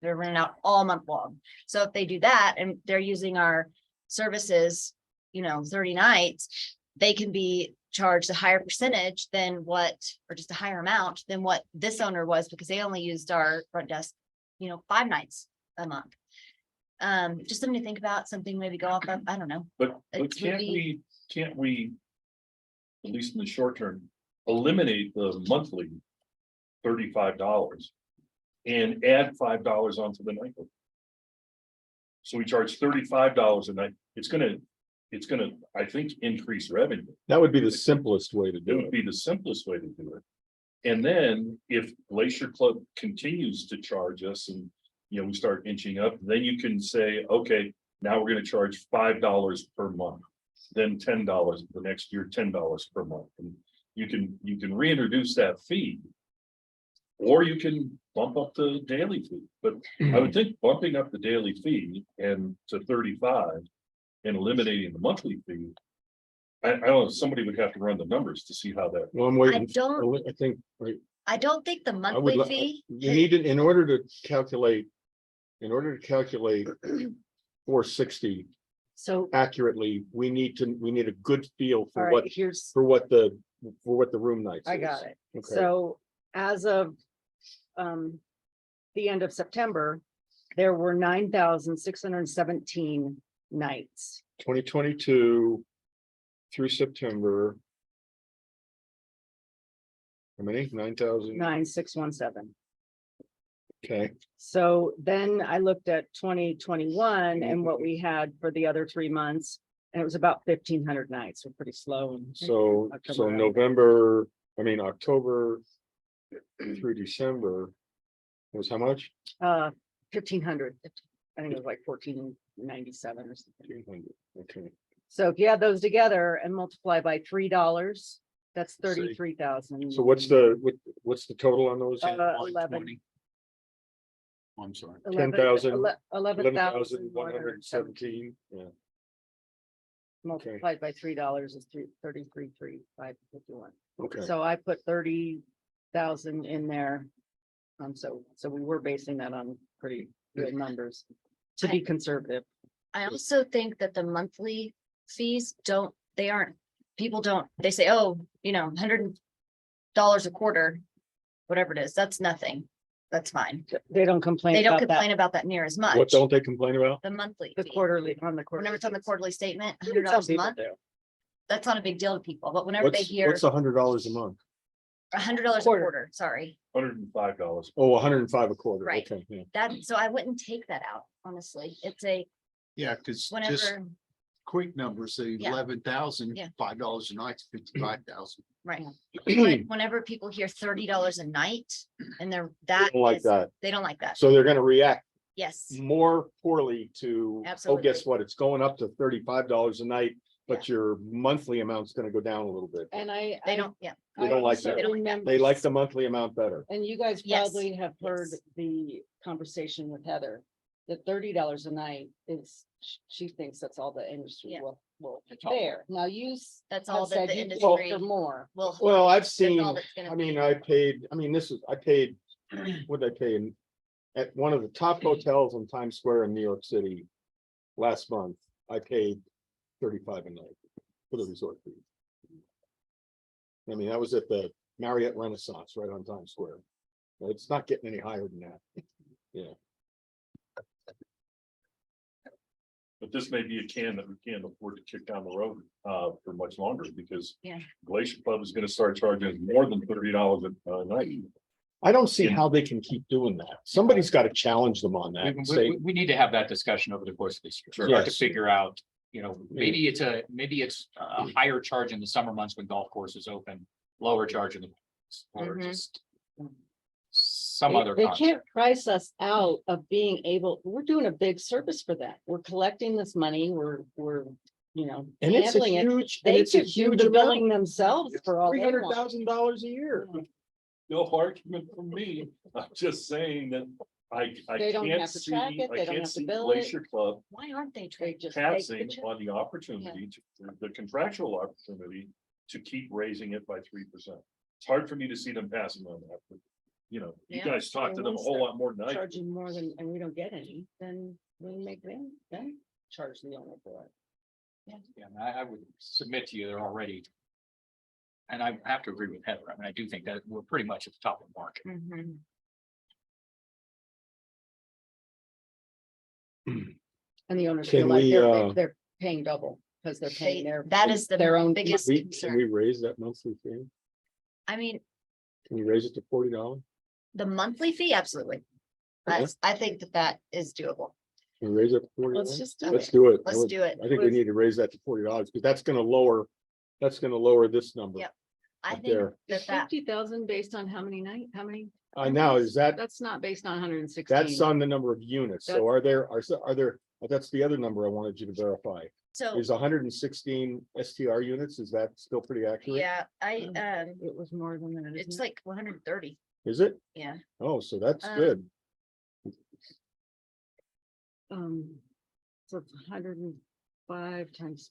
Speaker 5: They're rented out all month long. So if they do that and they're using our services, 30 nights, they can be charged a higher percentage than what, or just a higher amount than what this owner was, because they only used our front desk, 5 nights a month. Just something to think about, something maybe go off of, I don't know.
Speaker 1: but
Speaker 5: It would be-
Speaker 1: can't we, at least in the short term, eliminate the monthly $35 and add $5 onto the nightly? So we charge $35 a night. It's gonna, I think, increase revenue.
Speaker 3: That would be the simplest way to
Speaker 1: It
Speaker 3: do
Speaker 1: would
Speaker 3: it.
Speaker 1: be the simplest way to do it. And then if Glacier Club continues to charge us and, we start inching up, then you can say, okay, now we're gonna charge $5 per month. Then $10 the next year, $10 per month. And you can reintroduce that fee. Or you can bump up the daily fee, but I would think bumping up the daily fee and to 35 and eliminating the monthly fee. I don't know, somebody would have to run the numbers to see how that.
Speaker 3: Well, I'm
Speaker 5: I
Speaker 3: waiting.
Speaker 5: don't,
Speaker 3: I think, right,
Speaker 5: I don't think the
Speaker 3: I would,
Speaker 5: monthly fee.
Speaker 3: you need it in order to calculate. In order to calculate 460
Speaker 6: so,
Speaker 3: accurately, we need a good feel
Speaker 6: all
Speaker 3: for
Speaker 6: right,
Speaker 3: what,
Speaker 6: here's,
Speaker 3: for what the room nights.
Speaker 6: I
Speaker 3: is.
Speaker 6: got it.
Speaker 3: Okay.
Speaker 6: So as of the end of September, there were 9,617 nights.
Speaker 3: 2022 through September. How many? 9,000?
Speaker 6: 9,617.
Speaker 3: Okay,
Speaker 6: So then I looked at 2021 and what we had for the other 3 months, and it was about 1,500 nights. We're pretty slow.
Speaker 3: so
Speaker 6: October.
Speaker 3: October through December was how much?
Speaker 6: 1,500. I think it was like 1,497 or something.
Speaker 3: 300. Okay,
Speaker 6: So if you add those together and multiply by $3, that's
Speaker 3: See.
Speaker 6: 33,000.
Speaker 3: so what's the total on those?
Speaker 6: 11.
Speaker 2: I'm sorry.
Speaker 3: 10,000,
Speaker 6: 11,117
Speaker 3: 11,117, yeah.
Speaker 6: multiplied by $3 is 33,335.51.
Speaker 3: Okay,
Speaker 6: So I put 30,000 in there. So we were basing that on pretty good numbers to be conservative.
Speaker 5: I also think that the monthly fees they say, oh, $100 a quarter, whatever it is, that's nothing. That's fine.
Speaker 6: They don't complain
Speaker 5: They don't
Speaker 6: about
Speaker 5: complain
Speaker 6: that.
Speaker 5: about that near as much.
Speaker 3: what don't they complain about?
Speaker 5: The monthly
Speaker 6: The
Speaker 5: fee.
Speaker 6: quarterly on the quarter.
Speaker 5: Whenever it's on the quarterly statement,
Speaker 6: Some
Speaker 5: $100 a
Speaker 6: people
Speaker 5: month,
Speaker 6: do.
Speaker 5: that's not a big deal to people, but whenever they
Speaker 3: What's
Speaker 5: hear
Speaker 3: $100 a month?
Speaker 5: $100 a
Speaker 6: Quarter.
Speaker 5: quarter, sorry,
Speaker 1: $105.
Speaker 3: Oh, 105 a quarter,
Speaker 5: Right.
Speaker 3: okay, yeah.
Speaker 5: so I wouldn't take that out, honestly. It's
Speaker 2: Yeah, because just
Speaker 5: whenever,
Speaker 2: quick numbers, say
Speaker 5: Yeah.
Speaker 2: 11,000,
Speaker 5: Yeah.
Speaker 2: $5 a night, 55,000.
Speaker 5: right.
Speaker 3: They
Speaker 5: But whenever people hear $30 a night and they're
Speaker 3: don't like that,
Speaker 5: they don't like that.
Speaker 3: so they're gonna react
Speaker 5: Yes,
Speaker 3: more poorly to, oh,
Speaker 5: Absolutely.
Speaker 3: guess what, it's going up to $35 a night, but your monthly amount's gonna go down a little bit.
Speaker 6: And I.
Speaker 5: they don't, yeah.
Speaker 3: They don't like
Speaker 6: also
Speaker 3: that.
Speaker 5: They don't like that.
Speaker 6: remember-
Speaker 3: They like the monthly amount better.
Speaker 6: And you guys
Speaker 5: Yes,
Speaker 6: probably have heard
Speaker 5: yes.
Speaker 6: the conversation with Heather, that $30 a night is, she thinks that's all the industry
Speaker 5: Yeah.
Speaker 6: will
Speaker 4: That's all.
Speaker 6: bear. Now you.
Speaker 5: That's
Speaker 6: have
Speaker 5: all that
Speaker 6: said
Speaker 5: the
Speaker 6: you think
Speaker 5: industry
Speaker 6: for more.
Speaker 5: will.
Speaker 3: Well, I've
Speaker 5: that's
Speaker 3: seen,
Speaker 5: all that's gonna
Speaker 3: I mean,
Speaker 5: be.
Speaker 3: I paid, I paid, what did I pay in? At one of the top hotels in Times Square in New York City last month, I paid $35 a night for the resort fee. I mean, that was at the Marriott Renaissance right on Times Square. It's not getting any higher than that. Yeah.
Speaker 1: But this may be a can that we can't afford to kick down the road for much longer because
Speaker 5: Yeah.
Speaker 1: Glacier Club is gonna start charging us more than $30 a night.
Speaker 3: I don't see how they can keep doing that. Somebody's got to challenge them on that
Speaker 4: We,
Speaker 3: and
Speaker 4: we-
Speaker 3: say,
Speaker 4: we need to have that discussion over the course of this year.
Speaker 1: Sure.
Speaker 4: Start to
Speaker 3: Yes.
Speaker 4: figure out, you know, maybe it's a higher charge in the summer months when golf courses open, lower charge in the. Or
Speaker 5: Mhm.
Speaker 4: just. Some
Speaker 6: They-
Speaker 4: other.
Speaker 6: They
Speaker 4: concept.
Speaker 6: can't price us out of being able, we're doing a big service for that. We're collecting this money, we're, you know.
Speaker 3: and it's a
Speaker 6: handling it.
Speaker 3: huge, and
Speaker 6: They
Speaker 3: it's a
Speaker 6: could do
Speaker 3: huge
Speaker 6: the
Speaker 3: amount.
Speaker 6: billing themselves for all they want.
Speaker 3: $300,000 a year.
Speaker 1: No argument from me. I'm just saying that I
Speaker 6: They don't
Speaker 1: can't
Speaker 6: have to
Speaker 1: see,
Speaker 6: track it,
Speaker 1: I
Speaker 6: they don't
Speaker 1: can't
Speaker 6: have to
Speaker 1: see
Speaker 6: bill it.
Speaker 1: Glacier Club
Speaker 5: Why aren't they
Speaker 6: They
Speaker 5: trying?
Speaker 6: just take the
Speaker 1: passing
Speaker 6: check.
Speaker 1: on the opportunity to, the contractual opportunity to keep raising it by 3%. It's hard for me to see them passing on that, but you know, you
Speaker 5: Yeah.
Speaker 1: guys talk to them a whole lot more than I do.
Speaker 6: Charging more than, and we don't get any, then we make them charge the owner for it.
Speaker 4: Yeah, and I would submit to you, they're already. And I have to agree with Heather. I mean, I do think that we're pretty much at the top of the market.
Speaker 5: Mhm.
Speaker 6: And the owners
Speaker 3: Can
Speaker 6: feel like
Speaker 3: we,
Speaker 6: they're paying double because they're paying
Speaker 5: They-
Speaker 6: their.
Speaker 5: that is the
Speaker 6: their own
Speaker 5: biggest
Speaker 3: Can we
Speaker 5: concern.
Speaker 3: raise that monthly fee?
Speaker 5: I mean,
Speaker 3: Can we raise it to $40?
Speaker 5: the monthly fee, absolutely. I think that is doable.
Speaker 3: Can we raise it to $40?
Speaker 6: Let's just do
Speaker 3: Let's
Speaker 6: it.
Speaker 3: do it.
Speaker 5: Let's do it.
Speaker 3: I think we need to raise that to $40 because that's gonna lower this number.
Speaker 5: Yep. I
Speaker 3: Up
Speaker 5: think
Speaker 3: there.
Speaker 5: that
Speaker 6: 50,000 based on how many night, how many?
Speaker 3: Now, is that,
Speaker 6: That's not based on 116.
Speaker 3: that's on the number of units. So are there, that's the other number I wanted you to verify.
Speaker 5: so,
Speaker 3: Is 116 STR units? Is that still pretty accurate?
Speaker 5: yeah,
Speaker 6: It was more than that.
Speaker 5: it's
Speaker 6: isn't it?
Speaker 5: like 130,
Speaker 3: Is it?
Speaker 5: yeah.
Speaker 3: Oh, so that's
Speaker 5: Um,
Speaker 3: good.
Speaker 6: So it's 105 times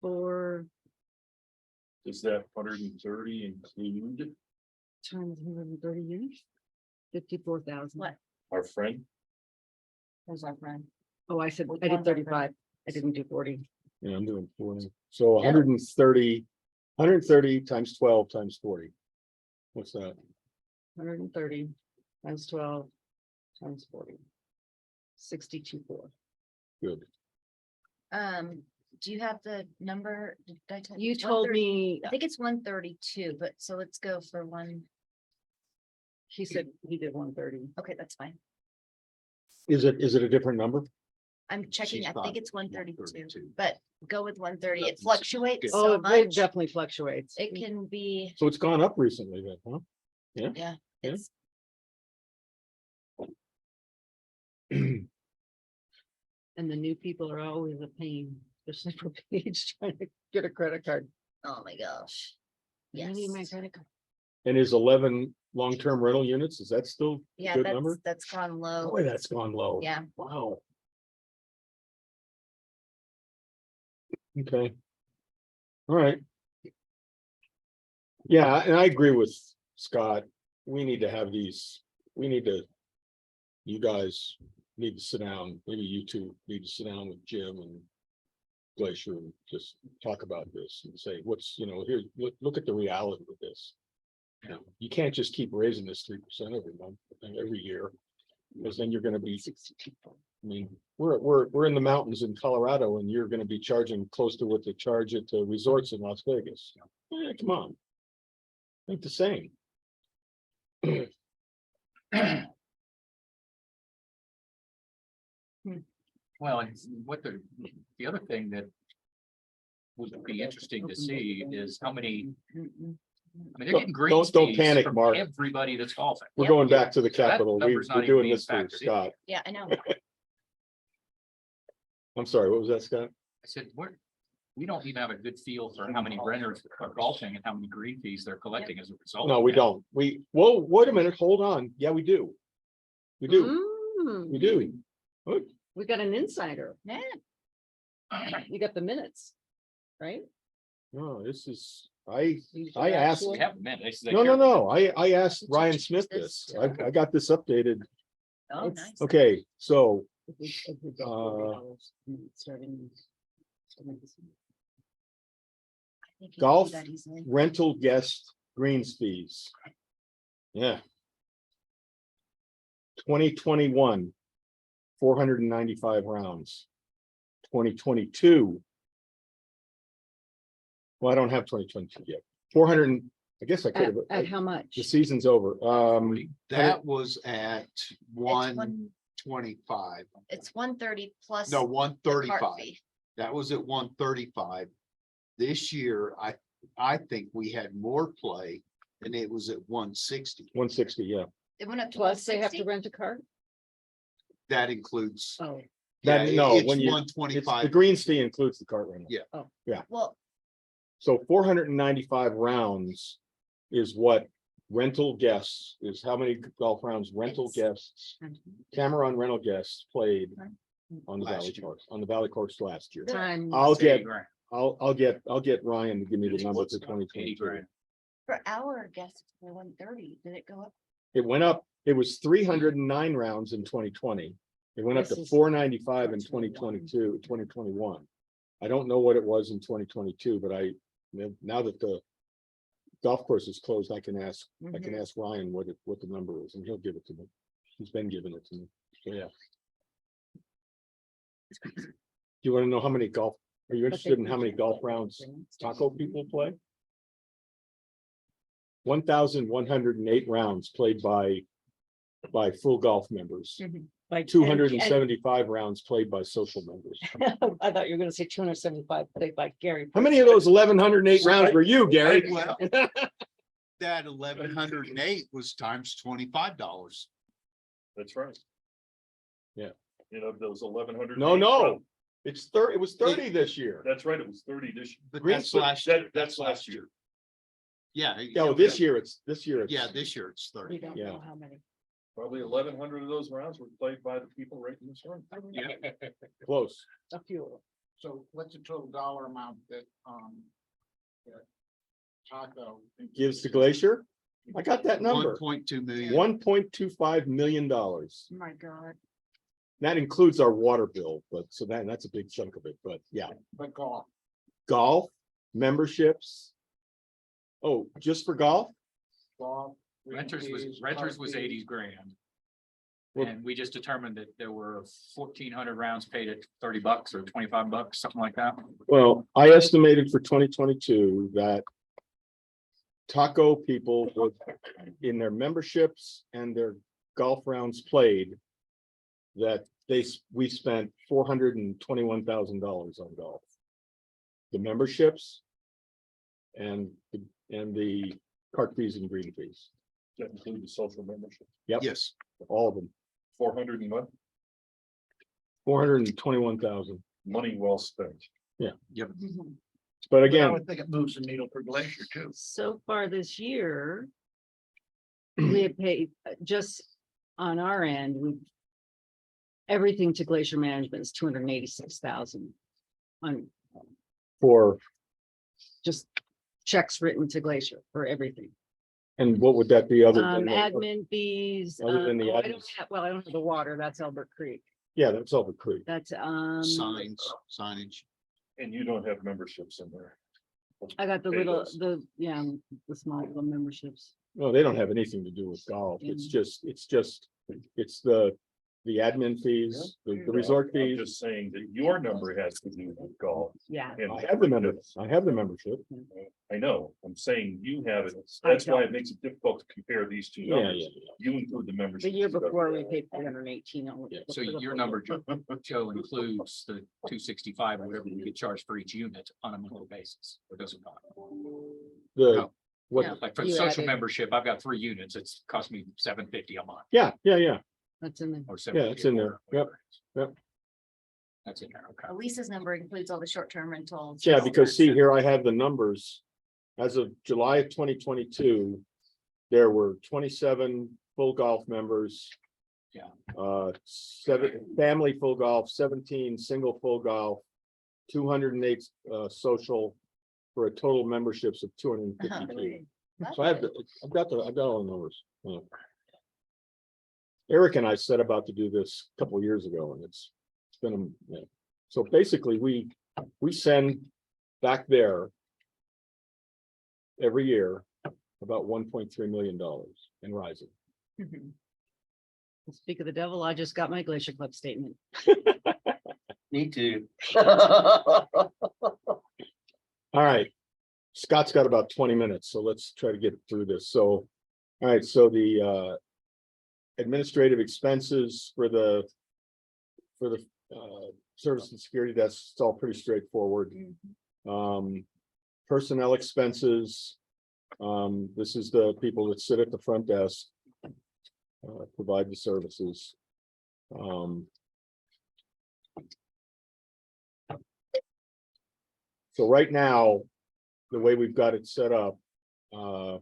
Speaker 6: 4
Speaker 1: Does that 130 include
Speaker 6: times 130 units. 54,000.
Speaker 5: What?
Speaker 1: our friend?
Speaker 5: Who's our friend?
Speaker 6: Oh, I said,
Speaker 5: Which
Speaker 6: I did
Speaker 5: one's our
Speaker 6: 35. I didn't do 40.
Speaker 3: Yeah, I'm doing 40. So 130 times 12 times 40. What's that?
Speaker 6: 130 times 12 times 40. 62.4.
Speaker 3: Good.
Speaker 5: Do you have the number? Did I tell
Speaker 6: You told
Speaker 5: 130?
Speaker 6: me,
Speaker 5: I think it's 132, but so let's go for one.
Speaker 6: he said he did 130.
Speaker 5: Okay, that's fine.
Speaker 3: Is it a different number?
Speaker 5: I'm checking.
Speaker 2: She's
Speaker 5: I
Speaker 2: got
Speaker 5: think it's 132,
Speaker 2: 132.
Speaker 5: but go with 130. It
Speaker 2: That's
Speaker 5: fluctuates
Speaker 6: Oh,
Speaker 5: so
Speaker 6: it
Speaker 5: much.
Speaker 6: definitely fluctuates.
Speaker 5: It can be,
Speaker 3: So it's gone up recently then, huh?
Speaker 5: yeah,
Speaker 3: Yeah.
Speaker 5: it's,
Speaker 6: And the new people are always a pain, especially for Paige trying to get a credit card.
Speaker 5: oh my gosh.
Speaker 6: I
Speaker 5: Yes.
Speaker 6: need my credit card.
Speaker 3: And is 11 long-term rental units, is that still a
Speaker 5: Yeah,
Speaker 3: good number?
Speaker 5: that's gone low.
Speaker 3: Boy, that's gone low.
Speaker 5: Yeah.
Speaker 3: Wow. Okay. All right. Yeah, and I agree with Scott. We need to have these, you guys need to sit down, maybe you two need to sit down with Jim and Glacier and just talk about this and say, here, look at the reality of this. You can't just keep raising this 3% every month, every year, because then you're gonna be, I mean, we're in the mountains in Colorado and you're gonna be charging close to what they charge at the resorts in Las Vegas. Yeah, come on. Ain't the same.
Speaker 4: Well, and what the other thing that. Would be interesting to see is how many, I mean, they're getting great.
Speaker 3: Don't panic, Mark.
Speaker 4: Everybody that's golfing.
Speaker 3: We're
Speaker 5: Yep.
Speaker 3: going back to the
Speaker 4: So that
Speaker 3: Capitol.
Speaker 4: number's not
Speaker 3: We're
Speaker 4: even
Speaker 3: doing
Speaker 4: being
Speaker 3: this for
Speaker 4: factored in.
Speaker 3: Scott.
Speaker 5: Yeah, I know.
Speaker 3: I'm sorry, what was that, Scott?
Speaker 4: I said, we don't even have a good feel for how many renters are golfing and how many green fees they're collecting as a result.
Speaker 3: No,
Speaker 4: of
Speaker 3: we
Speaker 4: that.
Speaker 3: don't. Whoa, wait a minute, hold on. Yeah, we do. We do,
Speaker 6: Mm,
Speaker 3: we do. Good.
Speaker 6: We got an insider.
Speaker 5: Yeah,
Speaker 6: You got the minutes, right?
Speaker 3: No, this is, I
Speaker 6: These
Speaker 3: I
Speaker 6: are
Speaker 3: asked-
Speaker 6: actual-
Speaker 4: We have a minute. It's like
Speaker 3: no,
Speaker 4: you're-
Speaker 3: I asked Ryan Smith this. I got this updated.
Speaker 5: oh, nice.
Speaker 3: Okay, so
Speaker 6: if we go
Speaker 3: Uh,
Speaker 6: $40, starting.
Speaker 5: think you can do
Speaker 3: Golf
Speaker 5: that easily.
Speaker 3: rental guest greens fees. Yeah. 2021, 495 rounds. 2022. Well, I don't have 2022 yet. 400, I guess I could have.
Speaker 6: At how much?
Speaker 3: The season's over.
Speaker 2: That was at
Speaker 5: It's
Speaker 2: 125.
Speaker 5: It's 130 plus.
Speaker 2: No,
Speaker 5: the
Speaker 2: one
Speaker 5: cart
Speaker 2: thirty-five.
Speaker 5: fee.
Speaker 2: That was at 135. This year, I think we had more play and it was at 160.
Speaker 3: 160, yeah.
Speaker 5: It went up to
Speaker 6: Plus they have to
Speaker 5: 160.
Speaker 6: rent a car?
Speaker 2: That includes.
Speaker 6: Oh,
Speaker 2: Yeah,
Speaker 3: That, no,
Speaker 2: it's
Speaker 3: when you,
Speaker 2: one
Speaker 3: it's, the
Speaker 2: twenty-five.
Speaker 3: greens fee includes the cart rental.
Speaker 2: Yeah.
Speaker 5: Well,
Speaker 3: So 495 rounds is what rental guests, is how many golf rounds rental guests, Cameron rental guests played on the
Speaker 2: Last
Speaker 3: Valley
Speaker 2: year.
Speaker 3: course, on the Valley course last year.
Speaker 6: time.
Speaker 3: I'll get,
Speaker 11: 80 grand.
Speaker 3: I'll get Ryan to give me the number for 2022.
Speaker 5: for our guests, for 130, did it go up?
Speaker 3: It went up, it was 309 rounds in 2020. It went up
Speaker 6: This
Speaker 3: to
Speaker 6: is
Speaker 3: 495 in
Speaker 6: 2021.
Speaker 3: 2021. I don't know what it was in 2022, but now that the golf course is closed, I can ask Ryan what the number is, and he'll give it to me. He's been giving it to me, so yeah. Do you want to know how many golf, are you interested in how many golf rounds Taco people play? 1,108 rounds played by full golf members,
Speaker 6: Like
Speaker 3: 275 rounds played by social members.
Speaker 6: I thought you were gonna say 275, played by Gary.
Speaker 3: How many of those 1,108 rounds were you, Gary?
Speaker 2: Well, that 1,108 was times $25.
Speaker 1: That's right.
Speaker 3: Yeah.
Speaker 1: You know, those 1,100.
Speaker 3: No, it's 30, it was 30 this year.
Speaker 1: That's right, it was 30 this year.
Speaker 2: But
Speaker 3: Green
Speaker 2: that's
Speaker 3: foot-
Speaker 2: last,
Speaker 1: That's last year.
Speaker 2: yeah.
Speaker 3: Oh, this year it's.
Speaker 2: Yeah, this year it's
Speaker 6: We
Speaker 2: 30.
Speaker 6: don't
Speaker 3: Yeah.
Speaker 6: know how many.
Speaker 1: Probably 1,100 of those rounds were played by the people right in this room.
Speaker 3: Close.
Speaker 6: A few of them.
Speaker 12: So what's the total dollar amount that, that Taco?
Speaker 3: Gives to Glacier. I got that number.
Speaker 2: 1.2 million.
Speaker 3: $1.25 million.
Speaker 6: Oh my God.
Speaker 3: That includes our water bill, but so that's a big chunk of it, but yeah,
Speaker 12: But golf,
Speaker 3: golf, memberships. Oh, just for golf?
Speaker 12: golf.
Speaker 4: Renters was,
Speaker 12: fees,
Speaker 4: renters was
Speaker 12: cart
Speaker 4: 80
Speaker 12: fees.
Speaker 4: grand.
Speaker 3: Well-
Speaker 4: And we just determined that there were 1,400 rounds paid at $30 or $25, something like that.
Speaker 3: Well, I estimated for 2022 that Taco people would, in their memberships and their golf rounds played, that we spent $421,000 on golf. The memberships and the cart fees and green fees,
Speaker 1: That include the social membership.
Speaker 3: Yep.
Speaker 2: Yes.
Speaker 3: all of them,
Speaker 1: 400 and what?
Speaker 3: 421,000.
Speaker 1: Money well spent.
Speaker 3: But
Speaker 12: But I
Speaker 3: again,
Speaker 12: would think it moves the needle for Glacier too.
Speaker 6: So far this year. We have paid just on our end, we. Everything to Glacier Management is 286,000. On
Speaker 3: for,
Speaker 6: just checks written to Glacier for everything.
Speaker 3: and what would that be other than? the-
Speaker 6: Admin fees.
Speaker 3: Other than the
Speaker 6: I don't
Speaker 3: admin.
Speaker 6: have, well, I don't have the water, that's Elbert Creek.
Speaker 3: Yeah, that's Silver Creek.
Speaker 6: That's,
Speaker 2: Signs, signage.
Speaker 1: And you don't have memberships in there.
Speaker 6: I got the
Speaker 1: Pay
Speaker 6: little,
Speaker 1: those.
Speaker 6: the small little memberships.
Speaker 3: No, they don't have anything to do with golf. It's it's the admin fees, the resort
Speaker 1: I'm
Speaker 3: fees.
Speaker 1: just saying that your number has to do with golf.
Speaker 6: Yeah.
Speaker 1: And
Speaker 3: I have the membership.
Speaker 1: I know, I'm saying you have it. That's why it makes it difficult to compare these two
Speaker 3: Yeah,
Speaker 1: numbers.
Speaker 3: yeah.
Speaker 1: You include the membership.
Speaker 6: The year before, we paid 318.
Speaker 4: So your number, Joe, includes the 265 or whatever you get charged for each unit on a monthly basis. Or does it not?
Speaker 3: The,
Speaker 4: No.
Speaker 3: what,
Speaker 4: Like for the
Speaker 6: You
Speaker 4: social
Speaker 6: added-
Speaker 4: membership, I've got 3 units. It's cost me $750 a month
Speaker 3: yeah.
Speaker 6: That's in the.
Speaker 4: or
Speaker 3: Yeah, it's in there. Yep, yep.
Speaker 4: That's in there. Okay.
Speaker 5: Elisa's number includes all the short-term rentals.
Speaker 3: Yeah,
Speaker 5: all
Speaker 3: because
Speaker 5: that
Speaker 3: see,
Speaker 5: stuff.
Speaker 3: here I have the numbers. As of July of 2022, there were 27 full golf members.
Speaker 4: Yeah.
Speaker 3: 7 family full golf, 17 single full golf, 208 social, for a total memberships of 252. So I have, I've got all the numbers. Yeah. Eric and I set about to do this a couple of years ago, and it's been, yeah. So basically, we send back there every year, about $1.3 million and rising.
Speaker 6: Speak of the devil, I just got my Glacier Club statement.
Speaker 10: Me too.
Speaker 3: All right. Scott's got about 20 minutes, so let's try to get through this. So, all right, so the administrative expenses for the service and security desk, it's all pretty straightforward. Personnel expenses, this is the people that sit at the front desk, provide the services. So right now, the way we've got it set up, the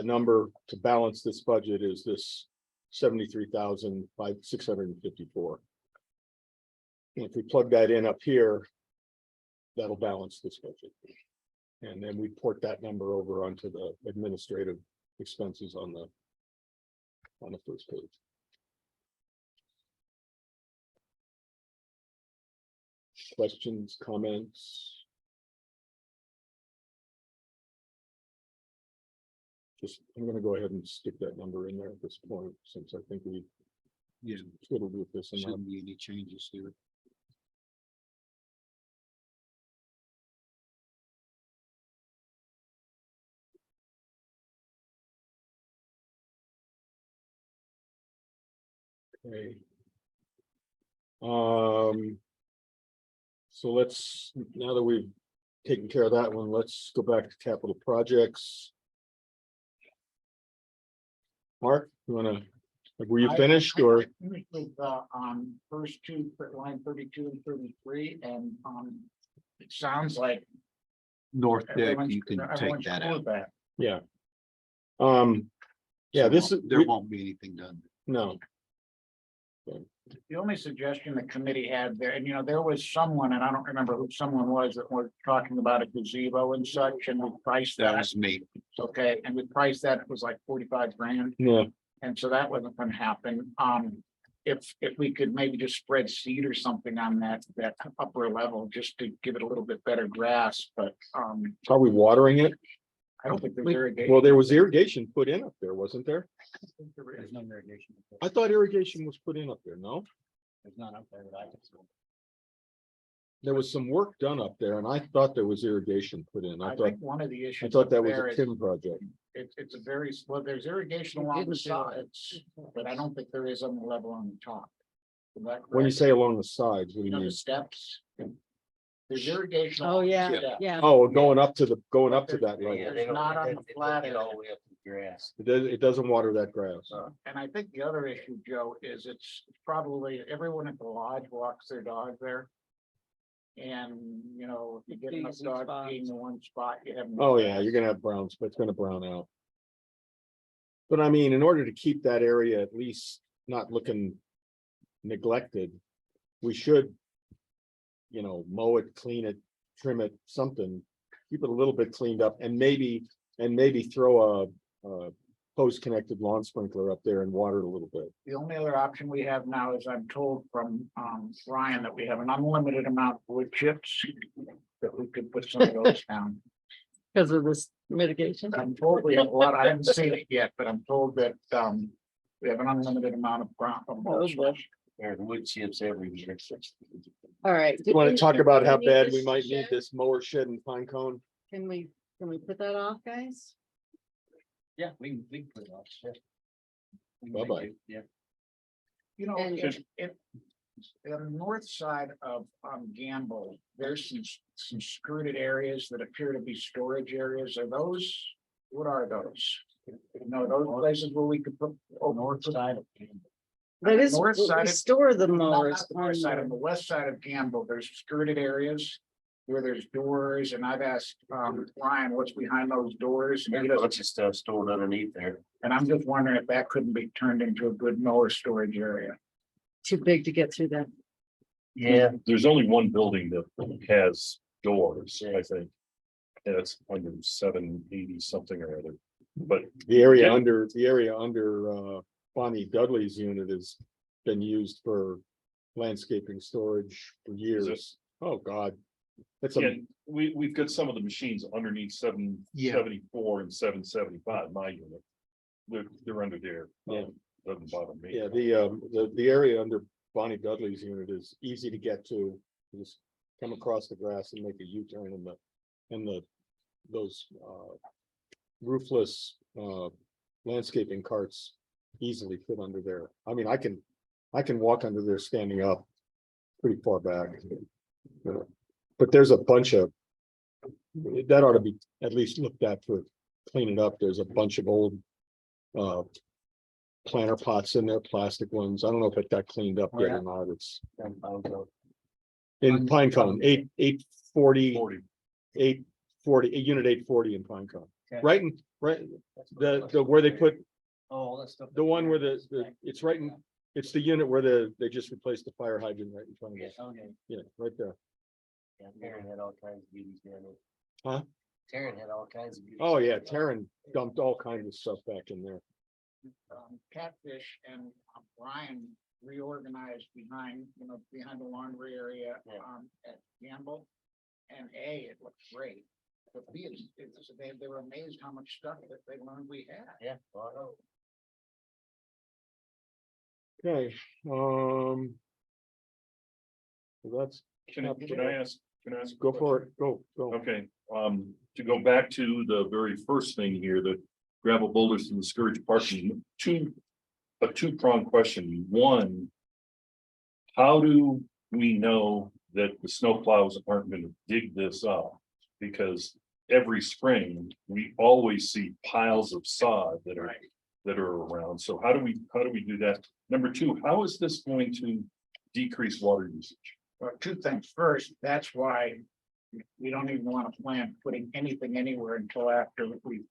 Speaker 3: number to balance this budget is this 73,654. If we plug that in up here, that'll balance this budget. And then we port that number over onto the administrative expenses on the first page. Questions, comments? Just, I'm gonna go ahead and stick that number in there at this point, since I think we fiddled with this enough.
Speaker 2: Shouldn't be any changes here.
Speaker 3: Okay. So let's, now that we've taken care of that one, let's go back to capital projects. Mark, you wanna, were you finished or?
Speaker 12: Finished with first two, line 32 and 33, and it sounds like
Speaker 2: North deck,
Speaker 12: everyone's-
Speaker 2: you can take
Speaker 12: everyone's
Speaker 2: that
Speaker 12: cool
Speaker 2: out.
Speaker 12: with that.
Speaker 3: Yeah. Yeah, this is,
Speaker 2: There won't be anything done.
Speaker 3: no,
Speaker 12: The only suggestion the committee had there, and there was someone, and I don't remember who someone was, that was talking about a gazebo and such, and we priced
Speaker 2: That
Speaker 12: that.
Speaker 2: was me.
Speaker 12: Okay, and we priced that, it was like 45 grand,
Speaker 3: yeah,
Speaker 12: and so that wasn't gonna happen. If we could maybe just spread seed or something on that upper level, just to give it a little bit better grass, but
Speaker 3: are we watering it?
Speaker 12: I don't think there's irrigation.
Speaker 3: Well, there was irrigation put in up there, wasn't there?
Speaker 8: There's no irrigation.
Speaker 3: I thought irrigation was put in up there, no?
Speaker 8: There's none up there that I can see.
Speaker 3: There was some work done up there and I thought there was irrigation put in.
Speaker 12: I
Speaker 3: I
Speaker 12: think one of the issues.
Speaker 3: thought that was
Speaker 12: there
Speaker 3: a
Speaker 12: is
Speaker 3: Tim project.
Speaker 12: It's a very, well, there's irrigation
Speaker 6: It
Speaker 12: along
Speaker 6: didn't
Speaker 12: the
Speaker 6: do it.
Speaker 12: sides, but I don't think there is on the level on the top. Is that
Speaker 3: When you
Speaker 12: correct?
Speaker 3: say along the sides, what do you
Speaker 12: The
Speaker 3: mean?
Speaker 12: steps. There's irrigation.
Speaker 6: Oh,
Speaker 12: along the
Speaker 6: yeah,
Speaker 12: steps.
Speaker 6: yeah.
Speaker 3: Oh, going up to that
Speaker 10: Yeah,
Speaker 3: level.
Speaker 10: they don't,
Speaker 12: not on the
Speaker 10: it
Speaker 12: flat
Speaker 10: don't get
Speaker 12: area.
Speaker 10: all the way up to the grass.
Speaker 3: It doesn't water that grass.
Speaker 12: And I think the other issue, Joe, is it's probably everyone at the lodge walks their dog there. And, if you get enough
Speaker 6: Easy
Speaker 12: dogs
Speaker 6: spots.
Speaker 12: peeing in one spot, you have.
Speaker 3: Oh, yeah, you're gonna have browns, but it's gonna brown out. But I mean, in order to keep that area at least not looking neglected, we should, mow it, clean it, trim it, something, keep it a little bit cleaned up and maybe throw a post-connected lawn sprinkler up there and water it a little bit.
Speaker 12: The only other option we have now is I'm told from Ryan that we have an unlimited amount of wood chips. That we could put some of those down.
Speaker 6: Because of this mitigation.
Speaker 12: I'm told we have a lot, I haven't seen it yet, but I'm told that we have an unlimited amount of ground.
Speaker 10: There's wood chips everywhere.
Speaker 6: All right.
Speaker 3: You want to talk about how
Speaker 6: Need
Speaker 3: bad
Speaker 6: this
Speaker 3: we might need
Speaker 6: shed?
Speaker 3: this mower shed and pine cone?
Speaker 6: Can we put that off, guys?
Speaker 10: Yeah, we can put it off. Sure. We can
Speaker 3: Bye-bye.
Speaker 10: make it, Yeah.
Speaker 6: And-
Speaker 12: If on the north side of Gamble, there's some skirted areas that appear to be storage areas. Are those, what are those? No, those places where we could put.
Speaker 10: North side of.
Speaker 6: That is,
Speaker 12: North
Speaker 6: we
Speaker 12: side of-
Speaker 6: store the
Speaker 12: Not
Speaker 6: mowers.
Speaker 12: the north side, on the west side of Gamble, there's skirted areas where there's doors, and I've asked Ryan what's behind those doors. And he
Speaker 10: There's a
Speaker 12: doesn't,
Speaker 10: bunch of stuff stored underneath there.
Speaker 12: and I'm just wondering if that couldn't be turned into a good mower storage area.
Speaker 6: Too big to get through that.
Speaker 10: Yeah,
Speaker 1: There's only one building that has doors, I think. And it's under 780 something or other, but
Speaker 3: The area under Bonnie Dudley's unit has been used for landscaping storage for years. Oh, God. It's
Speaker 1: And we've got some of the machines underneath
Speaker 2: Yeah.
Speaker 1: 774 and 775, my unit. They're under there.
Speaker 3: Yeah.
Speaker 1: Doesn't bother me.
Speaker 3: Yeah, the area under Bonnie Dudley's unit is easy to get to. You just come across the grass and make a U-turn and those roofless landscaping carts easily fit under there. I mean, I can walk under there standing up pretty far back. But there's a bunch of that ought to be at least looked at for cleaning up. There's a bunch of old planter pots in there, plastic ones. I don't know if it got cleaned up yet or not. It's in Pinecone, 840, unit 840 in Pinecone.
Speaker 8: Okay.
Speaker 3: Right the where they put
Speaker 8: Oh, that stuff.
Speaker 3: the one where it's right in, it's the unit where they just replaced the fire hydrant right in front of us.
Speaker 8: Okay.
Speaker 3: Yeah, right there.
Speaker 8: Yeah, Taryn had all kinds of beauties down there.
Speaker 3: Huh?
Speaker 8: Taryn had all kinds of beauties.
Speaker 3: Oh, yeah, Taryn dumped all kinds of stuff back in there.
Speaker 12: Catfish and Brian reorganized behind the laundry area,
Speaker 8: Yeah.
Speaker 12: At Gamble. And it looks great. But B, they were amazed how much stuff that they learned we had.
Speaker 8: Yeah. Well, I know.
Speaker 3: Okay, so that's,
Speaker 1: Can I ask? a
Speaker 3: go for it, go.
Speaker 1: Okay, to go back to the very first thing here, the gravel boulders and discouraged parking, a two-pronged question. One, how do we know that the snowplows aren't gonna dig this up? Because every spring, we always see piles of sod that are around. So how do we do that? Number two, how is this going to decrease water usage?
Speaker 12: Well, two things. First, that's why we don't even want to plan putting anything anywhere until after we,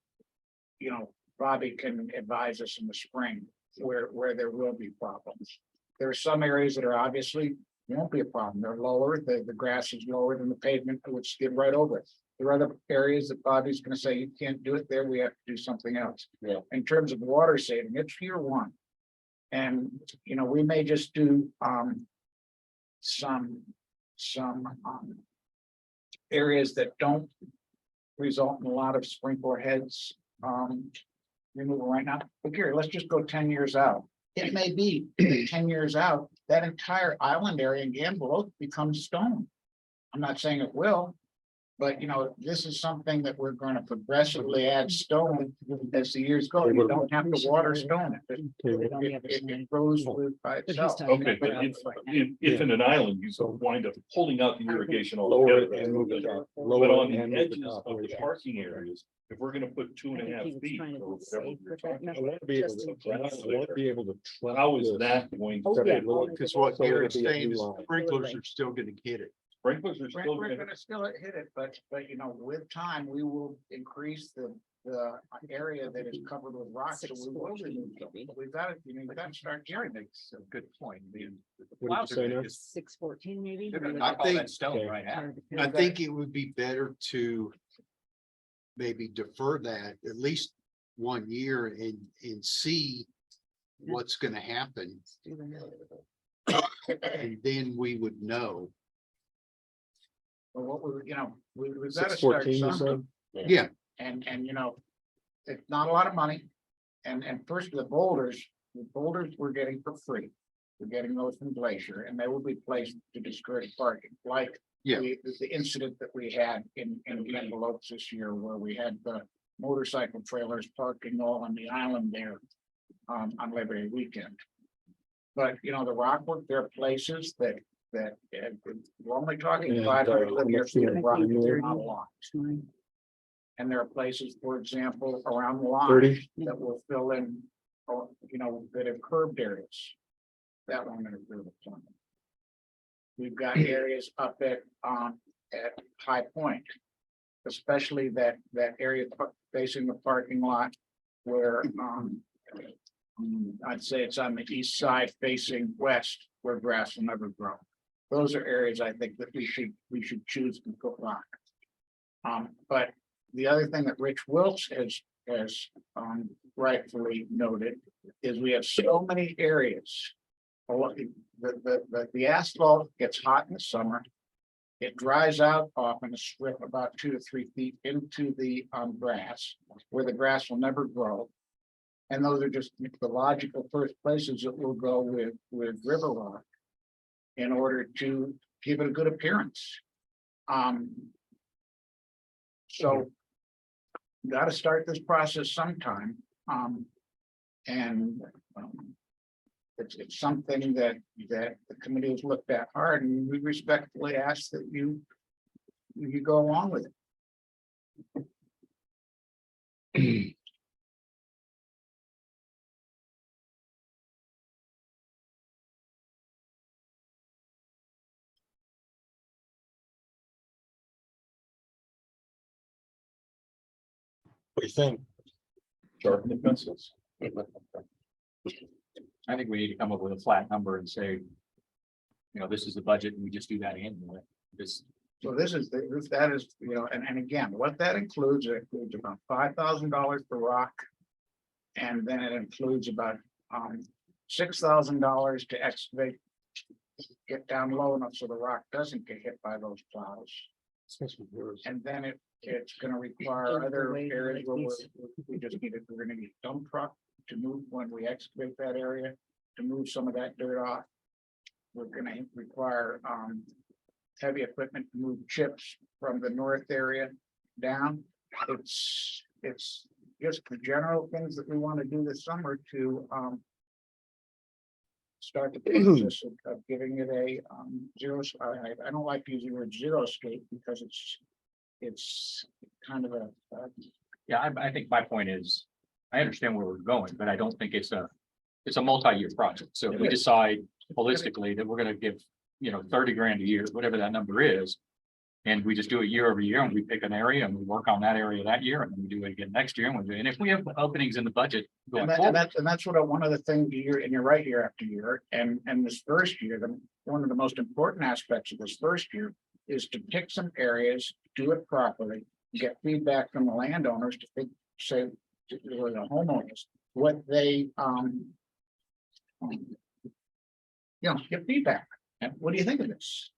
Speaker 12: Bobby can advise us in the spring where there will be problems. There are some areas that are obviously won't be a problem. They're lower, the grass is lower than the pavement, it would skid right over it. There are other areas that Bobby's gonna say, you can't do it there, we have to do something else.
Speaker 8: Yeah.
Speaker 12: In terms of water saving, it's year one. And, we may just do, some areas that don't result in a lot of sprinkler heads, removal right now. But Gary, let's just go 10 years out. It may be 10 years out, that entire island area in Gamble becomes stone. I'm not saying it will, but this is something that we're going to progressively add stone as the years go. You don't have to water stone it. It grows by itself.
Speaker 1: Okay, but if in an island, you wind up pulling out the irrigation
Speaker 3: Lower it
Speaker 1: altogether.
Speaker 3: and move it up.
Speaker 1: But
Speaker 3: Lower
Speaker 1: on
Speaker 3: it
Speaker 1: the
Speaker 3: and move
Speaker 1: edges
Speaker 3: it up.
Speaker 1: of the parking areas, if we're gonna put 2.5 feet. or whatever we're talking
Speaker 3: I won't be able to.
Speaker 1: about, How is that going?
Speaker 6: Oh, yeah.
Speaker 2: Because what
Speaker 3: So it'll
Speaker 2: Gary's
Speaker 3: be a
Speaker 2: saying
Speaker 3: new
Speaker 2: is
Speaker 3: line.
Speaker 2: sprinklers are still gonna get it.
Speaker 1: Sprinklers are still
Speaker 12: We're
Speaker 1: gonna,
Speaker 12: gonna still hit it, but with time, we will increase the area that is covered with rocks. So we will remove them. We've got to, we've got to start doing
Speaker 2: Makes a good point.
Speaker 3: What did you say now?
Speaker 6: 614 maybe.
Speaker 2: They're gonna knock all that
Speaker 8: stone
Speaker 3: Okay.
Speaker 8: right out.
Speaker 2: I think it would be better to maybe defer that at least 1 year and see what's gonna happen. And then we would know.
Speaker 12: But what we've got to start
Speaker 3: 614, you
Speaker 12: something.
Speaker 3: said?
Speaker 2: Yeah,
Speaker 12: And it's not a lot of money. And first the boulders we're getting for free. We're getting those from Glacier and they will be placed to discourage parking, like
Speaker 2: Yeah.
Speaker 12: the incident that we had in Gamble Oaks this year where we had the motorcycle trailers parking all on the island there on Labor Day weekend. But the Rockwood, there are places that we're only talking
Speaker 3: And,
Speaker 12: 500 linear feet of rock,
Speaker 3: how
Speaker 12: they're
Speaker 3: much
Speaker 12: not a lot. And there are places, for example, around the line
Speaker 3: 30?
Speaker 12: that will fill in, or, that have curbed areas. That won't interfere with plumbing. We've got areas up at High Point. Especially that area facing the parking lot where, I'd say it's on the east side facing west where grass will never grow. Those are areas I think that we should choose to put rock. But the other thing that Rich Wilkes has rightfully noted is we have so many areas. The asphalt gets hot in the summer. It dries out off in a strip about 2 to 3 feet into the grass, where the grass will never grow. And those are just the logical first places that will go with river rock in order to give it a good appearance. So got to start this process sometime. And it's something that the committee has looked at hard, and we respectfully ask that you go along with it.
Speaker 3: What do you think?
Speaker 1: Sharpen the pencils.
Speaker 4: I think we need to come up with a flat number and say, you know, this is the budget and we just do that annually. This,
Speaker 12: So that is, and again, what that includes, it includes about $5,000 for rock. And then it includes about $6,000 to excavate, get down low enough so the rock doesn't get hit by those plows. And then it's gonna require other areas where we just need it, we're gonna need a dump truck to move when we excavate that area, to move some of that dirt off. We're gonna require heavy equipment to move chips from the north area down. It's just the general things that we want to do this summer to start the process of giving it a zero. I don't like to use the word zero-scape because it's kind of a
Speaker 4: yeah, I think my point is, I understand where we're going, but I don't think it's a multi-year project. So if we decide holistically that we're gonna give, 30 grand a year, whatever that number is. And we just do it year over year and we pick an area and we work on that area that year and then we do it again next year. And if we have openings in the budget going forward.
Speaker 12: that's what one of the things you're right year after year. And this first year, one of the most important aspects of this first year is to pick some areas, do it properly, get feedback from the landowners to say to the homeowners what they get feedback. And what do you think of this?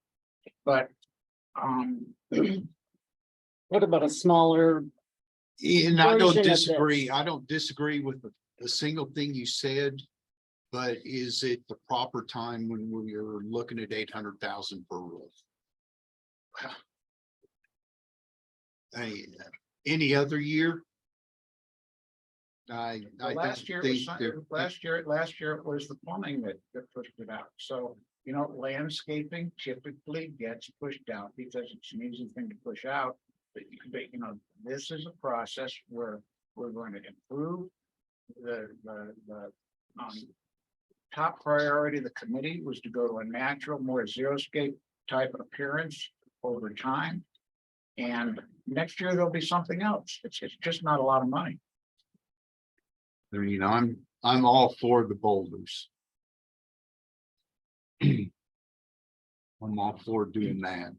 Speaker 12: But
Speaker 6: What about a smaller?
Speaker 2: And I
Speaker 6: version
Speaker 2: don't
Speaker 6: of this.
Speaker 2: disagree. I don't disagree with the single thing you said. But is it the proper time when we are looking at 800,000 per roof? Any other year?
Speaker 12: last year it was the plumbing that pushed it out. So, landscaping typically gets pushed out because it's an easy thing to push out. But this is a process where we're going to improve the top priority of the committee was to go to a natural, more xeriscape type of appearance over time. And next year there'll be something else. It's just not a lot of money.
Speaker 2: I'm all for the boulders. I'm all for doing that.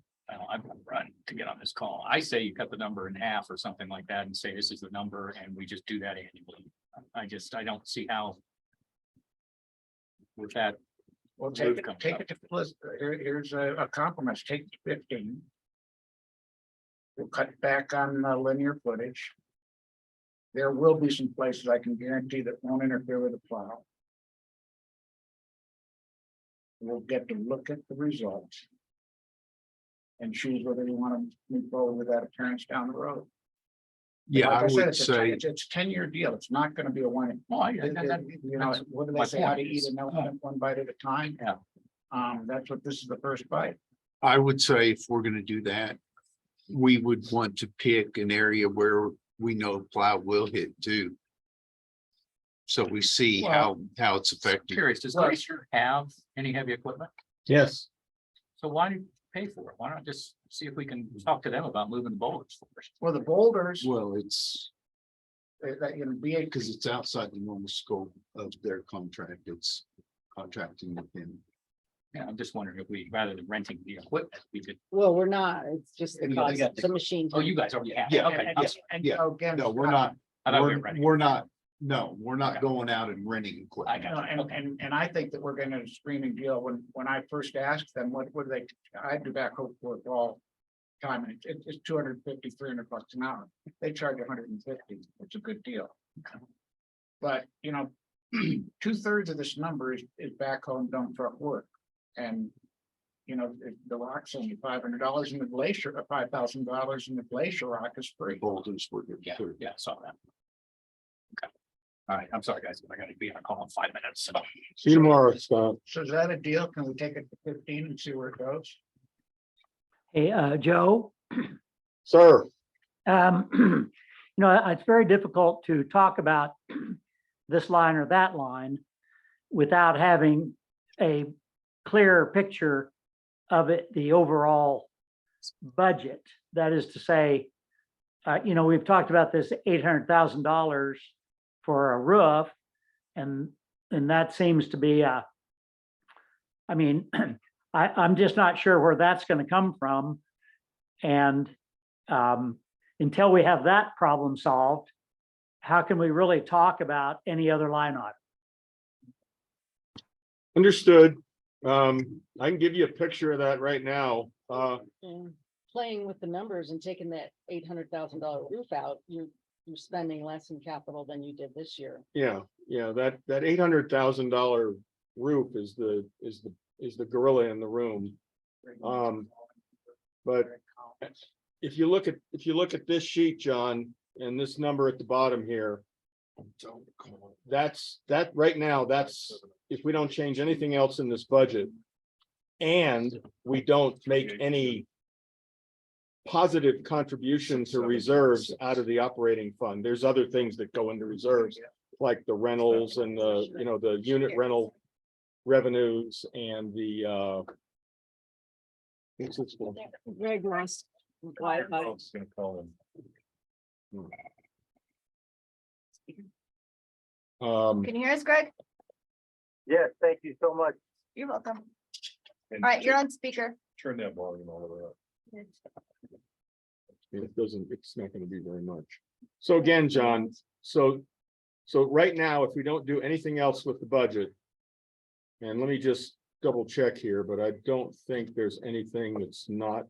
Speaker 4: I'm gonna run to get on this call. I say you cut the number in half or something like that and say this is the number and we just do that annually. I don't see how. With that.
Speaker 12: Well, take it to plus, here's a compromise, take it to 15. We'll cut back on linear footage. There will be some places I can guarantee that won't interfere with the plow. We'll get to look at the results. And choose whether you want to move forward with that appearance down the road.
Speaker 2: Yeah,
Speaker 12: Like
Speaker 2: I
Speaker 12: said,
Speaker 2: would
Speaker 12: it's
Speaker 2: say,
Speaker 12: it's a 10-year deal. It's not going to be a one.
Speaker 4: Well,
Speaker 12: What do they
Speaker 4: my
Speaker 12: say? How to
Speaker 4: point
Speaker 12: eat
Speaker 4: is-
Speaker 12: an elephant one bite at a time?
Speaker 4: Yeah.
Speaker 12: That's what this is, the first bite.
Speaker 2: I would say if we're gonna do that, we would want to pick an area where we know plow will hit too. So we see how it's affected.
Speaker 4: Curious, does Glacier have any heavy equipment?
Speaker 3: Yes.
Speaker 4: So why do you pay for it? Why not just see if we can talk to them about moving the boulders first?
Speaker 12: Well, the boulders,
Speaker 2: Well, it's
Speaker 12: BA,
Speaker 2: because it's outside the normal scope of their contract. It's contracting with them.
Speaker 4: Yeah, I'm just wondering if we, rather than renting the equipment, we could,
Speaker 6: Well, we're not, it's just the
Speaker 4: Yeah, they
Speaker 6: cost,
Speaker 4: got
Speaker 6: the machine.
Speaker 4: oh, you guys already have. it.
Speaker 2: Yeah,
Speaker 4: Okay.
Speaker 12: and
Speaker 4: I'm sorry.
Speaker 12: and
Speaker 2: Yeah.
Speaker 12: again.
Speaker 2: No, we're not.
Speaker 4: I thought we were renting.
Speaker 2: We're not No, we're not going out and renting equipment.
Speaker 12: And I think that we're gonna screaming deal. When I first asked them, what do they, I do backhoe work all time, and it's 250, 300 bucks an hour. They charge 150. It's a good deal. But, you know, 2/3 of this number is backhoe and dump truck work. And, you know, the rock's only $500 in the glacier, $5,000 in the glacier rock is free.
Speaker 2: Boulders were good, too.
Speaker 4: Yeah, saw that. Okay. All right, I'm sorry, guys, I gotta be on a call in 5 minutes, so.
Speaker 3: See you tomorrow, Scott.
Speaker 12: So is that a deal? Can we take it to 15 and see where it goes?
Speaker 13: Hey, Joe,
Speaker 3: Sir,
Speaker 13: you know, it's very difficult to talk about this line or that line without having a clear picture of it, the overall budget. That is to say, you know, we've talked about this $800,000 for a roof, and that seems to be I mean, I'm just not sure where that's going to come from. And until we have that problem solved, how can we really talk about any other line item?
Speaker 3: understood. I can give you a picture of that right now.
Speaker 6: And playing with the numbers and taking that $800,000 roof out, you're spending less in capital than you did this year.
Speaker 3: Yeah, that $800,000 roof is the gorilla in the room. But if you look at this sheet, John, and this number at the bottom here, that's right now, that's if we don't change anything else in this budget and we don't make any positive contribution to reserves out of the operating fund. There's other things that go into reserves, like the rentals and the unit rental revenues and the
Speaker 6: Greg lost Wi-Fi.
Speaker 1: I was gonna call him.
Speaker 5: Can you hear us, Greg?
Speaker 8: Yes, thank you so much.
Speaker 5: You're welcome. All
Speaker 1: And
Speaker 5: right, you're on speaker.
Speaker 1: Turn that volume all the way up.
Speaker 3: it's not gonna be very much. So again, John, so right now, if we don't do anything else with the budget, and let me just double check here, but I don't think there's anything that's not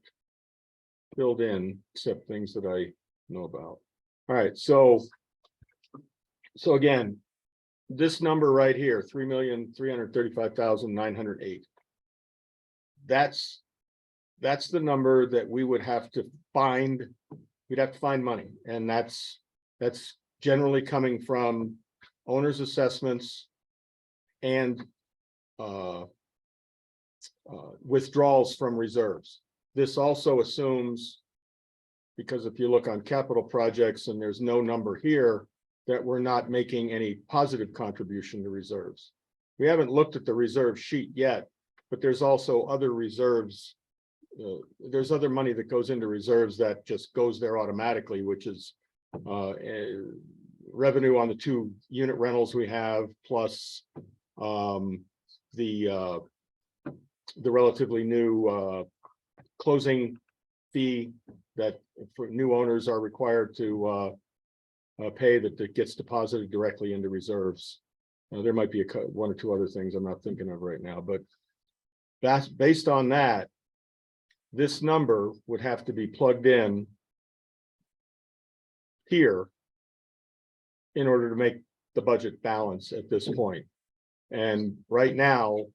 Speaker 3: filled in except things that I know about. All right, so again, this number right here, 3,335,908. That's the number that we would have to find. We'd have to find money, and that's generally coming from owner's assessments and withdrawals from reserves. This also assumes, because if you look on capital projects and there's no number here, that we're not making any positive contribution to reserves. We haven't looked at the reserve sheet yet, but there's also other reserves. There's other money that goes into reserves that just goes there automatically, which is revenue on the 2 unit rentals we have, plus the relatively new closing fee that for new owners are required to pay that gets deposited directly into reserves. There might be one or two other things I'm not thinking of right now, but that's based on that. This number would have to be plugged in here in order to make the budget balance at this point. And right now,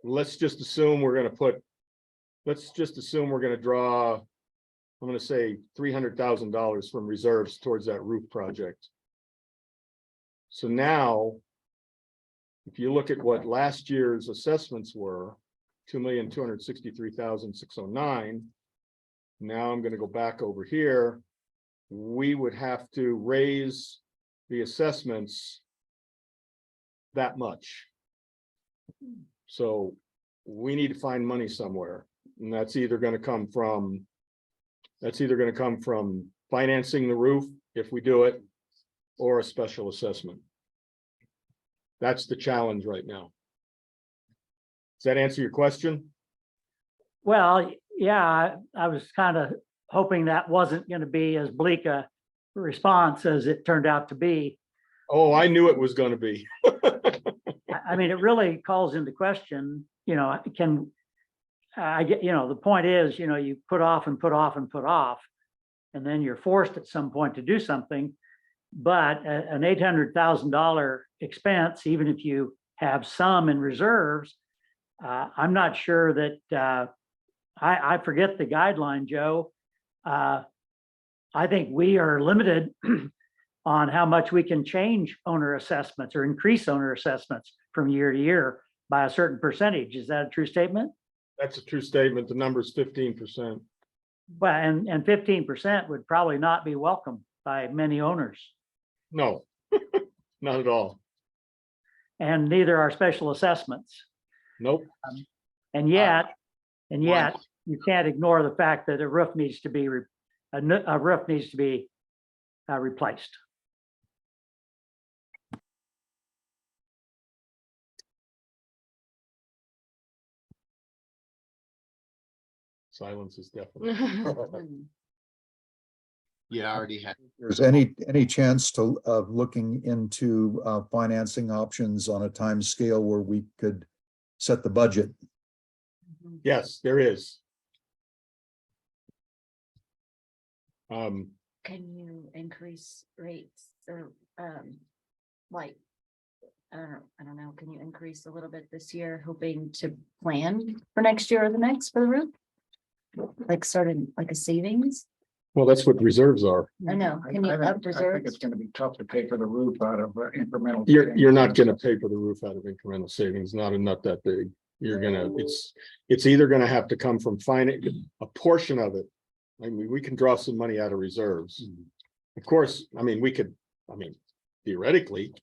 Speaker 3: let's just assume we're going to draw, I'm going to say $300,000 from reserves towards that roof project. So now, if you look at what last year's assessments were, 2,263,609. Now I'm going to go back over here. We would have to raise the assessments that much. So we need to find money somewhere, and that's either going to come from financing the roof if we do it, or a special assessment. That's the challenge right now. Does that answer your question?
Speaker 13: Well, yeah, I was kind of hoping that wasn't going to be as bleak a response as it turned out to be.
Speaker 3: Oh, I knew it was gonna be.
Speaker 13: I mean, it really calls into question, I get, the point is, you put off and put off and put off. And then you're forced at some point to do something. But an $800,000 expense, even if you have some in reserves, I'm not sure that, I forget the guideline, Joe. I think we are limited on how much we can change owner assessments or increase owner assessments from year to year by a certain percentage. Is that a true statement?
Speaker 3: That's a true statement. The number's 15%.
Speaker 13: Well, and 15% would probably not be welcome by many owners,
Speaker 3: No, not at all.
Speaker 13: and neither are special assessments.
Speaker 3: Nope.
Speaker 13: And yet, you can't ignore the fact that a roof needs to be replaced.
Speaker 3: Silence is definitely.
Speaker 2: Yeah, I already had.
Speaker 7: There's any chance of looking into financing options on a time scale where we could set the budget?
Speaker 3: Yes, there is.
Speaker 5: Can you increase rates or, like, I don't know, can you increase a little bit this year, hoping to plan for next year or the next for the roof? Like starting like a savings?
Speaker 3: Well, that's what reserves are.
Speaker 5: I know, can you
Speaker 12: I
Speaker 5: up
Speaker 12: think- I think
Speaker 5: reserves?
Speaker 12: it's gonna be tough to pay for the roof out of incremental.
Speaker 3: You're not gonna pay for the roof out of incremental savings, not that big. You're gonna, it's either gonna have to come from a portion of it. I mean, we can draw some money out of reserves. Of course, theoretically,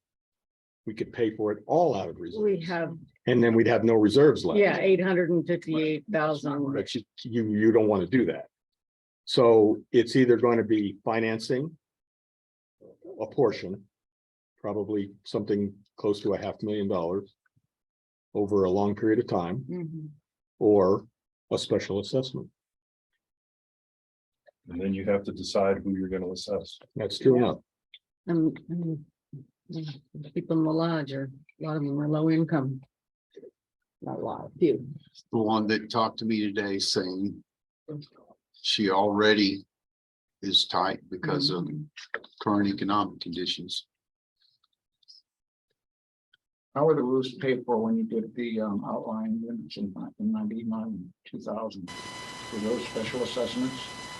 Speaker 3: we could pay for it all out of
Speaker 6: We
Speaker 3: reserves,
Speaker 6: have,
Speaker 3: and then we'd have no reserves left.
Speaker 6: 858,000.
Speaker 3: But you don't want to do that. So it's either going to be financing a portion, probably something close to $500,000 over a long period of time,
Speaker 6: Mhm.
Speaker 3: or a special assessment.
Speaker 1: And then you have to decide who you're gonna assess.
Speaker 3: That's true enough.
Speaker 6: People in the lodge a lot of them are low income. Not a lot, few.
Speaker 2: The one that talked to me today saying she already is tight because of current economic conditions.
Speaker 12: How were the roofs paid for when you did the outlying units in 99, 2000? Were those special assessments?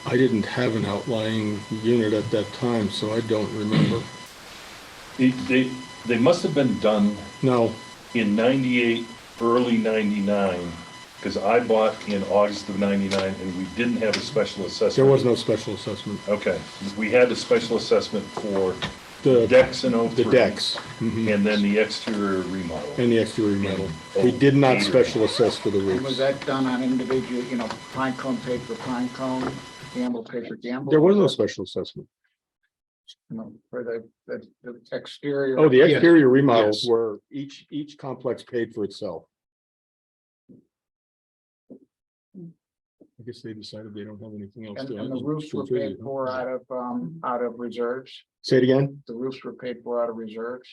Speaker 3: I didn't have an outlying unit at that time, so I don't remember.
Speaker 1: They must have been done
Speaker 3: No,
Speaker 1: in 98, early 99, because I bought in August of 99 and we didn't have a special assessment.
Speaker 3: there was no special assessment.
Speaker 1: Okay, we had a special assessment for
Speaker 3: The
Speaker 1: decks and
Speaker 3: the decks. Mhm.
Speaker 1: and then the exterior remodel.
Speaker 3: And the exterior metal. We did not special assess for the
Speaker 12: And was
Speaker 3: roofs.
Speaker 12: that done on individual, Pine Cone paid for Pine Cone, Gamble paid for Gamble?
Speaker 3: There was no special assessment.
Speaker 12: For the exterior.
Speaker 3: Oh, the exterior remodels
Speaker 2: Yes.
Speaker 3: were, each complex paid for itself. I guess they decided they don't have anything else
Speaker 12: And
Speaker 3: to.
Speaker 12: the roofs were paid for out of reserves.
Speaker 3: Say it again.
Speaker 12: The roofs were paid for out of reserves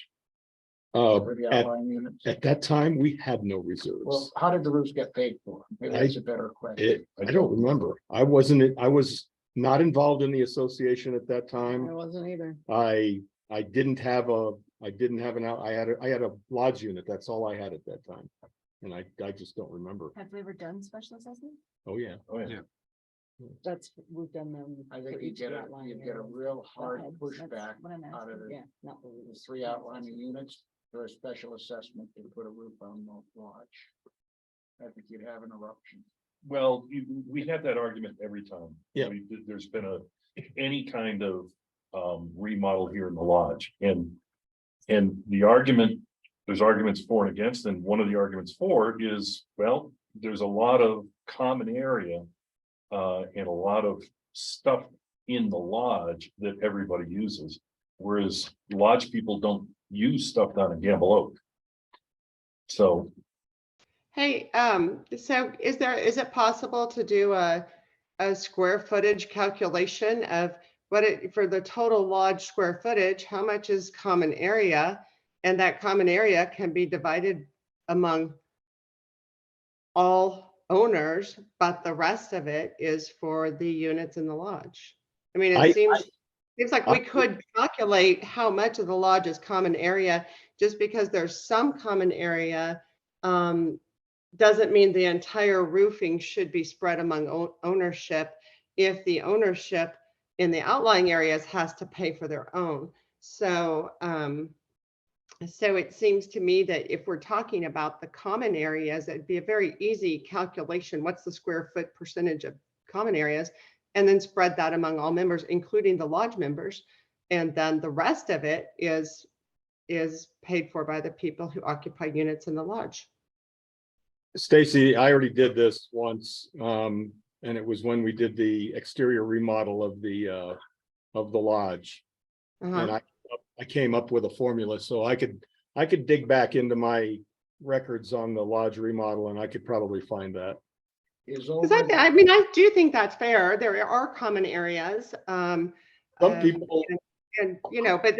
Speaker 3: Uh,
Speaker 12: for the
Speaker 3: at,
Speaker 12: outlying units.
Speaker 3: at that time, we had no
Speaker 12: Well,
Speaker 3: reserves.
Speaker 12: how did the roofs get paid for? Maybe that's a better question.
Speaker 3: I don't remember. I was not involved in the association at that
Speaker 6: I
Speaker 3: time.
Speaker 6: wasn't either.
Speaker 3: I didn't have I had a lodge unit. That's all I had at that time. And I just don't remember.
Speaker 5: Have we ever done special assessment?
Speaker 3: Oh, yeah.
Speaker 1: Oh, yeah.
Speaker 6: That's, we've done them.
Speaker 12: I think
Speaker 6: for
Speaker 12: you
Speaker 6: each
Speaker 12: get
Speaker 6: outlying
Speaker 12: a
Speaker 6: area.
Speaker 12: real hard
Speaker 6: Go ahead.
Speaker 12: pushback
Speaker 6: That's what I'm
Speaker 12: out of
Speaker 6: asking.
Speaker 12: the
Speaker 6: Yeah, not what we
Speaker 12: the
Speaker 6: just-
Speaker 12: three outlining units for a special assessment to put a roof on the lodge. I think you'd have an eruption.
Speaker 1: Well, we had that argument every time.
Speaker 3: Yeah.
Speaker 1: There's been any kind of remodel here in the lodge, and the argument, there's arguments for and against, and one of the arguments for is, well, there's a lot of common area and a lot of stuff in the lodge that everybody uses, whereas lodge people don't use stuff down in Gamble Oak. So
Speaker 14: Hey, so is it possible to do a square footage calculation of for the total lodge square footage, how much is common area? And that common area can be divided among all owners, but the rest of it is for the units in the lodge. I mean, it seems like we could calculate how much of the lodge is common area, just because there's some common area. Doesn't mean the entire roofing should be spread among ownership if the ownership in the outlying areas has to pay for their own. So, so it seems to me that if we're talking about the common areas, it'd be a very easy calculation. What's the square foot percentage of common areas? And then spread that among all members, including the lodge members. And then the rest of it is paid for by the people who occupy units in the lodge.
Speaker 3: Stacy, I already did this once, and it was when we did the exterior remodel of the lodge.
Speaker 14: Uh-huh.
Speaker 3: And I came up with a formula, so I could dig back into my records on the lodge remodel, and I could probably find that.
Speaker 14: I mean, I do think that's fair. There are common areas.
Speaker 3: Some people,
Speaker 14: and you know, but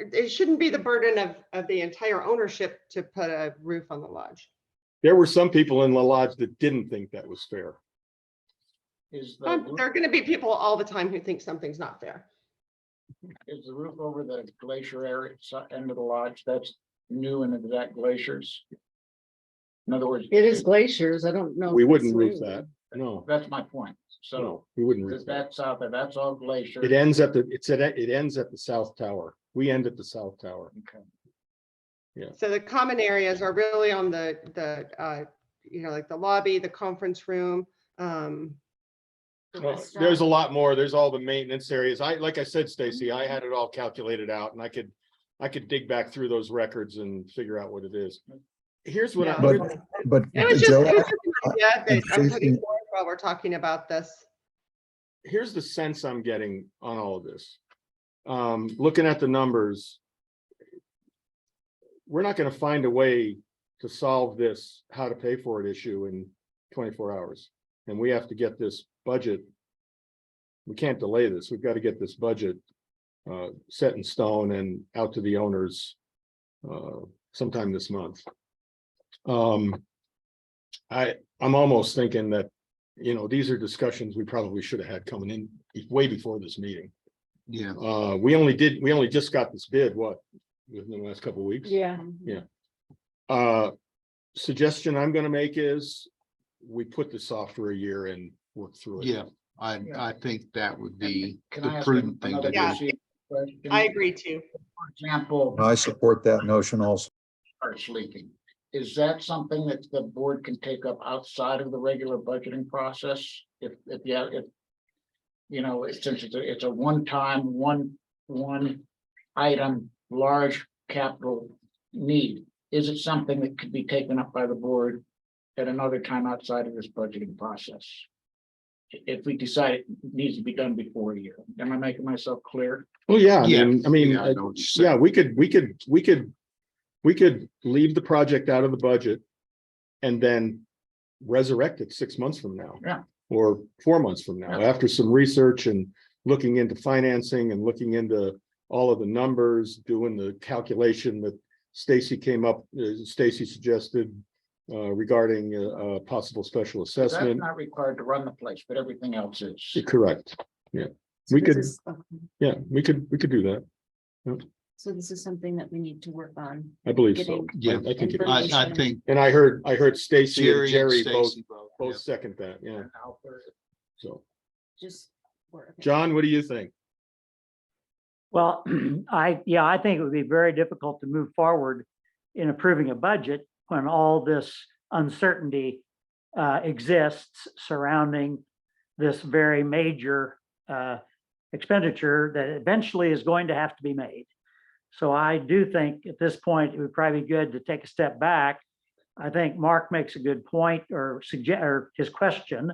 Speaker 14: it shouldn't be the burden of the entire ownership to put a roof on the lodge.
Speaker 3: there were some people in the lodge that didn't think that was fair.
Speaker 12: Is
Speaker 14: There are going to be people all the time who think something's not fair.
Speaker 12: the roof over the glacier area, end of the lodge, that's new and exact glaciers? In other words.
Speaker 6: It is glaciers. I don't know.
Speaker 3: We
Speaker 6: if
Speaker 3: wouldn't
Speaker 6: it's
Speaker 3: roof
Speaker 6: new.
Speaker 3: that. No,
Speaker 12: That's my point. So
Speaker 3: no, we wouldn't roof that.
Speaker 12: that's out there, that's all glacier.
Speaker 3: It ends at it ends at the south tower. We end at the south tower.
Speaker 12: Okay.
Speaker 14: So the common areas are really on the you know, like the lobby, the conference room.
Speaker 3: Well, there's a lot more. There's all the maintenance areas. Like I said, Stacy, I had it all calculated out, and I could dig back through those records and figure out what it is. Here's what
Speaker 14: Yeah.
Speaker 7: But
Speaker 14: It was
Speaker 7: Joe,
Speaker 14: just an idea that I'm
Speaker 7: Stacy-
Speaker 14: putting forward while we're talking about this.
Speaker 3: here's the sense I'm getting on all of this. Looking at the numbers, we're not going to find a way to solve this how to pay for it issue in 24 hours. And we have to get this budget. We can't delay this. We've got to get this budget set in stone and out to the owners sometime this month. I'm almost thinking that, you know, these are discussions we probably should have had coming in way before this meeting.
Speaker 2: Yeah.
Speaker 3: We only just got this bid, what, within the last couple of weeks?
Speaker 6: Yeah.
Speaker 3: Suggestion I'm gonna make is we put this off for a year and work through it.
Speaker 2: Yeah, I think that would be
Speaker 12: Can I
Speaker 2: the
Speaker 12: ask
Speaker 2: prudent thing
Speaker 12: another
Speaker 2: to
Speaker 14: Yeah.
Speaker 2: do.
Speaker 12: question?
Speaker 14: I agree too.
Speaker 12: For example,
Speaker 7: I support that notion also.
Speaker 12: starts leaking. Is that something that the board can take up outside of the regular budgeting process? If you know, since it's a one-time, one item, large capital need, is it something that could be taken up by the board at another time outside of this budgeting process? If we decide it needs to be done before a year, am I making myself clear?
Speaker 3: Well, yeah,
Speaker 2: Yeah,
Speaker 3: I mean,
Speaker 2: yeah, I know what you're saying.
Speaker 3: yeah, we could leave the project out of the budget and then resurrect it 6 months from now.
Speaker 12: Yeah.
Speaker 3: Or 4 months from now,
Speaker 12: Yeah.
Speaker 3: after some research and looking into financing and looking into all of the numbers, doing the calculation that Stacy suggested regarding a possible special
Speaker 12: That's
Speaker 3: assessment.
Speaker 12: not required to run the place, but everything else is.
Speaker 3: Correct. Yeah,
Speaker 5: So
Speaker 3: we
Speaker 5: this
Speaker 3: could,
Speaker 5: is-
Speaker 3: yeah, we could do that.
Speaker 5: So this is something that we need to work on.
Speaker 3: I believe so.
Speaker 5: Getting
Speaker 2: Yeah,
Speaker 3: I think it is.
Speaker 2: I think
Speaker 3: And I heard Stacy and
Speaker 2: Jerry and
Speaker 3: Jerry both
Speaker 2: Stacy both.
Speaker 3: second that, yeah,
Speaker 12: And how far-
Speaker 3: so.
Speaker 5: Just work.
Speaker 3: John, what do you think?
Speaker 13: Well, I think it would be very difficult to move forward in approving a budget when all this uncertainty exists surrounding this very major expenditure that eventually is going to have to be made. So I do think at this point, it would probably be good to take a step back. I think Mark makes a good point, or his question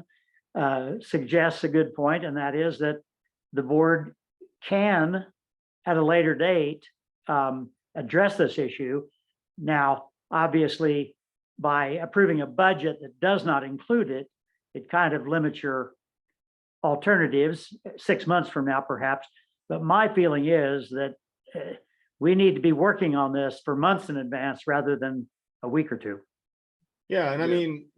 Speaker 13: suggests a good point, and that is that the board can, at a later date, address this issue. Now, obviously, by approving a budget that does not include it, it kind of limits your alternatives 6 months from now, perhaps. But my feeling is that we need to be working on this for months in advance rather than a week or two.
Speaker 3: Yeah, and I
Speaker 1: Yeah.
Speaker 3: mean,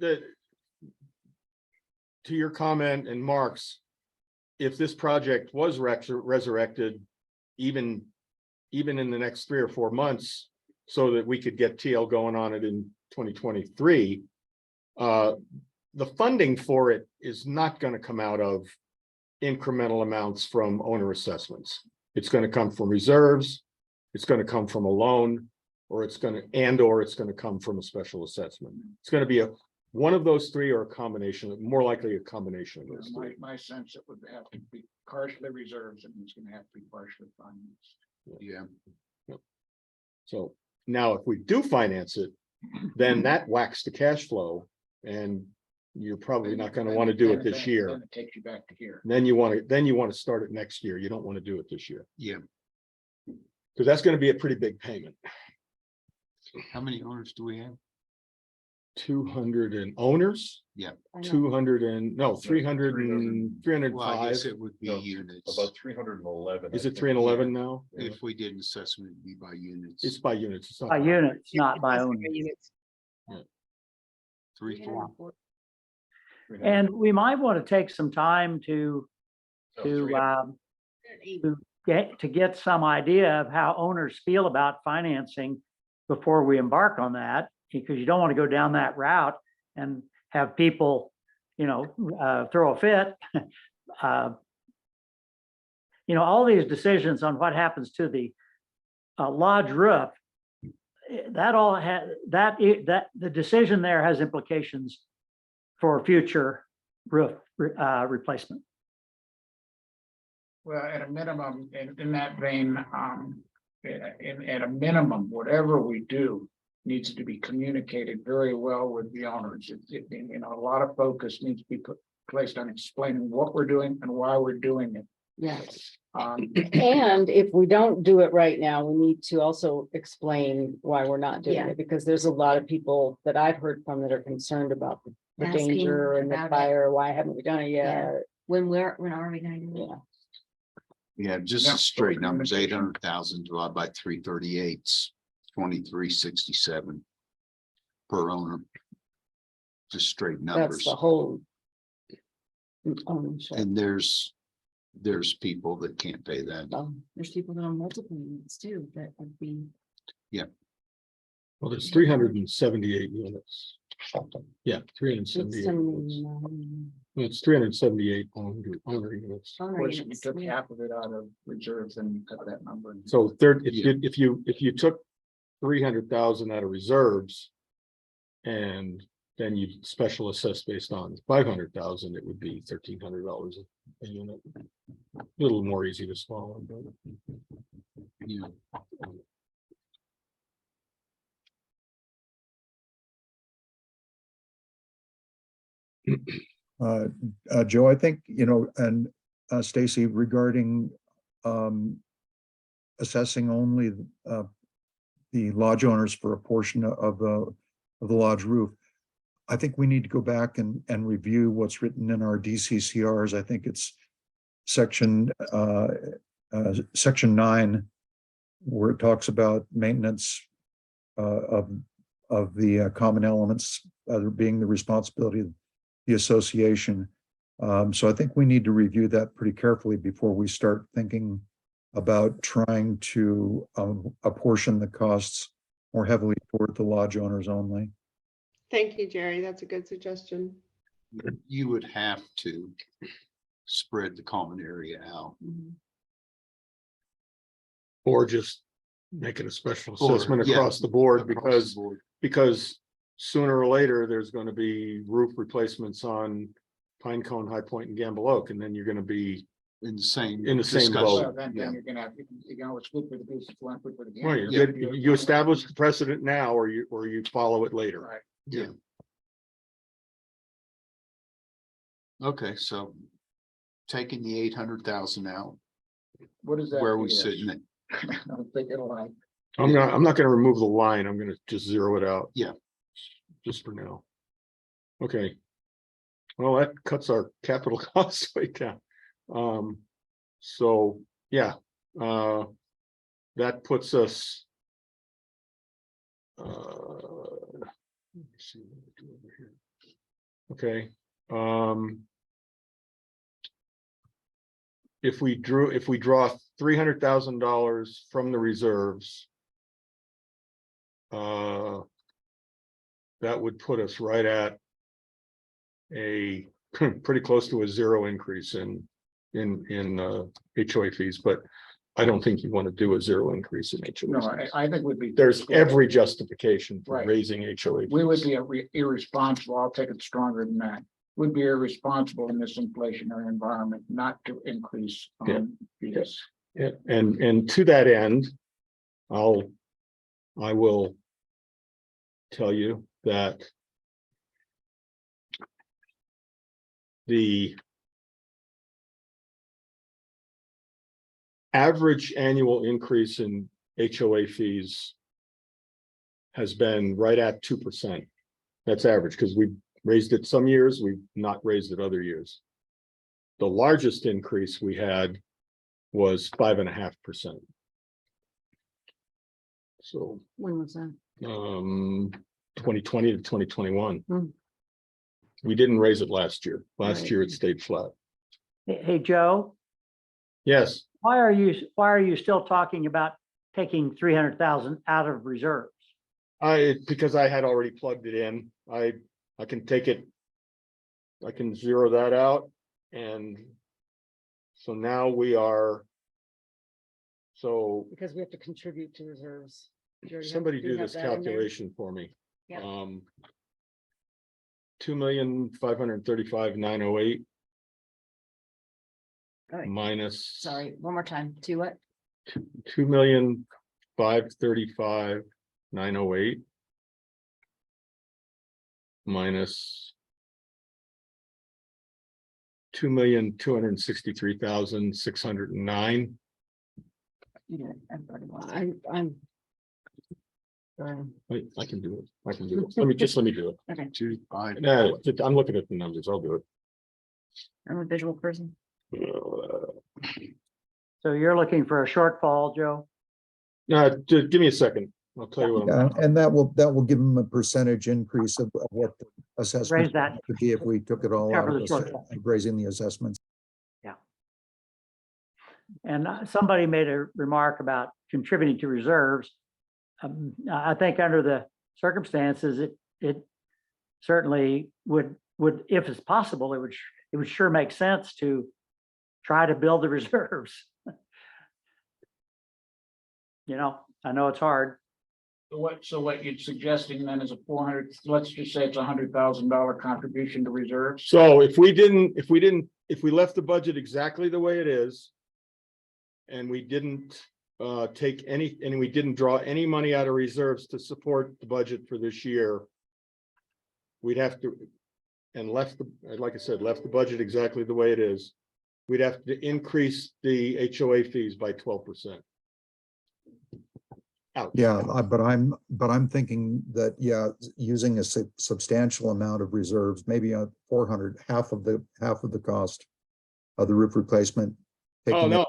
Speaker 3: to your comment and Mark's, if this project was resurrected, even in the next 3 or 4 months, so that we could get TL going on it in 2023, the funding for it is not going to come out of incremental amounts from owner assessments. It's going to come from reserves, it's going to come from a loan, or it's going to come from a special assessment. It's going to be one of those three, or a combination, more likely a combination of those three.
Speaker 12: My sense, it would have to be partially reserves and it's gonna have to be partially financed.
Speaker 2: Yeah.
Speaker 3: So now if we do finance it, then that whacks the cash flow, and you're probably not going to want to do it this year.
Speaker 12: Then it takes you back to here.
Speaker 3: Then you want to start it next year. You don't want to do it this year,
Speaker 2: Yeah.
Speaker 3: because that's going to be a pretty big payment.
Speaker 2: How many owners do we have?
Speaker 3: 200 and owners,
Speaker 2: Yeah.
Speaker 3: 200 and, no, 300 and
Speaker 2: Well, I
Speaker 3: 305.
Speaker 2: guess it would be
Speaker 1: No,
Speaker 2: units.
Speaker 1: About 311.
Speaker 3: Is it 311 now?
Speaker 2: If we did an assessment, it'd be by units.
Speaker 3: It's by units. It's not
Speaker 13: By units, not by
Speaker 14: That's
Speaker 13: owners.
Speaker 14: the units.
Speaker 2: 3, 4.
Speaker 13: And we might want to take some time to get some idea of how owners feel about financing before we embark on that, because you don't want to go down that route and have people, throw a fit. All these decisions on what happens to the lodge roof, the decision there has implications for future roof replacement.
Speaker 12: Well, at a minimum, in that vein, at a minimum, whatever we do needs to be communicated very well with the owners. A lot of focus needs to be placed on explaining what we're doing and why we're doing it.
Speaker 6: Yes.
Speaker 12: Um,
Speaker 6: And if we don't do it right now, we need to also explain why we're not doing
Speaker 5: Yeah.
Speaker 6: it, because there's a lot of people that I've heard from that are concerned about the
Speaker 5: Asking
Speaker 6: danger and the
Speaker 5: about it.
Speaker 6: fire. Why haven't we done it yet?
Speaker 5: When are we gonna do it?
Speaker 6: Yeah.
Speaker 2: Yeah, just
Speaker 12: Yeah,
Speaker 2: the straight numbers,
Speaker 12: communication.
Speaker 2: 800,000 divided by 338, 2367 per owner. Just straight
Speaker 6: That's
Speaker 2: numbers.
Speaker 6: the whole. Ownership.
Speaker 2: And there's people that can't pay that.
Speaker 5: There's people that own multiple units too, that would be.
Speaker 3: Well, there's 378 units. Yeah, 378. units. It's 378 owner units.
Speaker 12: Of course, if you took half of it out of reserves and you cut that number.
Speaker 3: So if you took 300,000 out of reserves, and then you special assess based on 500,000, it would be $1,300 a unit. A little more easy to swallow, but
Speaker 2: Yeah.
Speaker 7: Joe, I think, and Stacy, regarding assessing only the lodge owners for a portion of the lodge roof. I think we need to go back and review what's written in our DCCRs. I think it's section 9, where it talks about maintenance of the common elements being the responsibility of the association. So I think we need to review that pretty carefully before we start thinking about trying to apportion the costs more heavily toward the lodge owners only.
Speaker 14: Thank you, Jerry. That's a good suggestion.
Speaker 2: You would have to spread the common area out.
Speaker 3: or just making a special
Speaker 2: Or,
Speaker 3: assessment
Speaker 2: yeah,
Speaker 3: across the board,
Speaker 2: across the board.
Speaker 3: because sooner or later, there's going to be roof replacements on Pine Cone, High Point, and Gamble Oak, and then you're going to be
Speaker 2: In the same.
Speaker 3: in the same
Speaker 2: discussion.
Speaker 3: boat.
Speaker 12: Well, then
Speaker 2: Yeah.
Speaker 12: you're gonna have, you can always flip with the goose, flip with the gander.
Speaker 3: Right,
Speaker 2: Yeah.
Speaker 3: you establish the precedent now, or you follow it later.
Speaker 12: Right.
Speaker 2: Yeah. Okay, so taking the 800,000 out,
Speaker 12: What is that?
Speaker 2: where are we
Speaker 12: for?
Speaker 2: sitting at?
Speaker 12: I don't think it'll like.
Speaker 3: I'm not gonna remove the line, I'm gonna just zero it out.
Speaker 2: Yeah.
Speaker 3: Just for now. Okay. Well, that cuts our capital costs way down. So, yeah, that puts us. Let's see what we do over here. Okay, if we draw $300,000 from the reserves. That would put us right at a pretty close to a zero increase in HOA fees, but I don't think you want to do a zero increase in
Speaker 12: No,
Speaker 3: HOA fees.
Speaker 12: I think would be.
Speaker 3: There's every justification for
Speaker 12: Right.
Speaker 3: raising HOA.
Speaker 12: We would
Speaker 3: fees.
Speaker 12: be irresponsible, I'll take it stronger than that. Would be irresponsible in this inflationary environment not to increase. Fees.
Speaker 3: Yeah, and to that end, I will tell you that the average annual increase in HOA fees has been right at 2%. That's average, because we've raised it some years, we've not raised it other years. The largest increase we had was 5.5%. So,
Speaker 6: When was that?
Speaker 3: 2020 to 2021.
Speaker 6: Hmm.
Speaker 3: We didn't raise it last year. Last
Speaker 6: Right.
Speaker 3: year it stayed flat.
Speaker 13: Hey, Joe,
Speaker 3: Yes,
Speaker 13: why are you still talking about taking 300,000 out of reserves?
Speaker 3: because I had already plugged it in. I can take it. I can zero that out. And so now we are. So
Speaker 6: Because we have to contribute to reserves. Do you already have-
Speaker 3: somebody
Speaker 6: do you
Speaker 3: do
Speaker 6: have
Speaker 3: this
Speaker 6: that in there?
Speaker 3: calculation for me.
Speaker 6: Yeah.
Speaker 3: 2,535,908
Speaker 5: All right.
Speaker 3: minus.
Speaker 5: Sorry, one more time. To what?
Speaker 3: 2,535,908 minus 2,263,609.
Speaker 5: You did it. Everybody wants it.
Speaker 6: I'm. Sorry.
Speaker 3: I can do it. I can do it. Let me do it.
Speaker 5: Okay,
Speaker 3: 2, 5. No, I'm looking at the numbers. I'll do it.
Speaker 5: I'm a visual person.
Speaker 13: So you're looking for a shortfall, Joe?
Speaker 3: Give me a second. I'll tell you what I'm.
Speaker 7: And that will give them a percentage increase of what the assessment
Speaker 13: Raise that.
Speaker 7: would be if we took it all out
Speaker 13: Cover
Speaker 7: of
Speaker 13: the shortfall.
Speaker 7: raising the assessments.
Speaker 13: And somebody made a remark about contributing to reserves. I think under the circumstances, it certainly would, if it's possible, it would sure make sense to try to build the reserves. You know, I know it's hard.
Speaker 12: So what you're suggesting then is a 400, let's just say it's $100,000 contribution to reserves?
Speaker 3: So if we left the budget exactly the way it is. And we didn't we didn't draw any money out of reserves to support the budget for this year. We'd have to, and like I said, left the budget exactly the way it is. We'd have to increase the HOA fees by 12%. Ouch.
Speaker 7: Yeah, but I'm thinking that, yeah, using a substantial amount of reserves, maybe 400, half of the cost of the roof replacement.
Speaker 3: Oh,
Speaker 7: taking it-
Speaker 3: no,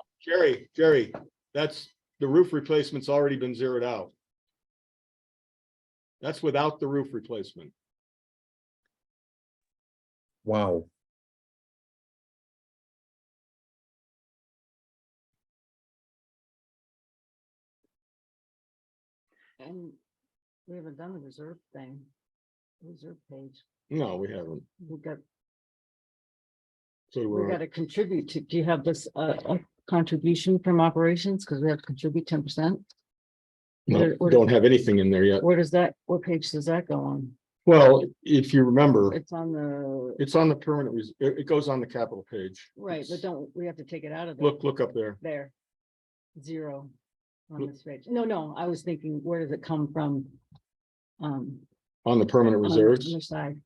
Speaker 3: Jerry, that's, the roof replacement's already been zeroed out. That's without the roof replacement.
Speaker 7: Wow.
Speaker 6: And we haven't done the reserve thing. Reserve page.
Speaker 3: No, we haven't.
Speaker 6: We've got,
Speaker 3: So
Speaker 6: we
Speaker 3: we're,
Speaker 6: got to contribute to, do you have this, a contribution from operations? Because we have to contribute 10%.
Speaker 3: don't have anything in there yet.
Speaker 6: Where does that, what page does that go on?
Speaker 3: Well, if you remember,
Speaker 6: It's on the,
Speaker 3: it's on the permanent, it goes on the capital page.
Speaker 6: right, but don't, we have to take it out of there.
Speaker 3: Look up there.
Speaker 6: There. Zero on
Speaker 3: Look.
Speaker 6: this page. No, I was thinking, where does it come from?
Speaker 3: On the permanent
Speaker 6: On the
Speaker 3: reserves.
Speaker 6: other side.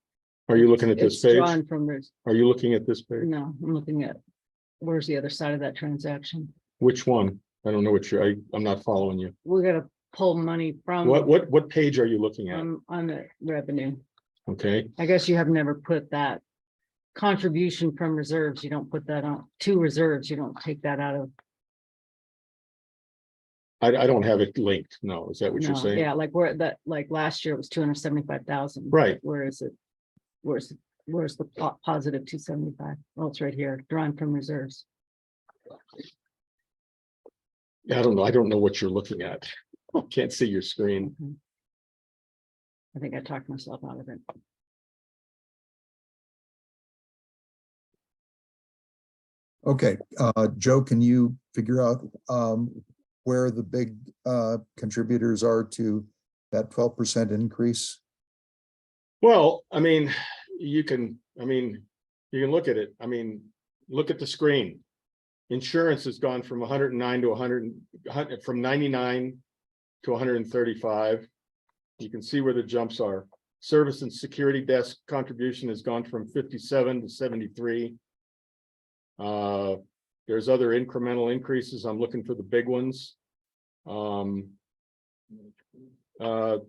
Speaker 3: Are you looking at this
Speaker 6: It's
Speaker 3: page?
Speaker 6: drawn from this,
Speaker 3: Are you looking at this page?
Speaker 6: no, I'm looking at, where's the other side of that transaction?
Speaker 3: Which one? I don't know what I'm not following you.
Speaker 6: We're gonna pull money from.
Speaker 3: What page are you looking at?
Speaker 6: On the revenue.
Speaker 3: Okay,
Speaker 6: I guess you have never put that contribution from reserves, you don't put that on, to reserves, you don't take that out of.
Speaker 3: I don't have it linked. No, is that what you're
Speaker 6: No,
Speaker 3: saying?
Speaker 6: yeah, like where that, like last year it was 275,000.
Speaker 3: Right.
Speaker 6: Where is it? Where's the positive 275? Well, it's right here, drawn from reserves.
Speaker 3: I don't know. I don't know what you're looking at. Can't see your screen.
Speaker 6: I think I talked myself out of it.
Speaker 7: Okay, Joe, can you figure out where the big contributors are to that 12% increase?
Speaker 3: Well, I mean, you can look at it. I mean, look at the screen. Insurance has gone from 109 to 100, from 99 to 135. You can see where the jumps are. Service and security desk contribution has gone from 57 to 73. There's other incremental increases. I'm looking for the big ones. If you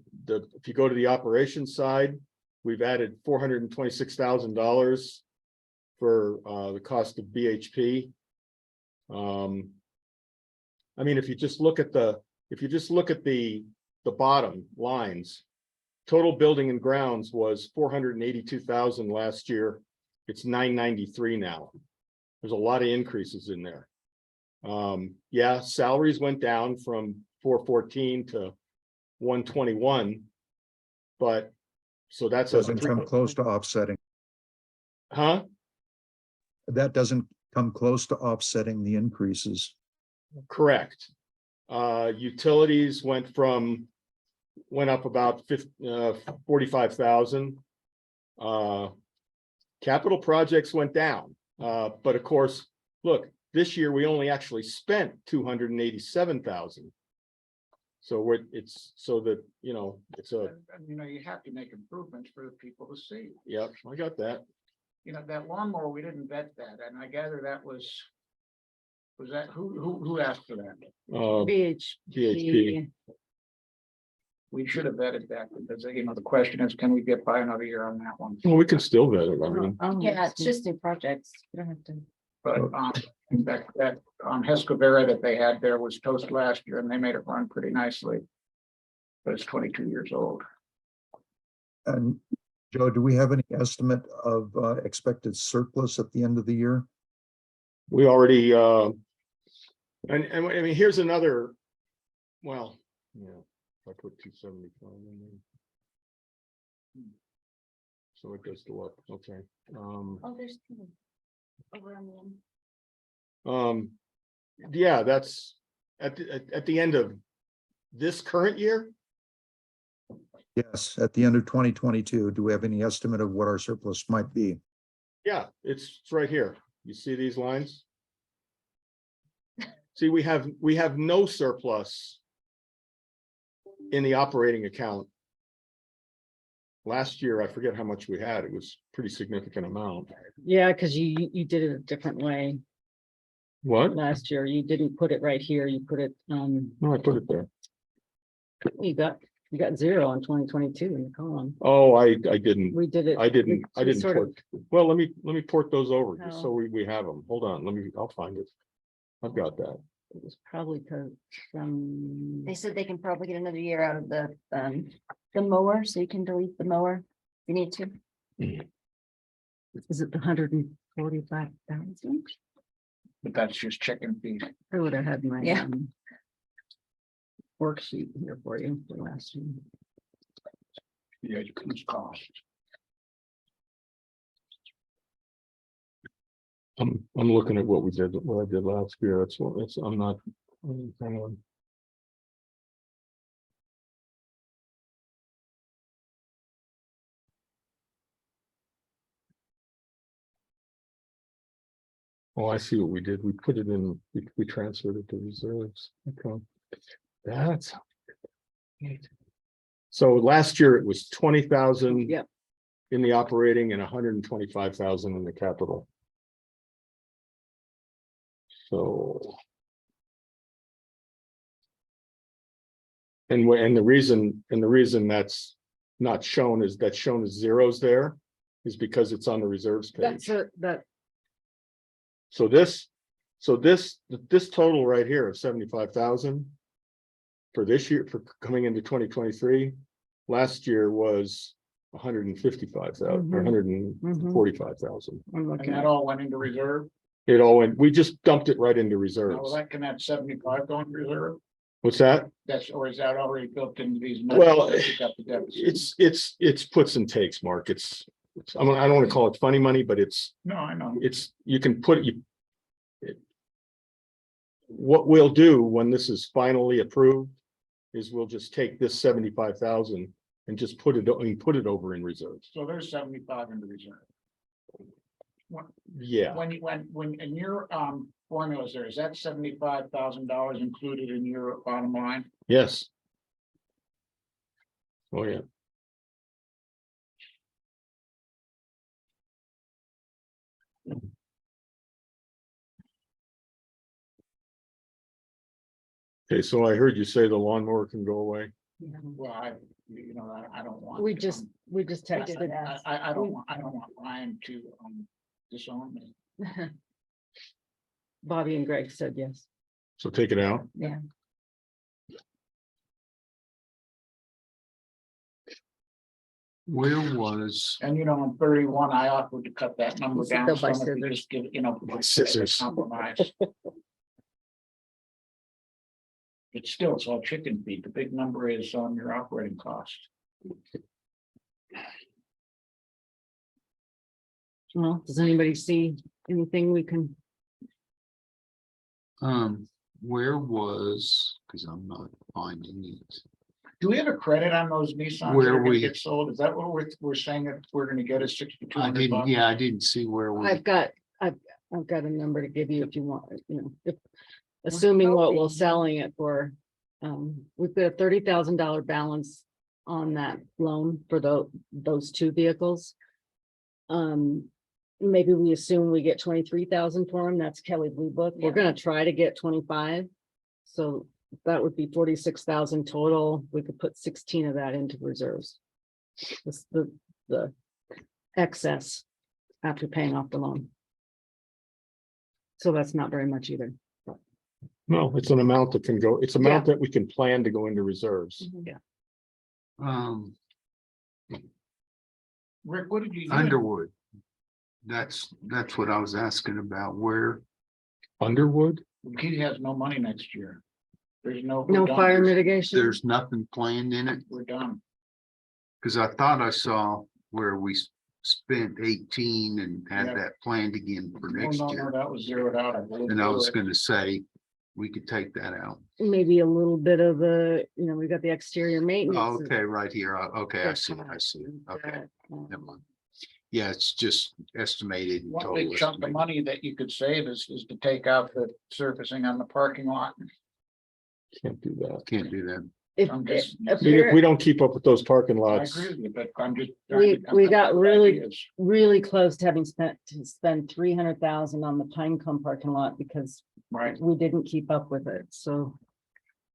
Speaker 3: go to the operations side, we've added $426,000 for the cost of BHP. I mean, if you just look at the bottom lines, total building and grounds was 482,000 last year. It's 993 now. There's a lot of increases in there. Yeah, salaries went down from 414 to 121, but so that's
Speaker 7: Doesn't come close to offsetting.
Speaker 3: huh?
Speaker 7: That doesn't come close to offsetting the increases.
Speaker 3: Correct. Utilities went up about 45,000. Capital projects went down. But of course, look, this year we only actually spent 287,000. So it's so that, you know, it's a,
Speaker 12: And, you know, you have to make improvements for the people to see.
Speaker 3: yep, I got that.
Speaker 12: You know, that lawnmower, we didn't vet that, and I gather that was that, who asked for that?
Speaker 3: BHP.
Speaker 12: We should have vetted that, because, you know, the question is, can we get by another year on that one?
Speaker 3: Well, we can still vet it. I mean,
Speaker 5: Yeah, it's just new projects. You don't have to.
Speaker 12: But, that Hescovera that they had there was toast last year, and they made it run pretty nicely. But it's 22 years old.
Speaker 7: And Joe, do we have any estimate of expected surplus at the end of the year?
Speaker 3: we already, and I mean, here's another, well, yeah, I put 275 in there. So it goes to up, okay.
Speaker 5: Oh, there's two over on the end.
Speaker 3: Yeah, that's at the end of this current year.
Speaker 7: Yes, at the end of 2022, do we have any estimate of what our surplus might be?
Speaker 3: Yeah, it's right here. You see these lines? See, we have no surplus in the operating account. Last year, I forget how much we had. It was a pretty significant amount.
Speaker 6: Yeah, because you did it a different way
Speaker 3: What?
Speaker 6: last year. You didn't put it right here. You put it,
Speaker 3: No, I put it there.
Speaker 6: you got 0 on 2022 in the column.
Speaker 3: Oh, I didn't.
Speaker 6: We did it.
Speaker 3: I didn't
Speaker 6: sort of-
Speaker 3: port. Well, let me port those over just so
Speaker 6: Oh.
Speaker 3: we have them. Hold on, I'll find it. I've got that.
Speaker 6: It was probably because from.
Speaker 5: They said they can probably get another year out of the mower, so you can delete the mower if you need to.
Speaker 6: Is it the 145,000?
Speaker 12: But that's just chicken feed.
Speaker 6: I would have had my.
Speaker 5: Yeah.
Speaker 6: Worksheet here for you for last year.
Speaker 12: Yeah, you can cost.
Speaker 3: I'm looking at what I did last year. I'm not. Hang on. Oh, I see what we did. We put it in, we transferred it to reserves. Okay. That's. So last year it was 20,000.
Speaker 6: Yep.
Speaker 3: In the operating and 125,000 in the capital. So. And the reason that's not shown is that shown as zeros there is because it's on the reserves
Speaker 6: That's
Speaker 3: page.
Speaker 6: that,
Speaker 3: So this total right here of 75,000 for this year, for coming into 2023, last year was 155,000, or
Speaker 6: Mhm.
Speaker 3: 145,000.
Speaker 6: I'm
Speaker 12: And
Speaker 6: looking
Speaker 12: that
Speaker 6: at.
Speaker 12: all went into reserve.
Speaker 3: It all went, we just dumped it right into
Speaker 12: Now,
Speaker 3: reserves.
Speaker 12: that can add 75 going to reserve.
Speaker 3: What's that?
Speaker 12: That's, or is that already built into these?
Speaker 3: Well,
Speaker 12: numbers that you got the deficit?
Speaker 3: It's puts and takes, Mark. I don't want to call it funny money, but
Speaker 12: No, I know.
Speaker 3: you can put it. What we'll do when this is finally approved is we'll just take this 75,000 and just put it over in reserves.
Speaker 12: So there's 75 in the reserve.
Speaker 3: Yeah,
Speaker 12: When in your formulas there, is that $75,000 included in your bottom line?
Speaker 3: yes. Oh, yeah. Okay, so I heard you say the lawnmower can go away.
Speaker 12: Well, I don't want.
Speaker 6: We just texted.
Speaker 12: I don't want Ryan to disown me.
Speaker 6: Bobby and Greg said yes.
Speaker 3: So take it out.
Speaker 6: Yeah.
Speaker 2: Where was,
Speaker 12: And on 31, I offered to cut that number
Speaker 6: You said
Speaker 12: down.
Speaker 6: go by
Speaker 12: some if we
Speaker 6: scissors.
Speaker 12: just give,
Speaker 3: Scissors.
Speaker 12: compromise. It's still, it's all chicken feed. The big number is on your operating cost.
Speaker 6: Well, does anybody see anything we can?
Speaker 2: where was, because I'm not finding it.
Speaker 12: Do we have a credit on those Nissans
Speaker 2: Where
Speaker 12: that are gonna
Speaker 2: we-
Speaker 12: get sold? Is that what we're saying that we're gonna get is 6,200
Speaker 2: I didn't,
Speaker 12: bucks?
Speaker 2: yeah, I didn't see where we,
Speaker 6: I've got a number to give you if you want, if, assuming what we're selling it for. We've got a $30,000 balance on that loan for those two vehicles. Maybe we assume we get 23,000 for them. That's Kelly Blue Book. We're gonna try to get 25. So that would be 46,000 total. We could put 16 of that into reserves. This the excess after paying off the loan. So that's not very much either.
Speaker 3: No, it's an amount that can go, it's amount that we can plan to go into reserves.
Speaker 2: um,
Speaker 12: Rick, what did you? do?
Speaker 2: Underwood. That's what I was asking about, where,
Speaker 3: Underwood?
Speaker 12: He has no money next year. There's no.
Speaker 6: No
Speaker 12: we're done.
Speaker 6: fire mitigation.
Speaker 2: there's nothing planned in it,
Speaker 12: We're done.
Speaker 2: because I thought I saw where we spent 18 and had
Speaker 12: Yeah.
Speaker 2: that planned again for
Speaker 12: No,
Speaker 2: next
Speaker 12: no,
Speaker 2: year.
Speaker 12: that was zeroed out. I believe.
Speaker 2: And I was gonna say, we could take that out.
Speaker 6: Maybe a little bit of the, we got the exterior maintenance.
Speaker 2: Okay, right here. Okay, I see, I see. Okay, never mind. Yeah, it's just estimated.
Speaker 12: One
Speaker 2: total
Speaker 12: big chunk of
Speaker 2: estimated.
Speaker 12: money that you could save is to take out the surfacing on the parking lot.
Speaker 3: Can't do that.
Speaker 2: Can't do that.
Speaker 6: If,
Speaker 12: I'm just-
Speaker 3: I mean, if we don't keep up with those parking
Speaker 12: I
Speaker 3: lots,
Speaker 12: agree with you, but I'm just.
Speaker 6: We got really-
Speaker 12: Ideas.
Speaker 6: really close to having to spend 300,000 on the Pinecone parking lot because
Speaker 12: Right.
Speaker 6: we didn't keep up with it. So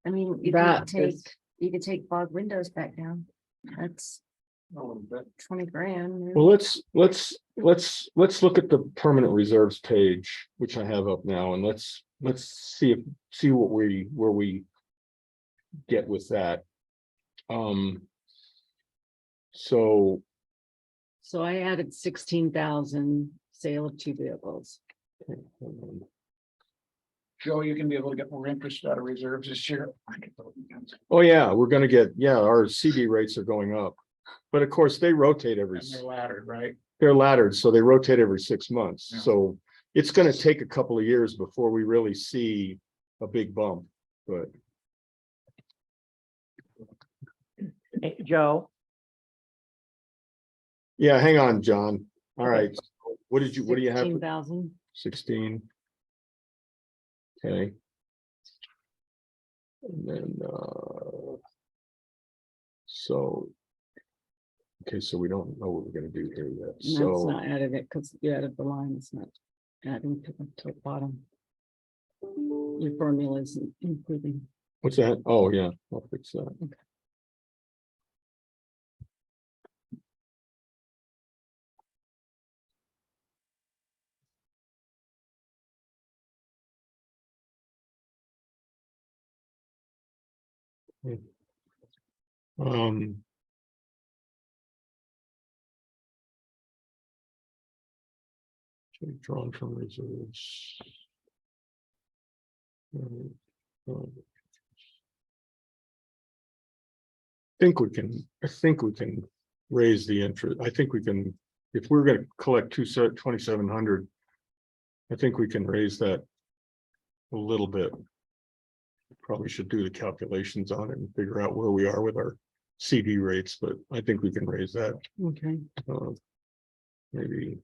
Speaker 5: I mean, you
Speaker 6: That
Speaker 5: could
Speaker 6: is-
Speaker 5: you could take fog windows back down. That's
Speaker 12: A little bit.
Speaker 5: 20 grand.
Speaker 3: well, let's look at the permanent reserves page, which I have up now, and let's see where we get with that. So
Speaker 6: I added 16,000 sale of two vehicles.
Speaker 12: Joe, you can be able to get more interest out of reserves this year.
Speaker 3: oh yeah, we're gonna get, our CD rates are going up. But of course, they rotate
Speaker 12: And they're laddered, right?
Speaker 3: they're laddered, so they rotate every 6 months.
Speaker 12: Yeah.
Speaker 3: So it's gonna take a couple of years before we really see a big bump, but
Speaker 13: Hey, Joe,
Speaker 3: yeah, hang on, John. All right. What do you have?
Speaker 6: 16,000.
Speaker 3: 16. Okay. And then, so. Okay, so we don't know what we're gonna do here yet,
Speaker 6: That's
Speaker 3: so,
Speaker 6: not added it because you added the line. It's not adding to the bottom. Your formula is improving.
Speaker 3: what's that? Oh, yeah, I'll fix that. Um. Drawn from reserves. I think we can raise the interest. I think we can, if we're gonna collect 2,700. I think we can raise that a little bit. Probably should do the calculations on it and figure out where we are with our CD rates, but I think we can raise that.
Speaker 6: Okay.
Speaker 3: Maybe.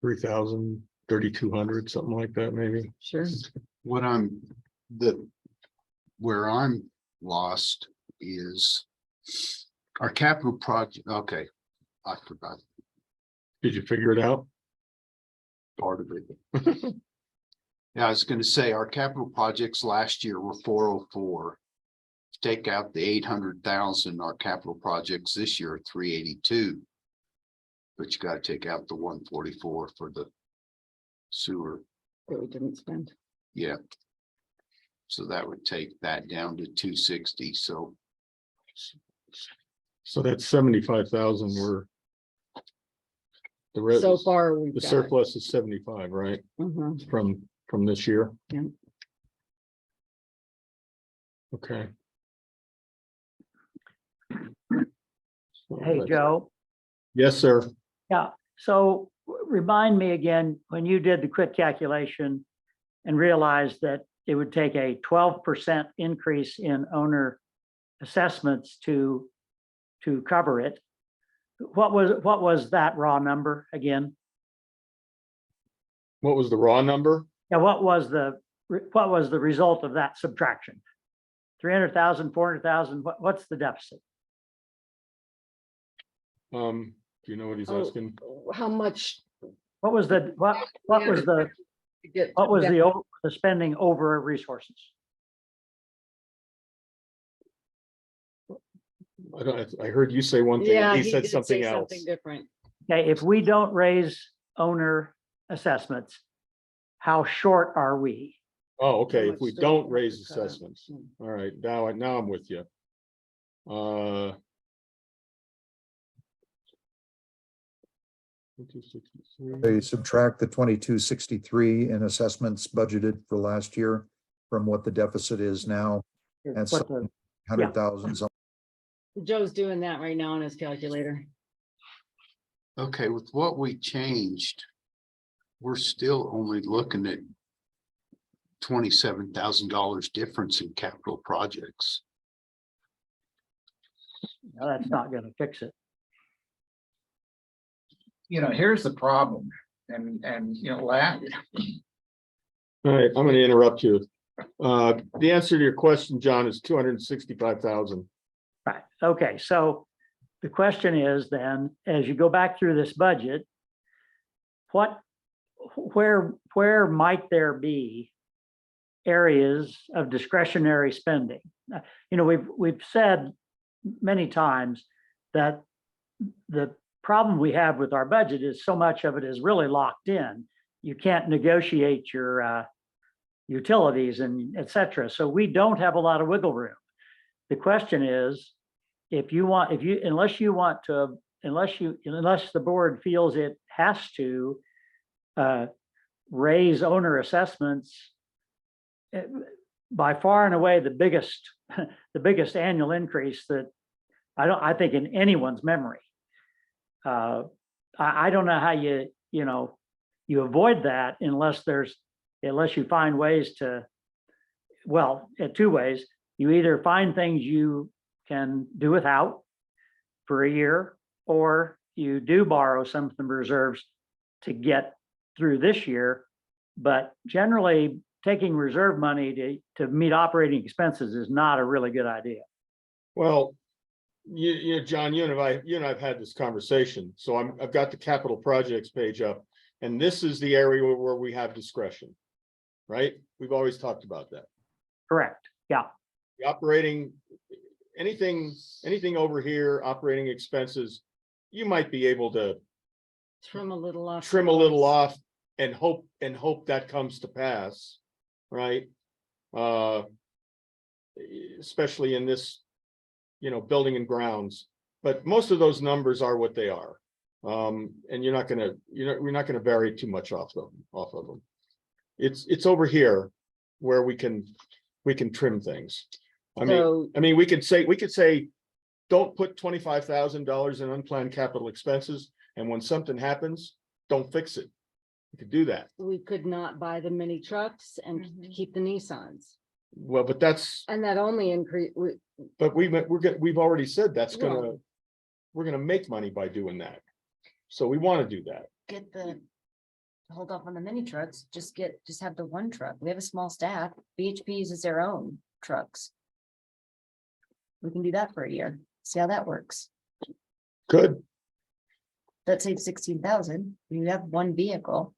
Speaker 3: $3,000, 3,200, something like that, maybe.
Speaker 6: Sure.
Speaker 2: Where I'm lost is our capital project, okay, I forgot
Speaker 3: Did you figure it out?
Speaker 2: part of it. Yeah, I was gonna say, our capital projects last year were 404. Take out the 800,000, our capital projects this year are 382. But you gotta take out the 144 for the sewer,
Speaker 6: That we didn't spend.
Speaker 2: yeah. So that would take that down to 260, so
Speaker 3: So that's 75,000.
Speaker 6: So far, we've
Speaker 3: The
Speaker 6: got.
Speaker 3: surplus is 75, right?
Speaker 6: Mhm.
Speaker 3: From this year?
Speaker 6: Yeah.
Speaker 3: Okay.
Speaker 13: Hey, Joe.
Speaker 3: Yes, sir.
Speaker 13: Yeah, so remind me again, when you did the quick calculation and realized that it would take a 12% increase in owner assessments to cover it. What was that raw number again?
Speaker 3: What was the raw number?
Speaker 13: Yeah, what was the result of that subtraction? 300,000, 400,000, what's the deficit?
Speaker 3: Do you know what he's
Speaker 6: Oh,
Speaker 3: asking?
Speaker 6: How much?
Speaker 13: What was the spending over resources?
Speaker 3: I heard you say one thing,
Speaker 6: Yeah,
Speaker 3: and he said
Speaker 6: did
Speaker 3: something
Speaker 6: say
Speaker 3: else.
Speaker 6: something different.
Speaker 13: Okay, if we don't raise owner assessments, how short are we?
Speaker 3: Oh, okay,
Speaker 6: How
Speaker 3: if we
Speaker 6: much do we
Speaker 3: don't
Speaker 6: have
Speaker 3: raise
Speaker 6: to cut?
Speaker 3: assessments. All right, now I'm with you. Uh. 263.
Speaker 7: They subtract the 2263 in assessments budgeted for last year from what the deficit is now. And
Speaker 13: What
Speaker 7: so
Speaker 13: the-
Speaker 7: 100,000.
Speaker 6: Joe's doing that right now on his calculator.
Speaker 2: okay, with what we changed, we're still only looking at $27,000 difference in capital projects.
Speaker 13: No, that's not gonna fix it.
Speaker 12: You know, here's the problem, and, you know,
Speaker 3: All right, I'm gonna interrupt you. The answer to your question, John, is 265,000.
Speaker 13: Right, okay, so the question is then, as you go back through this budget, where might there be areas of discretionary spending? You know, we've said many times that the problem we have with our budget is so much of it is really locked in. You can't negotiate your utilities and et cetera. So we don't have a lot of wiggle room. The question is, unless the board feels it has to raise owner assessments by far and away the biggest annual increase that I think in anyone's memory. I don't know how you avoid that unless you find ways to, well, in two ways. You either find things you can do without for a year, or you do borrow some of the reserves to get through this year. But generally, taking reserve money to meet operating expenses is not a really good idea.
Speaker 3: Well, John, you and I have had this conversation, so I've got the capital projects page up, and this is the area where we have discretion, right? We've always talked about that.
Speaker 13: Correct, yeah.
Speaker 3: The operating, anything over here, operating expenses, you might be able to
Speaker 6: Trim a little off.
Speaker 3: trim a little off and hope that comes to pass, right? Uh, especially in this, building and grounds, but most of those numbers are what they are. And we're not gonna vary too much off of them. It's over here where we can trim things.
Speaker 6: So,
Speaker 3: I mean, we could say, don't put $25,000 in unplanned capital expenses, and when something happens, don't fix it. We could do that.
Speaker 6: we could not buy the mini trucks and
Speaker 5: Mhm.
Speaker 6: keep the Nissans.
Speaker 3: Well, but that's,
Speaker 6: And that only increase,
Speaker 3: but we've already said
Speaker 6: Well-
Speaker 3: we're gonna make money by doing that. So we want to do that.
Speaker 5: Get the, hold off on the mini trucks, just have the one truck. We have a small staff. BHP uses their own trucks. We can do that for a year. See how that works.
Speaker 3: Good.
Speaker 5: That saves 16,000. You have one vehicle.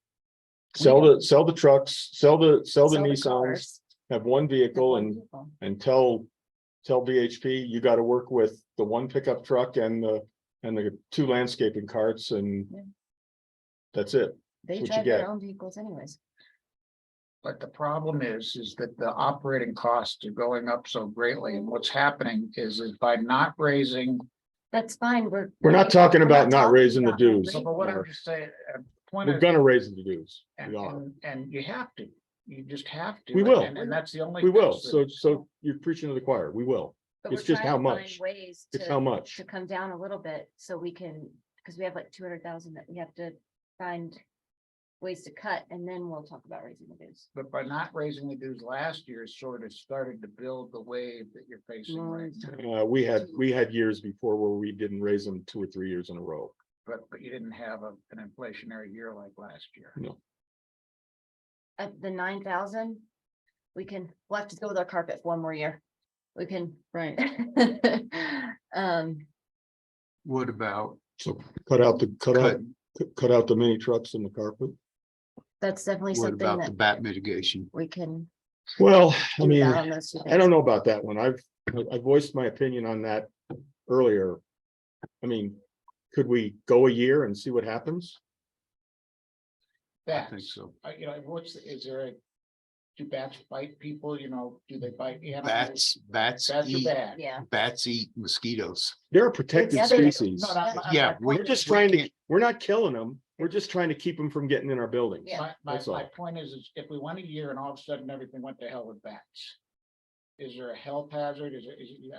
Speaker 3: Sell the trucks, sell the
Speaker 5: Sell the
Speaker 3: Nissans,
Speaker 5: cars,
Speaker 3: have one
Speaker 5: have
Speaker 3: vehicle
Speaker 5: one
Speaker 3: and
Speaker 5: vehicle.
Speaker 3: tell BHP, you got to work with the one pickup truck and the two landscaping carts, and
Speaker 5: Yeah.
Speaker 3: that's it.
Speaker 5: They
Speaker 3: what you
Speaker 5: drive
Speaker 3: get.
Speaker 5: their own vehicles anyways.
Speaker 12: But the problem is that the operating costs are going up so greatly, and what's happening is by not raising.
Speaker 5: That's fine.
Speaker 3: We're not talking about not raising the dues.
Speaker 12: But what I'm
Speaker 3: Mark.
Speaker 12: just saying, point
Speaker 3: We're
Speaker 12: is,
Speaker 3: gonna raise the dues.
Speaker 12: and,
Speaker 3: We are.
Speaker 12: and you have to, you just have to.
Speaker 3: We will.
Speaker 12: And that's the only.
Speaker 3: We will.
Speaker 12: fix that-
Speaker 3: So you're preaching to the choir. We will.
Speaker 5: But
Speaker 3: It's
Speaker 5: we're
Speaker 3: just
Speaker 5: trying
Speaker 3: how
Speaker 5: to find
Speaker 3: much.
Speaker 5: Ways
Speaker 3: It's how much.
Speaker 5: to come down a little bit so we can, because we have like 200,000 that we have to find ways to cut, and then we'll talk about raising the dues.
Speaker 12: But by not raising the dues last year, it sort of started to build the wave that you're facing right now.
Speaker 3: We had years before where we didn't raise them 2 or 3 years in a row.
Speaker 12: But you didn't have an inflationary year like last year.
Speaker 3: No.
Speaker 5: At the 9,000, we'll have to go with our carpet for one more year. We can.
Speaker 6: right,
Speaker 2: What about
Speaker 3: So cut out the mini trucks and the carpet.
Speaker 5: That's definitely
Speaker 2: what
Speaker 5: something
Speaker 2: about the
Speaker 5: that
Speaker 2: bat mitigation?
Speaker 5: we can.
Speaker 3: Well, I
Speaker 5: do
Speaker 3: mean,
Speaker 5: that on those two
Speaker 3: I
Speaker 5: things.
Speaker 3: don't know about that one. I voiced my opinion on that earlier. I mean, could we go a year and see what happens?
Speaker 2: I think
Speaker 12: Bats,
Speaker 2: so.
Speaker 12: is there do bats bite people, do they bite animals?
Speaker 2: Bats
Speaker 12: Bats are
Speaker 2: eat,
Speaker 12: bad.
Speaker 5: Yeah.
Speaker 2: bats eat mosquitoes.
Speaker 3: They're a protected
Speaker 5: Yeah, they-
Speaker 3: species.
Speaker 12: No, no,
Speaker 2: Yeah,
Speaker 3: We're just we're not killing them. We're just trying to keep them from getting in our buildings.
Speaker 5: Yeah.
Speaker 12: My
Speaker 3: That's all.
Speaker 12: point is if we went a year and all of a sudden everything went to hell with bats. Is there a health hazard?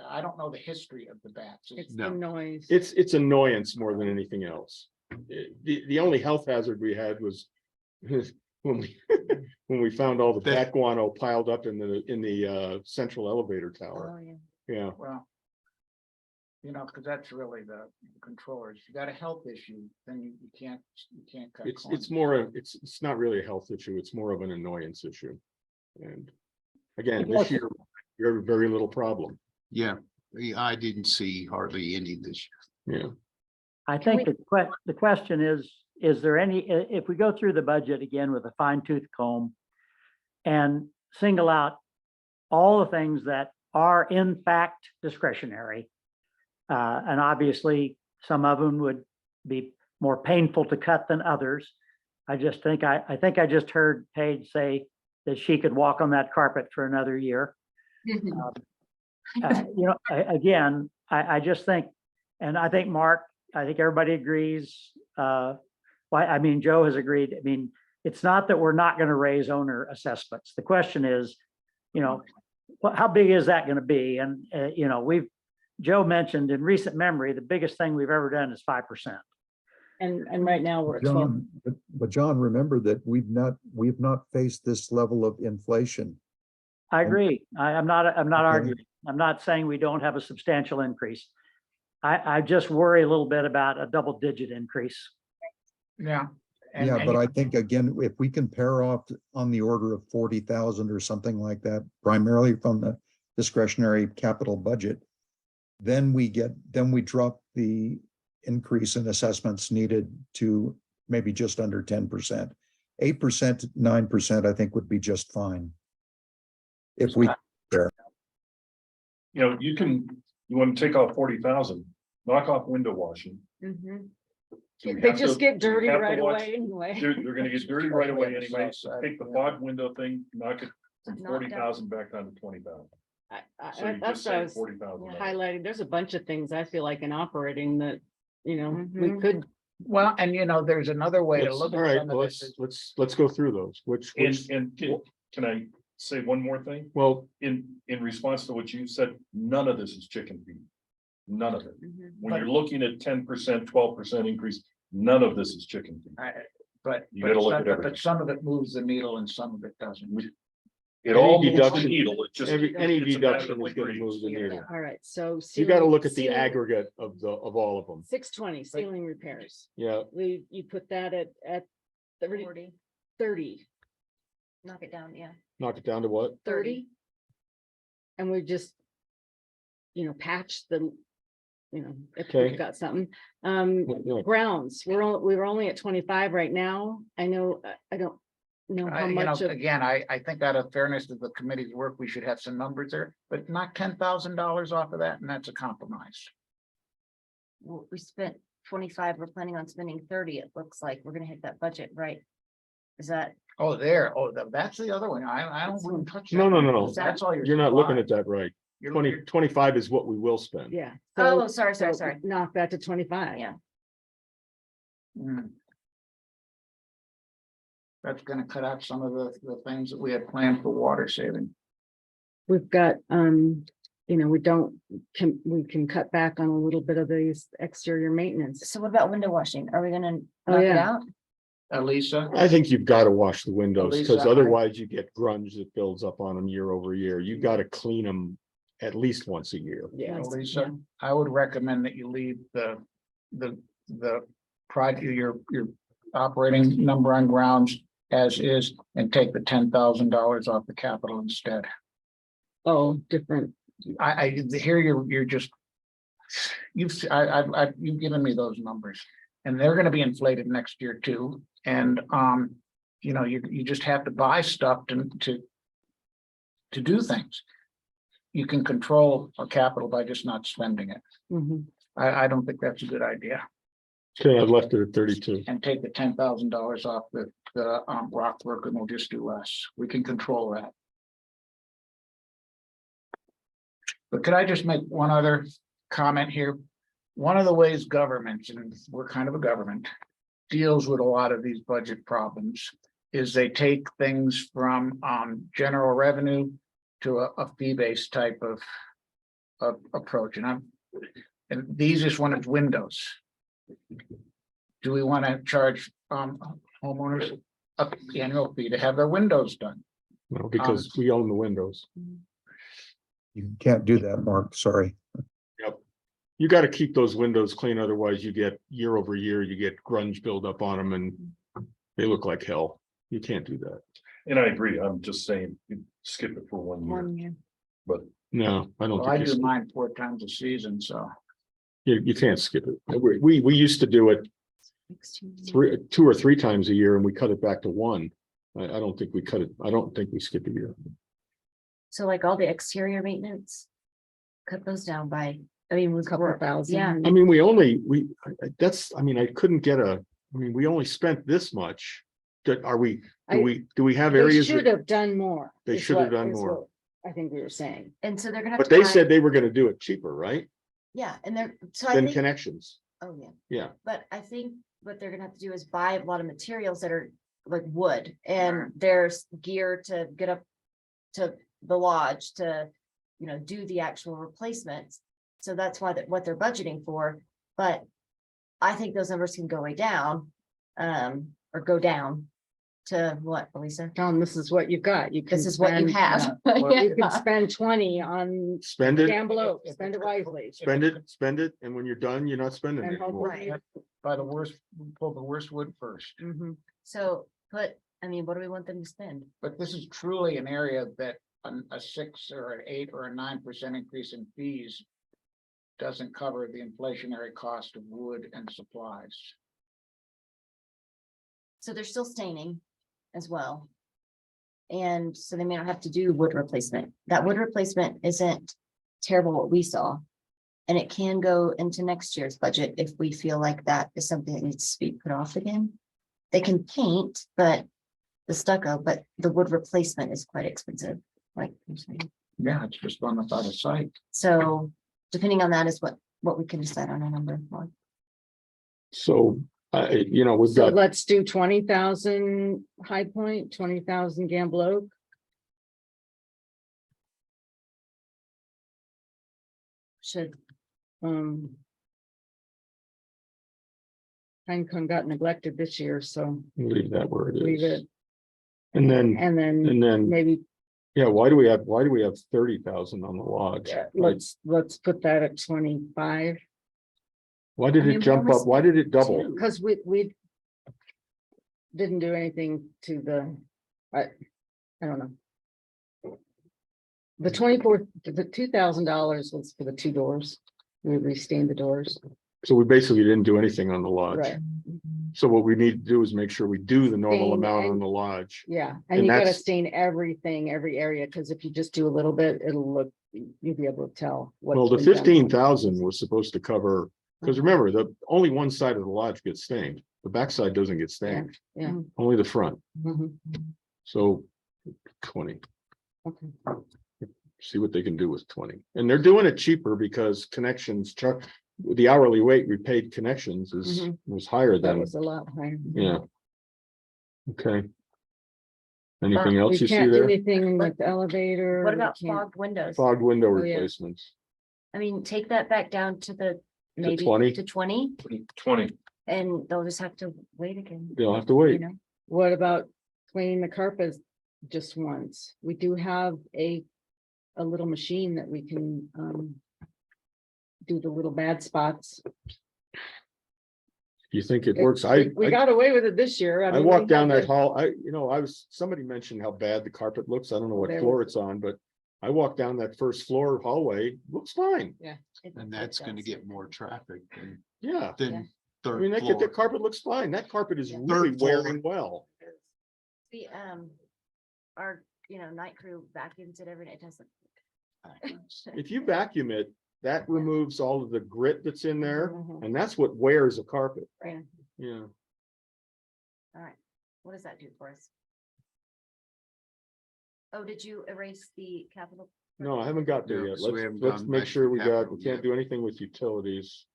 Speaker 12: I don't know the history of the bats.
Speaker 6: it's
Speaker 2: No.
Speaker 6: the noise.
Speaker 3: It's annoyance more than anything else. The only health hazard we had was when we found all the
Speaker 2: That-
Speaker 3: bat guano piled up in the central elevator tower.
Speaker 5: Oh, yeah.
Speaker 3: Yeah,
Speaker 12: Well, because that's really the controllers. If you got a health issue, then you can't cut.
Speaker 3: it's
Speaker 12: corners.
Speaker 3: it's not really a health issue. It's more of an annoyance issue. And again,
Speaker 13: Yes.
Speaker 3: this year, you have very little problem.
Speaker 2: Yeah, I didn't see hardly any this year.
Speaker 3: Yeah.
Speaker 13: I
Speaker 5: Can
Speaker 13: think the question is there any, if we go through the budget again with a fine tooth comb and single out all the things that are in fact discretionary, and obviously some of them would be more painful to cut than others. I think I just heard Paige say that she could walk on that carpet for another year. Again, I just think, and I think Mark, I think everybody agrees. Joe has agreed. I mean, it's not that we're not going to raise owner assessments. The question is, how big is that going to be? And, Joe mentioned in recent memory, the biggest thing we've ever done is 5%.
Speaker 6: And right now we're at 12.
Speaker 7: John, but John, remember that we've not faced this level of inflation.
Speaker 13: I agree. I'm not
Speaker 7: Okay.
Speaker 13: arguing. I'm not saying we don't have a substantial increase. I just worry a little bit about a double-digit increase.
Speaker 12: Yeah. And-
Speaker 7: Yeah,
Speaker 12: and
Speaker 7: but
Speaker 12: you-
Speaker 7: I think again, if we can pair off on the order of 40,000 or something like that, primarily from the discretionary capital budget, then we drop the increase in assessments needed to maybe just under 10%. 8%, 9%, I think would be just fine. If we,
Speaker 1: You want to take off 40,000, knock off window washing,
Speaker 5: Mhm.
Speaker 1: Do we
Speaker 6: They
Speaker 1: have
Speaker 6: just
Speaker 1: to-
Speaker 6: get
Speaker 1: do we
Speaker 6: dirty
Speaker 1: have to
Speaker 6: right
Speaker 1: watch-
Speaker 6: away anyway.
Speaker 1: They're gonna get dirty right away anyway.
Speaker 2: South
Speaker 1: Take the
Speaker 2: side,
Speaker 1: fog window thing, knock it from
Speaker 5: Knock
Speaker 1: 40,000 back down to 20,000. So you
Speaker 6: That's
Speaker 1: just
Speaker 6: what I
Speaker 1: say
Speaker 6: was
Speaker 1: 40,000.
Speaker 6: highlighting. There's a bunch of things I feel like in operating that, we
Speaker 5: Mhm.
Speaker 6: could,
Speaker 12: Well, and there's another way to
Speaker 3: Let's-
Speaker 12: look
Speaker 3: all
Speaker 12: at
Speaker 3: right,
Speaker 12: some of
Speaker 3: well,
Speaker 12: this.
Speaker 3: let's go through those,
Speaker 1: And, can I say one more thing?
Speaker 3: well,
Speaker 1: In response to what you said, none of this is chicken feed. None of it.
Speaker 5: Mhm.
Speaker 1: When you're looking at 10%, 12% increase, none of this is chicken feed.
Speaker 12: But,
Speaker 1: You gotta look at
Speaker 12: but
Speaker 1: everything.
Speaker 12: some of it moves the needle and some of it doesn't.
Speaker 1: It
Speaker 3: Any
Speaker 1: all moves the
Speaker 3: deduction-
Speaker 1: needle. It just.
Speaker 3: any
Speaker 1: it's a matter
Speaker 3: deduction
Speaker 1: of
Speaker 3: is gonna
Speaker 1: grades.
Speaker 3: move the needle.
Speaker 6: all right, so.
Speaker 3: You gotta look at the
Speaker 6: ceiling-
Speaker 3: aggregate of all of them.
Speaker 6: 620 ceiling repairs.
Speaker 3: Yeah,
Speaker 6: You put that at 30,
Speaker 5: 40,
Speaker 6: 30,
Speaker 5: knock it down, yeah.
Speaker 3: knock it down to what?
Speaker 6: 30. And we just, patch the, if
Speaker 3: Okay.
Speaker 6: we've got something.
Speaker 3: Yeah.
Speaker 6: Grounds, we were only at 25 right now. I know, I don't know how much of,
Speaker 12: Again, I think out of fairness to the committee's work, we should have some numbers there, but knock $10,000 off of that and that's a compromise.
Speaker 5: Well, we spent 25, we're planning on spending 30, it looks like. We're gonna hit that budget, right? Is that,
Speaker 12: Oh, that's the other one. I wouldn't touch that.
Speaker 3: No.
Speaker 12: That's all
Speaker 3: You're not looking at that right.
Speaker 12: You're-
Speaker 3: 25 is what we will spend.
Speaker 6: yeah.
Speaker 5: oh,
Speaker 6: So
Speaker 5: sorry.
Speaker 6: knock that to 25.
Speaker 5: Yeah.
Speaker 12: Hmm. That's gonna cut out some of the things that we had planned for water saving.
Speaker 6: We've got, we can cut back on a little bit of these exterior maintenance.
Speaker 5: So what about window washing? Are we gonna
Speaker 6: Oh,
Speaker 5: knock it
Speaker 6: yeah.
Speaker 5: out?
Speaker 12: Elisa,
Speaker 3: I think you've got to wash the windows because
Speaker 12: Lisa,
Speaker 3: otherwise you get grunge that builds up on them year over year. You got to clean them at least once a year.
Speaker 6: Yeah.
Speaker 12: Elisa, I would recommend that you leave the project, your operating number on grounds as is and take the $10,000 off the capital instead.
Speaker 6: Oh, different.
Speaker 12: I hear you're just, you've given me those numbers and they're gonna be inflated next year too. And, you just have to buy stuff to do things. You can control a capital by just not spending it.
Speaker 6: Mhm.
Speaker 12: I don't think that's a good idea.
Speaker 3: Okay, I've left it at 32.
Speaker 12: And take the $10,000 off the rock work and we'll just do less. We can control that. But could I just make one other comment here? One of the ways governments, and we're kind of a government, deals with a lot of these budget problems is they take things from general revenue to a fee-based type of approach. And the easiest one is windows. Do we want to charge homeowners an annual fee to have their windows done?
Speaker 3: No, because we own the windows.
Speaker 7: You can't do that, Mark, sorry.
Speaker 3: You got to keep those windows clean, otherwise you get year over year, you get grunge buildup on them and they look like hell. You can't do that.
Speaker 1: And I agree. I'm just saying, you skip it for 1 year,
Speaker 5: 1 year.
Speaker 1: but
Speaker 3: No, I don't
Speaker 12: Well, I
Speaker 3: think
Speaker 12: do
Speaker 3: you,
Speaker 12: mine 4 times a season, so.
Speaker 3: you can't skip it. We used to do it 2 or 3 times a year and we cut it back to 1. I don't think we cut it. I don't think we skip a year.
Speaker 5: So like all the exterior maintenance, cut those down by, I mean, we
Speaker 6: Couple
Speaker 5: cover,
Speaker 6: thousand.
Speaker 5: yeah.
Speaker 3: I mean, I couldn't get we only spent this much. Do we have
Speaker 6: They
Speaker 3: areas?
Speaker 6: should
Speaker 3: that-
Speaker 6: have done more.
Speaker 3: They
Speaker 6: is
Speaker 3: should have
Speaker 6: what-
Speaker 3: done
Speaker 6: is
Speaker 3: more.
Speaker 6: what I think we were saying.
Speaker 5: And so they're gonna have
Speaker 3: But
Speaker 5: to
Speaker 3: they
Speaker 5: buy-
Speaker 3: said they were gonna do it cheaper, right?
Speaker 5: Yeah, and they're, so I
Speaker 3: Than
Speaker 5: think,
Speaker 3: connections.
Speaker 5: oh, yeah.
Speaker 3: Yeah.
Speaker 5: But I think what they're gonna have to do is buy a lot of materials that are like wood and there's gear to get up to the lodge to, do the actual replacements. So that's why what they're budgeting for, but I think those numbers can go way down, or go down to what, Elisa?
Speaker 6: Tom, this is what you've got. You can
Speaker 5: This is what you
Speaker 6: spend-
Speaker 5: have.
Speaker 6: You can
Speaker 5: Yeah.
Speaker 6: spend 20 on
Speaker 3: Spend it,
Speaker 6: gamble, out, spend it wisely.
Speaker 3: spend it, and when you're done, you're not spending
Speaker 6: And
Speaker 3: it anymore.
Speaker 6: hopefully,
Speaker 12: By the worst, pull the worst wood first.
Speaker 6: Mhm.
Speaker 5: So I mean, what do we want them to spend?
Speaker 12: But this is truly an area that a 6 or an 8 or a 9% increase in fees doesn't cover the inflationary cost of wood and supplies.
Speaker 5: So they're still staining as well. And so they may not have to do wood replacement. That wood replacement isn't terrible what we saw. And it can go into next year's budget if we feel like that is something that needs to be put off again. They can paint, but the stucco, but the wood replacement is quite expensive, like you're saying.
Speaker 12: Yeah, it's just on the other side.
Speaker 5: So depending on that is what we can decide on a number for.
Speaker 3: So, we've
Speaker 6: So
Speaker 3: got,
Speaker 6: let's do 20,000 High Point, 20,000 Gamble Oak.
Speaker 5: Should,
Speaker 6: Pinecone got neglected this year, so
Speaker 3: leave that where it
Speaker 6: leave
Speaker 3: is.
Speaker 6: it.
Speaker 3: And then,
Speaker 6: And then
Speaker 3: maybe, yeah, why do we have 30,000 on the lodge?
Speaker 6: let's put that at 25,
Speaker 3: Why did
Speaker 5: I mean,
Speaker 3: it
Speaker 5: we
Speaker 3: jump
Speaker 5: almost
Speaker 3: up? Why did it double?
Speaker 5: two.
Speaker 6: because we didn't do anything to the, I don't know. The $2,000 was for the two doors. We restained the doors.
Speaker 3: So we basically didn't do anything on the lodge.
Speaker 6: Right.
Speaker 3: So what we need to do is make sure we do the normal
Speaker 6: Stain
Speaker 3: amount on
Speaker 6: and-
Speaker 3: the lodge.
Speaker 6: Yeah,
Speaker 3: And
Speaker 6: and you gotta
Speaker 3: that's-
Speaker 6: stain everything, every area, because if you just do a little bit, it'll look, you'll be able to tell. what's
Speaker 3: Well, the
Speaker 6: been done.
Speaker 3: 15,000 was supposed to cover, because remember, the only one side of the lodge gets stained. The backside doesn't get stained,
Speaker 6: Yeah.
Speaker 3: only the front.
Speaker 6: Mhm.
Speaker 3: So 20,
Speaker 6: Okay.
Speaker 3: see what they can do with 20. And they're doing it cheaper because connections, Chuck, the hourly rate we paid connections was higher
Speaker 6: That
Speaker 3: than,
Speaker 6: was a lot higher.
Speaker 3: yeah. Okay. Anything
Speaker 6: We
Speaker 3: else you see
Speaker 6: can't do
Speaker 3: there?
Speaker 6: anything with the elevator.
Speaker 5: what
Speaker 6: we
Speaker 5: about
Speaker 6: can't-
Speaker 5: fogged windows?
Speaker 3: Fogged window
Speaker 6: Oh, yeah.
Speaker 3: replacements.
Speaker 5: I mean, take that back down to the maybe
Speaker 3: 20?
Speaker 5: to 20
Speaker 1: 20.
Speaker 5: and they'll just have to wait again.
Speaker 3: They'll have to
Speaker 5: You
Speaker 3: wait.
Speaker 5: know,
Speaker 6: What about cleaning the carpets just once? We do have a little machine that we can do the little bad spots.
Speaker 3: You think it
Speaker 6: It-
Speaker 3: works?
Speaker 6: We got away with it this year.
Speaker 3: I
Speaker 6: mean,
Speaker 3: walked
Speaker 6: we
Speaker 3: down
Speaker 6: had
Speaker 3: that
Speaker 6: to-
Speaker 3: hall, somebody mentioned how bad the carpet looks. I don't know what
Speaker 6: There
Speaker 3: floor
Speaker 6: was-
Speaker 3: it's on, but I walked down that first floor hallway, looks fine.
Speaker 5: it-
Speaker 2: And
Speaker 5: it
Speaker 2: that's gonna
Speaker 5: does.
Speaker 2: get more traffic than,
Speaker 3: Yeah,
Speaker 2: than
Speaker 3: I
Speaker 2: third
Speaker 3: mean, the
Speaker 2: floor.
Speaker 3: carpet looks fine. That carpet is
Speaker 5: Yeah.
Speaker 3: really
Speaker 2: Third floor.
Speaker 3: wearing well.
Speaker 5: The, our, night crew vacuums it every night. It doesn't.
Speaker 3: If you vacuum it, that removes all of the grit that's in there,
Speaker 6: Mhm.
Speaker 3: and that's what wears a carpet.
Speaker 5: Right.
Speaker 3: Yeah.
Speaker 5: All right, what does that do for us? Oh, did you erase the capital?
Speaker 3: No, I haven't got there
Speaker 2: No,
Speaker 3: yet.
Speaker 2: so we haven't
Speaker 3: Let's
Speaker 2: gone
Speaker 3: make
Speaker 2: back to
Speaker 3: sure we
Speaker 2: capital
Speaker 3: can't
Speaker 2: yet.
Speaker 3: do anything with utilities.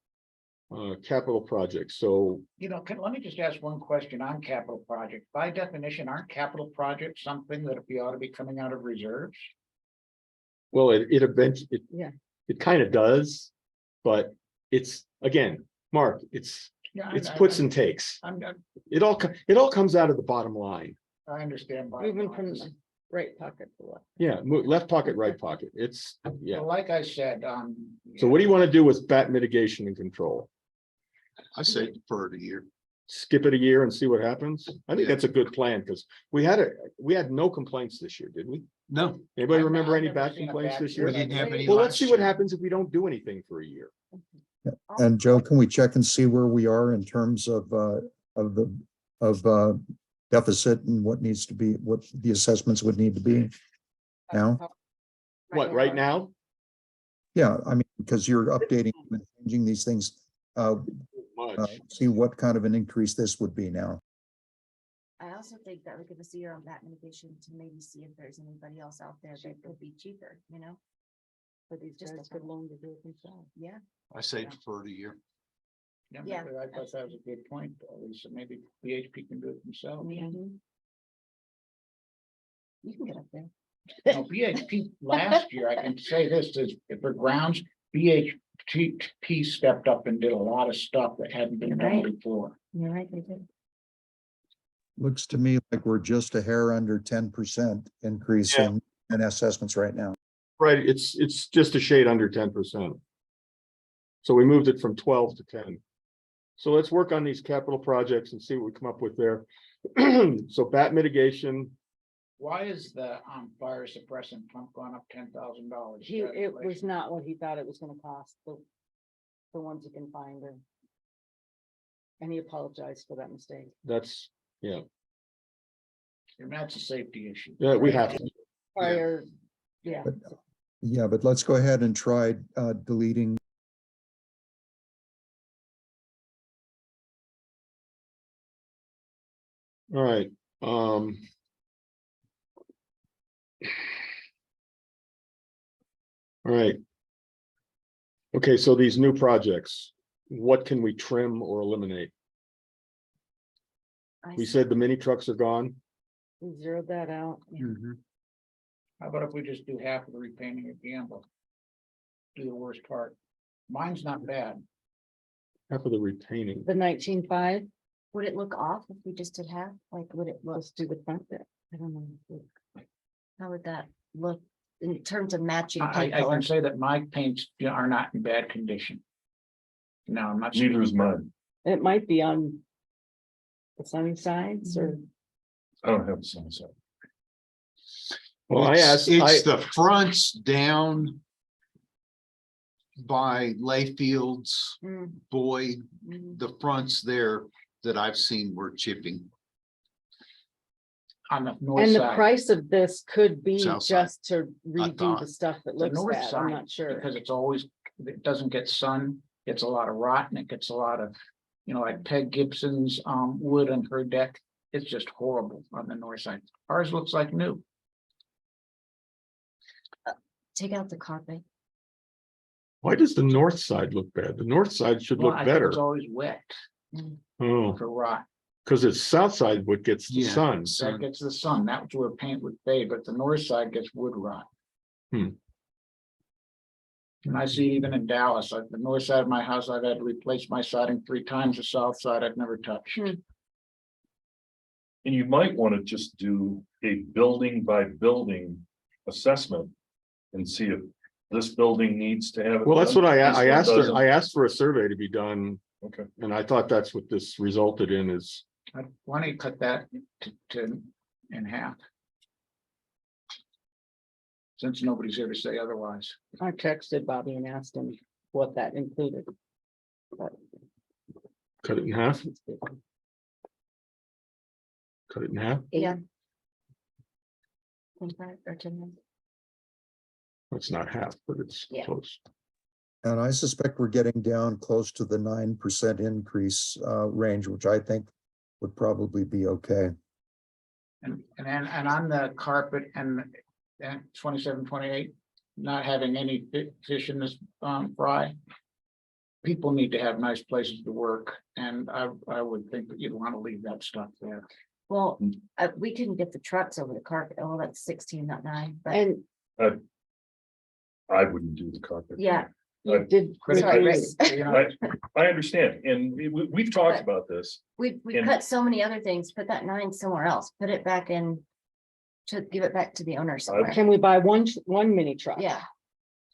Speaker 3: Capital projects, so
Speaker 12: Let me just ask one question on capital project. By definition, aren't capital projects something that we ought to be coming out of reserves?
Speaker 3: well, it eventually,
Speaker 6: Yeah.
Speaker 3: it kind of does, but it's, again, Mark, it's
Speaker 12: Yeah,
Speaker 3: puts and takes. It all comes out of the bottom line.
Speaker 12: I understand.
Speaker 6: Moving from the right pocket to left.
Speaker 3: Yeah, left pocket, right pocket. It's, yeah.
Speaker 12: Well, like I said,
Speaker 3: So what do you want to do with bat mitigation and control?
Speaker 2: I say defer a year.
Speaker 3: Skip it a year and see what happens? I think
Speaker 2: Yeah.
Speaker 3: that's a good plan, because we had no complaints this year, did we?
Speaker 2: No,
Speaker 3: Anybody
Speaker 12: I've
Speaker 3: remember any
Speaker 12: never
Speaker 3: bat
Speaker 12: seen a
Speaker 3: complaints
Speaker 12: bat
Speaker 3: this
Speaker 2: we
Speaker 3: year?
Speaker 2: didn't have any.
Speaker 3: Well, let's
Speaker 2: last
Speaker 3: see what
Speaker 2: year.
Speaker 3: happens if we don't do anything for a year.
Speaker 7: And Joe, can we check and see where we are in terms of deficit and what needs to be, what the assessments would need to be now?
Speaker 3: What, right now?
Speaker 7: Yeah, I mean, because you're updating and changing these things,
Speaker 3: Much.
Speaker 7: see what kind of an increase this would be now.
Speaker 5: I also think that would give us a year on bat mitigation to maybe see if there's anybody else out there that could be cheaper,
Speaker 6: But these
Speaker 5: Just
Speaker 6: guys
Speaker 5: a
Speaker 6: could
Speaker 5: thought.
Speaker 6: loan to do it themselves.
Speaker 5: Yeah,
Speaker 2: I say defer a year.
Speaker 5: Yeah,
Speaker 12: maybe I thought that was a good point, Lisa. Maybe BHP can do it themselves.
Speaker 5: yeah. You can get up there.
Speaker 12: Now, BHP last year, I can say this, is for grounds, BHP stepped up and did a lot of stuff that hadn't been done
Speaker 5: Right.
Speaker 12: before.
Speaker 5: You're right, they did.
Speaker 7: Looks to me like we're just a hair under 10% increase in assessments right now.
Speaker 3: Right, it's just a shade under 10%. So we moved it from 12 to 10. So let's work on these capital projects and see what we come up with there. So bat mitigation,
Speaker 12: Why is the fire suppressant pump gone up $10,000?
Speaker 6: It was not what he thought it was gonna cost, the ones you can find and. And he apologized for that mistake.
Speaker 3: that's, yeah,
Speaker 12: And that's a safety issue.
Speaker 3: we have to.
Speaker 6: Fire, yeah.
Speaker 7: Yeah, but let's go ahead and try deleting
Speaker 3: All right, all right. Okay, so these new projects, what can we trim or eliminate? We said the mini trucks are gone.
Speaker 6: We zeroed that out.
Speaker 12: How about if we just do half of the repainting at Gamble? Do the worst part. Mine's not bad.
Speaker 3: Half of the repainting.
Speaker 6: The 19.5,
Speaker 5: Would it look off if we just did half? Like, would it look,
Speaker 6: let's do the front bit.
Speaker 5: I don't know. How would that look in terms of matching
Speaker 12: I
Speaker 5: paint
Speaker 12: can
Speaker 5: colors?
Speaker 12: say that my paints are not in bad condition. No, I'm not.
Speaker 1: Neither is mine.
Speaker 6: It might be on the sunny sides or.
Speaker 1: I don't have a sense of.
Speaker 3: Well, I asked,
Speaker 2: It's the fronts down by Layfields,
Speaker 5: Mm,
Speaker 2: Boyd,
Speaker 5: mm.
Speaker 2: the fronts there that I've seen were chipping.
Speaker 12: On the north
Speaker 6: And the
Speaker 12: side,
Speaker 6: price of this could be
Speaker 2: South side,
Speaker 6: just to redo
Speaker 2: thought.
Speaker 6: the stuff that
Speaker 12: the
Speaker 6: looks
Speaker 12: north
Speaker 6: bad, I'm
Speaker 12: side,
Speaker 6: not sure.
Speaker 12: because it's always, it doesn't get sun, gets a lot of rot and it gets a lot of, like Peg Gibson's wood on her deck. It's just horrible on the north side. Ours looks like new.
Speaker 5: Take out the carpet.
Speaker 3: why does the north side look bad? The north side should
Speaker 12: Well,
Speaker 3: look
Speaker 12: I think
Speaker 3: better.
Speaker 12: it's always wet
Speaker 3: Oh,
Speaker 12: for rot.
Speaker 3: because it's south side what gets the
Speaker 2: Yeah.
Speaker 3: sun.
Speaker 12: That gets the sun. That's where paint would fade, but the north side gets wood rot.
Speaker 3: Hmm.
Speaker 12: And I see it even in Dallas, like the north side of my house, I've had to replace my siding 3 times. The south side I've never touched.
Speaker 1: And you might want to just do a building by building assessment. And see if this building needs to have. it
Speaker 3: Well, that's
Speaker 1: done,
Speaker 3: what I
Speaker 1: this one
Speaker 3: asked,
Speaker 1: doesn't.
Speaker 3: I asked for a survey to be done,
Speaker 1: Okay,
Speaker 3: and I thought that's what this resulted in is,
Speaker 12: Why don't you cut that to in half? Since nobody's here to say otherwise.
Speaker 6: I texted Bobby and asked him what that included. But
Speaker 3: cut it in half, cut it in half.
Speaker 5: Yeah. 25 or 10.
Speaker 3: It's not half, but it's
Speaker 5: Yeah.
Speaker 3: close.
Speaker 7: And I suspect we're getting down close to the 9% increase range, which I think would probably be okay.
Speaker 12: And on the carpet and 27, 28, not having any fish in this fry. People need to have nice places to work, and I would think that you'd want to leave that stuff there.
Speaker 5: Well, we couldn't get the trucks over the carpet. Oh, that's 16, not 9, but
Speaker 6: And
Speaker 1: I wouldn't do the carpet.
Speaker 5: yeah.
Speaker 6: you did.
Speaker 5: Sorry,
Speaker 6: reduce-
Speaker 5: Ray.
Speaker 1: I understand, and we've talked about this.
Speaker 5: We
Speaker 1: And-
Speaker 5: cut so many other things, put that 9 somewhere else, put it back in. To give it back to the owner somewhere.
Speaker 6: Can we buy one mini truck?
Speaker 5: Yeah.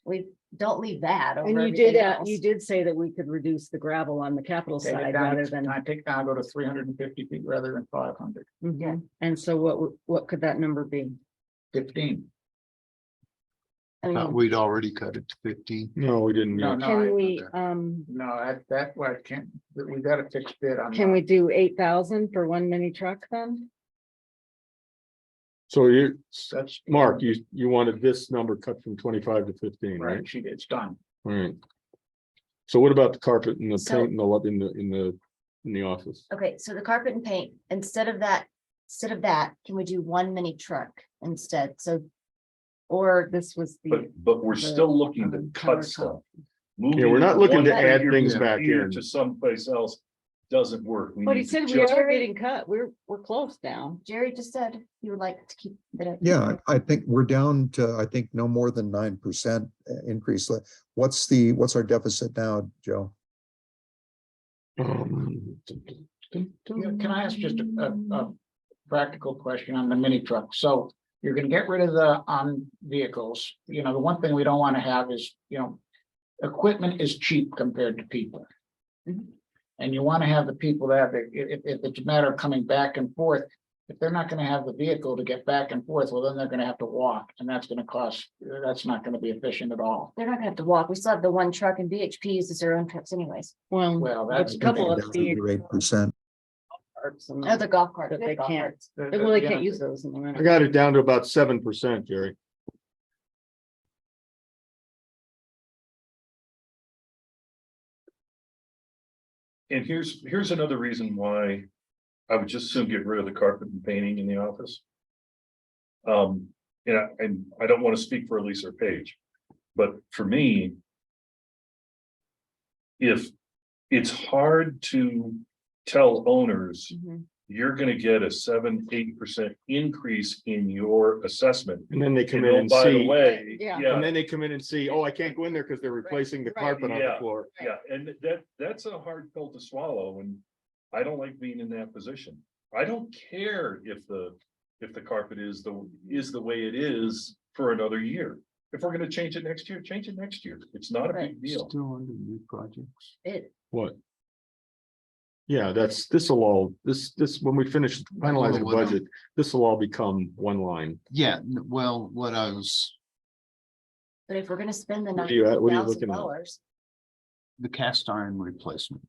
Speaker 5: We don't leave that over
Speaker 6: And
Speaker 5: everything else.
Speaker 6: you did say that we could reduce the gravel on the capital
Speaker 12: Take it
Speaker 6: side
Speaker 12: down,
Speaker 6: rather than.
Speaker 12: I go to 350 feet rather than 500,
Speaker 6: Mhm. And so what could that number be?
Speaker 12: 15.
Speaker 5: I
Speaker 2: Thought
Speaker 5: mean,
Speaker 2: we'd already cut it to 15.
Speaker 3: No, we didn't.
Speaker 12: No,
Speaker 3: yet.
Speaker 12: no,
Speaker 6: Can we,
Speaker 12: no, that way I can't, we got a fixed bid on.
Speaker 6: can we do 8,000 for one mini truck then?
Speaker 3: So you,
Speaker 12: That's.
Speaker 3: Mark, you wanted this number cut from 25 to 15, right?
Speaker 12: Right, it's done.
Speaker 3: All right. So what about the carpet and the
Speaker 5: So-
Speaker 3: paint and in the office?
Speaker 5: okay, so the carpet and paint, instead of that, can we do 1 mini truck instead? So, or
Speaker 6: This was the.
Speaker 1: But we're still looking to cut
Speaker 6: countertop.
Speaker 1: stuff.
Speaker 3: Yeah, we're not looking to
Speaker 1: Moving
Speaker 3: add
Speaker 1: one
Speaker 3: things
Speaker 1: figure
Speaker 3: back
Speaker 1: here
Speaker 3: in.
Speaker 1: To someplace else doesn't work. We
Speaker 6: But he
Speaker 1: need to
Speaker 6: said we
Speaker 1: just-
Speaker 6: are getting cut. We're close now.
Speaker 5: Jerry just said he would like to keep it.
Speaker 7: Yeah, I think we're down to, I think, no more than 9% increase. What's our deficit now, Joe?
Speaker 12: Can I ask just a practical question on the mini truck? So you're gonna get rid of the vehicles. The one thing we don't want to have is, equipment is cheap compared to people.
Speaker 5: Mhm.
Speaker 12: And you want to have the people that, if it's a matter of coming back and forth, if they're not gonna have the vehicle to get back and forth, well, then they're gonna have to walk, and that's not gonna be efficient at all.
Speaker 5: They're not gonna have to walk. We still have the 1 truck and BHP uses their own trucks anyways.
Speaker 12: Well, that's.
Speaker 6: a couple of
Speaker 7: Down
Speaker 6: the
Speaker 7: to 8%.
Speaker 6: parts and
Speaker 5: Oh, the golf cart.
Speaker 6: That they
Speaker 5: golf
Speaker 6: can't.
Speaker 5: carts.
Speaker 6: Well, they can't use those in the
Speaker 3: I
Speaker 6: winter.
Speaker 3: got it down to about 7%, Jerry.
Speaker 1: And here's another reason why I would just soon get rid of the carpet and painting in the office. Yeah, and I don't want to speak for Elisa or Paige, but for me, if it's hard to tell owners,
Speaker 5: Mhm.
Speaker 1: you're gonna get a 7-8% increase in your assessment.
Speaker 3: And then they come
Speaker 1: And
Speaker 3: in
Speaker 1: oh,
Speaker 3: and
Speaker 1: by the
Speaker 3: see,
Speaker 1: way,
Speaker 6: Yeah.
Speaker 3: and
Speaker 1: yeah,
Speaker 3: then they come in and see, oh, I can't go in there because they're replacing the
Speaker 6: Right.
Speaker 3: carpet on the
Speaker 1: Yeah.
Speaker 3: floor.
Speaker 1: yeah, and that's a hard pill to swallow, and I don't like being in that position. I don't care if the carpet is the way it is for another year. If we're gonna change it next year, change it next year. It's not a big deal.
Speaker 2: Still under new projects.
Speaker 5: It,
Speaker 3: What? Yeah, this'll all, when we finish finalizing the
Speaker 2: Well, what,
Speaker 3: budget, this will all become one line.
Speaker 2: Yeah, well, what I was,
Speaker 5: but if we're gonna spend the
Speaker 3: What are you at? What are you looking at?
Speaker 5: $9,000,
Speaker 2: the cast iron replacement.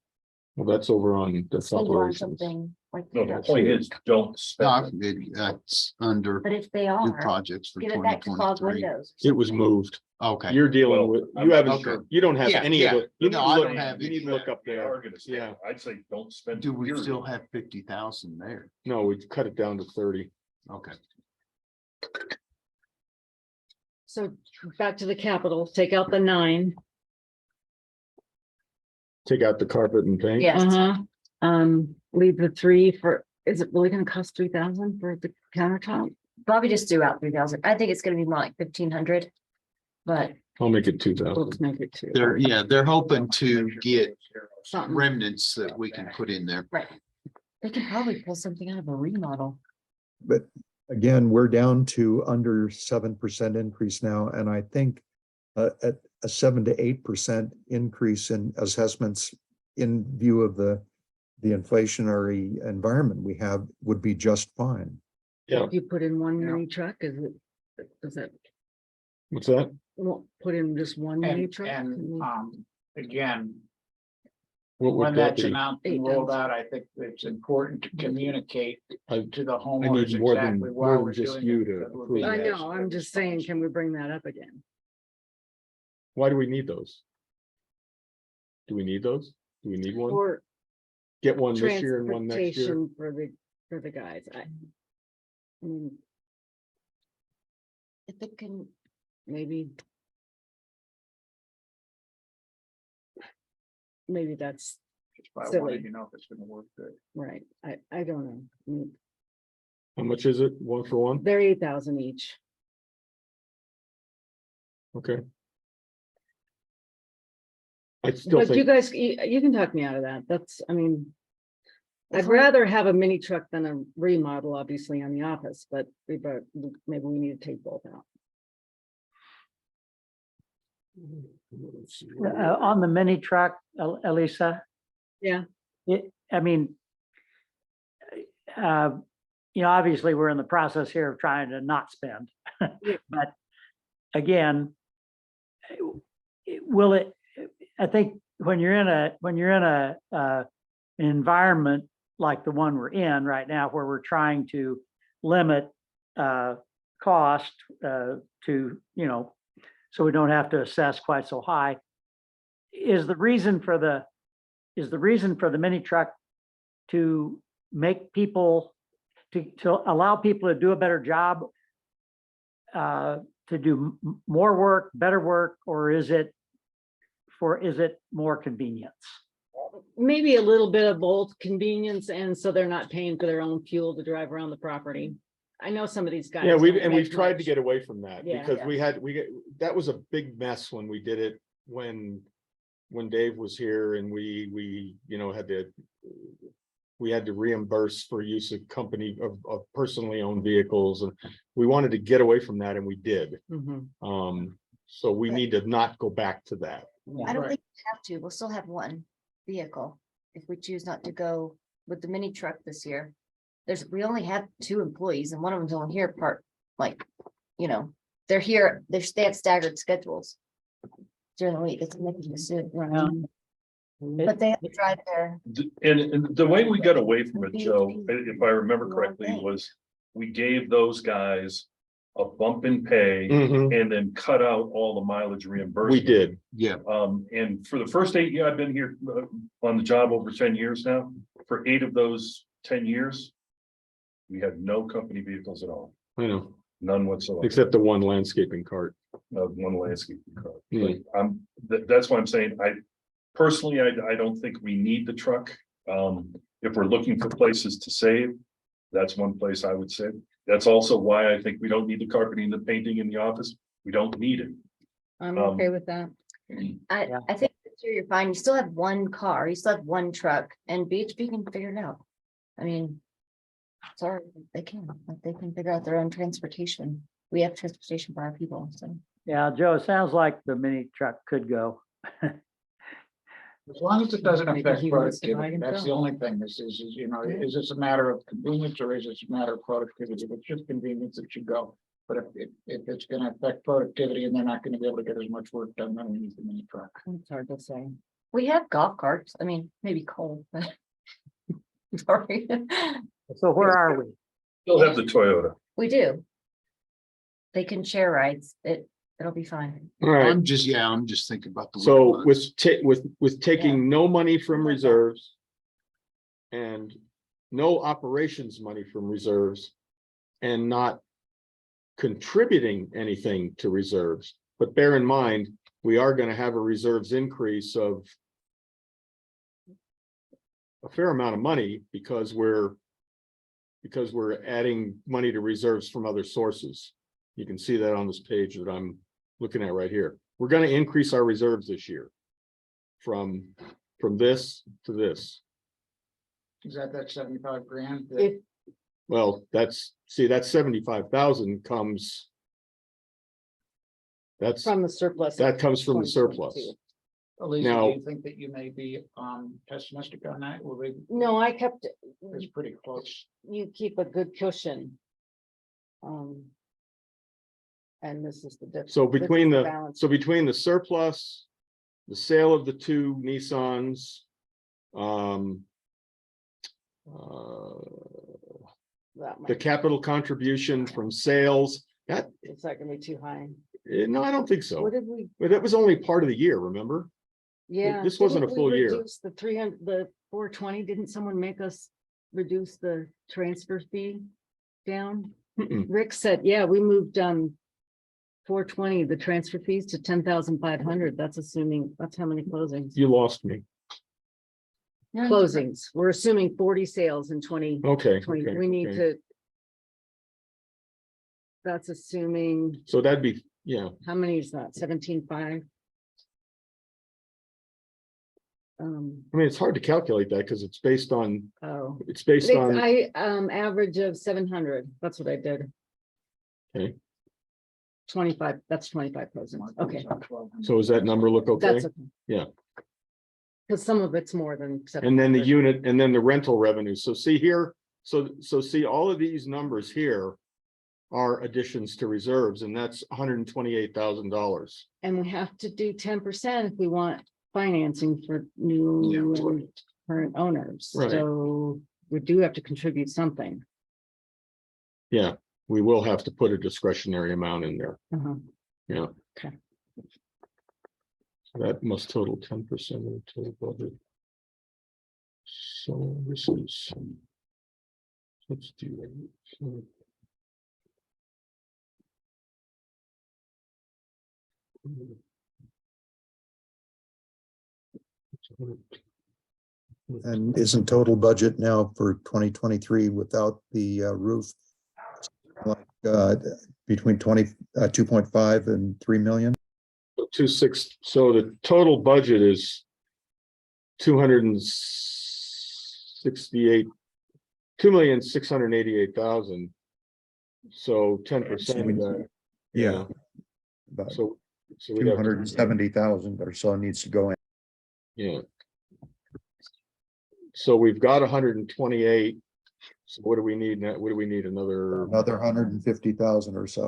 Speaker 3: Well, that's over on, that's
Speaker 5: spend it on
Speaker 3: operations.
Speaker 5: something like.
Speaker 1: No, the
Speaker 5: that.
Speaker 1: point is, don't
Speaker 2: No,
Speaker 1: spend it.
Speaker 2: that's under
Speaker 5: But if they
Speaker 2: new
Speaker 5: are,
Speaker 2: projects for
Speaker 5: give it
Speaker 2: twenty
Speaker 5: back to fog
Speaker 2: twenty-three.
Speaker 5: windows.
Speaker 3: It was moved.
Speaker 2: Okay,
Speaker 3: You're dealing
Speaker 1: Well,
Speaker 3: with,
Speaker 1: I'm-
Speaker 3: you haven't,
Speaker 2: okay.
Speaker 3: you don't have
Speaker 2: Yeah,
Speaker 3: any of
Speaker 2: yeah.
Speaker 3: it. You need
Speaker 2: No,
Speaker 3: to
Speaker 2: I
Speaker 3: look,
Speaker 2: don't have
Speaker 3: you need to look up
Speaker 1: They
Speaker 3: there.
Speaker 1: are gonna spend
Speaker 3: Yeah.
Speaker 1: it. I'd say don't spend.
Speaker 2: do
Speaker 1: it,
Speaker 2: we
Speaker 1: period.
Speaker 2: still have 50,000 there?
Speaker 3: No, we cut it down to 30.
Speaker 2: Okay.
Speaker 6: So back to the capital, take out the 9.
Speaker 3: Take out the carpet and paint.
Speaker 5: Yes,
Speaker 6: Leave the 3 for, is it really gonna cost 3,000 for the countertop?
Speaker 5: Bobby just threw out 3,000. I think it's gonna be more like 1,500. But
Speaker 3: I'll make it
Speaker 6: We'll
Speaker 3: 2,000.
Speaker 6: just make it 2.
Speaker 2: They're hoping to get
Speaker 6: Something.
Speaker 2: remnants that we can put in there.
Speaker 5: right, they can probably pull something out of a remodel.
Speaker 7: But again, we're down to under 7% increase now, and I think at a 7 to 8% increase in assessments in view of the inflationary environment we have would be just fine.
Speaker 3: Yeah.
Speaker 6: If you put in one
Speaker 12: Yeah.
Speaker 6: mini truck, does that,
Speaker 3: What's that?
Speaker 6: won't put in just one mini truck?
Speaker 12: And, again,
Speaker 3: What
Speaker 12: when
Speaker 3: would that
Speaker 12: that's
Speaker 3: be?
Speaker 12: announced and rolled out, I think it's important to communicate
Speaker 3: I
Speaker 12: to the
Speaker 3: I
Speaker 12: homeowners
Speaker 3: need more than,
Speaker 12: exactly why
Speaker 3: more than
Speaker 12: we're
Speaker 3: just
Speaker 12: doing
Speaker 3: you
Speaker 12: it.
Speaker 3: to
Speaker 12: That would
Speaker 3: approve
Speaker 12: be-
Speaker 6: I
Speaker 3: that.
Speaker 6: know, I'm just saying, can we bring that up again?
Speaker 3: Why do we need those? Do we need those? Do we need one?
Speaker 6: For
Speaker 3: Get one this year and one next year?
Speaker 6: transportation for the guys, I mean,
Speaker 5: If it can,
Speaker 6: maybe that's
Speaker 12: That's why I
Speaker 6: silly.
Speaker 12: wanted to know if it's gonna work good.
Speaker 6: right, I don't know. I mean,
Speaker 3: How much is it? One for one?
Speaker 6: they're 8,000 each.
Speaker 3: Okay. I still
Speaker 6: But you
Speaker 3: think,
Speaker 6: guys, you can talk me out of that, that's, I mean. I'd
Speaker 5: If we-
Speaker 6: rather have a mini truck than a remodel, obviously, on the office, but maybe we need to take both out.
Speaker 13: On the mini truck, Elisa.
Speaker 6: Yeah.
Speaker 13: I mean. Obviously, we're in the process here of trying to not spend.
Speaker 6: Yeah.
Speaker 13: But again. Will it, I think when you're in a environment like the one we're in right now, where we're trying to limit cost to, so we don't have to assess quite so high. Is the reason for the mini truck to make people, to allow people to do a better job? To do more work, better work, or is it more convenience?
Speaker 6: Maybe a little bit of both convenience, and so they're not paying for their own fuel to drive around the property. I know some of these guys.
Speaker 3: yeah,
Speaker 6: don't
Speaker 3: we've
Speaker 6: make
Speaker 3: tried to
Speaker 6: much.
Speaker 3: get away from that
Speaker 6: Yeah.
Speaker 3: because that was a big mess when we did it, when Dave was here and we had to reimburse for use of company of personally owned vehicles, and we wanted to get away from that, and we did.
Speaker 6: Mhm.
Speaker 3: So we need to not go back to that.
Speaker 5: I don't
Speaker 12: Right.
Speaker 5: think we have to. We'll still have one vehicle if we choose not to go with the mini truck this year. We only have 2 employees and one of them's only here they're here, they have staggered schedules during the week. It's making a suit. But they have to drive there.
Speaker 1: And the way we got away from it, Joe, if I remember correctly, was we gave those guys a bump in pay and then cut out all the mileage reimbursement.
Speaker 3: We did.
Speaker 2: Yeah,
Speaker 1: And for the first 8 years, I've been here on the job over 10 years now. For 8 of those 10 years. We had no company vehicles at all,
Speaker 3: I know,
Speaker 1: none whatsoever.
Speaker 3: except the one landscaping cart.
Speaker 1: One landscaping car.
Speaker 3: Yeah.
Speaker 1: That's why I'm saying, personally, I don't think we need the truck. If we're looking for places to save, that's one place I would say. That's also why I think we don't need the carpeting and the painting in the office. We don't need it.
Speaker 6: I'm
Speaker 1: Um,
Speaker 6: okay with that.
Speaker 5: I think this year you're fine. You still have one car, you still have one truck, and BHP can figure it out. I mean. Sorry, they can, like, they can figure out their own transportation. We have transportation for our people, so.
Speaker 13: Yeah, Joe, it sounds like the mini truck could go.
Speaker 12: As long as it doesn't
Speaker 6: Maybe
Speaker 12: affect
Speaker 6: he wants to buy
Speaker 12: productivity, that's the
Speaker 6: himself.
Speaker 12: only thing, you know, is this a matter of convenience or is this a matter of productivity? If it's just convenience, it should go. But if it's gonna affect productivity and they're not gonna be able to get as much work done, then we need the mini truck.
Speaker 6: It's hard to say.
Speaker 5: We have golf carts, I mean, maybe cold, but. Sorry,
Speaker 13: So where are we?
Speaker 1: Still have the Toyota.
Speaker 5: we do. They can share rides, it'll be fine.
Speaker 3: All right,
Speaker 2: I'm just thinking about the.
Speaker 3: so
Speaker 2: little ones.
Speaker 3: with taking no money from reserves. And no operations money from reserves. And not contributing anything to reserves, but bear in mind, we are gonna have a reserves increase of. A fair amount of money because we're adding money to reserves from other sources. You can see that on this page that I'm looking at right here. We're gonna increase our reserves this year. From this to this.
Speaker 12: Is that 75 grand?
Speaker 6: If,
Speaker 3: Well, that's 75,000 comes. That
Speaker 6: from the surplus.
Speaker 3: comes from the
Speaker 6: 2022.
Speaker 3: surplus.
Speaker 12: Elisa, do
Speaker 3: Now-
Speaker 12: you think that you may be pessimistic on that? Will they,
Speaker 6: No, I kept,
Speaker 12: it's pretty close.
Speaker 6: you keep a good cushion. And this is the difference.
Speaker 3: So between the surplus, the sale of the two Nissans. The capital contribution from sales, that,
Speaker 6: It's not gonna be too high.
Speaker 3: no, I don't think so.
Speaker 6: What did we,
Speaker 3: But that was only part of the year, remember?
Speaker 6: yeah.
Speaker 3: this wasn't a
Speaker 6: didn't we
Speaker 3: full year.
Speaker 6: reduce The 300, the 420, didn't someone make us reduce the transfer fee down?
Speaker 3: Mm-mm.
Speaker 6: Rick said, yeah, we moved 420, the transfer fees to 10,500. That's assuming, that's how many closings?
Speaker 3: You lost me.
Speaker 6: Closings. We're assuming 40 sales in 2020.
Speaker 3: Okay.
Speaker 6: We need
Speaker 3: okay.
Speaker 6: to. That's assuming,
Speaker 3: So that'd be, yeah,
Speaker 6: how many is that? 17.5?
Speaker 3: I mean, it's hard to calculate that because it's based on,
Speaker 6: Oh.
Speaker 3: it's based on,
Speaker 6: Average of 700. That's what I did.
Speaker 3: Okay.
Speaker 6: 25, that's 25 closings. Okay,
Speaker 3: so does that number look okay?
Speaker 6: that's okay.
Speaker 3: Yeah.
Speaker 6: Because some of it's more than.
Speaker 3: And then the
Speaker 6: 700.
Speaker 3: unit, and then the rental revenue. So see here, so see all of these numbers here are additions to reserves, and that's $128,000.
Speaker 6: And we have to do 10% if we want financing for new and current owners.
Speaker 3: Right.
Speaker 6: So we do have to contribute something.
Speaker 3: Yeah, we will have to put a discretionary amount in there.
Speaker 6: Uh-huh.
Speaker 3: Yeah.
Speaker 6: Okay.
Speaker 3: That must total 10% of the total budget. So this is. Let's do that. So-
Speaker 7: And isn't total budget now for 2023 without the roof? Like between 2.5 and 3 million?
Speaker 3: 2.6, so the total budget is 268, 2,688,000. So 10% of that,
Speaker 7: Yeah. About
Speaker 3: so we'd have
Speaker 7: 270,000 or so needs to go in.
Speaker 3: yeah. So we've got 128. So what do we need now? What do we need? Another
Speaker 7: 150,000 or so.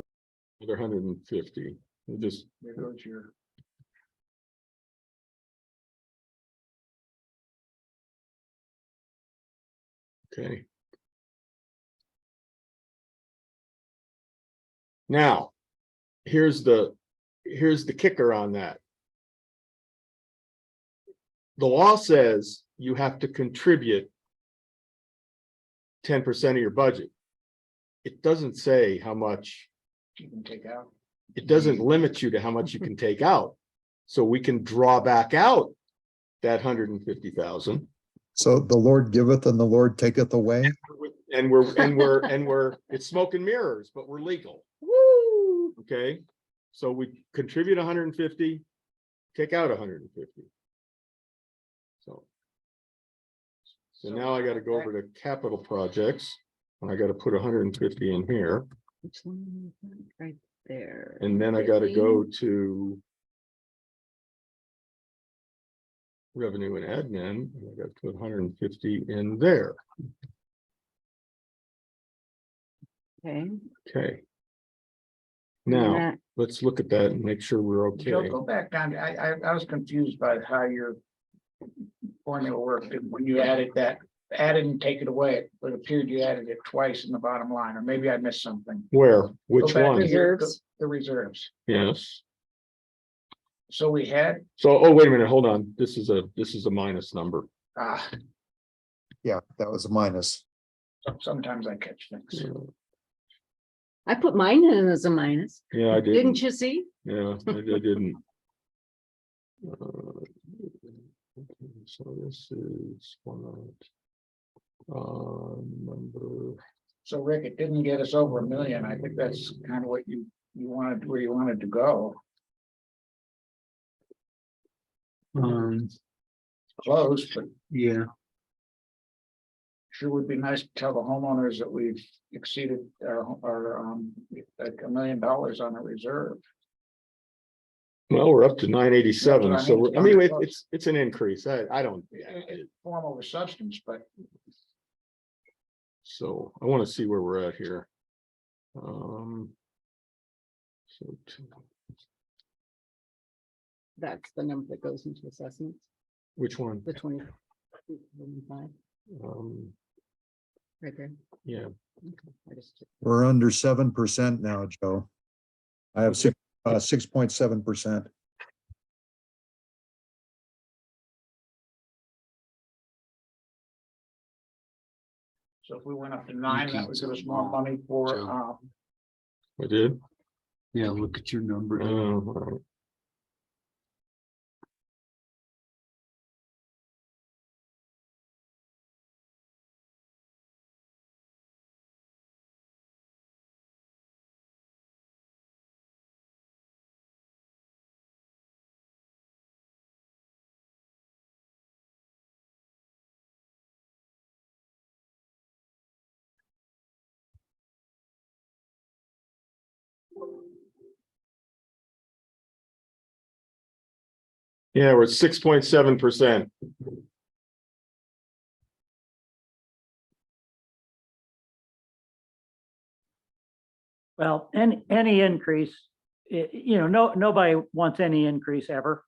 Speaker 3: 150. We'll just,
Speaker 12: There goes your.
Speaker 3: okay. Now, here's the kicker on that. The law says you have to contribute 10% of your budget. It doesn't say how much,
Speaker 12: You can take out.
Speaker 3: it doesn't limit you to how much you can take out. So we can draw back out that 150,000.
Speaker 7: So the Lord giveth and the Lord taketh away.
Speaker 3: And we're, it's smoke and mirrors, but we're legal. Woo! Okay, so we contribute 150, take out 150. So now I gotta go over to capital projects, and I gotta put 150 in here,
Speaker 6: Which one is that? Right there.
Speaker 3: and then I gotta go to revenue and admin, and I gotta put 150 in there.
Speaker 6: Okay.
Speaker 3: Okay.
Speaker 6: and
Speaker 3: Now,
Speaker 6: that-
Speaker 3: let's look at that and make sure we're
Speaker 12: Joe,
Speaker 3: okay.
Speaker 12: go back down. I was confused by how your formula worked. When you added and take it away, it appeared you added it twice in the bottom line, or maybe I missed something.
Speaker 3: Where?
Speaker 12: Go
Speaker 3: Which
Speaker 12: back to
Speaker 3: one?
Speaker 6: Reserves.
Speaker 12: The reserves.
Speaker 3: Yes.
Speaker 12: So we had,
Speaker 3: So, oh, wait a minute, hold on. This is a minus number.
Speaker 7: Yeah, that was a minus.
Speaker 12: sometimes I catch things.
Speaker 6: I put mine in as a minus.
Speaker 3: Yeah, I did.
Speaker 6: Didn't you see?
Speaker 3: Yeah, I didn't. So this is one. Number.
Speaker 12: So Rick, it didn't get us over 1 million. I think that's kind of what you wanted, where you wanted to go. Close, but
Speaker 2: Yeah,
Speaker 12: sure would be nice to tell the homeowners that we've exceeded our like $1 million on a reserve.
Speaker 3: Well, we're up to 987,
Speaker 12: That's
Speaker 3: so
Speaker 12: what I
Speaker 3: I
Speaker 12: mean.
Speaker 3: mean, it's an increase. I don't.
Speaker 12: Form over substance, but
Speaker 3: So I want to see where we're at here. So
Speaker 6: That's the number that goes into assessments,
Speaker 3: which one?
Speaker 6: the 25, right there.
Speaker 3: Yeah,
Speaker 6: I just-
Speaker 7: We're under 7% now, Joe. I have 6.7%.
Speaker 12: so if we went up to 9, that would give us more money for
Speaker 2: Joe.
Speaker 3: I did.
Speaker 2: yeah, look at your number.
Speaker 3: All right. Yeah, we're at 6.7%.
Speaker 13: Well, any increase, nobody wants any increase ever.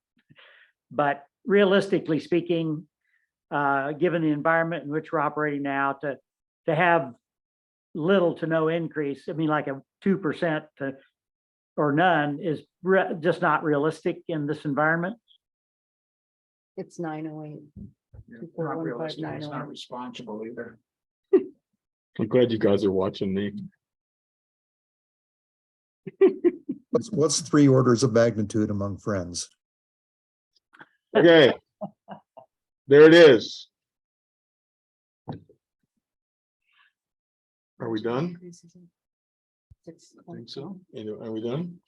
Speaker 13: But realistically speaking, given the environment in which we're operating now, to have little to no increase, I mean, like a 2% or none is just not realistic in this environment.
Speaker 6: It's 908.
Speaker 12: it's not realistic, it's not responsible either.
Speaker 3: I'm glad you guys are watching me.
Speaker 7: What's 3 orders of magnitude among friends?
Speaker 3: Okay. There it is. Are we done?
Speaker 2: I think so.
Speaker 3: Are we done?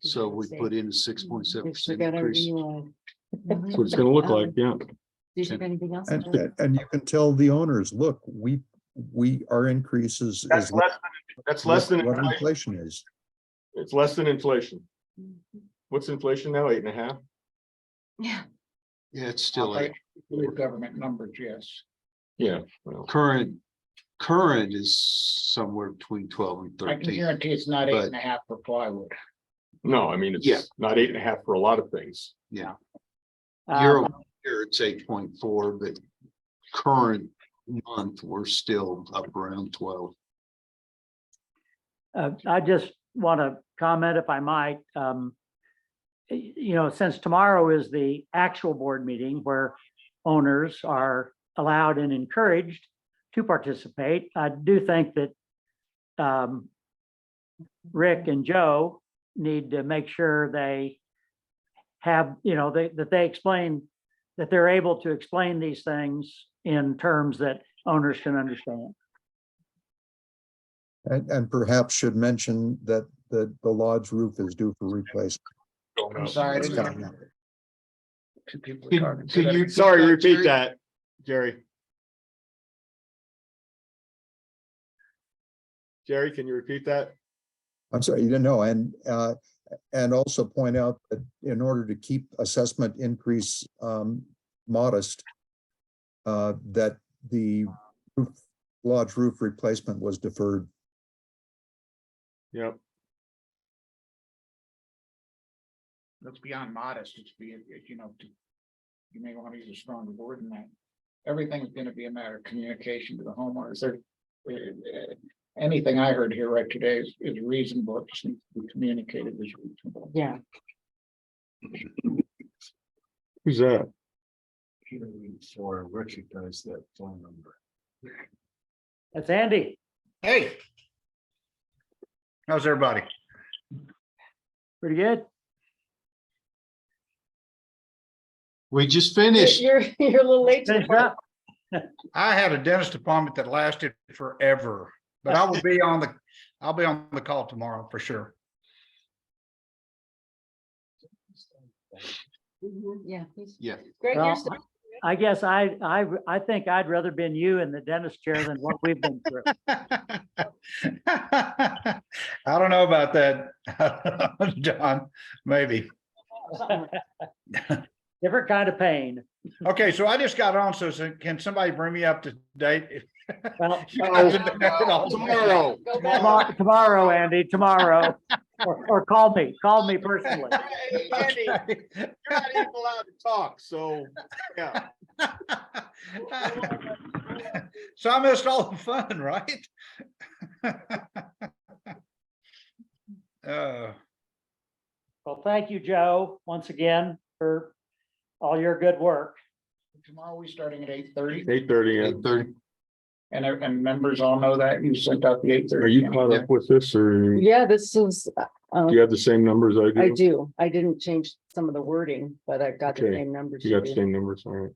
Speaker 2: So we put in a 6.7%
Speaker 6: Forgot
Speaker 2: increase.
Speaker 3: That's what it's gonna look like, yeah.
Speaker 6: Do you have anything else?
Speaker 7: And you can tell the owners, look, our increases
Speaker 3: That's
Speaker 7: is
Speaker 3: less than
Speaker 7: what
Speaker 3: inflation.
Speaker 7: inflation is.
Speaker 3: It's less than inflation. What's inflation now? 8.5?
Speaker 6: Yeah.
Speaker 2: Yeah, it's still like
Speaker 12: With government numbers, yes.
Speaker 3: Yeah. Well,
Speaker 2: current is somewhere between 12 and
Speaker 12: I can
Speaker 2: 13.
Speaker 12: guarantee it's not
Speaker 2: But-
Speaker 12: 8.5 for plywood.
Speaker 3: no, I mean,
Speaker 2: Yeah.
Speaker 3: it's not 8.5 for a lot of things.
Speaker 2: Yeah,
Speaker 13: Um,
Speaker 2: year over year, it's 8.4, but current month, we're still up around 12.
Speaker 13: I just want to comment if I might. Since tomorrow is the actual board meeting where owners are allowed and encouraged to participate. I do think that Rick and Joe need to make sure they have, that they explain, that they're able to explain these things in terms that owners can understand.
Speaker 7: And perhaps should mention that the lodge roof is due for replacement.
Speaker 12: I'm sorry, I
Speaker 7: It's
Speaker 12: didn't.
Speaker 7: coming up.
Speaker 12: Two people were talking.
Speaker 3: Could you, sorry, repeat that, Jerry. Jerry, can you repeat that?
Speaker 7: I'm sorry, you didn't know, and also point out that in order to keep assessment increase modest, that the lodge roof replacement was deferred.
Speaker 3: Yep.
Speaker 12: That's beyond modest. It's be, you know, you may want to use a stronger word than that. Everything's going to be a matter of communication to the homeowners. Anything I heard here right today is reasonable. It just needs to be communicated as reasonable.
Speaker 6: Yeah.
Speaker 3: Who's that?
Speaker 11: Or recognize that phone number.
Speaker 13: That's Andy.
Speaker 12: Hey. How's everybody?
Speaker 13: Pretty good.
Speaker 3: We just finished.
Speaker 6: You're a little late. to the
Speaker 13: Finish up.
Speaker 12: I had a dentist appointment that lasted forever, but I will be on the, I'll be on the call tomorrow for sure.
Speaker 6: Yeah.
Speaker 3: Yeah.
Speaker 6: Great.
Speaker 13: Well, I guess I think I'd rather been you in the dentist chair than what we've been through.
Speaker 12: I don't know about that, John, maybe.
Speaker 13: Different kind of pain.
Speaker 12: Okay, so I just got on, so can somebody bring me up to date?
Speaker 13: Well,
Speaker 12: You guys have been doing it all day.
Speaker 13: tomorrow, Andy, tomorrow, or call me personally.
Speaker 3: Andy, you're not even allowed to talk, so, yeah.
Speaker 12: So I missed all the fun, right?
Speaker 13: Well, thank you, Joe, once again, for all your good work.
Speaker 12: Tomorrow we starting at 8:30,
Speaker 3: 8:30.
Speaker 12: and members all know that you sent out the 8:30.
Speaker 3: Are you caught up with this, or do
Speaker 6: Yeah, this is,
Speaker 3: you have the same numbers I do?
Speaker 6: I do. I didn't change some of the wording, but I've got the
Speaker 3: Okay.
Speaker 6: same numbers.
Speaker 3: You got the
Speaker 6: you do.
Speaker 3: same numbers, all right.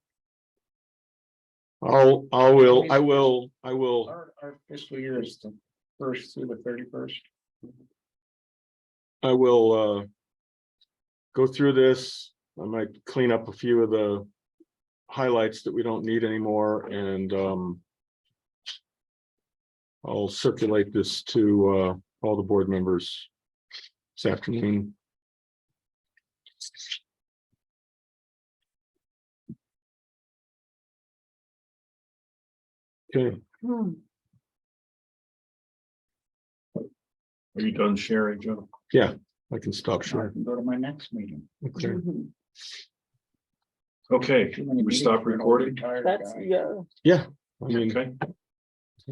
Speaker 3: I will.
Speaker 12: Our fiscal year is the 1st through the 31st.
Speaker 3: I will go through this. I might clean up a few of the highlights that we don't need anymore, and I'll circulate this to all the board members this afternoon. Okay,
Speaker 6: Hmm.
Speaker 1: Are you done sharing, Joe?
Speaker 3: I can stop
Speaker 12: I
Speaker 3: short.
Speaker 12: can go to my next meeting.
Speaker 3: Okay.
Speaker 6: Mhm.
Speaker 1: Okay,
Speaker 12: Too many
Speaker 1: we stop
Speaker 12: meetings for an old
Speaker 1: recording?
Speaker 12: retired
Speaker 6: That's,
Speaker 12: guy.
Speaker 6: yeah.
Speaker 3: Yeah, I mean,
Speaker 1: Okay,